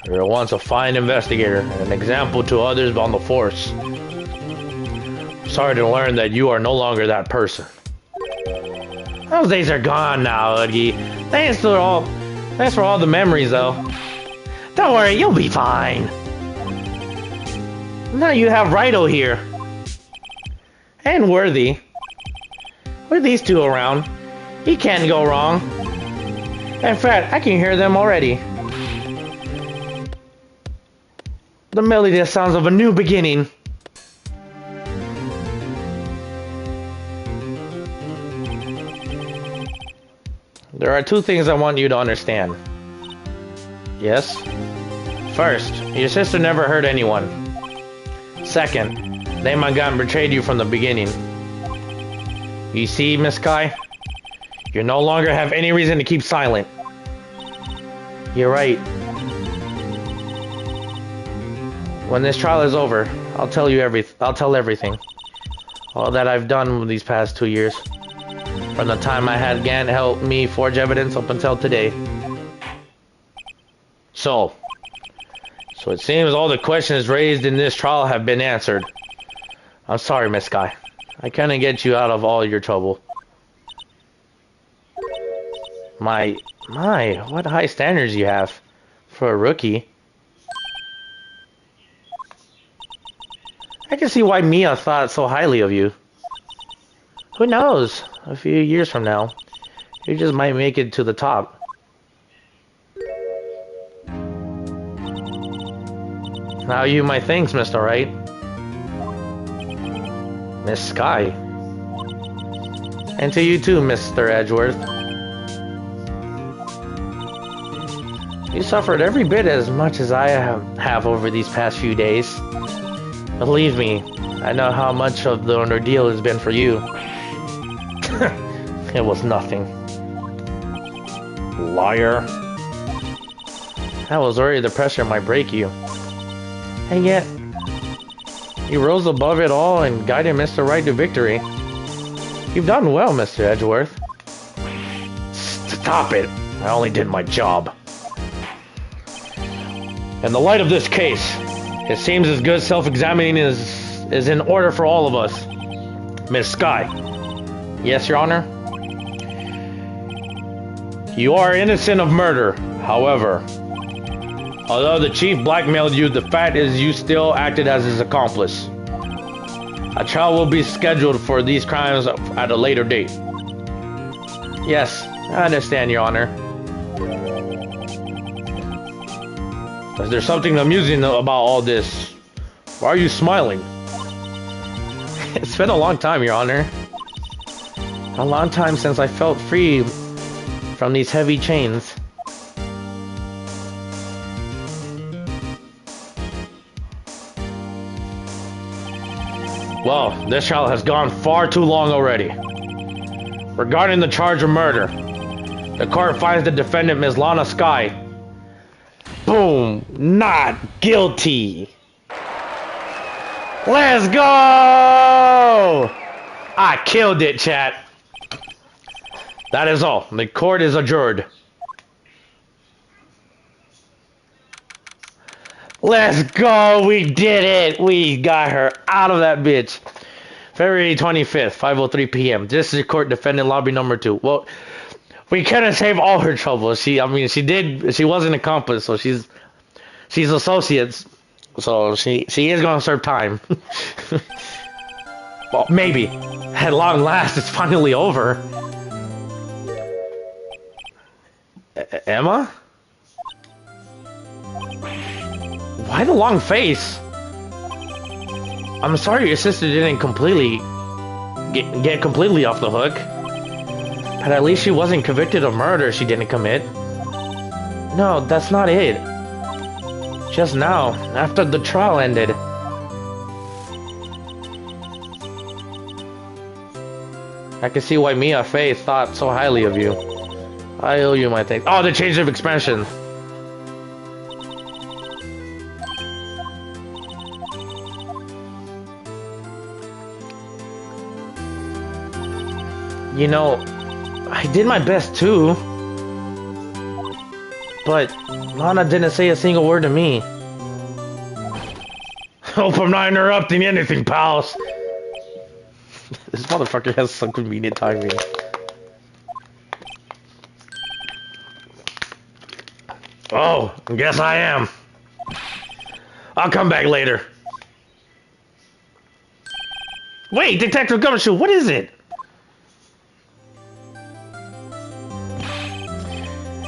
You were once a fine investigator and an example to others on the force. Sorry to learn that you are no longer that person. Those days are gone now, Udgy. Thanks for all the memories, though. Don't worry, you'll be fine. Now you have Rido here. And Worthy. With these two around, he can't go wrong. In fact, I can hear them already. The melodious sounds of a new beginning. There are two things I want you to understand. Yes? First, your sister never hurt anyone. Second, Damon Gann betrayed you from the beginning. You see, Miss Sky? You no longer have any reason to keep silent. You're right. When this trial is over, I'll tell everything. All that I've done these past 2 years. From the time I had Gann help me forge evidence up until today. So it seems all the questions raised in this trial have been answered. I'm sorry, Miss Sky. I couldn't get you out of all your trouble. My, what high standards you have for a rookie. I can see why Mia thought so highly of you. Who knows? A few years from now, you just might make it to the top. Now you my thanks, Mr. Wright. Miss Sky. And to you too, Mr. Edgeworth. You suffered every bit as much as I have over these past few days. Believe me, I know how much of the ordeal has been for you. It was nothing. Liar. I was worried the pressure might break you. And yet, you rose above it all and guided Mr. Wright to victory. You've done well, Mr. Edgeworth. Stop it. I only did my job. In the light of this case, it seems as good self-examining is in order for all of us. Miss Sky. Yes, Your Honor? You are innocent of murder. However, although the chief blackmailed you, the fact is you still acted as his accomplice. A trial will be scheduled for these crimes at a later date. Yes, I understand, Your Honor. Is there something amusing about all this? Why are you smiling? It's been a long time, Your Honor. A long time since I felt free from these heavy chains. Well, this trial has gone far too long already. Regarding the charge of murder, the court finds the defendant, Ms. Lana Skye, Boom! Not guilty! Let's go! I killed it, chat. That is all. The court is adjourned. Let's go! We did it! We got her out of that bitch. February 25th, 5:03 p.m. District Court Defendant Lobby Number 2. Well, we couldn't save all her trouble. She was an accomplice, so she's associates. So she is gonna serve time. Well, maybe. At long last, it's finally over. Emma? Why the long face? I'm sorry your sister didn't completely get completely off the hook. But at least she wasn't convicted of murder she didn't commit. No, that's not it. Just now, after the trial ended. I can see why Mia Fey thought so highly of you. I owe you my thanks. Oh, the change of expression. You know, I did my best too. But Lana didn't say a single word to me. Hope I'm not interrupting anything, pals. This motherfucker has some convenient timing. Oh, guess I am. I'll come back later. Wait, Detective Gumshoe, what is it?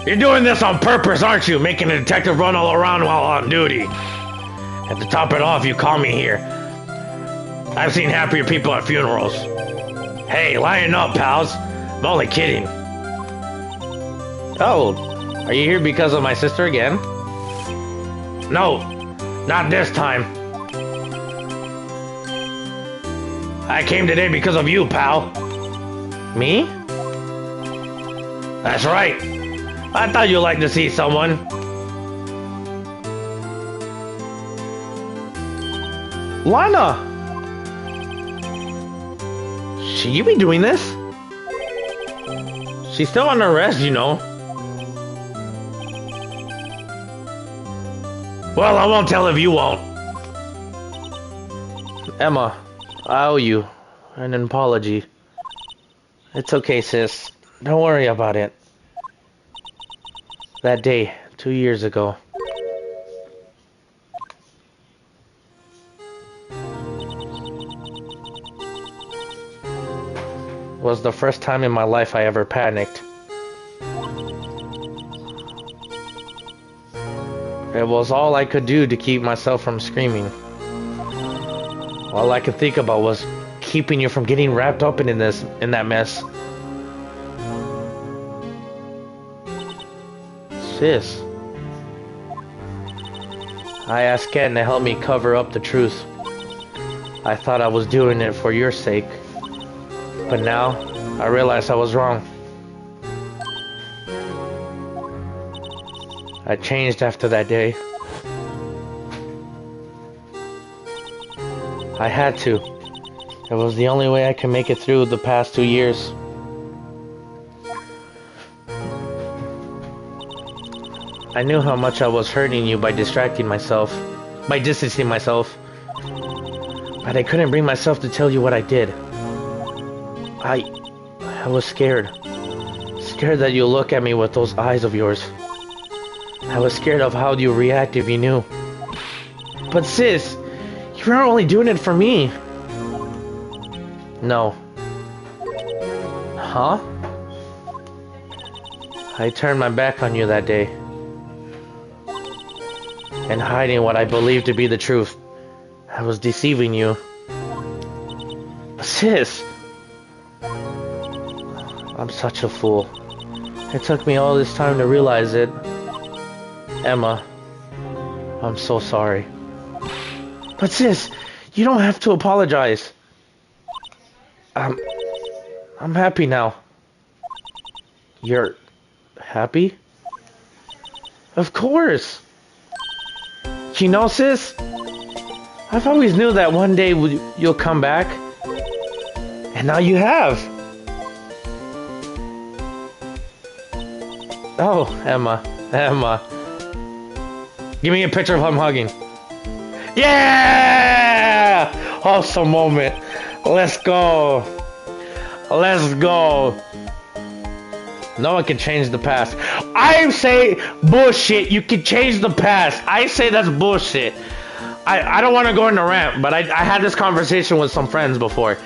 You're doing this on purpose, aren't you? Making a detective run all around while on duty. And to top it off, you call me here. I've seen happier people at funerals. Hey, lighten up, pals. I'm only kidding. Oh, are you here because of my sister again? No, not this time. I came today because of you, pal. Me? That's right. I thought you'd like to see someone. Lana! Should you be doing this? She's still under arrest, you know. Well, I won't tell if you won't. Emma, I owe you an apology. It's okay, sis. Don't worry about it. That day, 2 years ago. Was the first time in my life I ever panicked. It was all I could do to keep myself from screaming. All I could think about was keeping you from getting wrapped up in that mess. Sis. I asked Ken to help me cover up the truth. I thought I was doing it for your sake. But now, I realize I was wrong. I changed after that day. I had to. It was the only way I could make it through the past 2 years. I knew how much I was hurting you by distancing myself. But I couldn't bring myself to tell you what I did. I was scared. Scared that you'll look at me with those eyes of yours. I was scared of how you'd react if you knew. But sis, you weren't only doing it for me. No. Huh? I turned my back on you that day. And hiding what I believed to be the truth. I was deceiving you. Sis! I'm such a fool. It took me all this time to realize it. Emma, I'm so sorry. But sis, you don't have to apologize. I'm happy now. You're happy? Of course. You know, sis, I've always knew that one day you'll come back. And now you have. Oh, Emma. Give me a picture of him hugging. Yeah! Awesome moment. Let's go. No one can change the past. I say bullshit. You can change the past. I say that's bullshit. I don't want to go into rant, but I had this conversation with some friends before.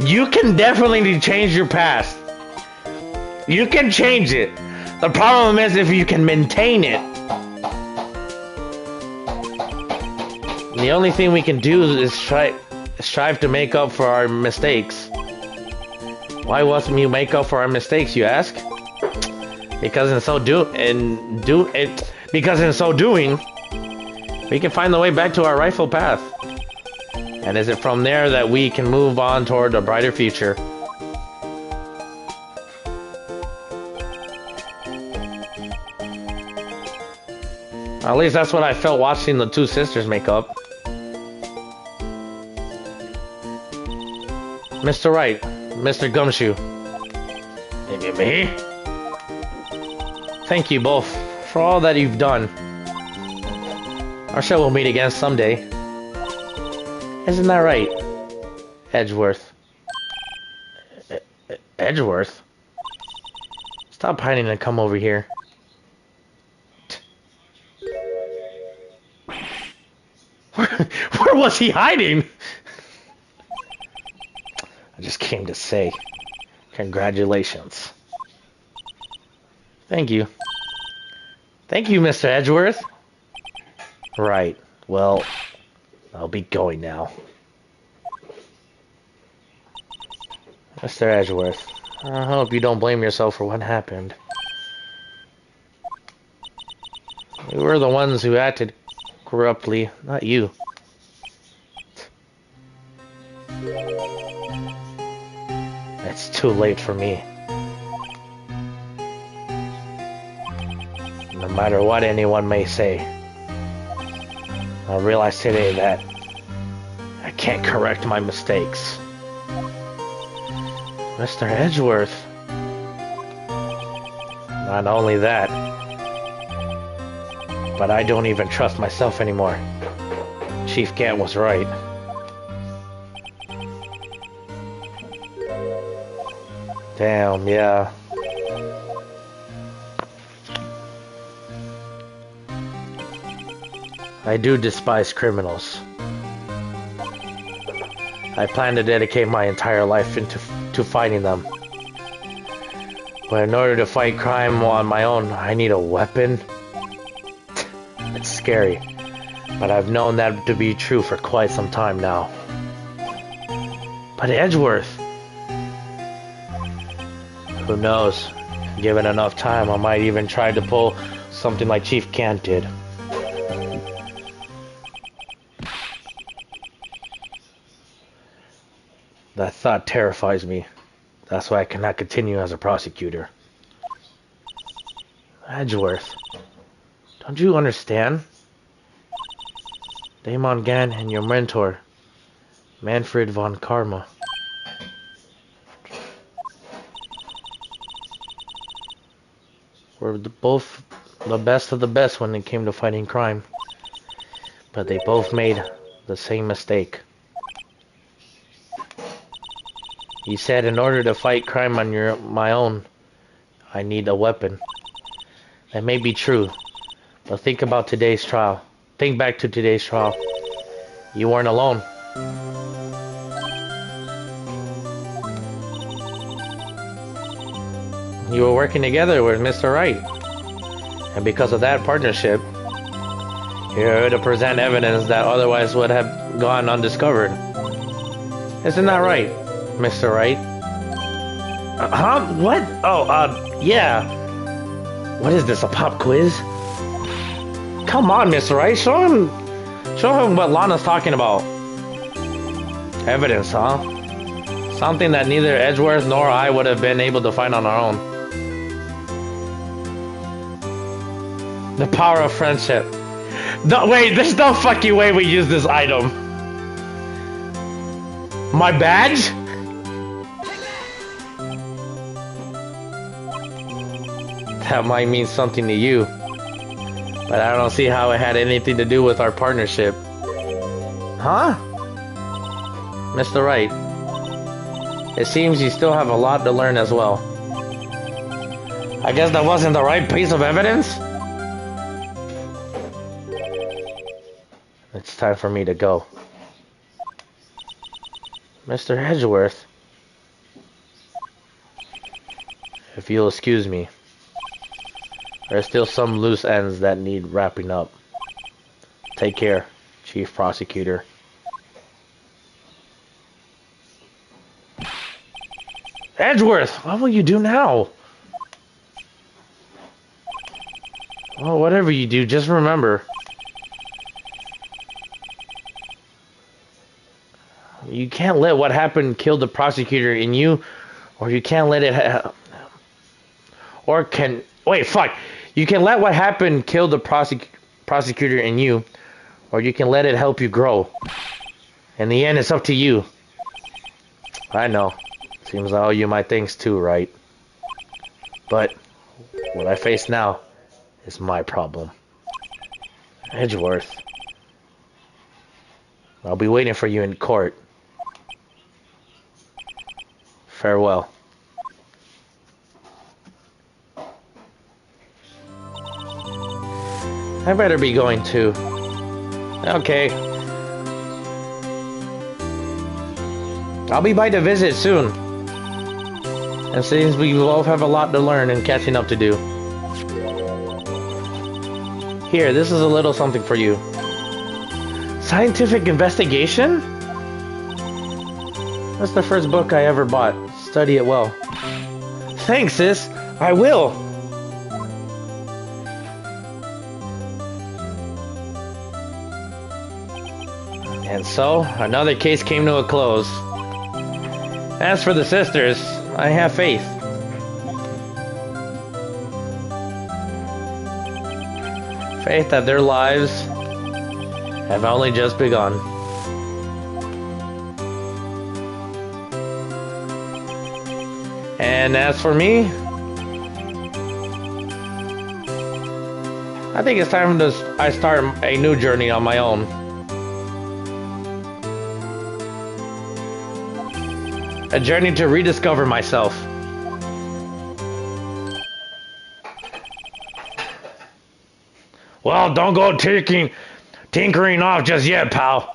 You can definitely change your past. You can change it. The problem is if you can maintain it. The only thing we can do is strive to make up for our mistakes. Why wasn't we make up for our mistakes, you ask? Because in so doing, we can find the way back to our rightful path. And is it from there that we can move on toward a brighter future? At least that's what I felt watching the two sisters make up. Mr. Wright, Mr. Gumshoe. Me? Thank you both for all that you've done. Our show will meet again someday. Isn't that right, Edgeworth? Edgeworth? Stop hiding and come over here. Where was he hiding? I just came to say congratulations. Thank you. Thank you, Mr. Edgeworth. Right. Well, I'll be going now. Mr. Edgeworth, I hope you don't blame yourself for what happened. We were the ones who acted corruptly, not you. It's too late for me. No matter what anyone may say, I realize today that I can't correct my mistakes. Mr. Edgeworth. Not only that, but I don't even trust myself anymore. Chief Gant was right. Damn, yeah. I do despise criminals. I plan to dedicate my entire life to fighting them. But in order to fight crime on my own, I need a weapon. It's scary, but I've known that to be true for quite some time now. But Edgeworth, who knows? Given enough time, I might even try to pull something like Chief Gant did. That thought terrifies me. That's why I cannot continue as a prosecutor. Edgeworth, don't you understand? Damon Gant and your mentor, Manfred von Karma. Were both the best of the best when it came to fighting crime. But they both made the same mistake. He said in order to fight crime on my own, I need a weapon. That may be true, but think about today's trial. Think back to today's trial. You weren't alone. You were working together with Mr. Wright. And because of that partnership, Here to present evidence that otherwise would have gone undiscovered. Isn't that right, Mr. Wright? Huh? What? Oh, yeah. What is this, a pop quiz? Come on, Mr. Wright, show him what Lana's talking about. Evidence, huh? Something that neither Edgeworth nor I would have been able to find on our own. The power of friendship. No, wait, there's no fucking way we use this item. My badge? That might mean something to you, but I don't see how it had anything to do with our partnership. Huh? Mr. Wright, it seems you still have a lot to learn as well. I guess that wasn't the right piece of evidence? It's time for me to go. Mr. Edgeworth, if you'll excuse me, there's still some loose ends that need wrapping up. Take care, Chief Prosecutor. Edgeworth, what will you do now? Well, whatever you do, just remember. You can't let what happened kill the prosecutor in you, or you can't let it You can let what happened kill the prosecutor in you, or you can let it help you grow. In the end, it's up to you. I know. Seems I owe you my thanks too, right? But what I face now is my problem. Edgeworth. I'll be waiting for you in court. Farewell. I better be going too. Okay. I'll be by to visit soon. And since we both have a lot to learn and catching up to do. Here, this is a little something for you. Scientific investigation? That's the first book I ever bought. Study it well. Thanks, sis. I will. And so, another case came to a close. As for the sisters, I have faith. Faith that their lives have only just begun. And as for me, I think it's time I start a new journey on my own. A journey to rediscover myself. Well, don't go tinkering off just yet, pal.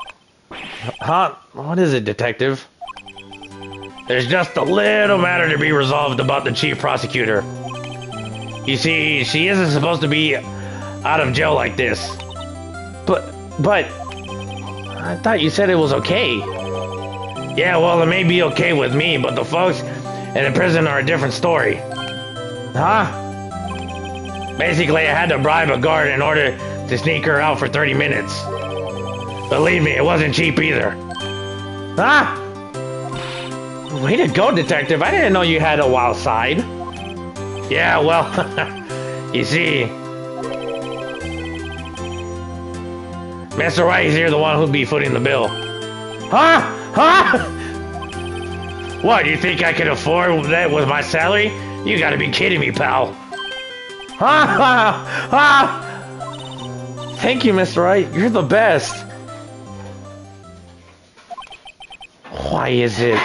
Huh? What is it, detective? There's just a little matter to be resolved about the chief prosecutor. You see, she isn't supposed to be out of jail like this. But, I thought you said it was okay. Yeah, well, it may be okay with me, but the folks in the prison are a different story. Huh? Basically, I had to bribe a guard in order to sneak her out for 30 minutes. Believe me, it wasn't cheap either. Huh? Way to go, detective. I didn't know you had a wild side. Yeah, well, you see, Mr. Wright is here, the one who'll be footing the bill. Huh? Huh? What, you think I could afford that with my salary? You gotta be kidding me, pal. Huh? Thank you, Mr. Wright. You're the best. Why is it?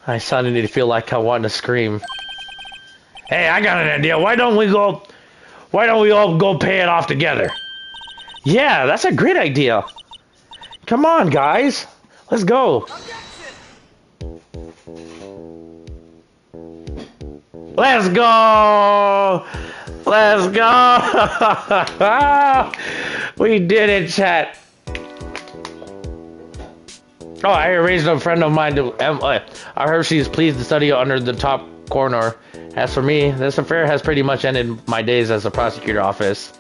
I suddenly feel like I want to scream. Hey, I got an idea. Why don't we all go pay it off together? Yeah, that's a great idea. Come on, guys. Let's go. Let's go. Let's go. We did it, chat. Oh, I arranged a friend of mine to. I heard she's pleased to study under the top corner. As for me, this affair has pretty much ended my days as a prosecutor office.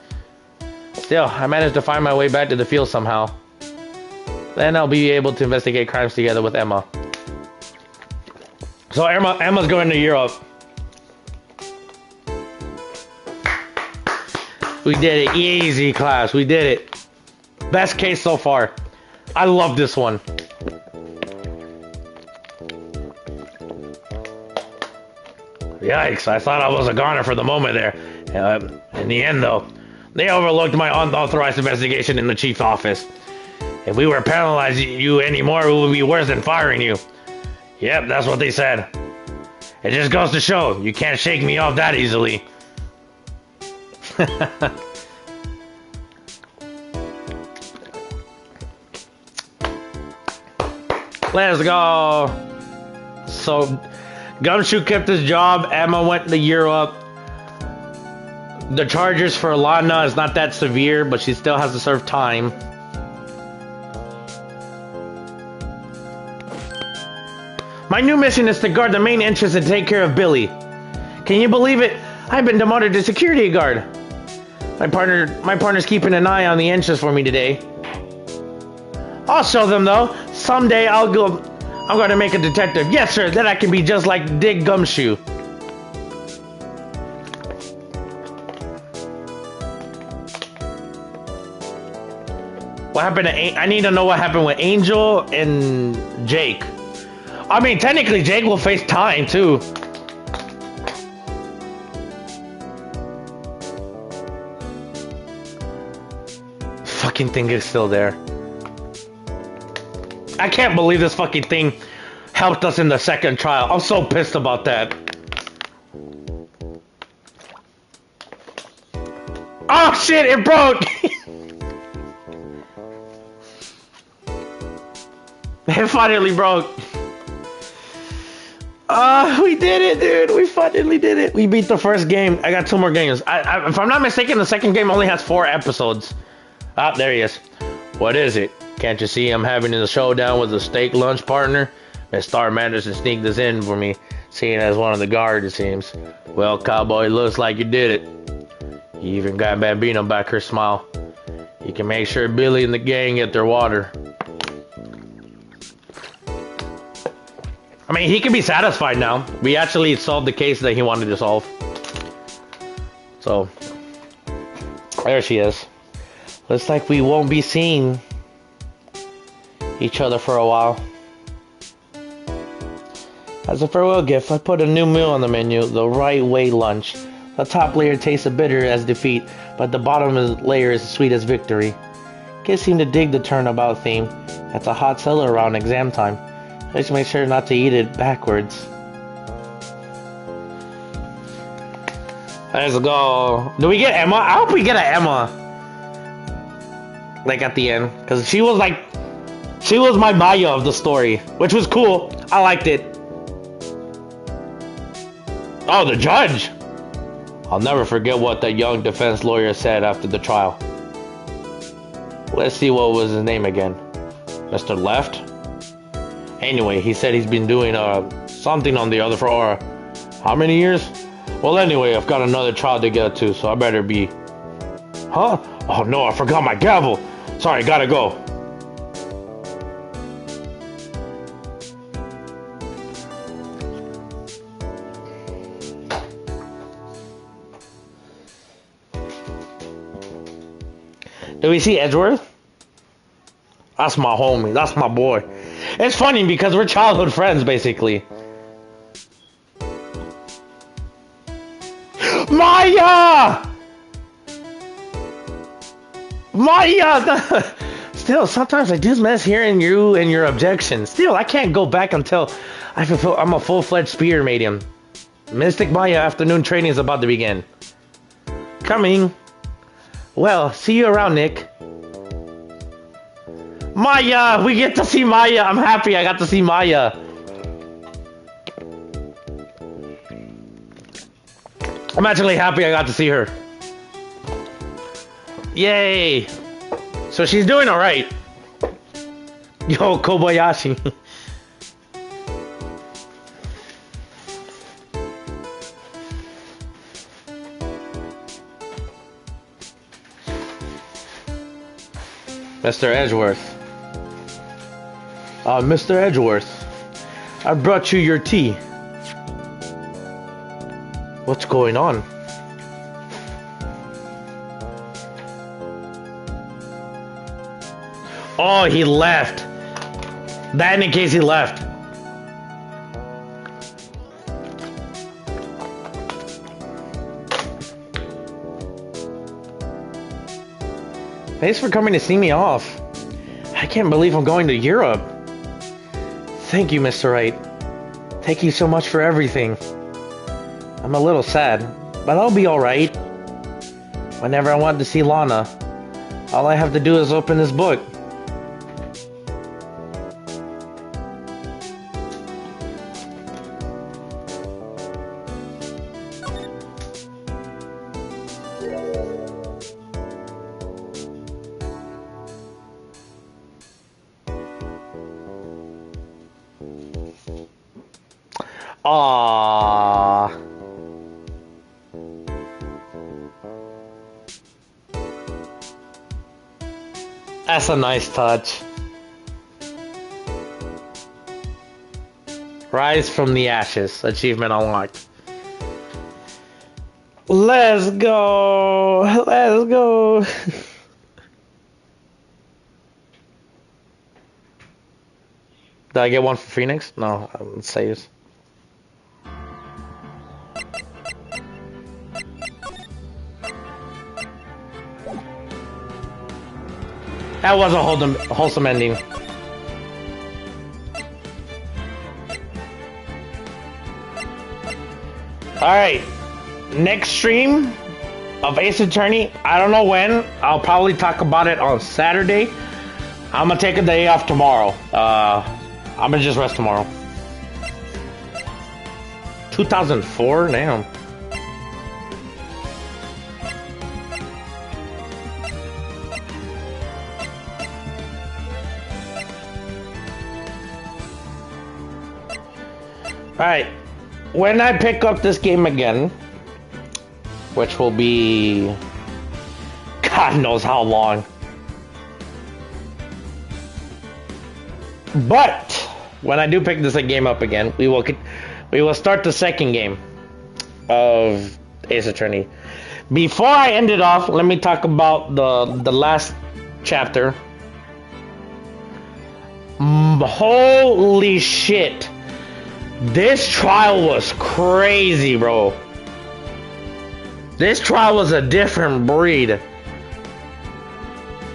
Still, I managed to find my way back to the field somehow. Then I'll be able to investigate crimes together with Emma. So Emma's going to Europe. We did it. Easy, class. We did it. Best case so far. I love this one. Yikes, I thought I was a goner for the moment there. In the end, though, they overlooked my unauthorized investigation in the chief's office. If we were penalizing you anymore, it would be worse than firing you. Yep, that's what they said. It just goes to show, you can't shake me off that easily. Let's go. So, Gumshoe kept his job. Emma went to Europe. The charges for Lana is not that severe, but she still has to serve time. My new mission is to guard the main entrance and take care of Billy. Can you believe it? I've been demoted to security guard. My partner's keeping an eye on the entrance for me today. I'll show them though. Someday I'm going to make a detective. Yes, sir. Then I can be just like Dick Gumshoe. What happened to... I need to know what happened with Angel and Jake. I mean, technically, Jake will face time, too. Fucking thing is still there. I can't believe this fucking thing helped us in the second trial. I'm so pissed about that. Oh shit, it broke! It finally broke. We did it, dude. We finally did it. We beat the first game. I got 2 more games. If I'm not mistaken, the second game only has 4 episodes. Ah, there he is. What is it? Can't you see I'm having a showdown with a steak lunch partner? Miss Star managed to sneak this in for me, seeing as one of the guards, it seems. Well, cowboy, looks like you did it. You even got Bambino back her smile. You can make sure Billy and the gang get their water. I mean, he can be satisfied now. We actually solved the case that he wanted to solve. So, there she is. Looks like we won't be seeing each other for a while. As a farewell gift, I put a new meal on the menu, the Right Way lunch. The top layer tastes bitter as defeat, but the bottom layer is sweet as victory. Kids seem to dig the turnabout theme. That's a hot seller around exam time. Just make sure not to eat it backwards. Let's go. Do we get Emma? I hope we get an Emma. Like at the end. Because she was like... She was my Maya of the story. Which was cool. I liked it. Oh, the judge! I'll never forget what that young defense lawyer said after the trial. Let's see, what was his name again? Mr. Left? Anyway, he said he's been doing something on the other for how many years? Well, anyway, I've got another trial to get to, so I better be... Huh? Oh no, I forgot my gavel! Sorry, gotta go. Do we see Edgeworth? That's my homie. That's my boy. It's funny because we're childhood friends, basically. Maya! Maya! Still, sometimes I just miss hearing you and your objections. Still, I can't go back until I'm a full-fledged spear medium. Mystic Maya afternoon training is about to begin. Coming. Well, see you around, Nick. Maya! We get to see Maya! I'm happy I got to see Maya. I'm actually happy I got to see her. Yay! So she's doing alright. Yo, Kobayashi. Mr. Edgeworth. Mr. Edgeworth, I brought you your tea. What's going on? Oh, he left. That in case he left. Thanks for coming to see me off. I can't believe I'm going to Europe. Thank you, Mr. Wright. Thank you so much for everything. I'm a little sad, but I'll be alright. Whenever I want to see Lana, all I have to do is open this book. Aww. That's a nice touch. Rise from the ashes. Achievement unlocked. Let's go. Let's go. Did I get one for Phoenix? No, it saves. That was a wholesome ending. Alright. Next stream of Ace Attorney. I don't know when. I'll probably talk about it on Saturday. I'm gonna take a day off tomorrow. I'm gonna just rest tomorrow. 2004? Damn. Alright, when I pick up this game again, which will be God knows how long, but when I do pick this game up again, we will start the second game of Ace Attorney. Before I end it off, let me talk about the last chapter. Holy shit. This trial was crazy, bro. This trial was a different breed.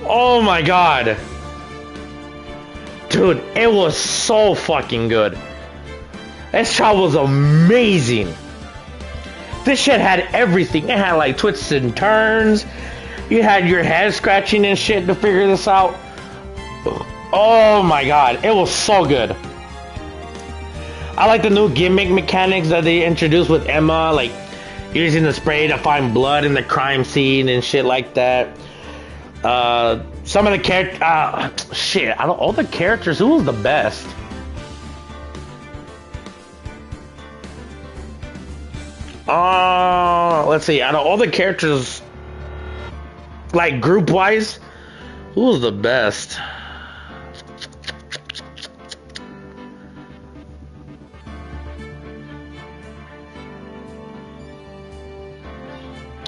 Oh my god. Dude, it was so fucking good. This trial was amazing. This shit had everything. It had like twists and turns. You had your head scratching and shit to figure this out. Oh my god, it was so good. I like the new gimmick mechanics that they introduced with Emma, like using the spray to find blood in the crime scene and shit like that. Some of the characters, shit, out of all the characters, who was the best? Let's see, out of all the characters, like group-wise, who was the best?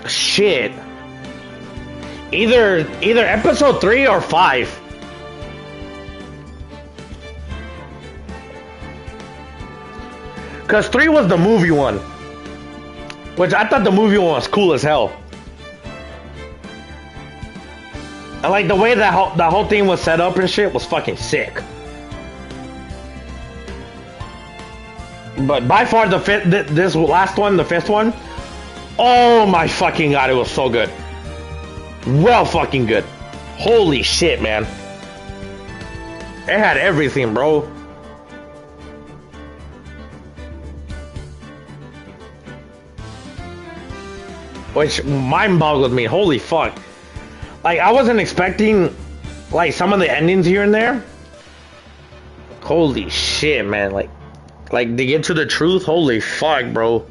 Shit. Either episode 3 or 5. Cause 3 was the movie one. Which I thought the movie one was cool as hell. I like the way that whole thing was set up and shit was fucking sick. But by far this last one, the 5th one, oh my fucking god, it was so good. Well fucking good. Holy shit, man. It had everything, bro. Which mind boggled me. Holy fuck. Like, I wasn't expecting Like some of the endings here and there. Holy shit, man! Like to get to the truth. Holy fuck, bro.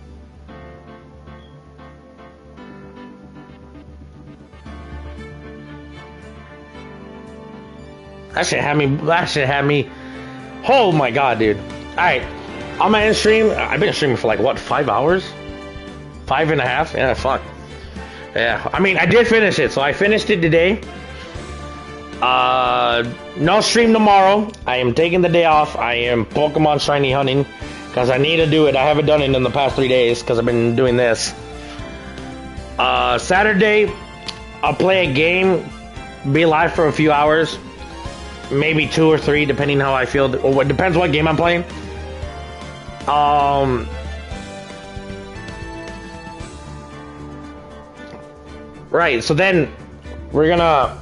That shit had me. That shit had me. Oh my god, dude. Alright. I'm gonna end stream. I've been streaming for like what, 5 hours? 5.5? Yeah, fuck. Yeah. I mean, I did finish it, so I finished it today. No stream tomorrow. I am taking the day off. I am Pokemon shiny hunting because I need to do it. I haven't done it in the past 3 days because I've been doing this. Saturday, I'll play a game, be live for a few hours. Maybe 2 or 3, depending how I feel. Or it depends what game I'm playing. Right. So then we're gonna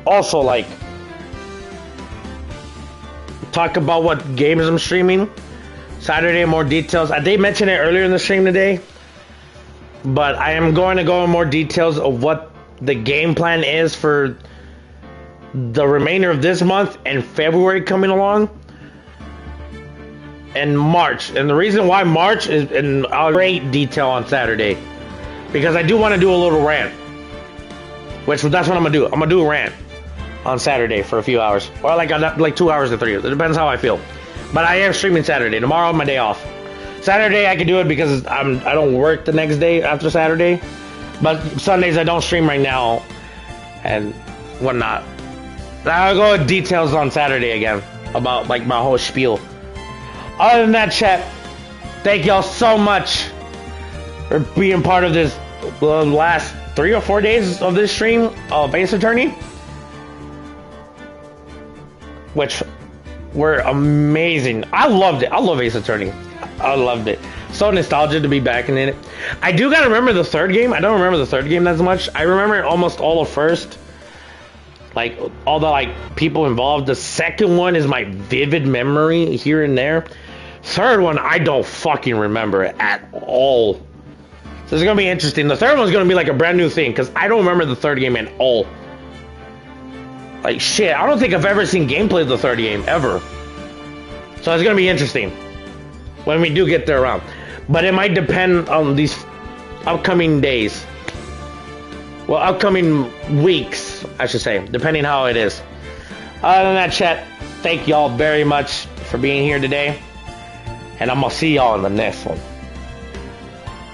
also like talk about what games I'm streaming Saturday. More details. I did mention it earlier in the stream today, but I am going to go in more details of what the game plan is for the remainder of this month and February coming along and March. And the reason why March is in great detail on Saturday because I do want to do a little rant, which that's what I'm gonna do. I'm gonna do a rant on Saturday for a few hours, or like 2 hours to 3. It depends how I feel. But I am streaming Saturday. Tomorrow my day off. Saturday I can do it because I don't work the next day after Saturday. But Sundays I don't stream right now and whatnot. I'll go into details on Saturday again about like my whole spiel. Other than that, chat, thank y'all so much for being part of this last 3 or 4 days of this stream of Ace Attorney, which were amazing. I loved it. I love Ace Attorney. I loved it. So nostalgic to be back in it. I do gotta remember the third game. I don't remember the third game as much. I remember almost all of first. Like, all the, like, people involved. The second one is my vivid memory here and there. Third one, I don't fucking remember it at all. So it's gonna be interesting. The third one's gonna be like a brand new thing, because I don't remember the third game at all. Like, shit, I don't think I've ever seen gameplay of the third game, ever. So it's gonna be interesting when we do get there around. But it might depend on these upcoming days. Well, upcoming weeks, I should say, depending how it is. Other than that, chat, thank y'all very much for being here today. And I'm going to see y'all in the next one.